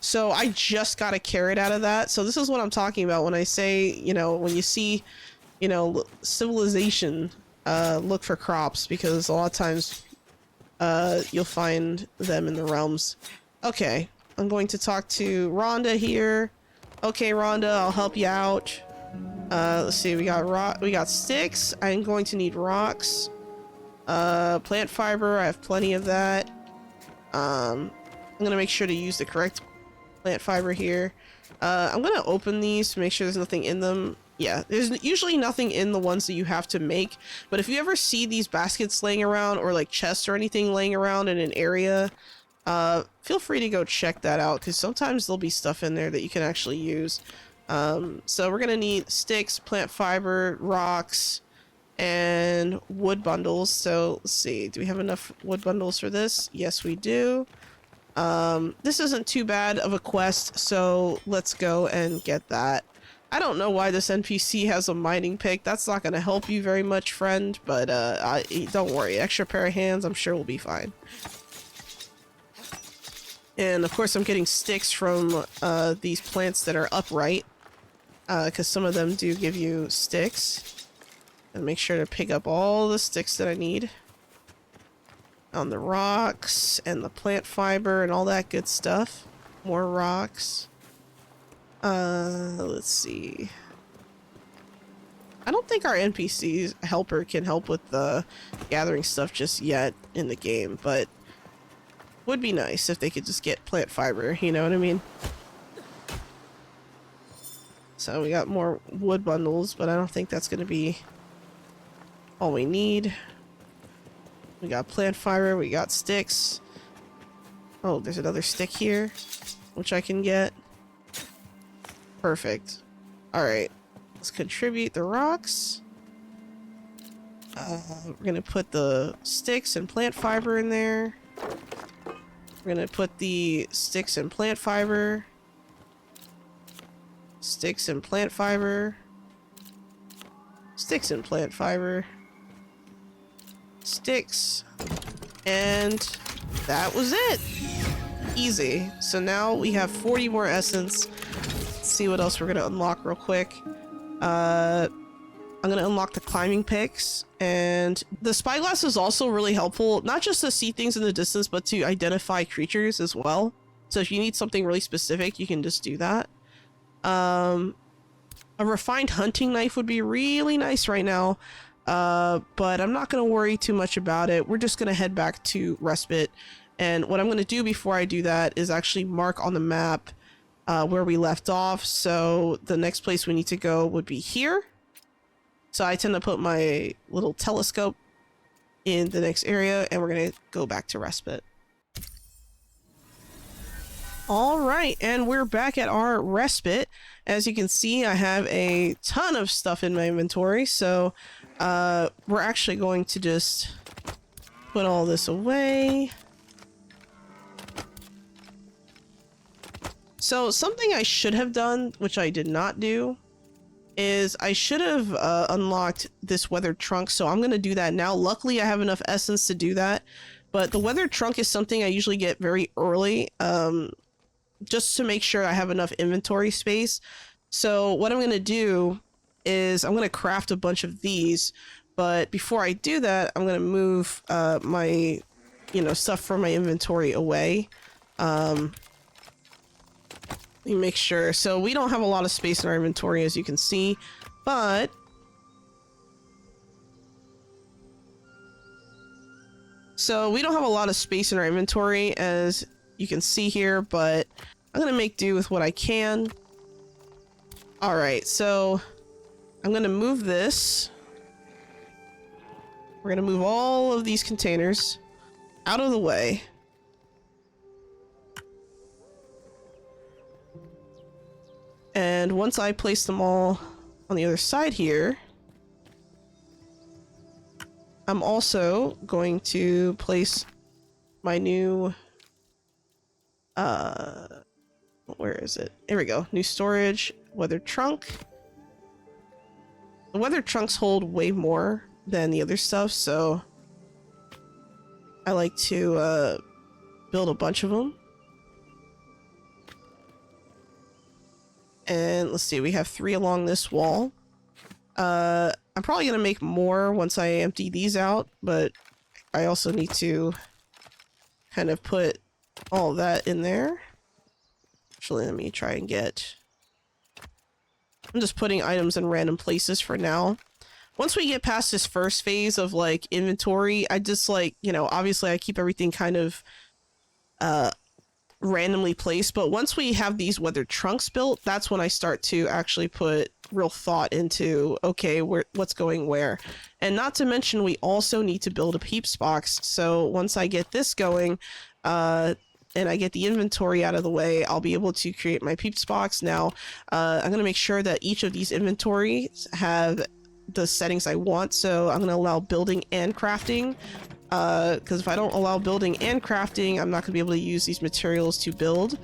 So I just got a carrot out of that. So this is what I'm talking about when I say, you know, when you see, you know, civilization, look for crops, because a lot of times you'll find them in the realms. Okay, I'm going to talk to Rhonda here. Okay, Rhonda, I'll help you out. Let's see, we got sticks. I'm going to need rocks. Plant fiber, I have plenty of that. I'm gonna make sure to use the correct plant fiber here. I'm gonna open these to make sure there's nothing in them. Yeah, there's usually nothing in the ones that you have to make, but if you ever see these baskets laying around or like chests or anything laying around in an area, feel free to go check that out, because sometimes there'll be stuff in there that you can actually use. So we're gonna need sticks, plant fiber, rocks, and wood bundles. So let's see, do we have enough wood bundles for this? Yes, we do. This isn't too bad of a quest, so let's go and get that. I don't know why this NPC has a mining pick. That's not going to help you very much, friend, but don't worry. Extra pair of hands, I'm sure we'll be fine. And of course I'm getting sticks from these plants that are upright, because some of them do give you sticks. And make sure to pick up all the sticks that I need. On the rocks and the plant fiber and all that good stuff. More rocks. Let's see. I don't think our NPC's helper can help with the gathering stuff just yet in the game, but would be nice if they could just get plant fiber, you know what I mean? So we got more wood bundles, but I don't think that's going to be all we need. We got plant fiber, we got sticks. Oh, there's another stick here, which I can get. Perfect. Alright, let's contribute the rocks. We're gonna put the sticks and plant fiber in there. We're gonna put the sticks and plant fiber. Sticks and plant fiber. Sticks and plant fiber. Sticks. And that was it. Easy. So now we have 40 more essence. Let's see what else we're gonna unlock real quick. I'm gonna unlock the climbing picks, and the spyglass is also really helpful, not just to see things in the distance, but to identify creatures as well. So if you need something really specific, you can just do that. A refined hunting knife would be really nice right now, but I'm not gonna worry too much about it. We're just gonna head back to Respite, and what I'm gonna do before I do that is actually mark on the map where we left off. So the next place we need to go would be here. So I tend to put my little telescope in the next area, and we're gonna go back to Respite. All right, and we're back at our Respite. As you can see, I have a ton of stuff in my inventory, so we're actually going to just put all this away. So something I should have done, which I did not do, is I should have unlocked this weathered trunk, so I'm gonna do that now. Luckily, I have enough essence to do that, but the weathered trunk is something I usually get very early, just to make sure I have enough inventory space. So what I'm gonna do is I'm gonna craft a bunch of these, but before I do that, I'm gonna move my, stuff from my inventory away. Let me make sure. So we don't have a lot of space in our inventory, as you can see, but we don't have a lot of space in our inventory, as you can see here, but I'm gonna make do with what I can. All right, so I'm gonna move this. We're gonna move all of these containers out of the way. And once I place them all on the other side here, I'm also going to place my new, where is it? Here we go. New storage, weathered trunk. The weathered trunks hold way more than the other stuff, so I like to build a bunch of them. And let's see, we have 3 along this wall. I'm probably gonna make more once I empty these out, but I also need to kind of put all that in there. Actually, let me try and get... I'm just putting items in random places for now. Once we get past this first phase of, like, inventory, I just, like, obviously I keep everything kind of randomly placed, but once we have these weathered trunks built, that's when I start to actually put real thought into, okay, what's going where. And not to mention, we also need to build a peeps box. So once I get this going, and I get the inventory out of the way, I'll be able to create my peeps box. Now, I'm going to make sure that each of these inventories have the settings I want. So I'm going to allow building and crafting. Because if I don't allow building and crafting, I'm not going to be able to use these materials to build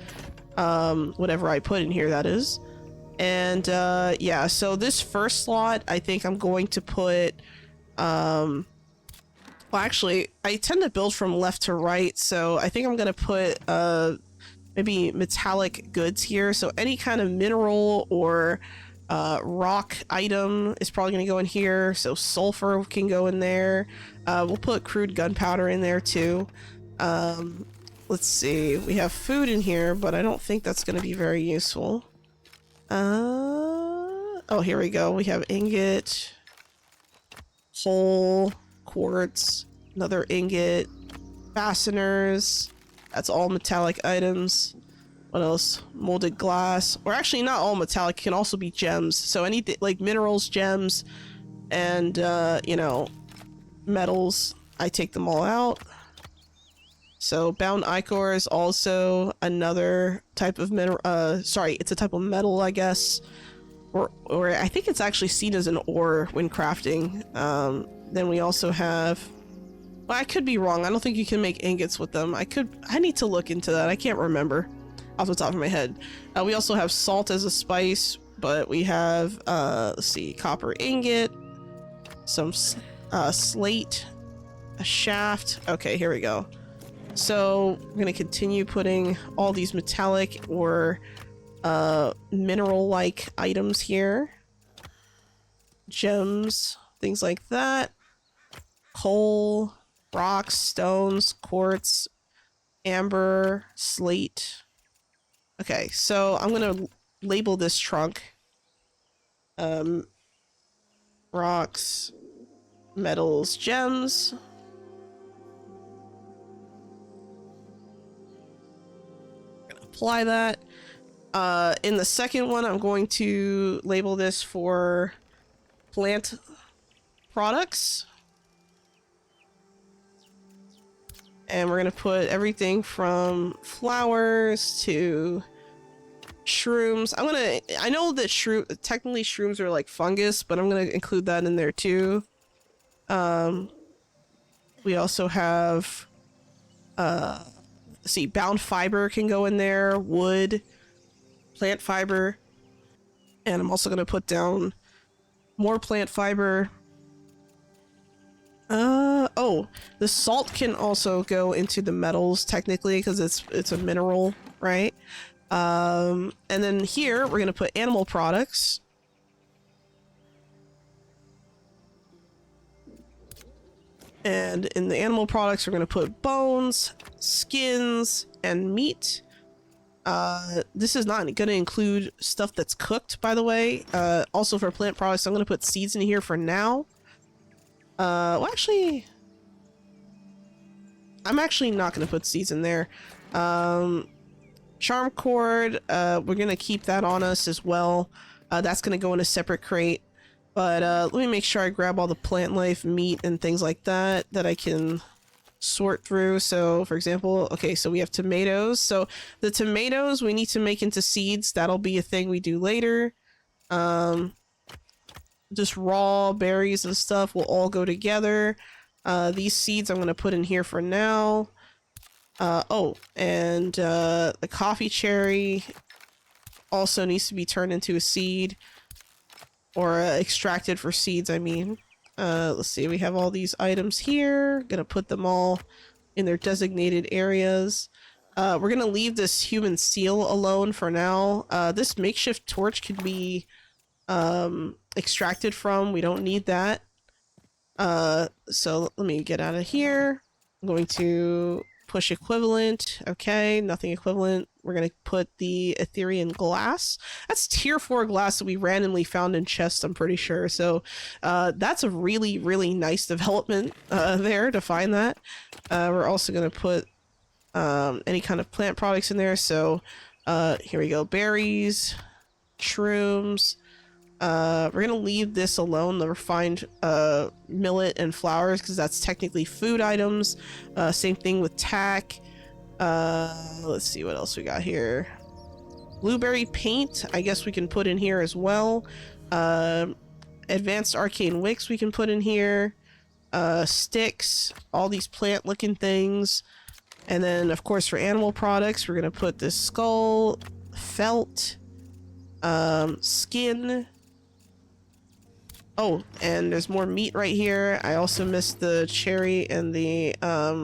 whatever I put in here, that is. And yeah, so this first slot, I think I'm going to put... well, actually, I tend to build from left to right, so I think I'm going to put maybe metallic goods here. So any kind of mineral or rock item is probably going to go in here. So sulfur can go in there. We'll put crude gunpowder in there too. Let's see. We have food in here, but I don't think that's going to be very useful. Oh, here we go. We have ingot, coal, quartz, another ingot, fasteners. That's all metallic items. What else? Molded glass. Or actually, not all metallic. It can also be gems. So anything like minerals, gems, and, you know, metals. I take them all out. So bound ichor is also another type of mineral. Sorry, it's a type of metal, I guess. Or I think it's actually seen as an ore when crafting. Then we also have... Well, I could be wrong. I don't think you can make ingots with them. I need to look into that. I can't remember off the top of my head. We also have salt as a spice, but we have, let's see, copper ingot, some slate, a shaft. Okay, here we go. So we're going to continue putting all these metallic or mineral-like items here. Gems, things like that. Coal, rocks, stones, quartz, amber, slate. Okay, so I'm going to label this trunk. Rocks, metals, gems. Apply that. In the second one, I'm going to label this for plant products. And we're going to put everything from flowers to shrooms. I know that technically shrooms are like fungus, but I'm going to include that in there too. We also have, let's see, bound fiber can go in there, wood, plant fiber, and I'm also going to put down more plant fiber. Oh, the salt can also go into the metals technically because it's a mineral, right? And then here we're going to put animal products. And in the animal products, we're going to put bones, skins, and meat. This is not going to include stuff that's cooked, by the way. Also for plant products, I'm going to put seeds in here for now. Well, actually, I'm actually not going to put seeds in there. Charm cord, we're going to keep that on us as well. That's going to go in a separate crate. But let me make sure I grab all the plant life, meat, and things like that I can sort through. So, for example, okay, so we have tomatoes. So the tomatoes we need to make into seeds. That'll be a thing we do later. Just raw berries and stuff will all go together. These seeds I'm going to put in here for now. Oh, and the coffee cherry also needs to be turned into a seed. Or extracted for seeds, I mean. Let's see, we have all these items here. Gonna put them all in their designated areas. We're gonna leave this human seal alone for now. This makeshift torch could be extracted from. We don't need that. So let me get out of here. I'm going to push equivalent. Okay, nothing equivalent. We're going to put the Ethereum glass. That's tier 4 glass that we randomly found in chests, I'm pretty sure. So that's a really, really nice development there to find that. We're also going to put any kind of plant products in there. So here we go. Berries, shrooms. We're going to leave this alone, the refined millet and flowers, because that's technically food items. Same thing with tack. Let's see what else we got here. Blueberry paint, I guess we can put in here as well. Advanced arcane wicks we can put in here. Sticks, all these plant looking things. And then of course for animal products, we're going to put this skull, felt, skin. Oh, and there's more meat right here. I also missed the cherry and the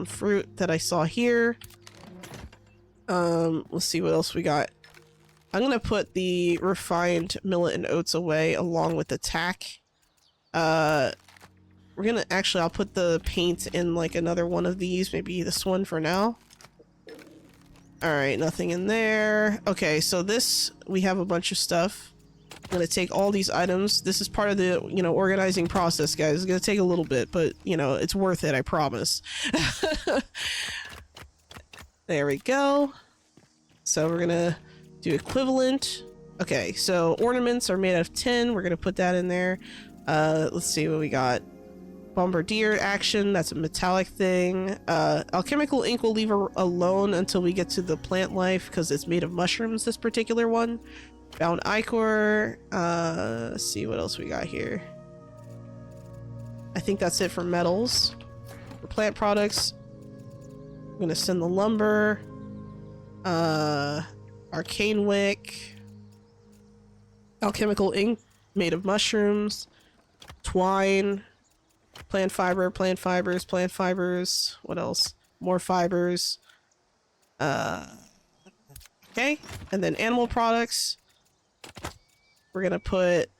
fruit that I saw here. Let's see what else we got. I'm gonna put the refined millet and oats away along with the tack. We're gonna actually, I'll put the paint in like another one of these, maybe this one for now. Alright, nothing in there. Okay, so this, we have a bunch of stuff. I'm gonna take all these items. This is part of the, you know, organizing process, guys. It's gonna take a little bit, but, you know, it's worth it, I promise. There we go. So we're gonna do equivalent. Okay, so ornaments are made out of tin. We're gonna put that in there. Let's see what we got. Bombardier action, that's a metallic thing. Alchemical ink will leave alone until we get to the plant life because it's made of mushrooms, this particular one. Bound ichor. Let's see what else we got here. I think that's it for metals. For plant products, I'm gonna send the lumber. Arcane wick. Alchemical ink made of mushrooms. Twine. Plant fiber, plant fibers, plant fibers. What else? More fibers. Okay. And then animal products. We're gonna put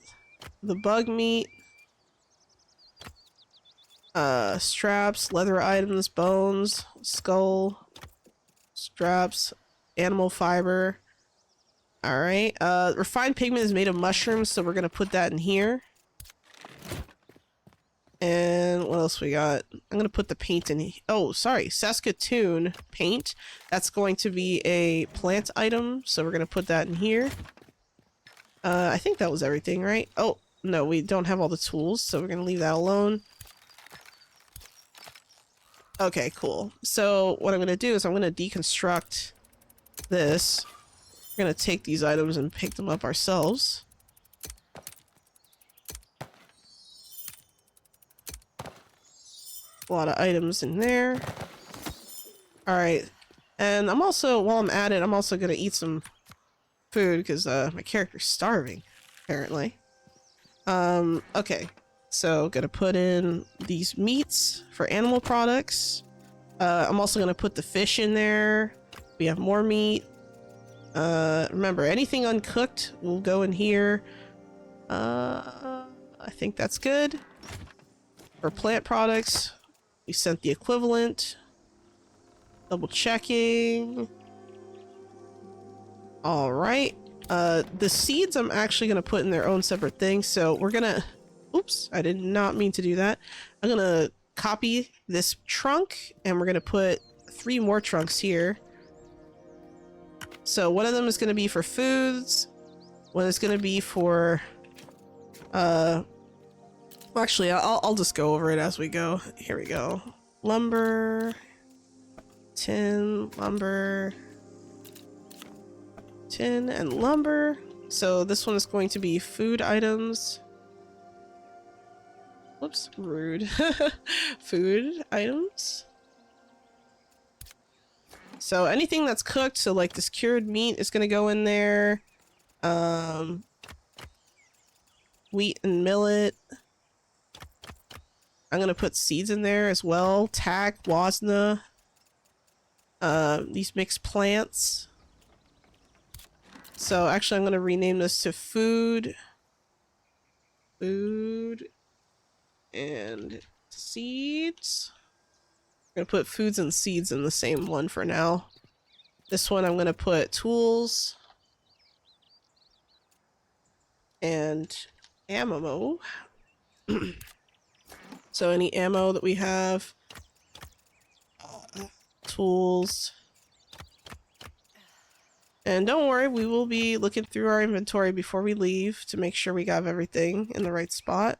the bug meat. Straps, leather items, bones, skull, straps, animal fiber. Alright. Refined pigment is made of mushrooms, so we're gonna put that in here. And what else we got? I'm gonna put the paint in. Oh, sorry, Saskatoon paint. That's going to be a plant item, so we're gonna put that in here. I think that was everything, right? Oh, no, we don't have all the tools, so we're gonna leave that alone. Okay, cool. So what I'm gonna do is I'm gonna deconstruct this. We're gonna take these items and pick them up ourselves. A lot of items in there. Alright. And I'm also, while I'm at it, I'm also gonna eat some food because my character's starving, apparently. Okay. So, gonna put in these meats for animal products. I'm also gonna put the fish in there. We have more meat. Remember, anything uncooked will go in here. I think that's good. For plant products, we sent the equivalent. Double checking. All right. The seeds I'm actually going to put in their own separate thing. So we're going to... Oops, I did not mean to do that. I'm going to copy this trunk and we're going to put 3 more trunks here. So one of them is going to be for foods. One is going to be for... Actually, I'll just go over it as we go. Here we go. Lumber, tin, lumber, tin, and lumber. So this one is going to be food items. Whoops, rude. Food items. So anything that's cooked, so like this cured meat is going to go in there. Wheat and millet. I'm gonna put seeds in there as well. Tack, wasna. These mixed plants. So actually I'm gonna rename this to food. Food. And seeds. I'm gonna put foods and seeds in the same one for now. This one I'm gonna put tools. And ammo. So any ammo that we have, tools, and don't worry, we will be looking through our inventory before we leave to make sure we got everything in the right spot.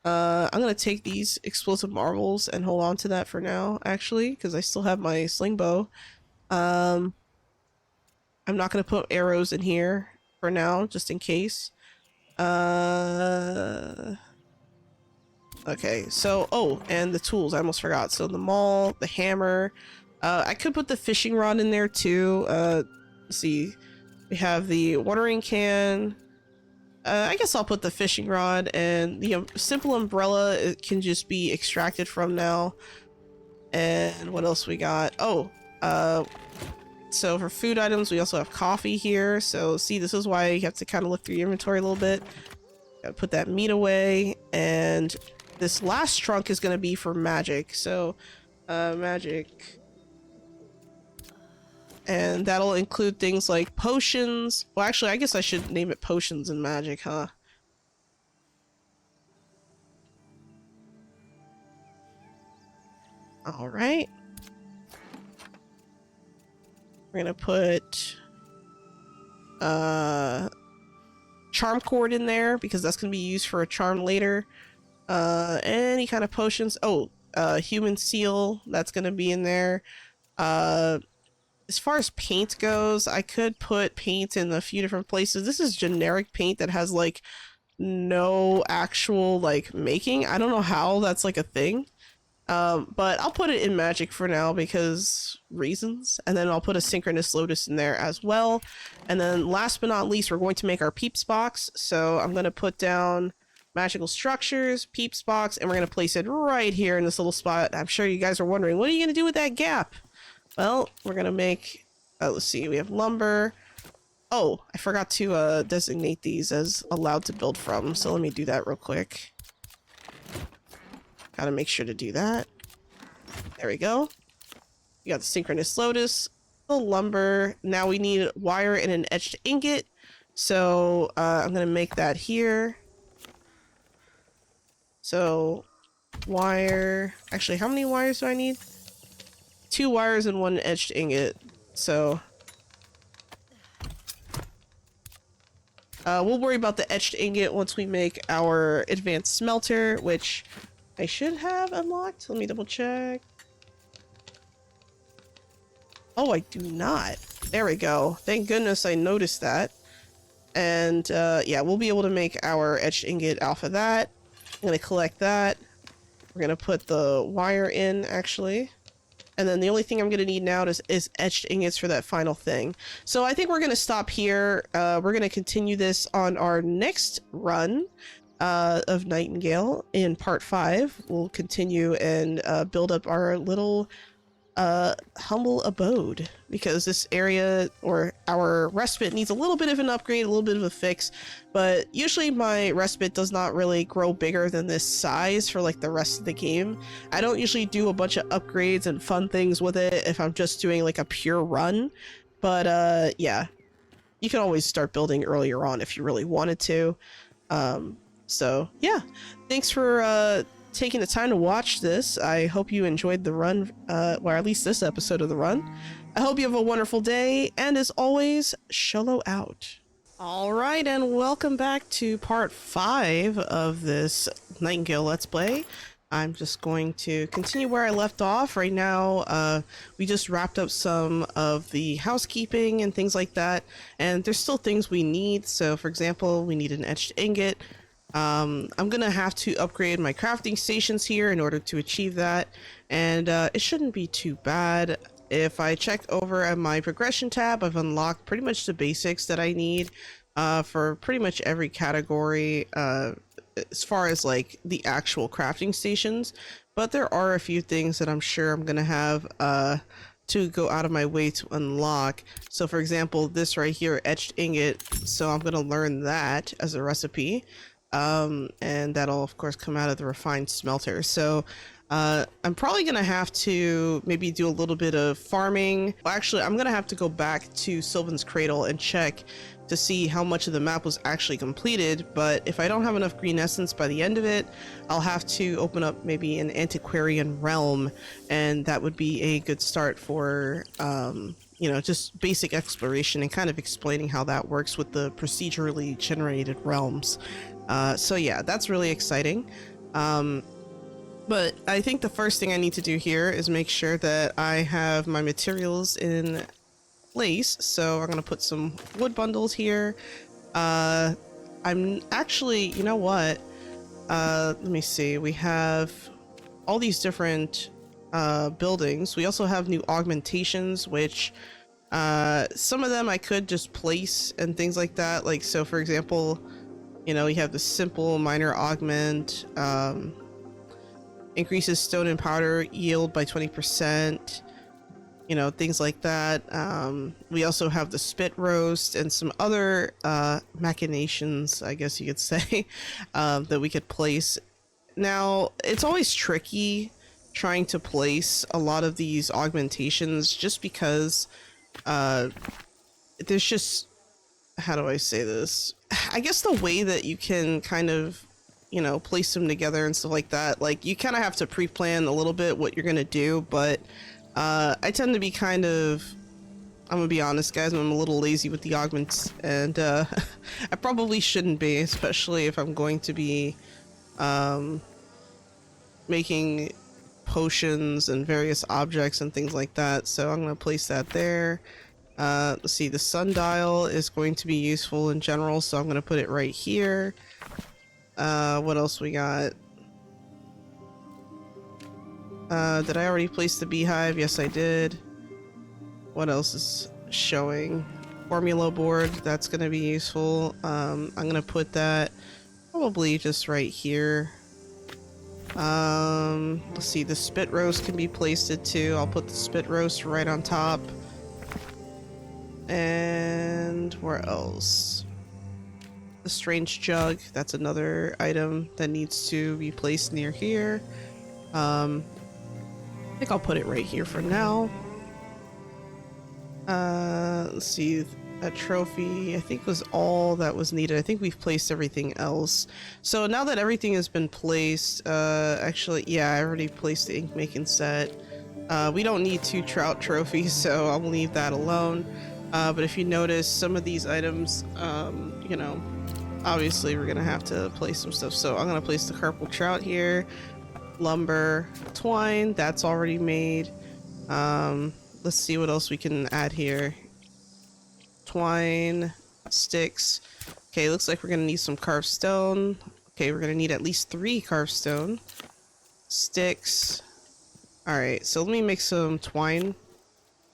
I'm gonna take these explosive marbles and hold on to that for now, actually, because I still have my sling bow. I'm not gonna put arrows in here for now, just in case. Okay, so, oh, and the tools, I almost forgot. So the maul, the hammer, I could put the fishing rod in there too. Let's see, we have the watering can. I guess I'll put the fishing rod, and the simple umbrella, it can just be extracted from now. And what else we got? Oh, so for food items, we also have coffee here. So see, this is why you have to kind of look through your inventory a little bit. Gotta put that meat away, and this last trunk is going to be for magic. So magic, and that'll include things like potions. Well, actually, I guess I should name it potions and magic, huh? All right. We're gonna put charm cord in there because that's gonna be used for a charm later. Any kind of potions. Oh, human seal, that's gonna be in there. As far as paint goes, I could put paint in a few different places. This is generic paint that has like no actual like making. I don't know how that's like a thing. But I'll put it in magic for now because reasons. And then I'll put a synchronous lotus in there as well. And then last but not least, we're going to make our peeps box. So I'm going to put down magical structures, peeps box, and we're going to place it right here in this little spot. I'm sure you guys are wondering, what are you going to do with that gap? Well, we're going to make, let's see, we have lumber. Oh, I forgot to designate these as allowed to build from. So let me do that real quick. Gotta make sure to do that. There we go. We got the synchronous lotus, the lumber. Now we need wire and an etched ingot. So I'm gonna make that here. So wire. Actually, how many wires do I need? 2 wires and 1 etched ingot. So we'll worry about the etched ingot once we make our advanced smelter, which I should have unlocked. Let me double check. Oh, I do not. There we go. Thank goodness I noticed that. And yeah, we'll be able to make our etched ingot off of that. I'm gonna collect that. We're gonna put the wire in, actually. And then the only thing I'm gonna need now is etched ingots for that final thing. So I think we're gonna stop here. We're gonna continue this on our next run of Nightingale in part 5. We'll continue and build up our little humble abode, because this area, or our respite, needs a little bit of an upgrade, a little bit of a fix. But usually my respite does not really grow bigger than this size for like the rest of the game. I don't usually do a bunch of upgrades and fun things with it if I'm just doing like a pure run. But yeah, you can always start building earlier on if you really wanted to. So yeah, thanks for taking the time to watch this. I hope you enjoyed the run, or at least this episode of the run. I hope you have a wonderful day, and as always, Sholo out. Alright, and welcome back to part 5 of this Nightingale Let's Play. I'm just going to continue where I left off. Right now, we just wrapped up some of the housekeeping and things like that, and there's still things we need. So for example, we need an etched ingot. I'm gonna have to upgrade my crafting stations here in order to achieve that, and it shouldn't be too bad. If I check over at my progression tab, I've unlocked pretty much the basics that I need for pretty much every category as far as like the actual crafting stations, but there are a few things that I'm sure I'm gonna have to go out of my way to unlock. So for example, this right here, etched ingot, so I'm gonna learn that as a recipe. And that'll of course come out of the refined smelter. So I'm probably gonna have to maybe do a little bit of farming. Well, actually, I'm gonna have to go back to Sylvan's Cradle and check to see how much of the map was actually completed. But if I don't have enough green essence by the end of it, I'll have to open up maybe an antiquarian realm, and that would be a good start for you know, just basic exploration and kind of explaining how that works with the procedurally generated realms. So yeah, that's really exciting. But I think the first thing I need to do here is make sure that I have my materials in place. So I'm gonna put some wood bundles here. I'm actually, you know what? Let me see. We have all these different buildings. We also have new augmentations, which some of them I could just place and things like that. Like, so for example, you know, you have the simple minor augment, increases stone and powder yield by 20%, you know, things like that. We also have the spit roast and some other machinations, I guess you could say, that we could place. Now, it's always tricky trying to place a lot of these augmentations just because there's just, how do I say this? I guess the way that you can kind of, you know, place them together and stuff like that, like you kind of have to pre-plan a little bit what you're gonna do, but I tend to be kind of, I'm gonna be honest guys, I'm a little lazy with the augments, and I probably shouldn't be, especially if I'm going to be making potions and various objects and things like that. So I'm gonna place that there. Let's see, the sundial is going to be useful in general, so I'm gonna put it right here. What else we got? Did I already place the beehive? Yes, I did. What else is showing? Formula board, that's gonna be useful. I'm gonna put that probably just right here. Let's see, the spit roast can be placed it too. I'll put the spit roast right on top. And where else? The strange jug, that's another item that needs to be placed near here. I think I'll put it right here for now. Let's see, a trophy I think was all that was needed. I think we've placed everything else. So now that everything has been placed, actually, yeah, I already placed the ink making set. We don't need 2 trout trophies, so I'll leave that alone. But if you notice, some of these items, you know, obviously we're gonna have to place some stuff. So I'm gonna place the purple trout here, lumber, twine, that's already made. Let's see what else we can add here. Twine, sticks. Okay, looks like we're gonna need some carved stone. Okay, we're gonna need at least 3 carved stone. Sticks. Alright, so let me make some twine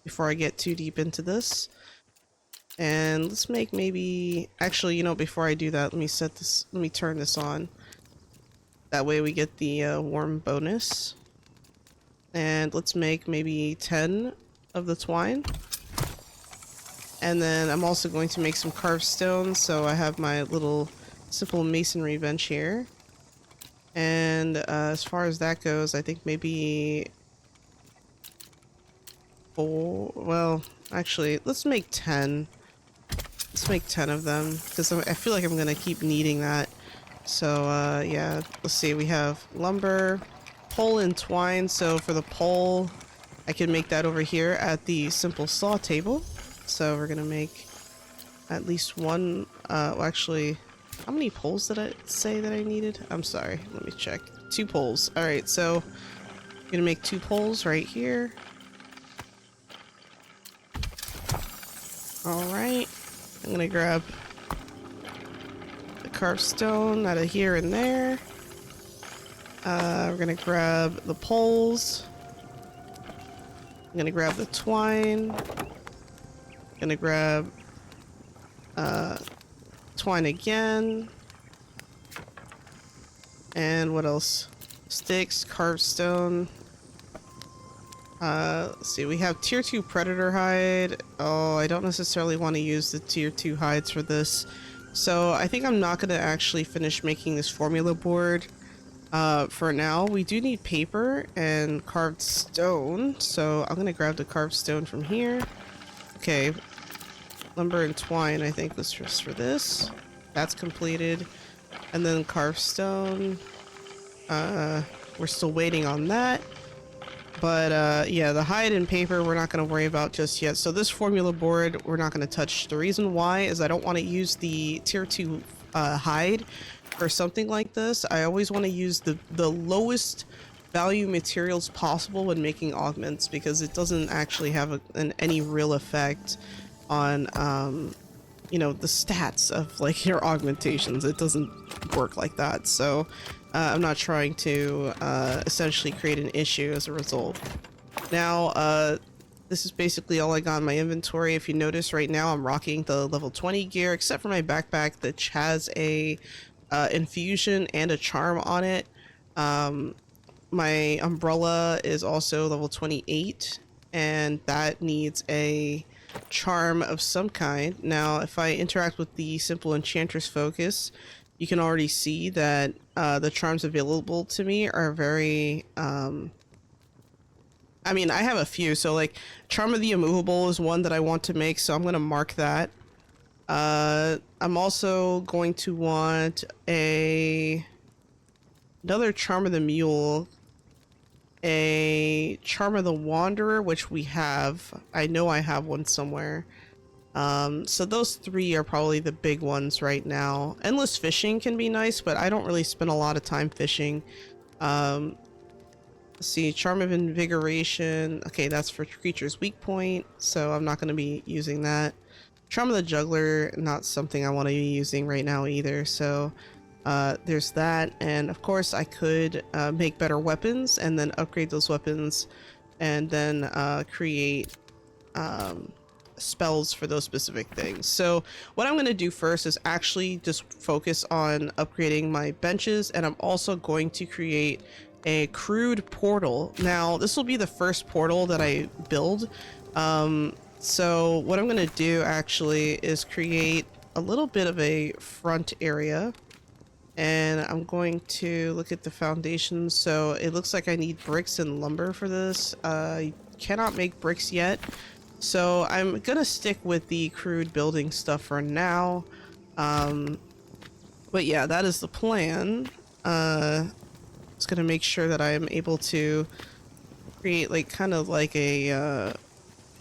before I get too deep into this. And let's make maybe, actually, you know, before I do that, let me turn this on. That way we get the warm bonus. And let's make maybe 10 of the twine. And then I'm also going to make some carved stone, so I have my little simple masonry bench here. And as far as that goes, I think maybe 4, well, actually, let's make 10. Let's make 10 of them, because I feel like I'm going to keep needing that. So, yeah, let's see, we have lumber, pole, and twine. So for the pole, I can make that over here at the simple saw table. So we're gonna make at least 1, well, actually, how many poles did I say that I needed? I'm sorry, let me check. 2 poles. Alright, so I'm gonna make 2 poles right here. Alright, I'm gonna grab the carved stone out of here and there. We're gonna grab the poles. I'm gonna grab the twine. Gonna grab twine again. And what else? Sticks, carved stone. Let's see, we have tier 2 predator hide. Oh, I don't necessarily want to use the tier 2 hides for this. So I think I'm not gonna actually finish making this formula board. For now, we do need paper and carved stone. So I'm gonna grab the carved stone from here. Okay. Lumber and twine, I think, was just for this. That's completed. And then carved stone. We're still waiting on that. But, yeah, the hide and paper we're not going to worry about just yet. So this formula board we're not going to touch. The reason why is I don't want to use the tier 2 hide for something like this. I always want to use the lowest value materials possible when making augments, because it doesn't actually have any real effect on you know, the stats of like your augmentations. It doesn't work like that. So I'm not trying to essentially create an issue as a result. Now this is basically all I got in my inventory. If you notice right now, I'm rocking the level 20 gear, except for my backpack that has a infusion and a charm on it. My umbrella is also level 28, and that needs a charm of some kind. Now, if I interact with the simple enchantress focus, you can already see that the charms available to me are very I mean, I have a few. So like Charm of the Immovable is one that I want to make, so I'm going to mark that. I'm also going to want another Charm of the Mule, a Charm of the Wanderer, which we have. I know I have one somewhere. So those three are probably the big ones right now. Endless Fishing can be nice, but I don't really spend a lot of time fishing. Let's see, Charm of Invigoration. Okay, that's for creatures' weak point, so I'm not going to be using that. Charm of the Juggler, not something I want to be using right now either, so there's that. And of course I could make better weapons and then upgrade those weapons and then create spells for those specific things. So what I'm going to do first is actually just focus on upgrading my benches, and I'm also going to create a crude portal. Now this will be the first portal that I build. So what I'm going to do actually is create a little bit of a front area, and I'm going to look at the foundations. So it looks like I need bricks and lumber for this. I cannot make bricks yet, so I'm gonna stick with the crude building stuff for now. But yeah, that is the plan. Just gonna make sure that I am able to create like kind of like a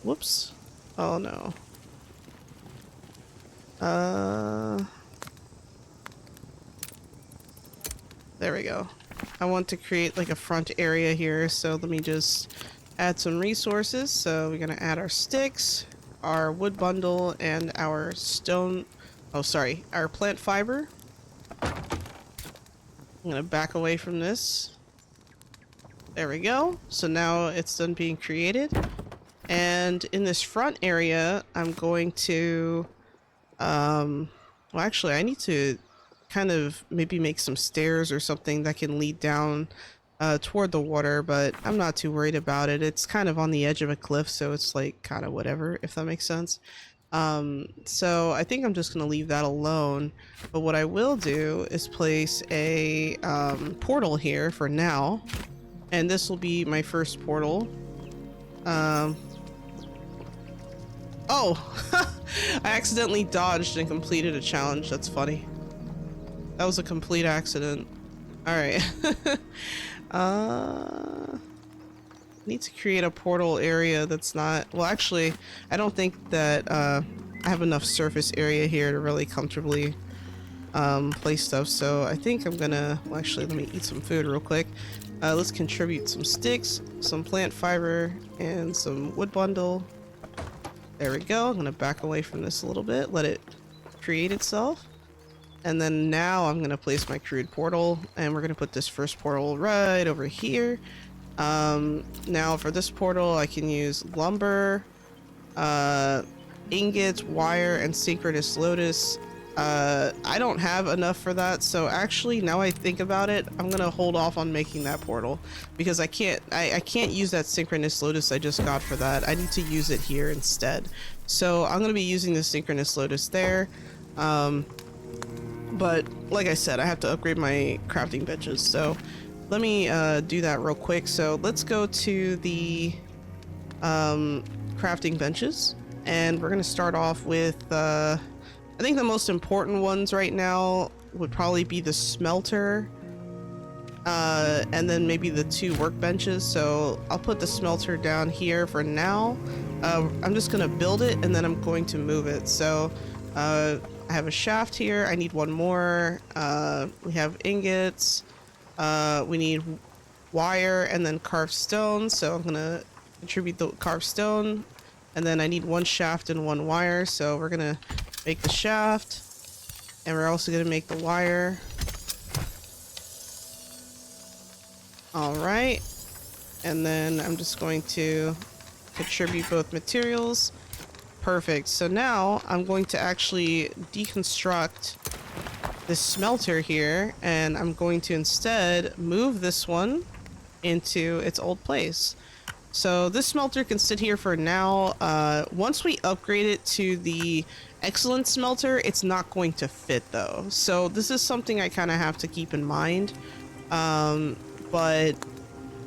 whoops. Oh no. There we go. I want to create like a front area here, so let me just add some resources. So we're gonna add our sticks, our wood bundle, and our stone, oh sorry, our plant fiber. I'm gonna back away from this. There we go. So now it's done being created. And in this front area, I'm going to, well actually I need to kind of maybe make some stairs or something that can lead down toward the water, but I'm not too worried about it. It's kind of on the edge of a cliff, so it's like kind of whatever, if that makes sense. So I think I'm just gonna leave that alone, but what I will do is place a portal here for now, and this will be my first portal. Oh, I accidentally dodged and completed a challenge. That's funny. That was a complete accident. Alright. Need to create a portal area that's not... Well, actually, I don't think that I have enough surface area here to really comfortably place stuff. So I think I'm gonna... Well, actually, let me eat some food real quick. Let's contribute some sticks, some plant fiber, and some wood bundle. There we go. I'm gonna back away from this a little bit, let it create itself. And then now I'm gonna place my crude portal, and we're gonna put this first portal right over here. Now for this portal, I can use lumber, ingots, wire, and synchronous lotus. I don't have enough for that, so actually, now I think about it, I'm gonna hold off on making that portal because I can't use that synchronous lotus I just got for that. I need to use it here instead. So I'm gonna be using the synchronous lotus there. But like I said, I have to upgrade my crafting benches, so let me do that real quick. So let's go to the crafting benches, and we're gonna start off with I think the most important ones right now would probably be the smelter, and then maybe the 2 workbenches. So I'll put the smelter down here for now. I'm just gonna build it and then I'm going to move it. So I have a shaft here. I need 1 more. We have ingots. We need wire and then carved stone. So I'm gonna contribute the carved stone, and then I need 1 shaft and 1 wire. So we're gonna make the shaft, and we're also gonna make the wire. All right, and then I'm just going to contribute both materials. Perfect. So now I'm going to actually deconstruct this smelter here, and I'm going to instead move this one into its old place. So this smelter can sit here for now. Once we upgrade it to the excellent smelter, it's not going to fit though. So this is something I kind of have to keep in mind. But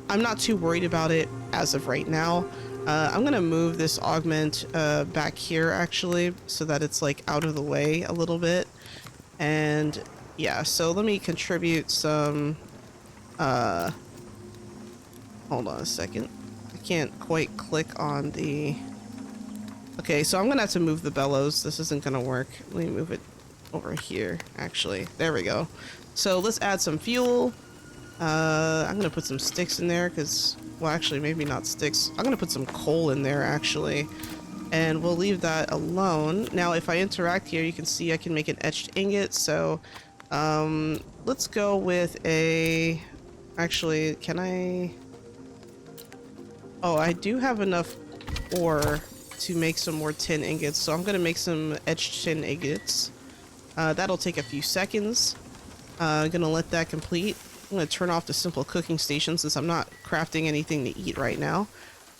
I'm not too worried about it as of right now. I'm gonna move this augment back here actually, so that it's like out of the way a little bit. And yeah, so let me contribute some, hold on a second. I can't quite click on the, okay, so I'm gonna have to move the bellows. This isn't gonna work. Let me move it over here, actually. There we go. So let's add some fuel. I'm gonna put some sticks in there because, well, actually, maybe not sticks. I'm gonna put some coal in there, actually. And we'll leave that alone. Now, if I interact here, you can see I can make an etched ingot. So, let's go with a, actually, can I, oh, I do have enough ore to make some more tin ingots. So I'm gonna make some etched tin ingots. That'll take a few seconds. I'm gonna let that complete. I'm gonna turn off the simple cooking station since I'm not crafting anything to eat right now.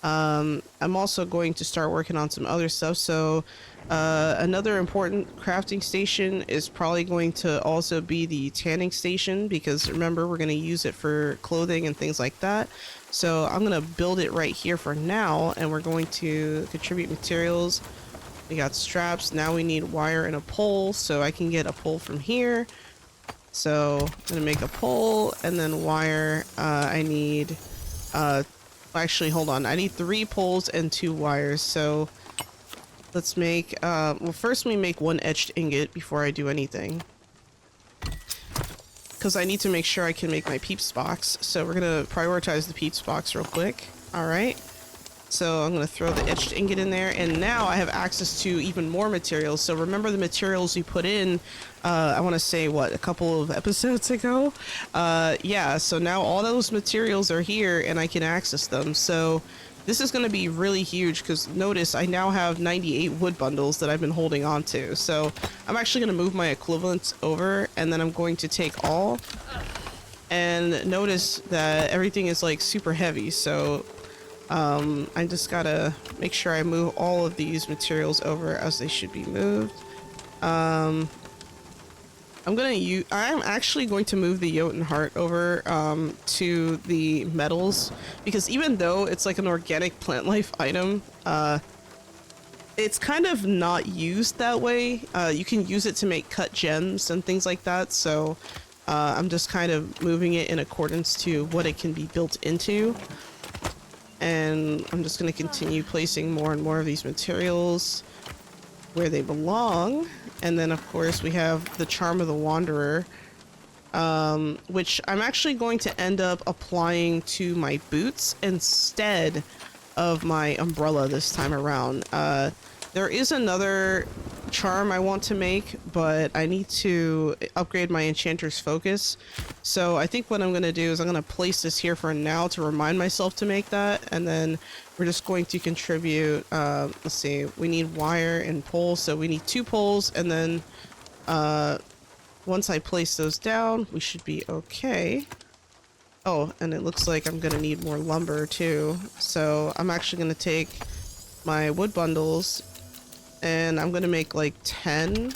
I'm also going to start working on some other stuff. So another important crafting station is probably going to also be the tanning station, because remember, we're going to use it for clothing and things like that. So I'm going to build it right here for now, and we're going to contribute materials. We got straps. Now we need wire and a pole, so I can get a pole from here. So I'm going to make a pole and then wire. I need, actually, hold on. I need 3 poles and 2 wires. So let's make, well, first we make 1 etched ingot before I do anything, because I need to make sure I can make my peeps box. So we're going to prioritize the peeps box real quick. All right. So I'm going to throw the etched ingot in there, and now I have access to even more materials. So remember the materials you put in, I want to say, what, a couple of episodes ago? Yeah, so now all those materials are here and I can access them. So this is going to be really huge, because notice I now have 98 wood bundles that I've been holding on to. So I'm actually going to move my equivalents over, and then I'm going to take all. And notice that everything is like super heavy, so I just gotta make sure I move all of these materials over as they should be moved. I'm actually going to move the Jotun heart over to the metals, because even though it's like an organic plant life item, it's kind of not used that way. You can use it to make cut gems and things like that, so I'm just kind of moving it in accordance to what it can be built into. And I'm just going to continue placing more and more of these materials where they belong. And then, of course, we have the Charm of the Wanderer, which I'm actually going to end up applying to my boots instead of my umbrella this time around. There is another charm I want to make, but I need to upgrade my Enchanter's Focus. So I think what I'm going to do is I'm going to place this here for now to remind myself to make that, and then we're just going to contribute, let's see, we need wire and pole, so we need 2 poles, and then once I place those down, we should be okay. Oh, and it looks like I'm going to need more lumber too, so I'm actually going to take my wood bundles, and I'm going to make like 10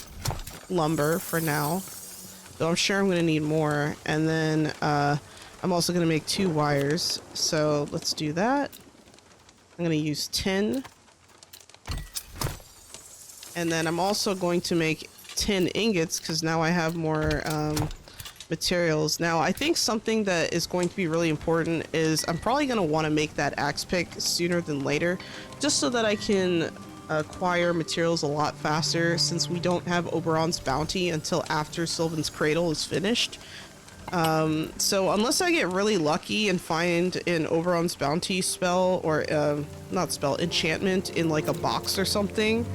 lumber for now. Though I'm sure I'm going to need more. And then I'm also going to make 2 wires. So let's do that. I'm going to use tin. And then I'm also going to make tin ingots, because now I have more materials. Now, I think something that is going to be really important is I'm probably going to want to make that axe pick sooner than later, just so that I can acquire materials a lot faster, since we don't have Oberon's bounty until after Sylvan's Cradle is finished. So unless I get really lucky and find an Oberon's bounty spell, or not spell, enchantment in like a box or something,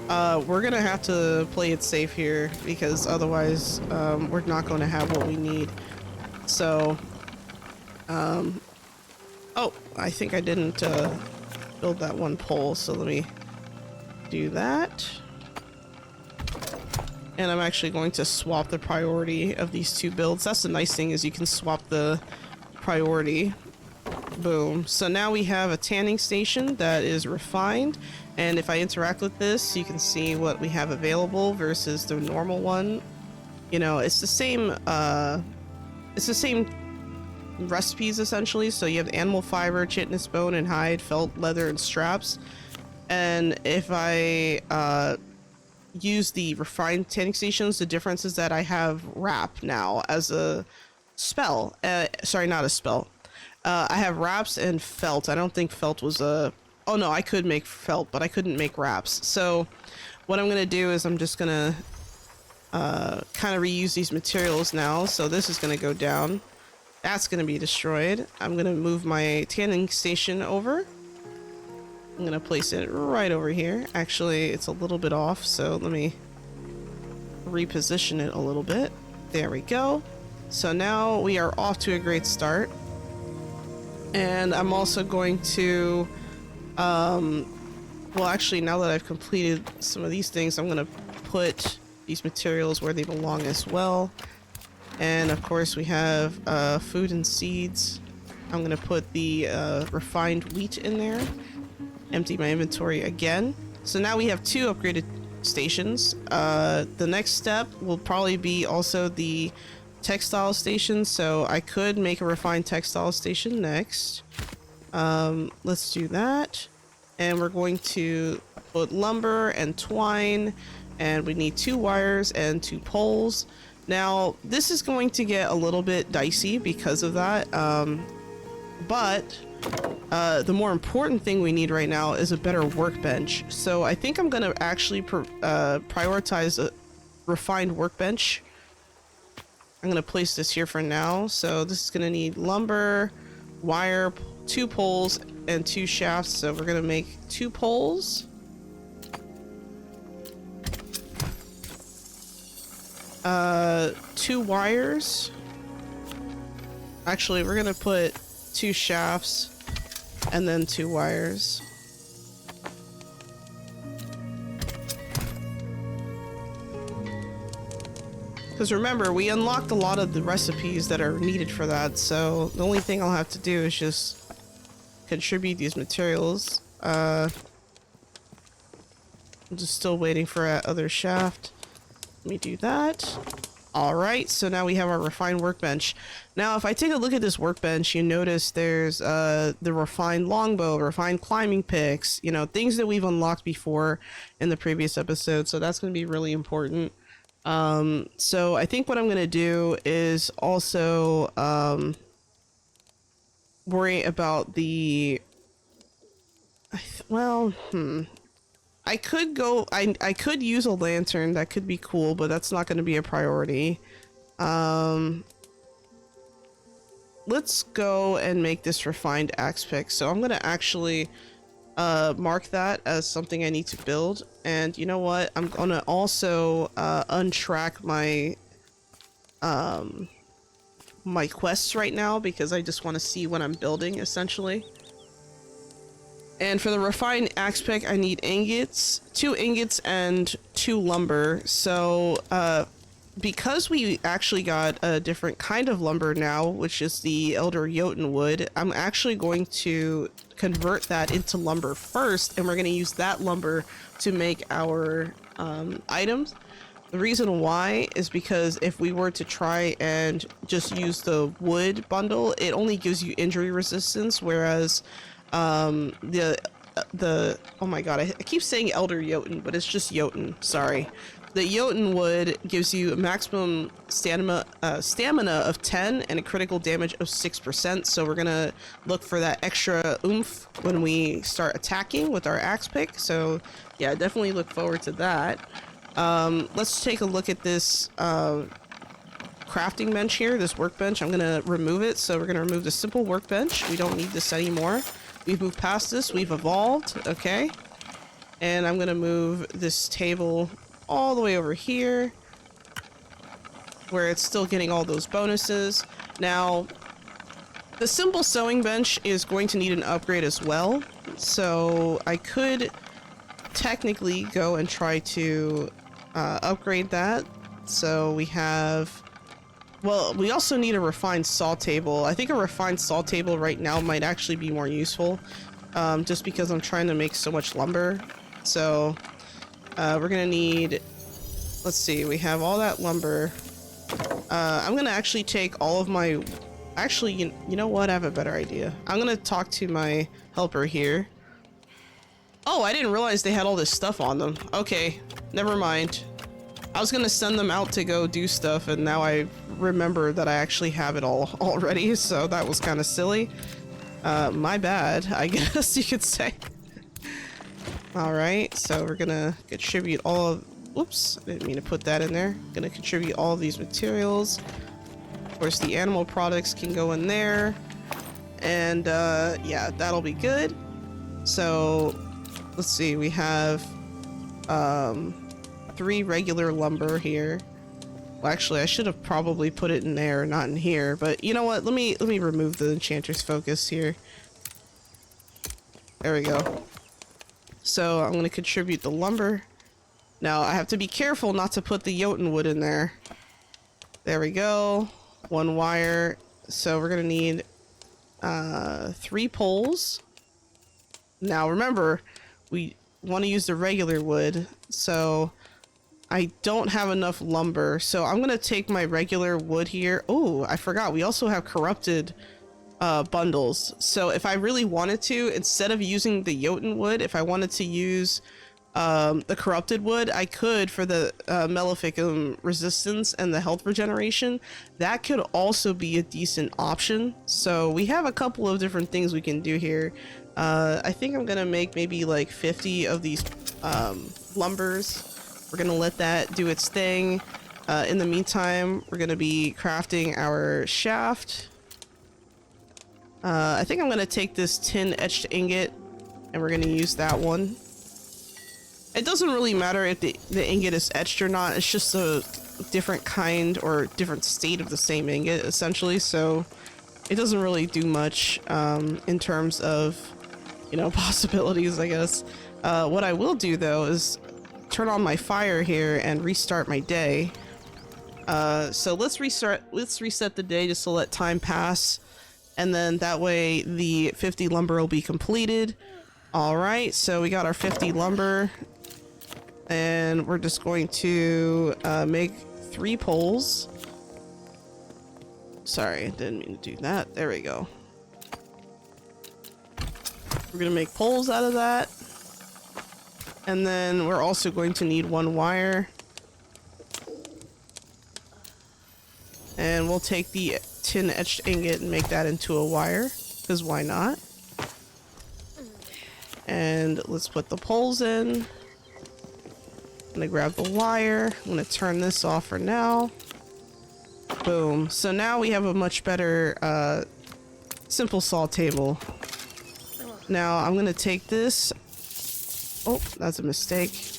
we're gonna have to play it safe here, because otherwise we're not going to have what we need. So oh, I think I didn't build that 1 pole, so let me do that. And I'm actually going to swap the priority of these 2 builds. That's the nice thing, is you can swap the priority. Boom. So now we have a tanning station that is refined, and if I interact with this, you can see what we have available versus the normal one. You know, it's the same recipes essentially. So you have animal fiber, chitinous bone and hide, felt, leather, and straps. And if I use the refined tanning stations, the difference is that I have wrap now as a spell. Sorry, not a spell. I have wraps and felt. I don't think felt was a... Oh no, I could make felt, but I couldn't make wraps. So what I'm gonna do is I'm just gonna kind of reuse these materials now. So this is gonna go down. That's gonna be destroyed. I'm gonna move my tanning station over. I'm gonna place it right over here. Actually, it's a little bit off, so let me reposition it a little bit. There we go. So now we are off to a great start. And I'm also going to, well, actually, now that I've completed some of these things, I'm gonna put these materials where they belong as well. And of course, we have food and seeds. I'm gonna put the refined wheat in there. Empty my inventory again. So now we have 2 upgraded stations. The next step will probably be also the textile station, so I could make a refined textile station next. Let's do that. And we're going to put lumber and twine, and we need 2 wires and 2 poles. Now, this is going to get a little bit dicey because of that, but the more important thing we need right now is a better workbench. So I think I'm gonna actually prioritize a refined workbench. I'm gonna place this here for now. So this is gonna need lumber, wire, 2 poles, and 2 shafts. So we're gonna make 2 poles. 2 wires. Actually, we're gonna put 2 shafts and then 2 wires. Because remember, we unlocked a lot of the recipes that are needed for that, so the only thing I'll have to do is just contribute these materials. I'm just still waiting for that other shaft. Let me do that. Alright, so now we have our refined workbench. Now, if I take a look at this workbench, you notice there's the refined longbow, refined climbing picks, you know, things that we've unlocked before in the previous episode, so that's going to be really important. So I think what I'm going to do is also worry about the... I could go, I could use a lantern, that could be cool, but that's not going to be a priority. Let's go and make this refined axe pick. So I'm going to actually mark that as something I need to build. And you know what? I'm going to also untrack my my quests right now because I just want to see what I'm building, essentially. And for the refined axe pick, I need ingots, 2 ingots and 2 lumber. So, because we actually got a different kind of lumber now, which is the Elder Jotun wood, I'm actually going to convert that into lumber first, and we're going to use that lumber to make our items. The reason why is because if we were to try and just use the wood bundle, it only gives you injury resistance, whereas the oh my god, I keep saying Elder Jotun, but it's just Jotun, sorry. The Jotun wood gives you a maximum stamina of 10 and a critical damage of 6%, so we're gonna look for that extra oomph when we start attacking with our axe pick. So yeah, definitely look forward to that. Let's take a look at this crafting bench here, this workbench. I'm gonna remove it, so we're gonna remove the simple workbench. We don't need this anymore. We've moved past this, we've evolved, okay? And I'm gonna move this table all the way over here, where it's still getting all those bonuses. Now, the simple sewing bench is going to need an upgrade as well, so I could technically go and try to upgrade that. So we have... Well, we also need a refined saw table. I think a refined saw table right now might actually be more useful, just because I'm trying to make so much lumber. So, we're gonna need... Let's see, we have all that lumber. I'm gonna actually take all of my Actually, you know what? I have a better idea. I'm gonna talk to my helper here. Oh, I didn't realize they had all this stuff on them. Okay, never mind. I was gonna send them out to go do stuff, and now I remember that I actually have it all already, so that was kind of silly. My bad, I guess you could say. Alright, so we're gonna contribute all of... Whoops, I didn't mean to put that in there. Gonna contribute all of these materials. Of course, the animal products can go in there. And, yeah, that'll be good. So, let's see, we have, 3 regular lumber here. Well, actually, I should have probably put it in there, not in here. But you know what? Let me remove the enchanter's focus here. There we go. So I'm gonna contribute the lumber. Now I have to be careful not to put the Jotun wood in there. There we go. 1 wire. So we're gonna need 3 poles. Now remember, we want to use the regular wood, so I don't have enough lumber, so I'm gonna take my regular wood here. Oh, I forgot, we also have corrupted bundles. So if I really wanted to, instead of using the Jotun wood, if I wanted to use the corrupted wood, I could for the maleficum resistance and the health regeneration. That could also be a decent option. So we have a couple of different things we can do here. I think I'm gonna make maybe like 50 of these lumbers. We're gonna let that do its thing. In the meantime, we're gonna be crafting our shaft. I think I'm gonna take this tin etched ingot and we're gonna use that one. It doesn't really matter if the ingot is etched or not, it's just a different kind or different state of the same ingot, essentially, so it doesn't really do much in terms of, you know, possibilities, I guess. What I will do, though, is turn on my fire here and restart my day. So let's reset the day just to let time pass, and then that way the 50 lumber will be completed. Alright, so we got our 50 lumber. And we're just going to make 3 poles. Sorry, didn't mean to do that. There we go. We're gonna make poles out of that. And then we're also going to need 1 wire. And we'll take the tin etched ingot and make that into a wire, because why not? And let's put the poles in. I'm gonna grab the wire. I'm gonna turn this off for now. Boom. So now we have a much better simple saw table. Now I'm gonna take this. Oh, that's a mistake.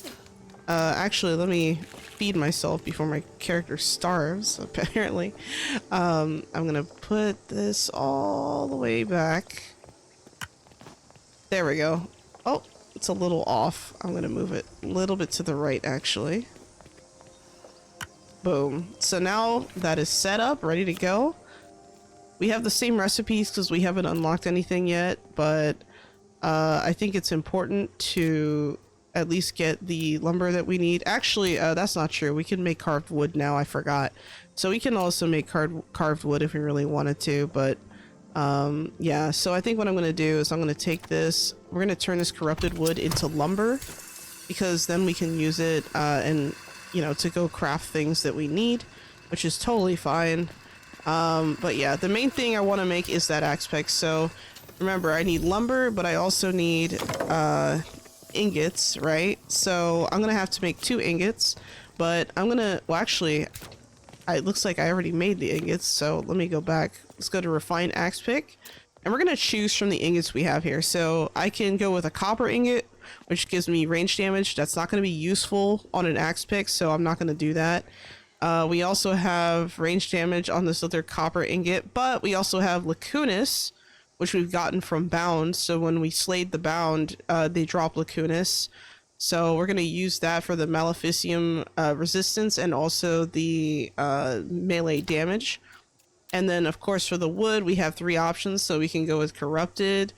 Actually, let me feed myself before my character starves, apparently. I'm gonna put this all the way back. There we go. Oh, it's a little off. I'm gonna move it a little bit to the right, actually. Boom. So now that is set up, ready to go. We have the same recipes because we haven't unlocked anything yet, but I think it's important to at least get the lumber that we need. Actually, that's not true. We can make carved wood now, I forgot. So we can also make carved wood if we really wanted to, but yeah, so I think what I'm going to do is I'm going to take this, we're going to turn this corrupted wood into lumber, because then we can use it and, you know, to go craft things that we need, which is totally fine. But yeah, the main thing I want to make is that axe pick. So remember, I need lumber, but I also need ingots, right? So I'm going to have to make 2 ingots, but I'm going to, well, actually, it looks like I already made the ingots, so let me go back. Let's go to refine axe pick, and we're gonna choose from the ingots we have here. So I can go with a copper ingot, which gives me range damage. That's not gonna be useful on an axe pick, so I'm not gonna do that. We also have range damage on this other copper ingot, but we also have Lacunas, which we've gotten from Bound. So when we slayed the Bound, they drop Lacunas. So we're going to use that for the Maleficium resistance and also the melee damage. And then, of course, for the wood, we have 3 options. So we can go with Corrupted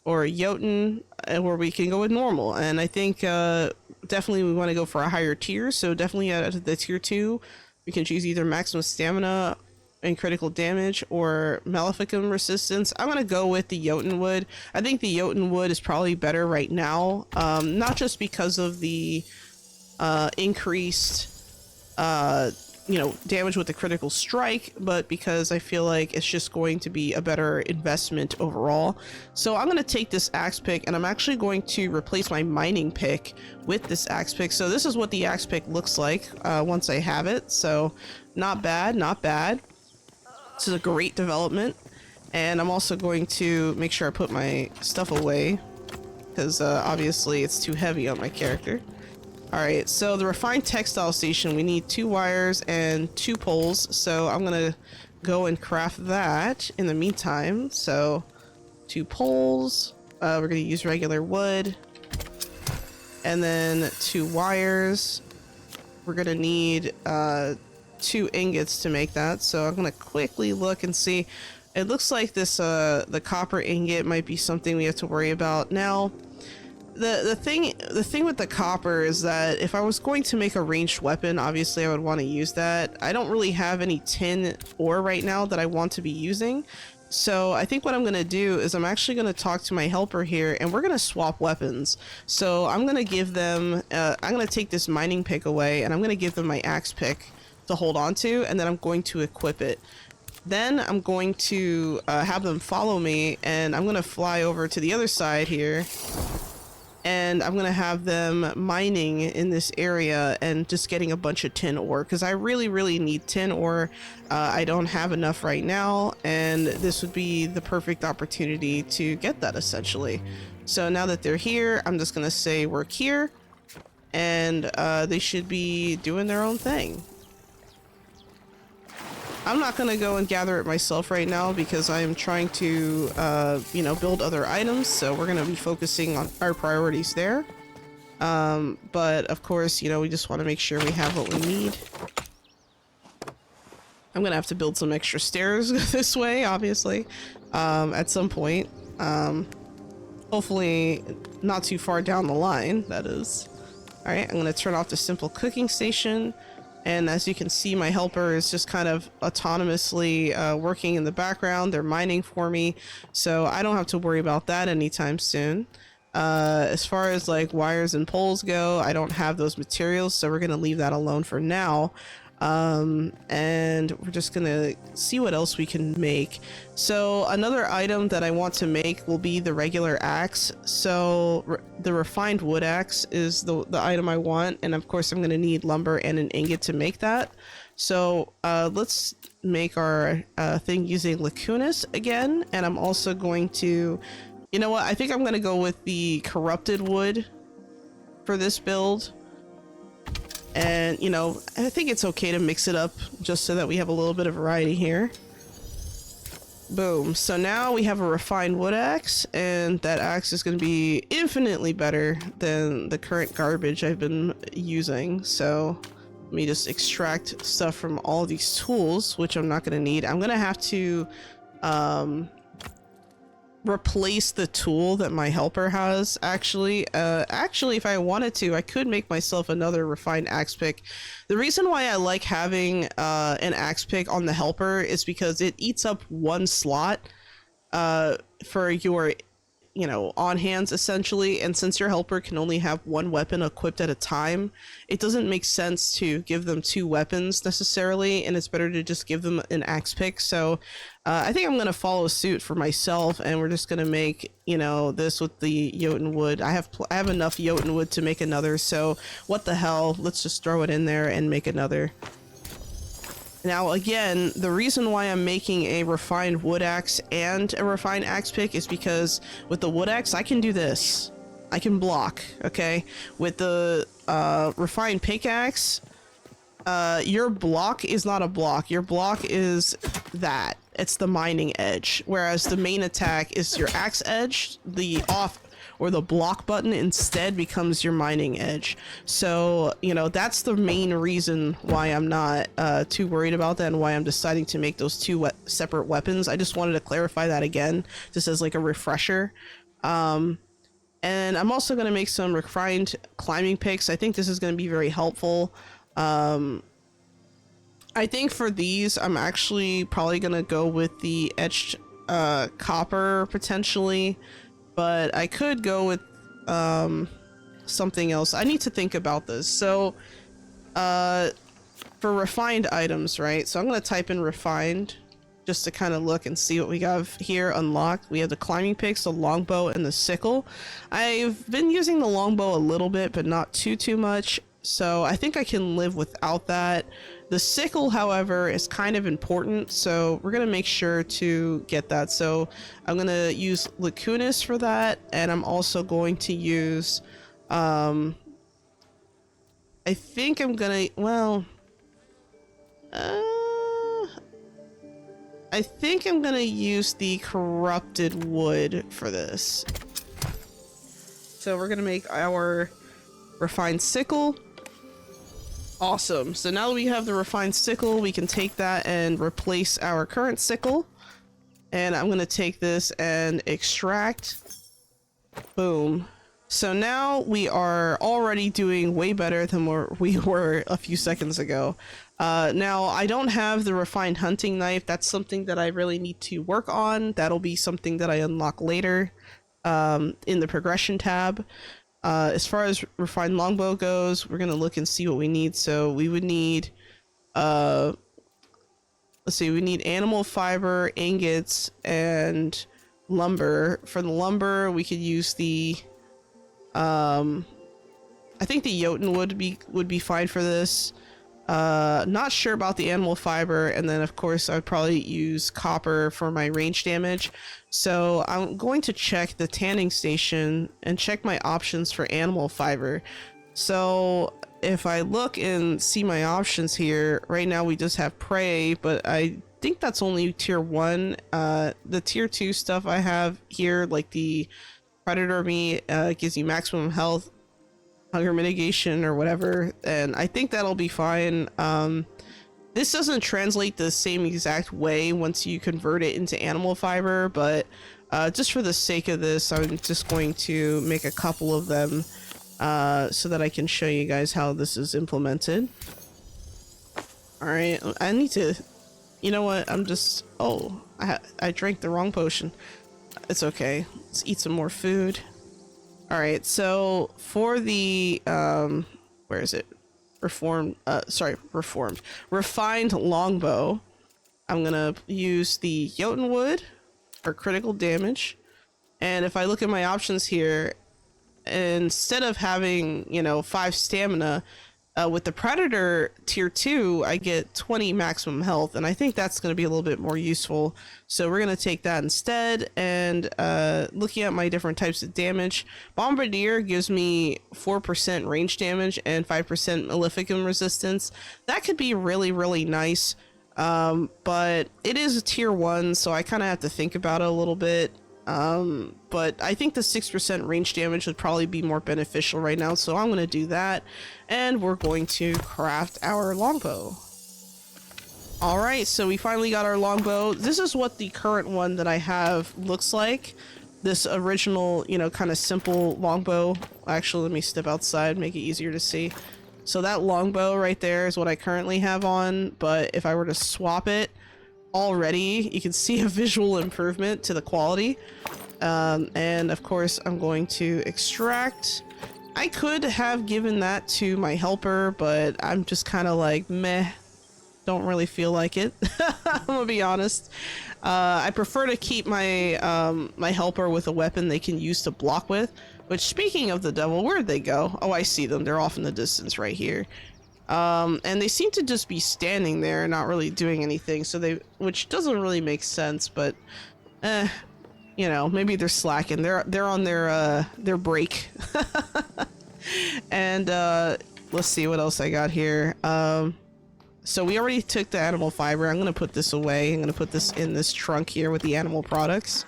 or Jotun, or we can go with normal. And I think definitely we want to go for a higher tier. So definitely at the tier 2, we can choose either maximum stamina and critical damage or maleficum resistance. I'm gonna go with the Jotunwood. I think the Jotunwood is probably better right now, not just because of the increased damage with the critical strike, but because I feel like it's just going to be a better investment overall. So I'm going to take this axe pick, and I'm actually going to replace my mining pick with this axe pick. So this is what the axe pick looks like once I have it. So not bad, not bad. This is a great development. And I'm also going to make sure I put my stuff away, because obviously it's too heavy on my character. Alright, so the refined textile station, we need 2 wires and 2 poles, so I'm gonna go and craft that in the meantime. So 2 poles, we're gonna use regular wood, and then 2 wires. We're gonna need 2 ingots to make that, so I'm gonna quickly look and see. It looks like this the copper ingot might be something we have to worry about now. The thing with the copper is that if I was going to make a ranged weapon, obviously I would want to use that. I don't really have any tin ore right now that I want to be using. So I think what I'm going to do is I'm actually going to talk to my helper here, and we're going to swap weapons. So I'm going to give them, I'm going to take this mining pick away, and I'm going to give them my axe pick to hold on to, and then I'm going to equip it. Then I'm going to have them follow me, and I'm going to fly over to the other side here. And I'm going to have them mining in this area and just getting a bunch of tin ore, because I really need tin ore. I don't have enough right now, and this would be the perfect opportunity to get that, essentially. So now that they're here, I'm just going to say work here, and they should be doing their own thing. I'm not going to go and gather it myself right now because I am trying to, build other items. So we're going to be focusing on our priorities there. But of course, we just want to make sure we have what we need. I'm going to have to build some extra stairs this way, obviously, at some point. Hopefully not too far down the line, that is. All right, I'm going to turn off the simple cooking station. And as you can see, my helper is just kind of autonomously working in the background. They're mining for me, so I don't have to worry about that anytime soon. As far as like wires and poles go, I don't have those materials, so we're going to leave that alone for now. And we're just gonna see what else we can make. So another item that I want to make will be the regular axe. So the refined wood axe is the item I want, and of course I'm gonna need lumber and an ingot to make that. So let's make our thing using Lacunas again, and I'm also going to, you know what, I think I'm gonna go with the corrupted wood for this build. And, I think it's okay to mix it up just so that we have a little bit of variety here. Boom. So now we have a refined wood axe, and that axe is going to be infinitely better than the current garbage I've been using. So let me just extract stuff from all these tools, which I'm not going to need. I'm going to have to replace the tool that my helper has. Actually, if I wanted to, I could make myself another refined axe pick. The reason why I like having an axe pick on the helper is because it eats up one slot for your on hands, essentially, and since your helper can only have one weapon equipped at a time, it doesn't make sense to give them two weapons necessarily, and it's better to just give them an axe pick. So I think I'm going to follow suit for myself, and we're just going to make this with the Jotunwood. I have enough Jotunwood to make another, so what the hell, let's just throw it in there and make another. Now, again, the reason why I'm making a refined wood axe and a refined axe pick is because with the wood axe, I can do this. I can block, okay? With the refined pickaxe, your block is not a block. Your block is that. It's the mining edge. Whereas the main attack is your axe edge. The off or the block button instead becomes your mining edge. So, that's the main reason why I'm not too worried about that and why I'm deciding to make those two separate weapons. I just wanted to clarify that again, just as like a refresher. And I'm also going to make some refined climbing picks. I think this is going to be very helpful. I think for these, I'm actually probably gonna go with the etched copper potentially, but I could go with something else. I need to think about this. So for refined items, right? So I'm gonna type in refined just to kind of look and see what we have here unlocked. We have the climbing picks, the longbow, and the sickle. I've been using the longbow a little bit, but not too much. So I think I can live without that. The sickle, however, is kind of important, so we're gonna make sure to get that. So I'm gonna use Lacunas for that, and I'm also going to use, I think I'm gonna, well, I think I'm gonna use the corrupted wood for this. So we're gonna make our refined sickle. Awesome. So now that we have the refined sickle, we can take that and replace our current sickle. And I'm gonna take this and extract. Boom. So now we are already doing way better than we were a few seconds ago. Now, I don't have the refined hunting knife. That's something that I really need to work on. That'll be something that I unlock later in the progression tab. As far as refined longbow goes, we're going to look and see what we need. So we would need, let's see, we need animal fiber, ingots, and lumber. For the lumber, we could use the, I think the Jotun would be fine for this. Not sure about the animal fiber, and then of course I'd probably use copper for my range damage. So I'm going to check the tanning station and check my options for animal fiber. So if I look and see my options here, right now we just have prey, but I think that's only tier 1. The tier 2 stuff I have here, like the predator meat, gives you maximum health, hunger mitigation, or whatever, and I think that'll be fine. This doesn't translate the same exact way once you convert it into animal fiber, but just for the sake of this, I'm just going to make a couple of them so that I can show you guys how this is implemented. Alright, I need to, you know what, I'm just, oh, I drank the wrong potion. It's okay, let's eat some more food. Alright, so for the, where is it? Refined longbow, I'm gonna use the Jotun wood for critical damage. And if I look at my options here, instead of having, 5 stamina, with the predator tier 2, I get 20 maximum health, and I think that's going to be a little bit more useful. So we're going to take that instead. And looking at my different types of damage, Bombardier gives me 4% range damage and 5% maleficum resistance. That could be really nice, but it is a tier 1, so I kind of have to think about it a little bit. But I think the 6% range damage would probably be more beneficial right now, so I'm going to do that, and we're going to craft our longbow. Alright, so we finally got our longbow. This is what the current one that I have looks like. This original, kind of simple longbow. Actually, let me step outside, make it easier to see. So that longbow right there is what I currently have on, but if I were to swap it, already you can see a visual improvement to the quality. And of course I'm going to extract. I could have given that to my helper, but I'm just kind of like, meh, don't really feel like it. I'm gonna be honest. I prefer to keep my my helper with a weapon they can use to block with. Which, speaking of the devil, where'd they go? Oh, I see them, they're off in the distance right here. And they seem to just be standing there, not really doing anything, so which doesn't really make sense, but maybe they're slacking. They're on their break. And let's see what else I got here. So we already took the animal fiber. I'm gonna put this away. I'm gonna put this in this trunk here with the animal products.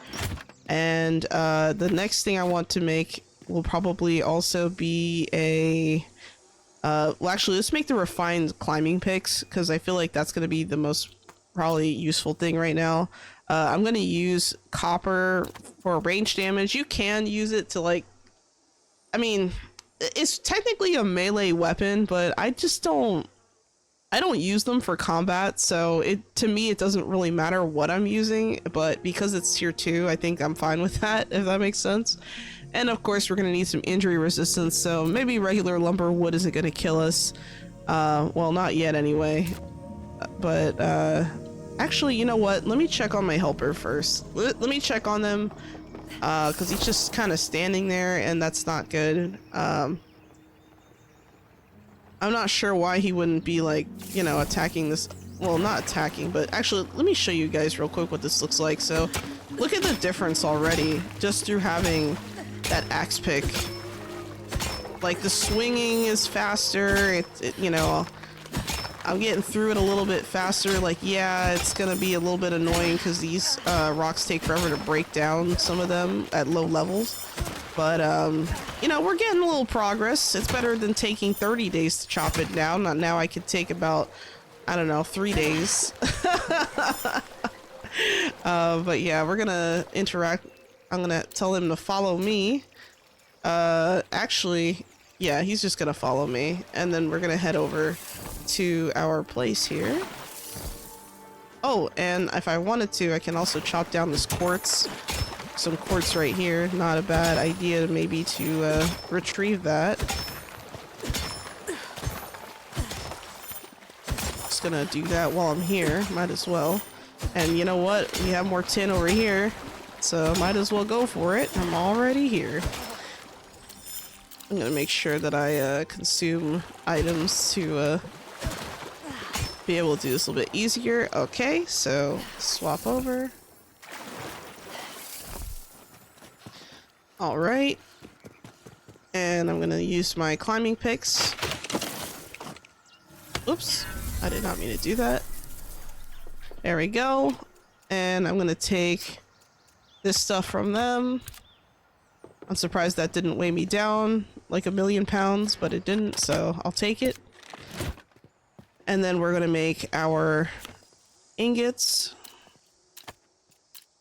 And the next thing I want to make will probably also be a well, actually, let's make the refined climbing picks, because I feel like that's going to be the most probably useful thing right now. I'm going to use copper for range damage. You can use it to, like, I mean, it's technically a melee weapon, but I I don't use them for combat, so to me it doesn't really matter what I'm using, but because it's tier 2, I think I'm fine with that, if that makes sense. And of course we're gonna need some injury resistance, so maybe regular lumber wood isn't gonna kill us. Well, not yet anyway. But actually, you know what? Let me check on my helper first. Let me check on them, because he's just kind of standing there, and that's not good. I'm not sure why he wouldn't be, like, you know, attacking this. Well, not attacking, but actually, let me show you guys real quick what this looks like. So, look at the difference already, just through having that axe pick. Like, the swinging is faster, you know, I'm getting through it a little bit faster. Like, yeah, it's gonna be a little bit annoying because these rocks take forever to break down, some of them at low levels. But, you know, we're getting a little progress. It's better than taking 30 days to chop it down. Now I could take about, I don't know, 3 days. But yeah, we're gonna interact. I'm gonna tell him to follow me. Actually, yeah, he's just gonna follow me. And then we're gonna head over to our place here. Oh, and if I wanted to, I can also chop down this quartz. Some quartz right here. Not a bad idea maybe to retrieve that. Just gonna do that while I'm here. Might as well. And you know what? We have more tin over here, so might as well go for it. I'm already here. I'm gonna make sure that I consume items to be able to do this a little bit easier. Okay, so swap over. All right, and I'm gonna use my climbing picks. Oops, I did not mean to do that. There we go. And I'm gonna take this stuff from them. I'm surprised that didn't weigh me down like 1,000,000 pounds, but it didn't, so I'll take it. And then we're gonna make our ingots.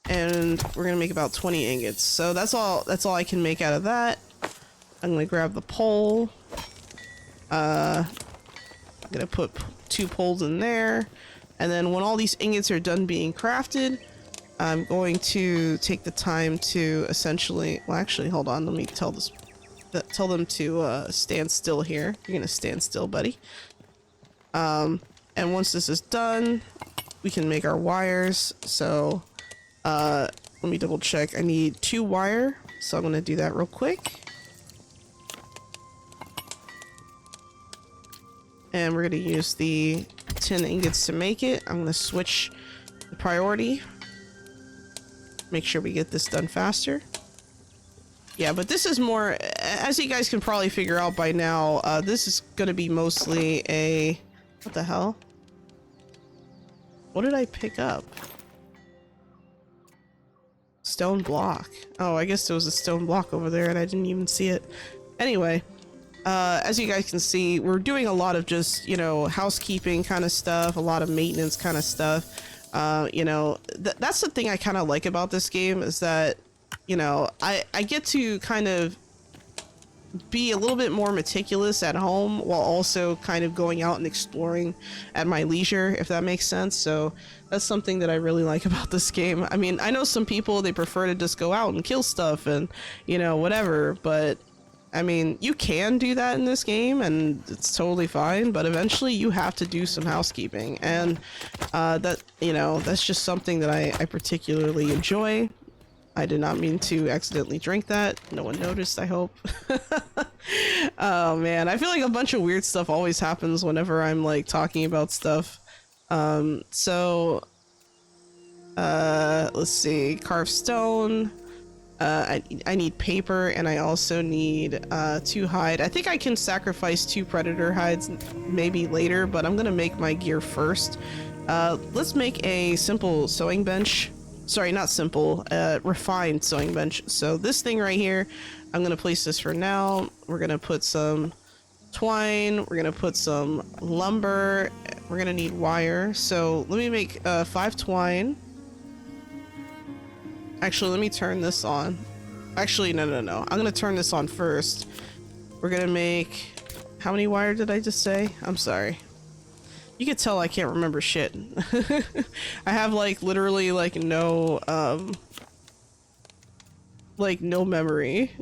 And we're gonna make about 20 ingots. So that's all I can make out of that. I'm gonna grab the pole. I'm gonna put 2 poles in there. And then when all these ingots are done being crafted, I'm going to take the time to essentially, well actually hold on, let me tell them to stand still here. You're gonna stand still, buddy. And once this is done, we can make our wires. So let me double check. I need 2 wire, so I'm gonna do that real quick. And we're gonna use the 10 ingots to make it. I'm gonna switch the priority. Make sure we get this done faster. Yeah, but this is more, as you guys can probably figure out by now, this is gonna be mostly a, what the hell? What did I pick up? Stone block. Oh, I guess there was a stone block over there and I didn't even see it. Anyway, as you guys can see, we're doing a lot of just, you know, housekeeping kind of stuff, a lot of maintenance kind of stuff. You know, that's the thing I kind of like about this game is that, you know, I get to kind of be a little bit more meticulous at home while also kind of going out and exploring at my leisure, if that makes sense. So that's something that I really like about this game. I mean, I know some people, they prefer to just go out and kill stuff and, you know, whatever, but I mean, you can do that in this game and it's totally fine, but eventually you have to do some housekeeping, and that, you know, that's just something that I particularly enjoy. I did not mean to accidentally drink that. No one noticed, I hope. Oh man, I feel like a bunch of weird stuff always happens whenever I'm like talking about stuff. Let's see, carved stone. I need paper, and I also need 2 hide. I think I can sacrifice 2 predator hides maybe later, but I'm gonna make my gear first. Let's make a simple sewing bench. Sorry, not simple, refined sewing bench. So this thing right here, I'm gonna place this for now. We're gonna put some twine, we're gonna put some lumber, we're gonna need wire. So let me make 5 twine. Actually, let me turn this on. Actually, no. I'm gonna turn this on first. We're gonna make, how many wire did I just say? I'm sorry. You can tell I can't remember shit. I have like literally like no memory.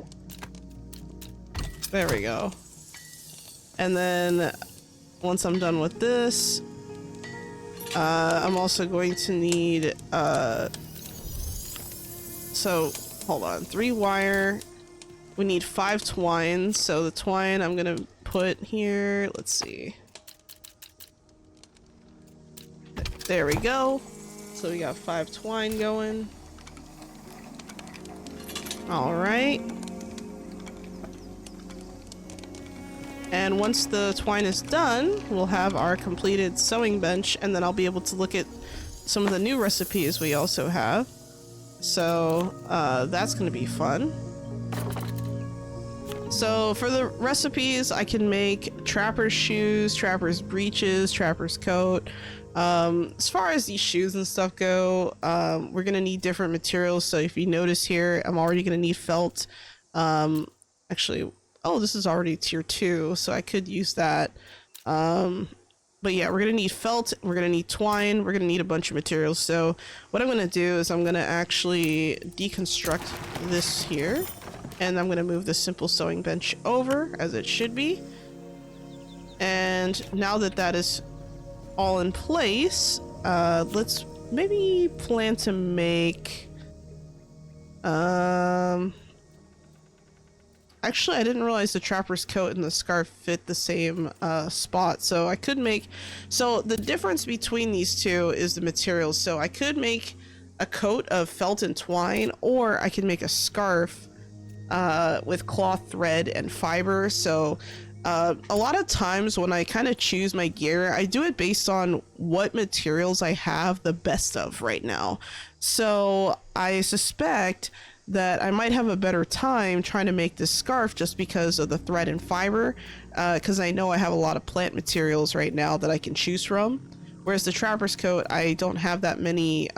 There we go. And then once I'm done with this, I'm also going to need so hold on, 3 wire. We need 5 twine, so the twine I'm gonna put here, let's see. There we go. So we got 5 twine going. All right. And once the twine is done, we'll have our completed sewing bench, and then I'll be able to look at some of the new recipes we also have. So that's going to be fun. So for the recipes, I can make trapper's shoes, trapper's breeches, trapper's coat. As far as these shoes and stuff go, we're going to need different materials. So if you notice here, I'm already going to need felt. Actually, oh, this is already tier 2, so I could use that. But yeah, we're going to need felt, we're going to need twine, we're going to need a bunch of materials. So what I'm going to do is I'm going to actually deconstruct this here, and I'm going to move the simple sewing bench over as it should be. And now that that is all in place, let's maybe plan to make actually, I didn't realize the trapper's coat and the scarf fit the same spot, so I could make, so the difference between these two is the materials. So I could make a coat of felt and twine, or I can make a scarf with cloth thread and fiber. So a lot of times when I kind of choose my gear, I do it based on what materials I have the best of right now. So I suspect that I might have a better time trying to make this scarf just because of the thread and fiber, because I know I have a lot of plant materials right now that I can choose from. Whereas the trapper's coat, I don't have that many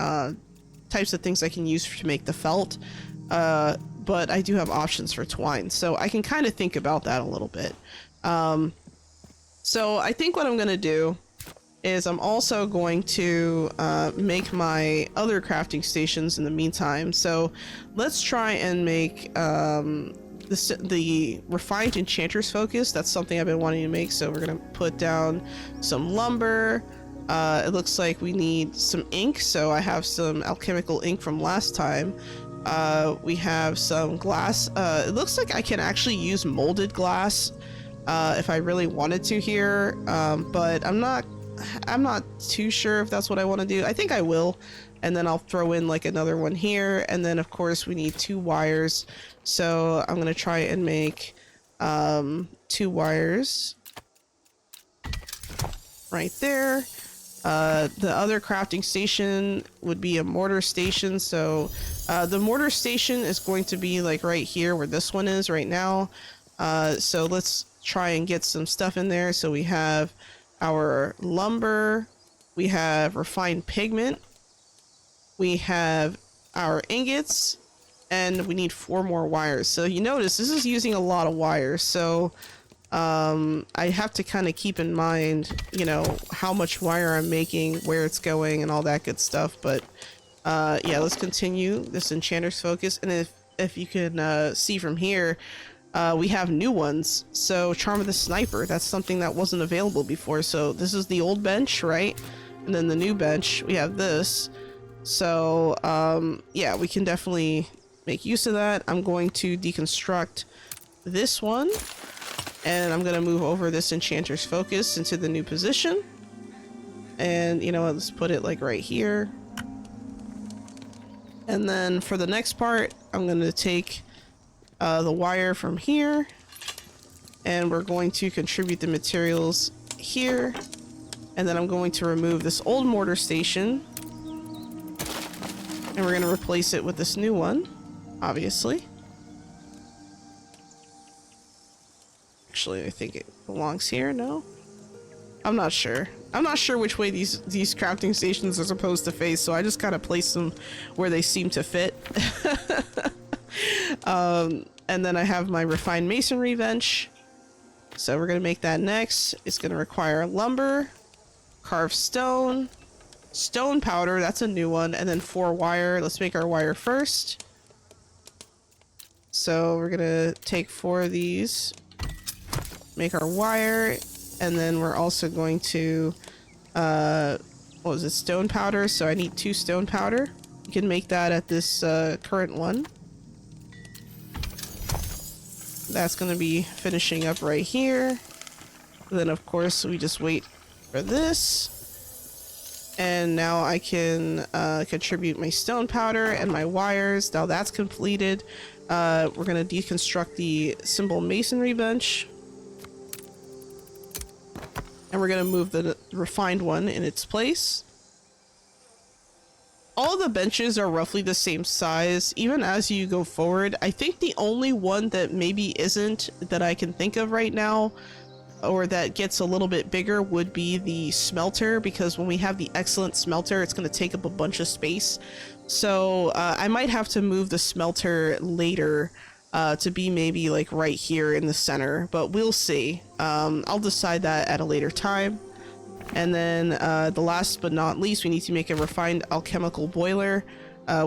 types of things I can use to make the felt, but I do have options for twine, so I can kind of think about that a little bit. So I think what I'm going to do is I'm also going to make my other crafting stations in the meantime. So let's try and make the refined enchanter's focus. That's something I've been wanting to make. So we're going to put down some lumber. It looks like we need some ink. So I have some alchemical ink from last time. We have some glass. It looks like I can actually use molded glass if I really wanted to here, but I'm not too sure if that's what I want to do. I think I will, and then I'll throw in like another one here, and then of course we need 2 wires, so I'm gonna try and make 2 wires right there. The other crafting station would be a mortar station, so the mortar station is going to be like right here where this one is right now. So let's try and get some stuff in there. So we have our lumber, we have refined pigment, we have our ingots, and we need 4 more wires. So you notice this is using a lot of wires, so I have to kind of keep in mind, you know, how much wire I'm making, where it's going, and all that good stuff. But yeah, let's continue this enchanter's focus. And if you can see from here, we have new ones. So Charm of the Sniper, that's something that wasn't available before. So this is the old bench, right? And then the new bench, we have this. So yeah, we can definitely make use of that. I'm going to deconstruct this one, and I'm going to move over this enchanter's focus into the new position. And you know what, let's put it like right here. And then for the next part, I'm going to take the wire from here, and we're going to contribute the materials here, and then I'm going to remove this old mortar station, and we're going to replace it with this new one, obviously. Actually, I think it belongs here. No, I'm not sure. I'm not sure which way these crafting stations are supposed to face, so I just kind of place them where they seem to fit. And then I have my refined masonry bench, so we're gonna make that next. It's gonna require lumber, carved stone, stone powder, that's a new one, and then 4 wire. Let's make our wire first. So we're gonna take 4 of these, make our wire, and then we're also going to, what was it, stone powder, so I need 2 stone powder. You can make that at this current one. That's gonna be finishing up right here. Then of course we just wait for this. And now I can contribute my stone powder and my wires. Now that's completed. We're gonna deconstruct the simple masonry bench. And we're gonna move the refined one in its place. All the benches are roughly the same size, even as you go forward. I think the only one that maybe isn't, that I can think of right now, or that gets a little bit bigger, would be the smelter, because when we have the excellent smelter, it's going to take up a bunch of space. So I might have to move the smelter later to be maybe like right here in the center, but we'll see. I'll decide that at a later time. And then the last but not least, we need to make a refined alchemical boiler.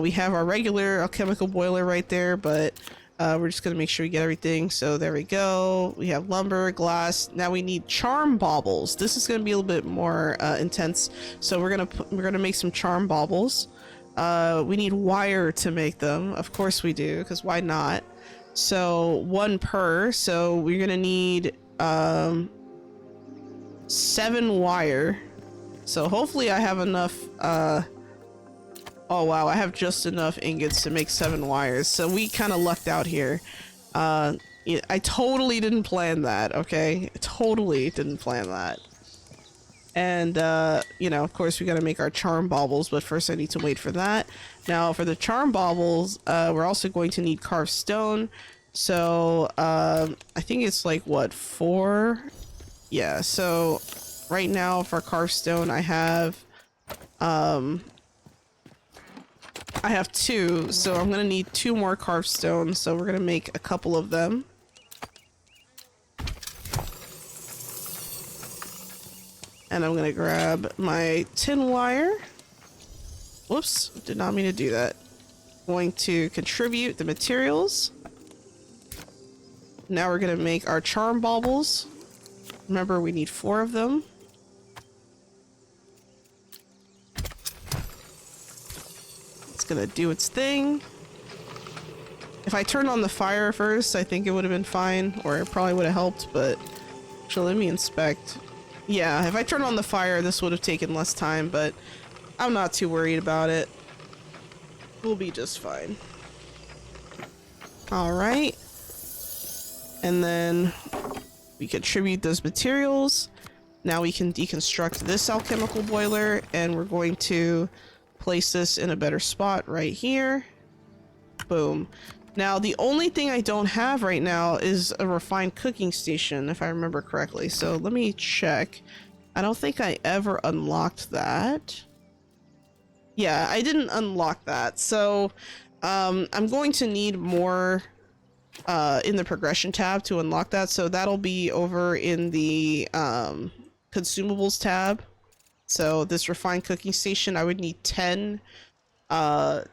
We have our regular alchemical boiler right there, but we're just gonna make sure we get everything. So there we go. We have lumber, glass. Now we need charm baubles. This is gonna be a little bit more intense. So we're gonna make some charm baubles. We need wire to make them. Of course we do, because why not? So 1 per. So we're gonna need 7 wire. So hopefully I have enough. Oh wow, I have just enough ingots to make 7 wires. So we kind of lucked out here. I totally didn't plan that, okay? Totally didn't plan that. And you know, of course we got to make our charm baubles, but first I need to wait for that. Now for the charm baubles, we're also going to need carved stone. So I think it's like what, 4? Yeah, so right now for carved stone I have 2, so I'm gonna need 2 more carved stone, so we're gonna make a couple of them. And I'm gonna grab my tin wire. Whoops, did not mean to do that. Going to contribute the materials. Now we're gonna make our charm baubles. Remember, we need 4 of them. It's gonna do its thing. If I turned on the fire first, I think it would have been fine, or it probably would have helped, but actually, let me inspect. Yeah, if I turned on the fire, this would have taken less time, but I'm not too worried about it. We'll be just fine. Alright. And then we contribute those materials. Now we can deconstruct this alchemical boiler, and we're going to place this in a better spot right here. Boom. Now the only thing I don't have right now is a refined cooking station, if I remember correctly. So let me check. I don't think I ever unlocked that. Yeah, I didn't unlock that. So I'm going to need more in the progression tab to unlock that. So that'll be over in the consumables tab. So this refined cooking station, I would need 10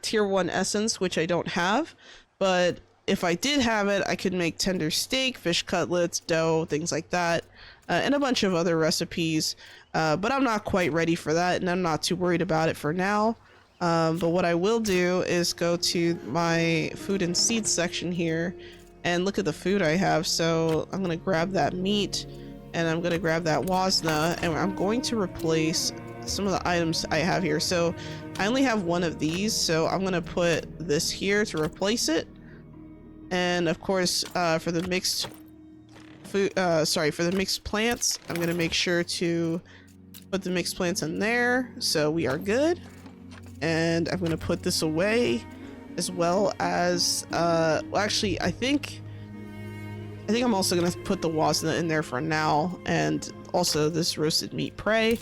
tier 1 essence, which I don't have. But if I did have it, I could make tender steak, fish cutlets, dough, things like that, and a bunch of other recipes. But I'm not quite ready for that, and I'm not too worried about it for now. But what I will do is go to my food and seeds section here and look at the food I have. So I'm going to grab that meat, and I'm going to grab that wasna, and I'm going to replace some of the items I have here. So I only have 1 of these, so I'm going to put this here to replace it. And of course, for the mixed food, for the mixed plants, I'm going to make sure to put the mixed plants in there, so we are good. And I'm going to put this away, as well as well, actually I think I'm also going to put the wasna in there for now, and also this roasted meat prey.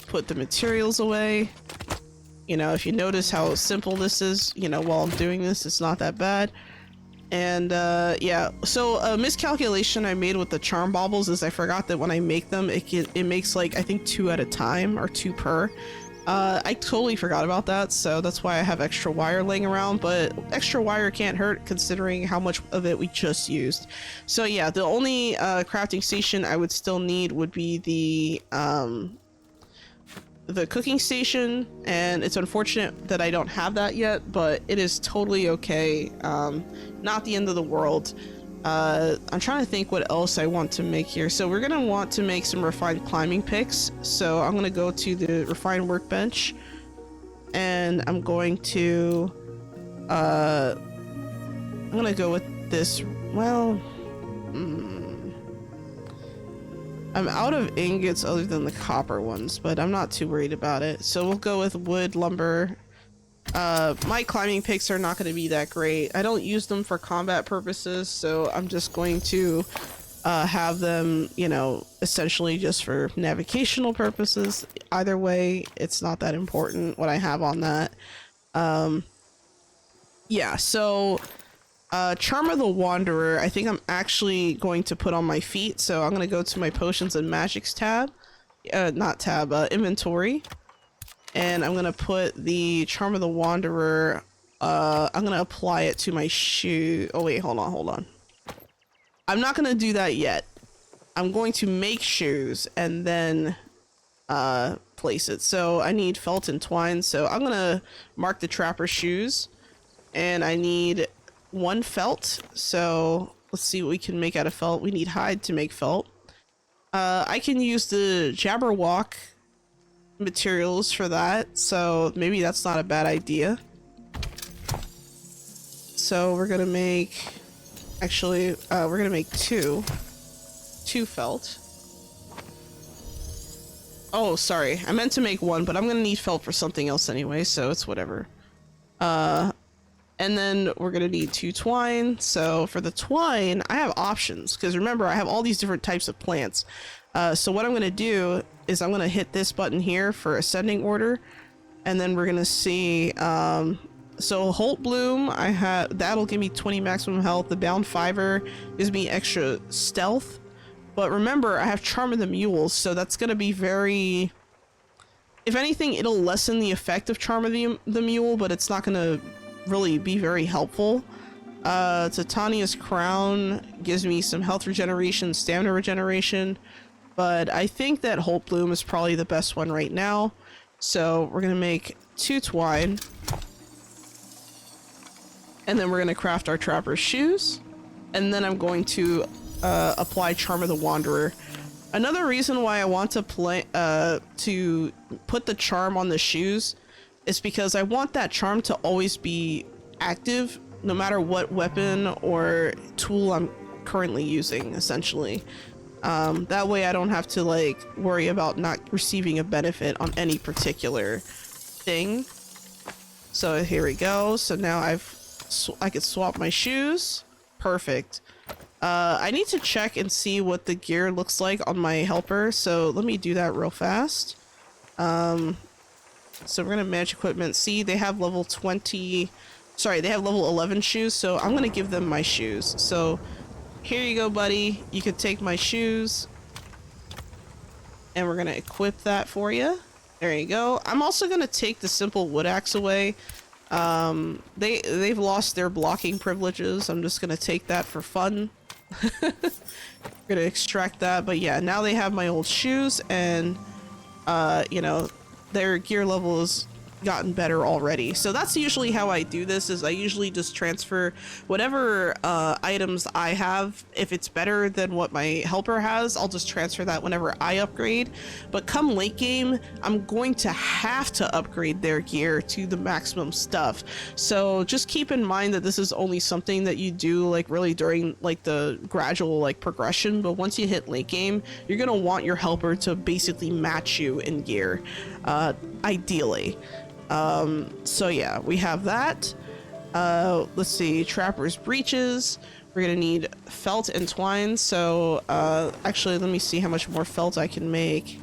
Put the materials away. You know, if you notice how simple this is, you know, while I'm doing this, it's not that bad. And yeah, so a miscalculation I made with the charm baubles is I forgot that when I make them, it makes like I think 2 at a time or 2 per. I totally forgot about that, so that's why I have extra wire laying around, but extra wire can't hurt considering how much of it we just used. So yeah, the only crafting station I would still need would be the cooking station, and it's unfortunate that I don't have that yet, but it is totally okay. Not the end of the world. I'm trying to think what else I want to make here. So we're gonna want to make some refined climbing picks. So I'm gonna go to the refined workbench, and I'm going to I'm gonna go with this. Well, I'm out of ingots other than the copper ones, but I'm not too worried about it. So we'll go with wood, lumber. My climbing picks are not going to be that great. I don't use them for combat purposes, so I'm just going to have them, you know, essentially just for navigational purposes. Either way, it's not that important what I have on that. Yeah, so Charm of the Wanderer, I think I'm actually going to put on my feet, so I'm going to go to my Potions and Magics tab. Inventory. And I'm gonna put the Charm of the Wanderer, I'm gonna apply it to my shoe. Oh wait, hold on. I'm not gonna do that yet. I'm going to make shoes and then place it. So I need felt and twine, so I'm gonna mark the trapper shoes. And I need 1 felt, so let's see what we can make out of felt. We need hide to make felt. I can use the Jabberwock materials for that, so maybe that's not a bad idea. So we're gonna make, actually we're gonna make two felt. Oh, sorry, I meant to make 1, but I'm gonna need felt for something else anyway, so it's whatever. And then we're gonna need 2 twine. So for the twine, I have options, because remember, I have all these different types of plants. So what I'm gonna do is I'm gonna hit this button here for ascending order, and then we're gonna see, so Holt Bloom, that'll give me 20 maximum health. The Bound Fiver gives me extra stealth, but remember, I have Charm of the Mule, so that's gonna be very, if anything, it'll lessen the effect of Charm of the Mule, but it's not gonna really be very helpful. Titania's Crown gives me some health regeneration, stamina regeneration, but I think that Holt Bloom is probably the best one right now. So we're gonna make 2 twine, and then we're gonna craft our trapper's shoes, and then I'm going to apply Charm of the Wanderer. Another reason why I want to to put the charm on the shoes is because I want that charm to always be active, no matter what weapon or tool I'm currently using, essentially. That way I don't have to like worry about not receiving a benefit on any particular thing. So here we go. So now I could swap my shoes. Perfect. I need to check and see what the gear looks like on my helper, so let me do that real fast. So we're gonna match equipment. See, they have level 20, sorry, they have level 11 shoes, so I'm gonna give them my shoes. So here you go, buddy. You can take my shoes, and we're gonna equip that for you. There you go. I'm also gonna take the simple wood axe away. They've lost their blocking privileges. I'm just gonna take that for fun. Gonna extract that, but yeah, now they have my old shoes, and you know, their gear level has gotten better already. So that's usually how I do this, is I usually just transfer whatever items I have. If it's better than what my helper has, I'll just transfer that whenever I upgrade. But come late game, I'm going to have to upgrade their gear to the maximum stuff. So just keep in mind that this is only something that you do like really during like the gradual like progression, but once you hit late game, you're gonna want your helper to basically match you in gear, ideally. So yeah, we have that. Let's see, Trapper's Breeches. We're gonna need felt and twine. So actually, let me see how much more felt I can make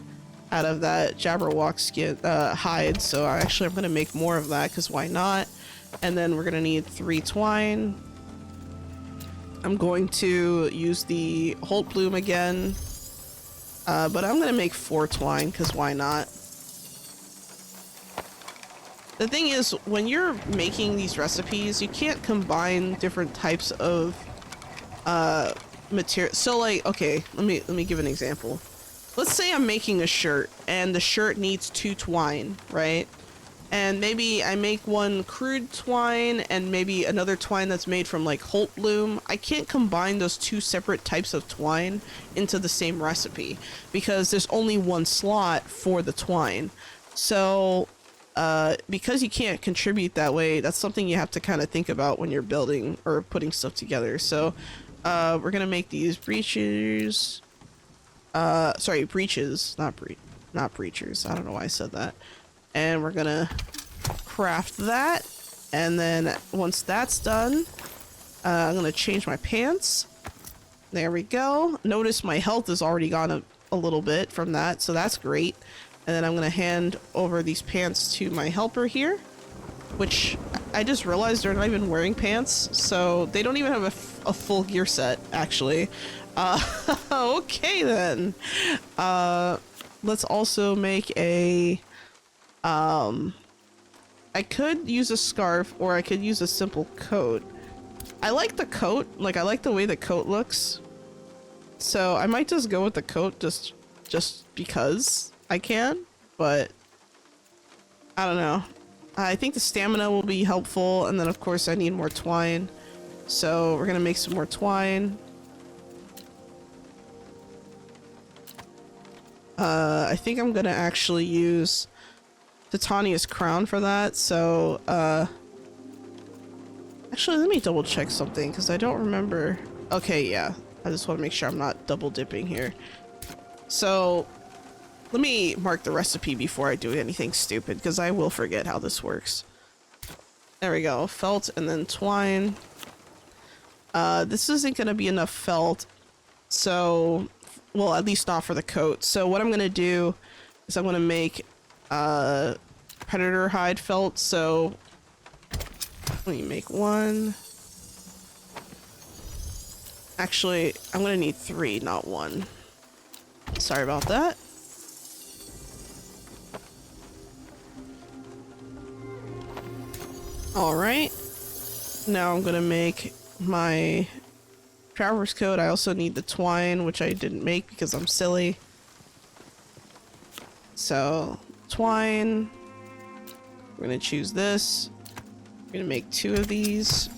out of that Jabberwock skin hide. So I'm gonna make more of that, because why not? And then we're gonna need 3 twine. I'm going to use the Holt Bloom again, but I'm gonna make 4 twine, because why not? The thing is, when you're making these recipes, you can't combine different types of material. So like, okay, let me give an example. Let's say I'm making a shirt and the shirt needs 2 twine, right? And maybe I make one crude twine and maybe another twine that's made from like Holt Bloom. I can't combine those 2 separate types of twine into the same recipe because there's only one slot for the twine. So because you can't contribute that way, that's something you have to kind of think about when you're building or putting stuff together. So we're gonna make these breeches. Sorry, breeches, not breachers. I don't know why I said that. And we're gonna craft that. And then once that's done, I'm gonna change my pants. There we go. Notice my health has already gone a little bit from that, so that's great. And then I'm gonna hand over these pants to my helper here, which I just realized they're not even wearing pants, so they don't even have a full gear set, actually. Okay then. Let's also make a, I could use a scarf or I could use a simple coat. I like the coat, like I like the way the coat looks. So I might just go with the coat just because I can, but I don't know. I think the stamina will be helpful, and then of course I need more twine. So we're gonna make some more twine. I think I'm gonna actually use Titania's crown for that, so actually let me double check something because I don't remember. Okay, yeah, I just want to make sure I'm not double dipping here. So let me mark the recipe before I do anything stupid because I will forget how this works. There we go, felt and then twine. This isn't gonna be enough felt, so well, at least not for the coat. So what I'm gonna do is I'm gonna make predator hide felt. So let me make 1. Actually, I'm gonna need 3, not 1. Sorry about that. All right. Now I'm gonna make my traverse coat. I also need the twine, which I didn't make because I'm silly. So twine, we're gonna choose this. We're gonna make 2 of these.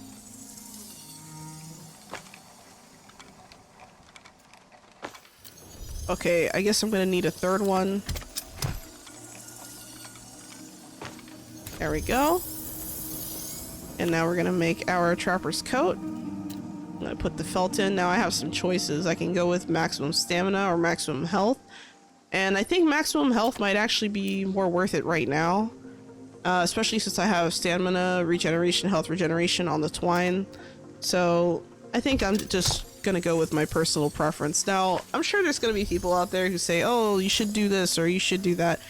Okay, I guess I'm gonna need a 3rd one. There we go. And now we're gonna make our trapper's coat. I'm gonna put the felt in. Now I have some choices. I can go with maximum stamina or maximum health. And I think maximum health might actually be more worth it right now. Especially since I have stamina, regeneration, health regeneration on the twine. So I think I'm just gonna go with my personal preference. Now, I'm sure there's gonna be people out there who say, oh, you should do this or you should do that.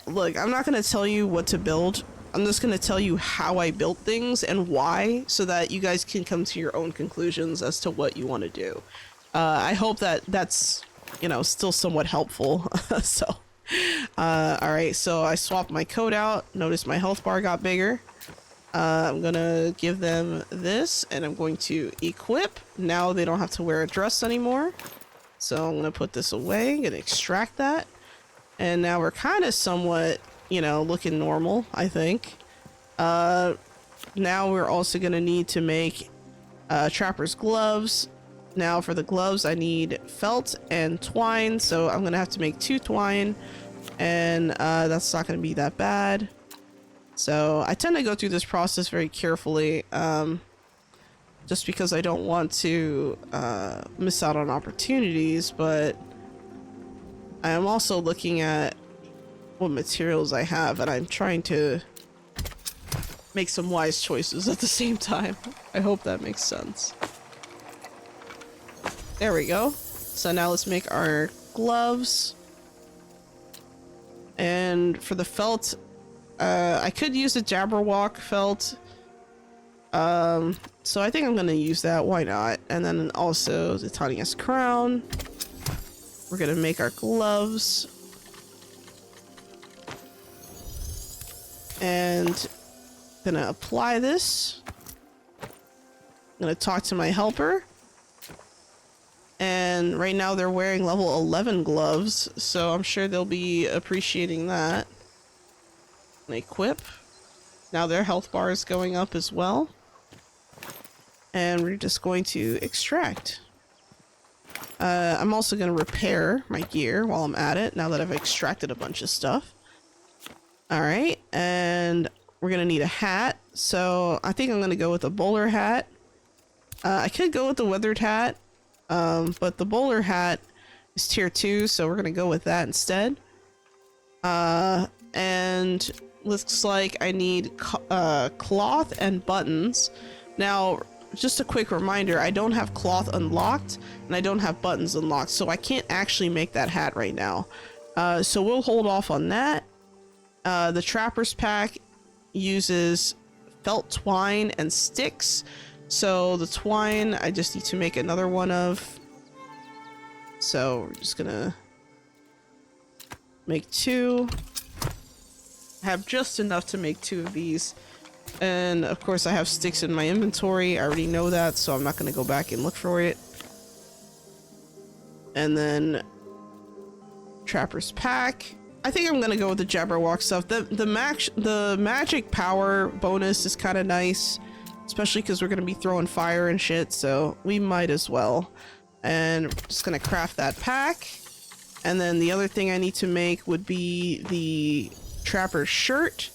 Look, I'm not gonna tell you what to build. I'm just going to tell you how I built things and why, so that you guys can come to your own conclusions as to what you want to do. I hope that that's, you know, still somewhat helpful. So, alright, so I swapped my coat out. Notice my health bar got bigger. I'm going to give them this, and I'm going to equip. Now they don't have to wear a dress anymore. So I'm going to put this away. I'm going to extract that. And now we're kind of somewhat, you know, looking normal, I think. Now we're also gonna need to make trapper's gloves. Now for the gloves I need felt and twine, so I'm gonna have to make 2 twine, and that's not gonna be that bad. So I tend to go through this process very carefully, just because I don't want to miss out on opportunities, but I am also looking at what materials I have, and I'm trying to make some wise choices at the same time. I hope that makes sense. There we go. So now let's make our gloves. And for the felt, I could use a Jabberwock felt, So I think I'm gonna use that. Why not? And then also the tiniest crown. We're gonna make our gloves. And gonna apply this. I'm gonna talk to my helper. And right now they're wearing level 11 gloves, so I'm sure they'll be appreciating that. And equip. Now their health bar is going up as well. And we're just going to extract. I'm also going to repair my gear while I'm at it, now that I've extracted a bunch of stuff. Alright, and we're going to need a hat. So I think I'm going to go with a bowler hat. I could go with the weathered hat, but the bowler hat is tier 2, so we're going to go with that instead. And looks like I need cloth and buttons. Now, just a quick reminder, I don't have cloth unlocked and I don't have buttons unlocked, so I can't actually make that hat right now. So we'll hold off on that. The Trapper's Pack uses felt twine and sticks. So the twine, I just need to make another one of. So we're just gonna make 2. I have just enough to make 2 of these. And of course I have sticks in my inventory. I already know that, so I'm not going to go back and look for it. And then Trapper's Pack. I think I'm going to go with the Jabberwock stuff. The magic power bonus is kind of nice, especially because we're going to be throwing fire and shit, so we might as well. And we're just going to craft that pack. And then the other thing I need to make would be the Trapper's shirt.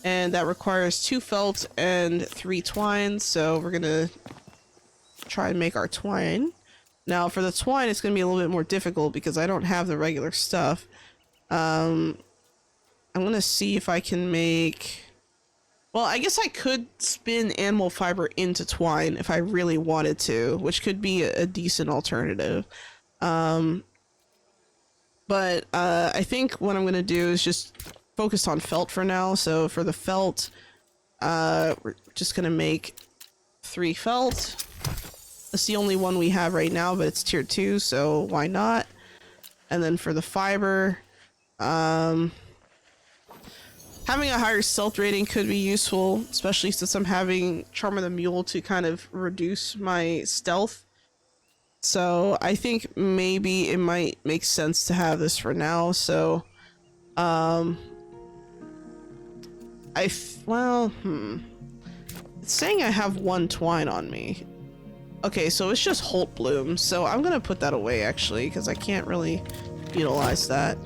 And that requires 2 felt and 3 twine, so we're gonna try and make our twine. Now for the twine, it's gonna be a little bit more difficult because I don't have the regular stuff. I'm gonna see if I can make... Well, I guess I could spin animal fiber into twine if I really wanted to, which could be a decent alternative. But I think what I'm gonna do is just focused on felt for now. So for the felt, we're just gonna make 3 felt. That's the only one we have right now, but it's tier 2, so why not? And then for the fiber, having a higher stealth rating could be useful, especially since I'm having Charm of the Mule to kind of reduce my stealth. So I think maybe it might make sense to have this for now. So it's saying I have 1 twine on me. Okay, so it's just Holt Bloom, so I'm gonna put that away actually, because I can't really utilize that.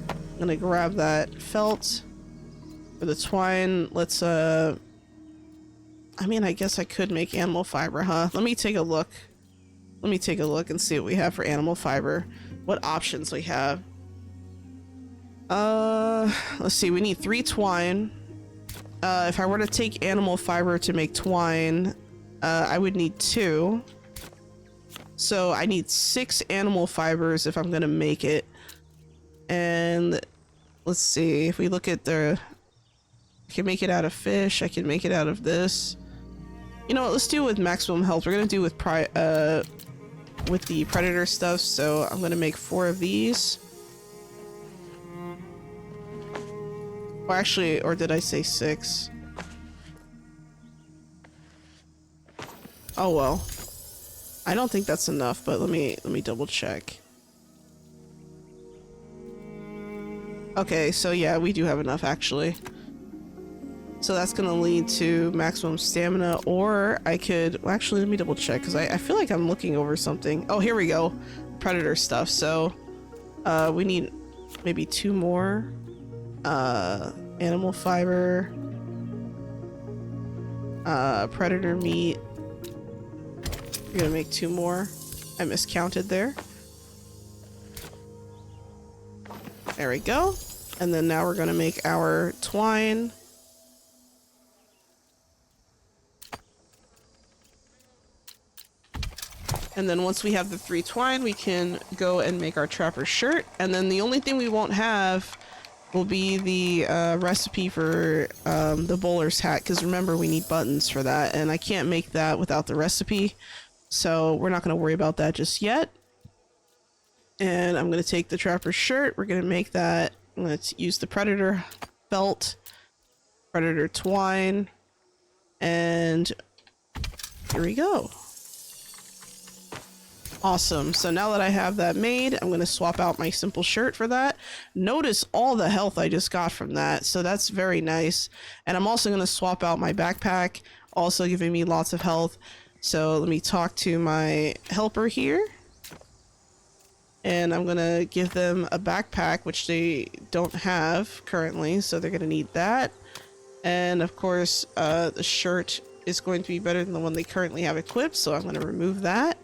I'm gonna grab that felt for the twine. Let's I mean, I guess I could make animal fiber, huh? Let me take a look. Let me take a look and see what we have for animal fiber. What options we have. Let's see, we need 3 twine. If I were to take animal fiber to make twine, I would need 2. So I need 6 animal fibers if I'm gonna make it. And let's see, if we look at I can make it out of fish, I can make it out of this. You know what, let's do it with maximum health. We're gonna do with the predator stuff, so I'm gonna make 4 of these. Or actually, or did I say 6? Oh well. I don't think that's enough, but let me double check. Okay, so yeah, we do have enough actually. So that's gonna lead to maximum stamina, or I could, well, actually let me double check, because I feel like I'm looking over something. Oh, here we go. Predator stuff. So we need maybe 2 more. Animal fiber, predator meat. We're gonna make 2 more. I miscounted there. There we go. And then now we're gonna make our twine. And then once we have the 3 twine, we can go and make our trapper shirt. And then the only thing we won't have will be the recipe for the bowler's hat, because remember we need buttons for that, and I can't make that without the recipe, so we're not going to worry about that just yet. And I'm going to take the trapper's shirt, we're going to make that, let's use the predator belt, predator twine, and here we go. Awesome. So now that I have that made, I'm going to swap out my simple shirt for that. Notice all the health I just got from that. So that's very nice. And I'm also going to swap out my backpack, also giving me lots of health. So let me talk to my helper here. And I'm going to give them a backpack, which they don't have currently. So they're going to need that. And of course, the shirt is going to be better than the one they currently have equipped. So I'm going to remove that.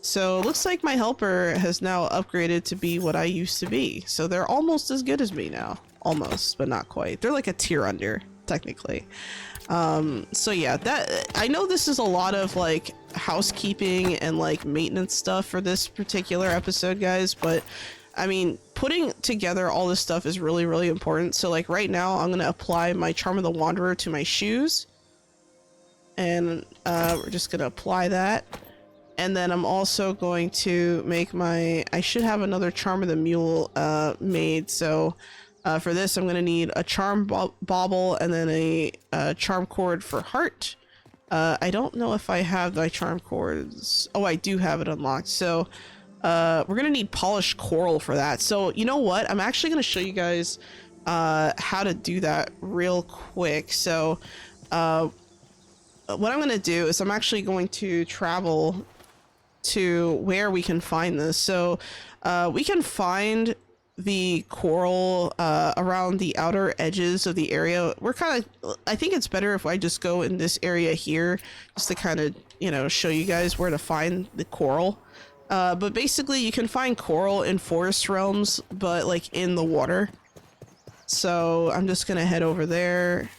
So looks like my helper has now upgraded to be what I used to be. So they're almost as good as me now. Almost, but not quite. They're like a tier under, technically. So yeah, that I know this is a lot of like housekeeping and like maintenance stuff for this particular episode, guys, but I mean, putting together all this stuff is really, really important. So like right now, I'm going to apply my Charm of the Wanderer to my shoes. And we're just going to apply that. And then I'm also going to make I should have another Charm of the Mule made. So for this, I'm going to need a Charm Bauble and then a Charm Cord for Heart. I don't know if I have my Charm Cords. Oh, I do have it unlocked. So we're going to need Polished Coral for that. So you know what? I'm actually going to show you guys how to do that real quick. So what I'm going to do is I'm actually going to travel to where we can find this. So we can find the coral around the outer edges of the area. We're kind of, I think it's better if I just go in this area here just to kind of, you know, show you guys where to find the coral. But basically you can find coral in forest realms, but like in the water. So I'm just gonna head over there.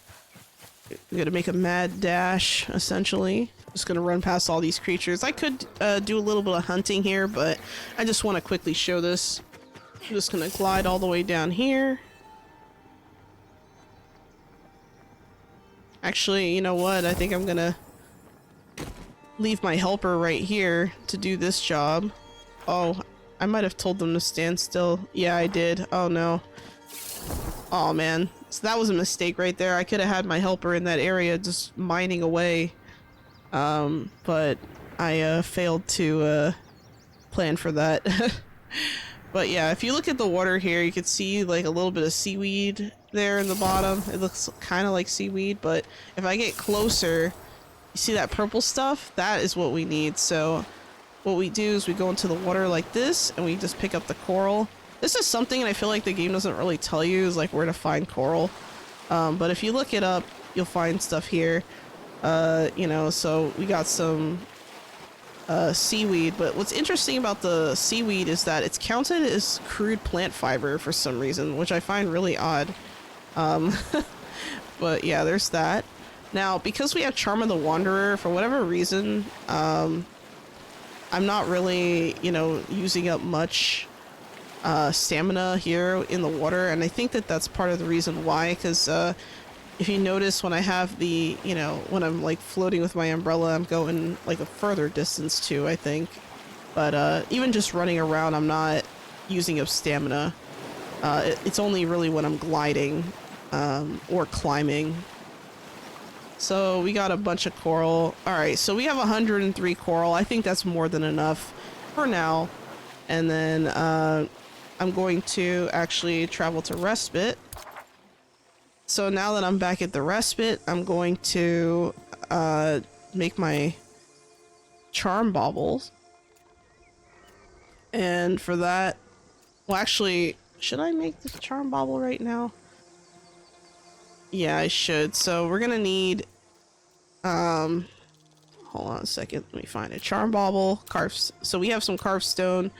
I'm gonna make a mad dash, essentially. Just gonna run past all these creatures. I could do a little bit of hunting here, but I just want to quickly show this. I'm just gonna glide all the way down here. Actually, you know what? I think I'm gonna leave my helper right here to do this job. Oh, I might have told them to stand still. Yeah, I did. Oh no. Oh man. So that was a mistake right there. I could have had my helper in that area just mining away. But I failed to plan for that. But yeah, if you look at the water here, you can see like a little bit of seaweed there in the bottom. It looks kind of like seaweed, but if I get closer, you see that purple stuff? That is what we need. So what we do is we go into the water like this and we just pick up the coral. This is something I feel like the game doesn't really tell you, is like where to find coral. But if you look it up, you'll find stuff here. You know, so we got some seaweed, but what's interesting about the seaweed is that it's counted as crude plant fiber for some reason, which I find really odd. But yeah, there's that. Now, because we have Charm of the Wanderer, for whatever reason, I'm not really, you know, using up much stamina here in the water, and I think that that's part of the reason why, because if you notice when I have the, you know, when I'm like floating with my umbrella, I'm going like a further distance too, I think. But even just running around, I'm not using up stamina. It's only really when I'm gliding or climbing. So we got a bunch of coral. All right, so we have 103 coral. I think that's more than enough for now. And then I'm going to actually travel to Respite. So now that I'm back at the Respite, I'm going to make my charm baubles. And for that, well, actually, should I make the charm bauble right now? Yeah, I should. So we're gonna need, hold on a second. Let me find a charm bauble. So we have some carved stone.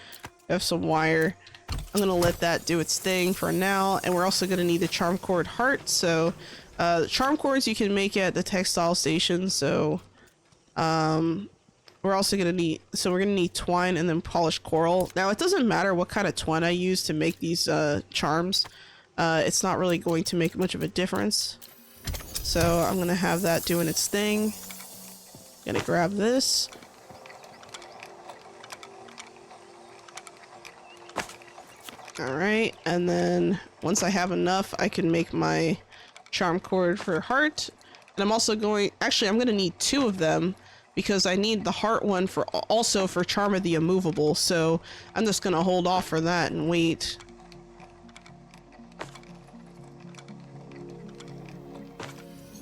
We have some wire. I'm gonna let that do its thing for now, and we're also gonna need the charm cord heart. So the charm cords you can make at the textile station. So we're also gonna need, so we're gonna need twine and then polished coral. Now it doesn't matter what kind of twine I use to make these charms. it's not really going to make much of a difference. So I'm gonna have that doing its thing. Gonna grab this. Alright, and then once I have enough, I can make my charm cord for heart. And I'm also going, actually I'm gonna need 2 of them because I need the heart one for also for Charm of the Immovable. So I'm just gonna hold off for that and wait.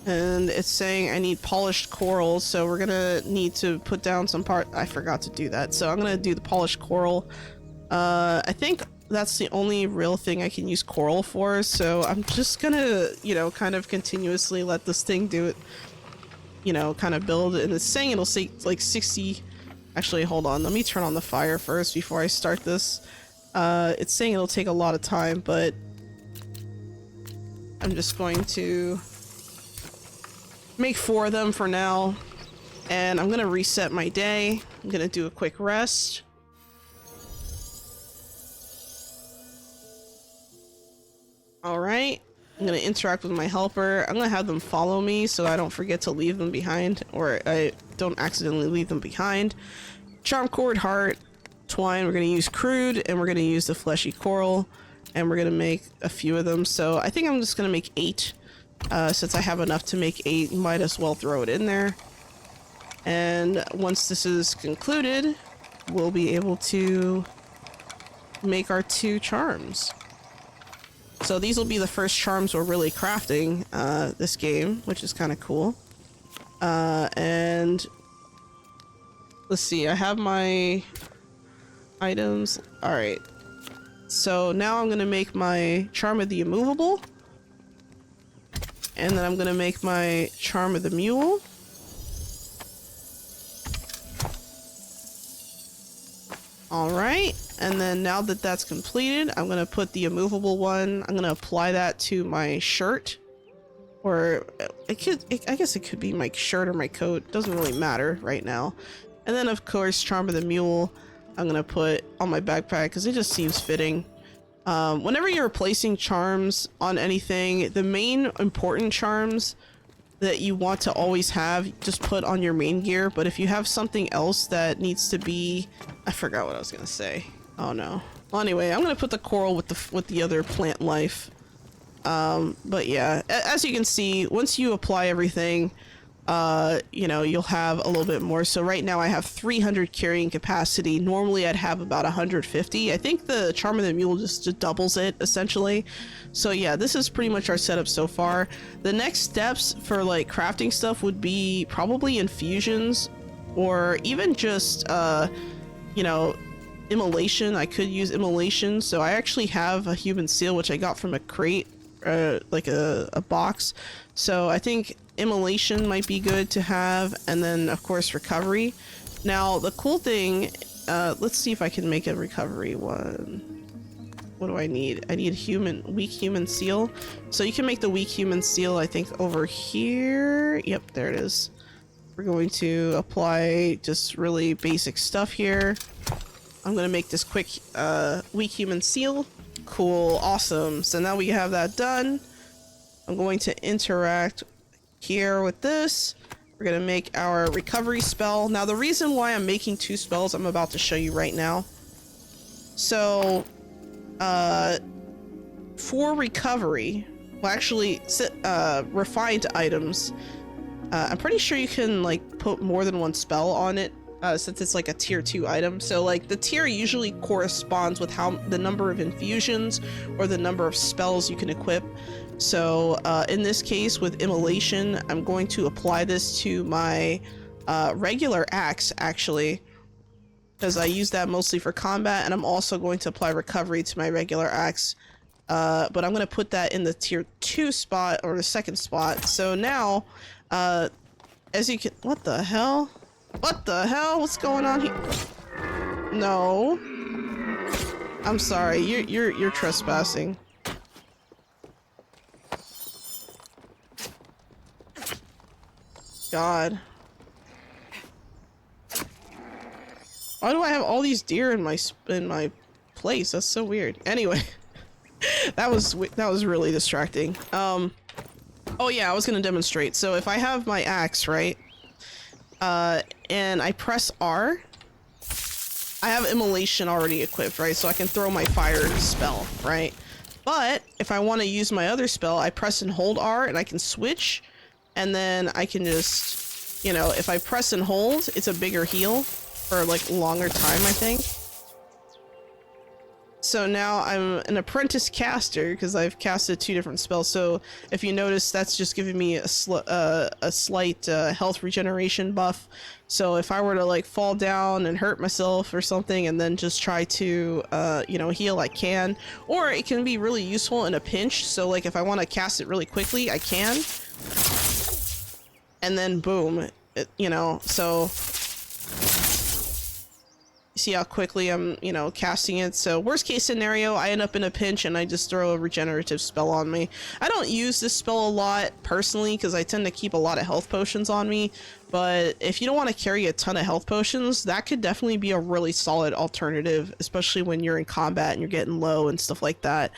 And it's saying I need polished coral, so we're gonna need to put down some part. I forgot to do that, so I'm gonna do the polished coral. I think that's the only real thing I can use coral for, so I'm just gonna, you know, kind of continuously let this thing do it, you know, kind of build. And it's saying it'll say like 60. Actually, hold on, let me turn on the fire first before I start this. It's saying it'll take a lot of time, but I'm just going to make 4 of them for now, and I'm gonna reset my day. I'm gonna do a quick rest. Alright, I'm gonna interact with my helper. I'm gonna have them follow me so I don't forget to leave them behind, or I don't accidentally leave them behind. Charm cord, heart, twine, we're gonna use crude, and we're gonna use the fleshy coral, and we're gonna make a few of them. So I think I'm just gonna make 8. Since I have enough to make 8, might as well throw it in there. And once this is concluded, we'll be able to make our 2 charms. So these will be the first charms we're really crafting this game, which is kind of cool. And let's see, I have my items. Alright, so now I'm gonna make my Charm of the Immovable. And then I'm gonna make my Charm of the Mule. Alright, and then now that that's completed, I'm gonna put the immovable one, I'm gonna apply that to my shirt. Or I guess it could be my shirt or my coat, doesn't really matter right now. And then of course, Charm of the Mule, I'm gonna put on my backpack because it just seems fitting. Whenever you're replacing charms on anything, the main important charms that you want to always have, just put on your main gear. But if you have something else that needs to be, I forgot what I was gonna say. Oh no. Well, anyway, I'm gonna put the coral with the other plant life. But yeah, as you can see, once you apply everything, you know, you'll have a little bit more. So right now I have 300 carrying capacity. Normally I'd have about 150. I think the Charm of the Mule just doubles it essentially. So yeah, this is pretty much our setup so far. The next steps for like crafting stuff would be probably infusions, or even just you know, immolation. I could use immolation. So I actually have a human seal, which I got from a crate, like a box. So I think immolation might be good to have, and then of course recovery. Now the cool thing, let's see if I can make a recovery one. What do I need? I need weak human seal. So you can make the weak human seal, I think, over here. Yep, there it is. We're going to apply just really basic stuff here. I'm gonna make this quick weak human seal. Cool, awesome. So now we have that done. I'm going to interact here with this. We're gonna make our recovery spell. Now the reason why I'm making 2 spells, I'm about to show you right now. So for recovery, well actually refined items, I'm pretty sure you can like put more than 1 spell on it, since it's like a tier 2 item. So like the tier usually corresponds with how the number of infusions or the number of spells you can equip. So in this case with immolation, I'm going to apply this to my regular axe actually, because I use that mostly for combat, and I'm also going to apply recovery to my regular axe. But I'm going to put that in the tier 2 spot, or the 2nd spot. So now, as you can, what the hell? What the hell? What's going on here? No. I'm sorry. You're trespassing. God. Why do I have all these deer in my place? That's so weird. Anyway. That was really distracting. Oh yeah, I was gonna demonstrate. So if I have my axe, right, and I press R, I have immolation already equipped, right? So I can throw my fire spell, right? But if I want to use my other spell, I press and hold R and I can switch, and then I can just, you know, if I press and hold, it's a bigger heal for like longer time, I think. So now I'm an apprentice caster because I've casted 2 different spells. So if you notice, that's just giving me a slight health regeneration buff. So if I were to like fall down and hurt myself or something and then just try to, you know, heal, I can. Or it can be really useful in a pinch. So like if I want to cast it really quickly, I can. And then boom, you know, so... See how quickly I'm, you know, casting it. So worst case scenario, I end up in a pinch and I just throw a regenerative spell on me. I don't use this spell a lot personally because I tend to keep a lot of health potions on me. But if you don't want to carry a ton of health potions, that could definitely be a really solid alternative, especially when you're in combat and you're getting low and stuff like that.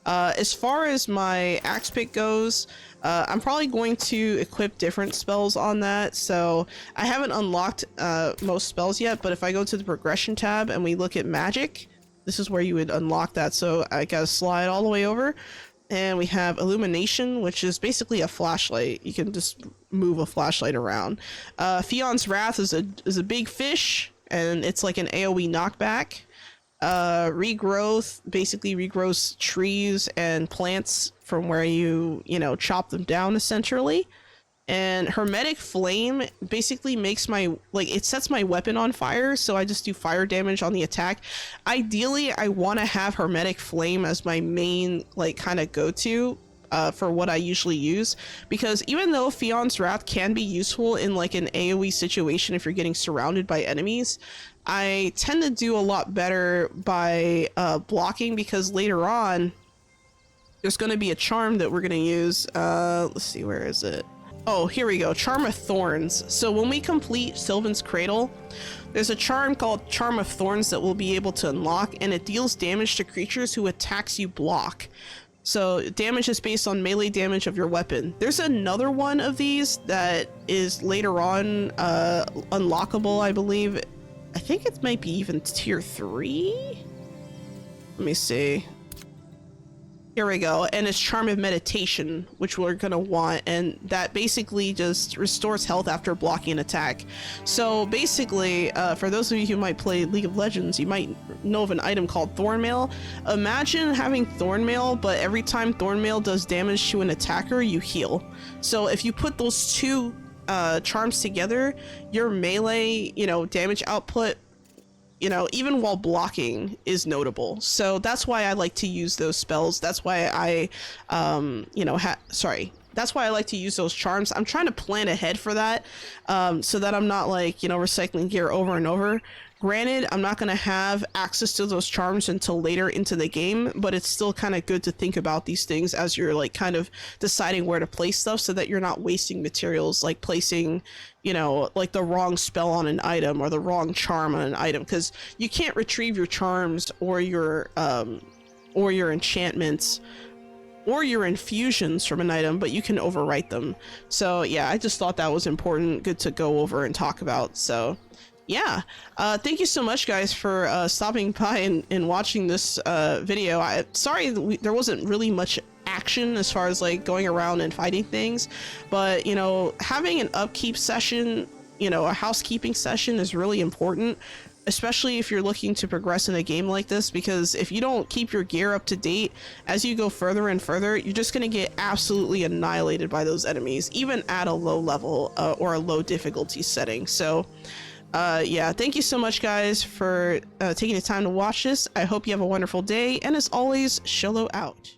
As far as my axe pick goes, I'm probably going to equip different spells on that. So I haven't unlocked most spells yet, but if I go to the progression tab and we look at magic, this is where you would unlock that. So I gotta slide all the way over, and we have illumination, which is basically a flashlight. You can just move a flashlight around. Fion's Wrath is a big fish, and it's like an AoE knockback. Regrowth basically regrows trees and plants from where you know, chop them down essentially. And Hermetic Flame basically makes my, like, it sets my weapon on fire, so I just do fire damage on the attack. Ideally, I want to have Hermetic Flame as my main, like, kind of go-to for what I usually use, because even though Fion's Wrath can be useful in like an AoE situation if you're getting surrounded by enemies, I tend to do a lot better by blocking, because later on there's going to be a charm that we're going to use. Let's see, where is it? Oh, here we go. Charm of Thorns. So when we complete Sylvan's Cradle, there's a charm called Charm of Thorns that we'll be able to unlock, and it deals damage to creatures who attacks you block. So damage is based on melee damage of your weapon. There's another one of these that is later on unlockable, I believe. I think it might be even tier 3. Let me see. Here we go. And it's Charm of Meditation, which we're gonna want, and that basically just restores health after blocking an attack. So basically, for those of you who might play League of Legends, you might know of an item called Thornmail. Imagine having Thornmail, but every time Thornmail does damage to an attacker, you heal. So if you put those 2 charms together, your melee, you know, damage output, you know, even while blocking, is notable. So that's why I like to use those spells. That's why I, you know, that's why I like to use those charms. I'm trying to plan ahead for that, so that I'm not like, you know, recycling gear over and over. Granted, I'm not going to have access to those charms until later into the game, but it's still kind of good to think about these things as you're like kind of deciding where to place stuff, so that you're not wasting materials, like placing, you know, like the wrong spell on an item or the wrong charm on an item, because you can't retrieve your charms or your enchantments or your infusions from an item, but you can overwrite them. So yeah, I just thought that was important, good to go over and talk about. So yeah, thank you so much, guys, for stopping by and watching this video. Sorry there wasn't really much action as far as like going around and fighting things, but you know, having an upkeep session, you know, a housekeeping session is really important, especially if you're looking to progress in a game like this, because if you don't keep your gear up to date as you go further and further, you're just going to get absolutely annihilated by those enemies, even at a low level or a low difficulty setting. So yeah, thank you so much, guys, for taking the time to watch this. I hope you have a wonderful day, and as always, Sholo out.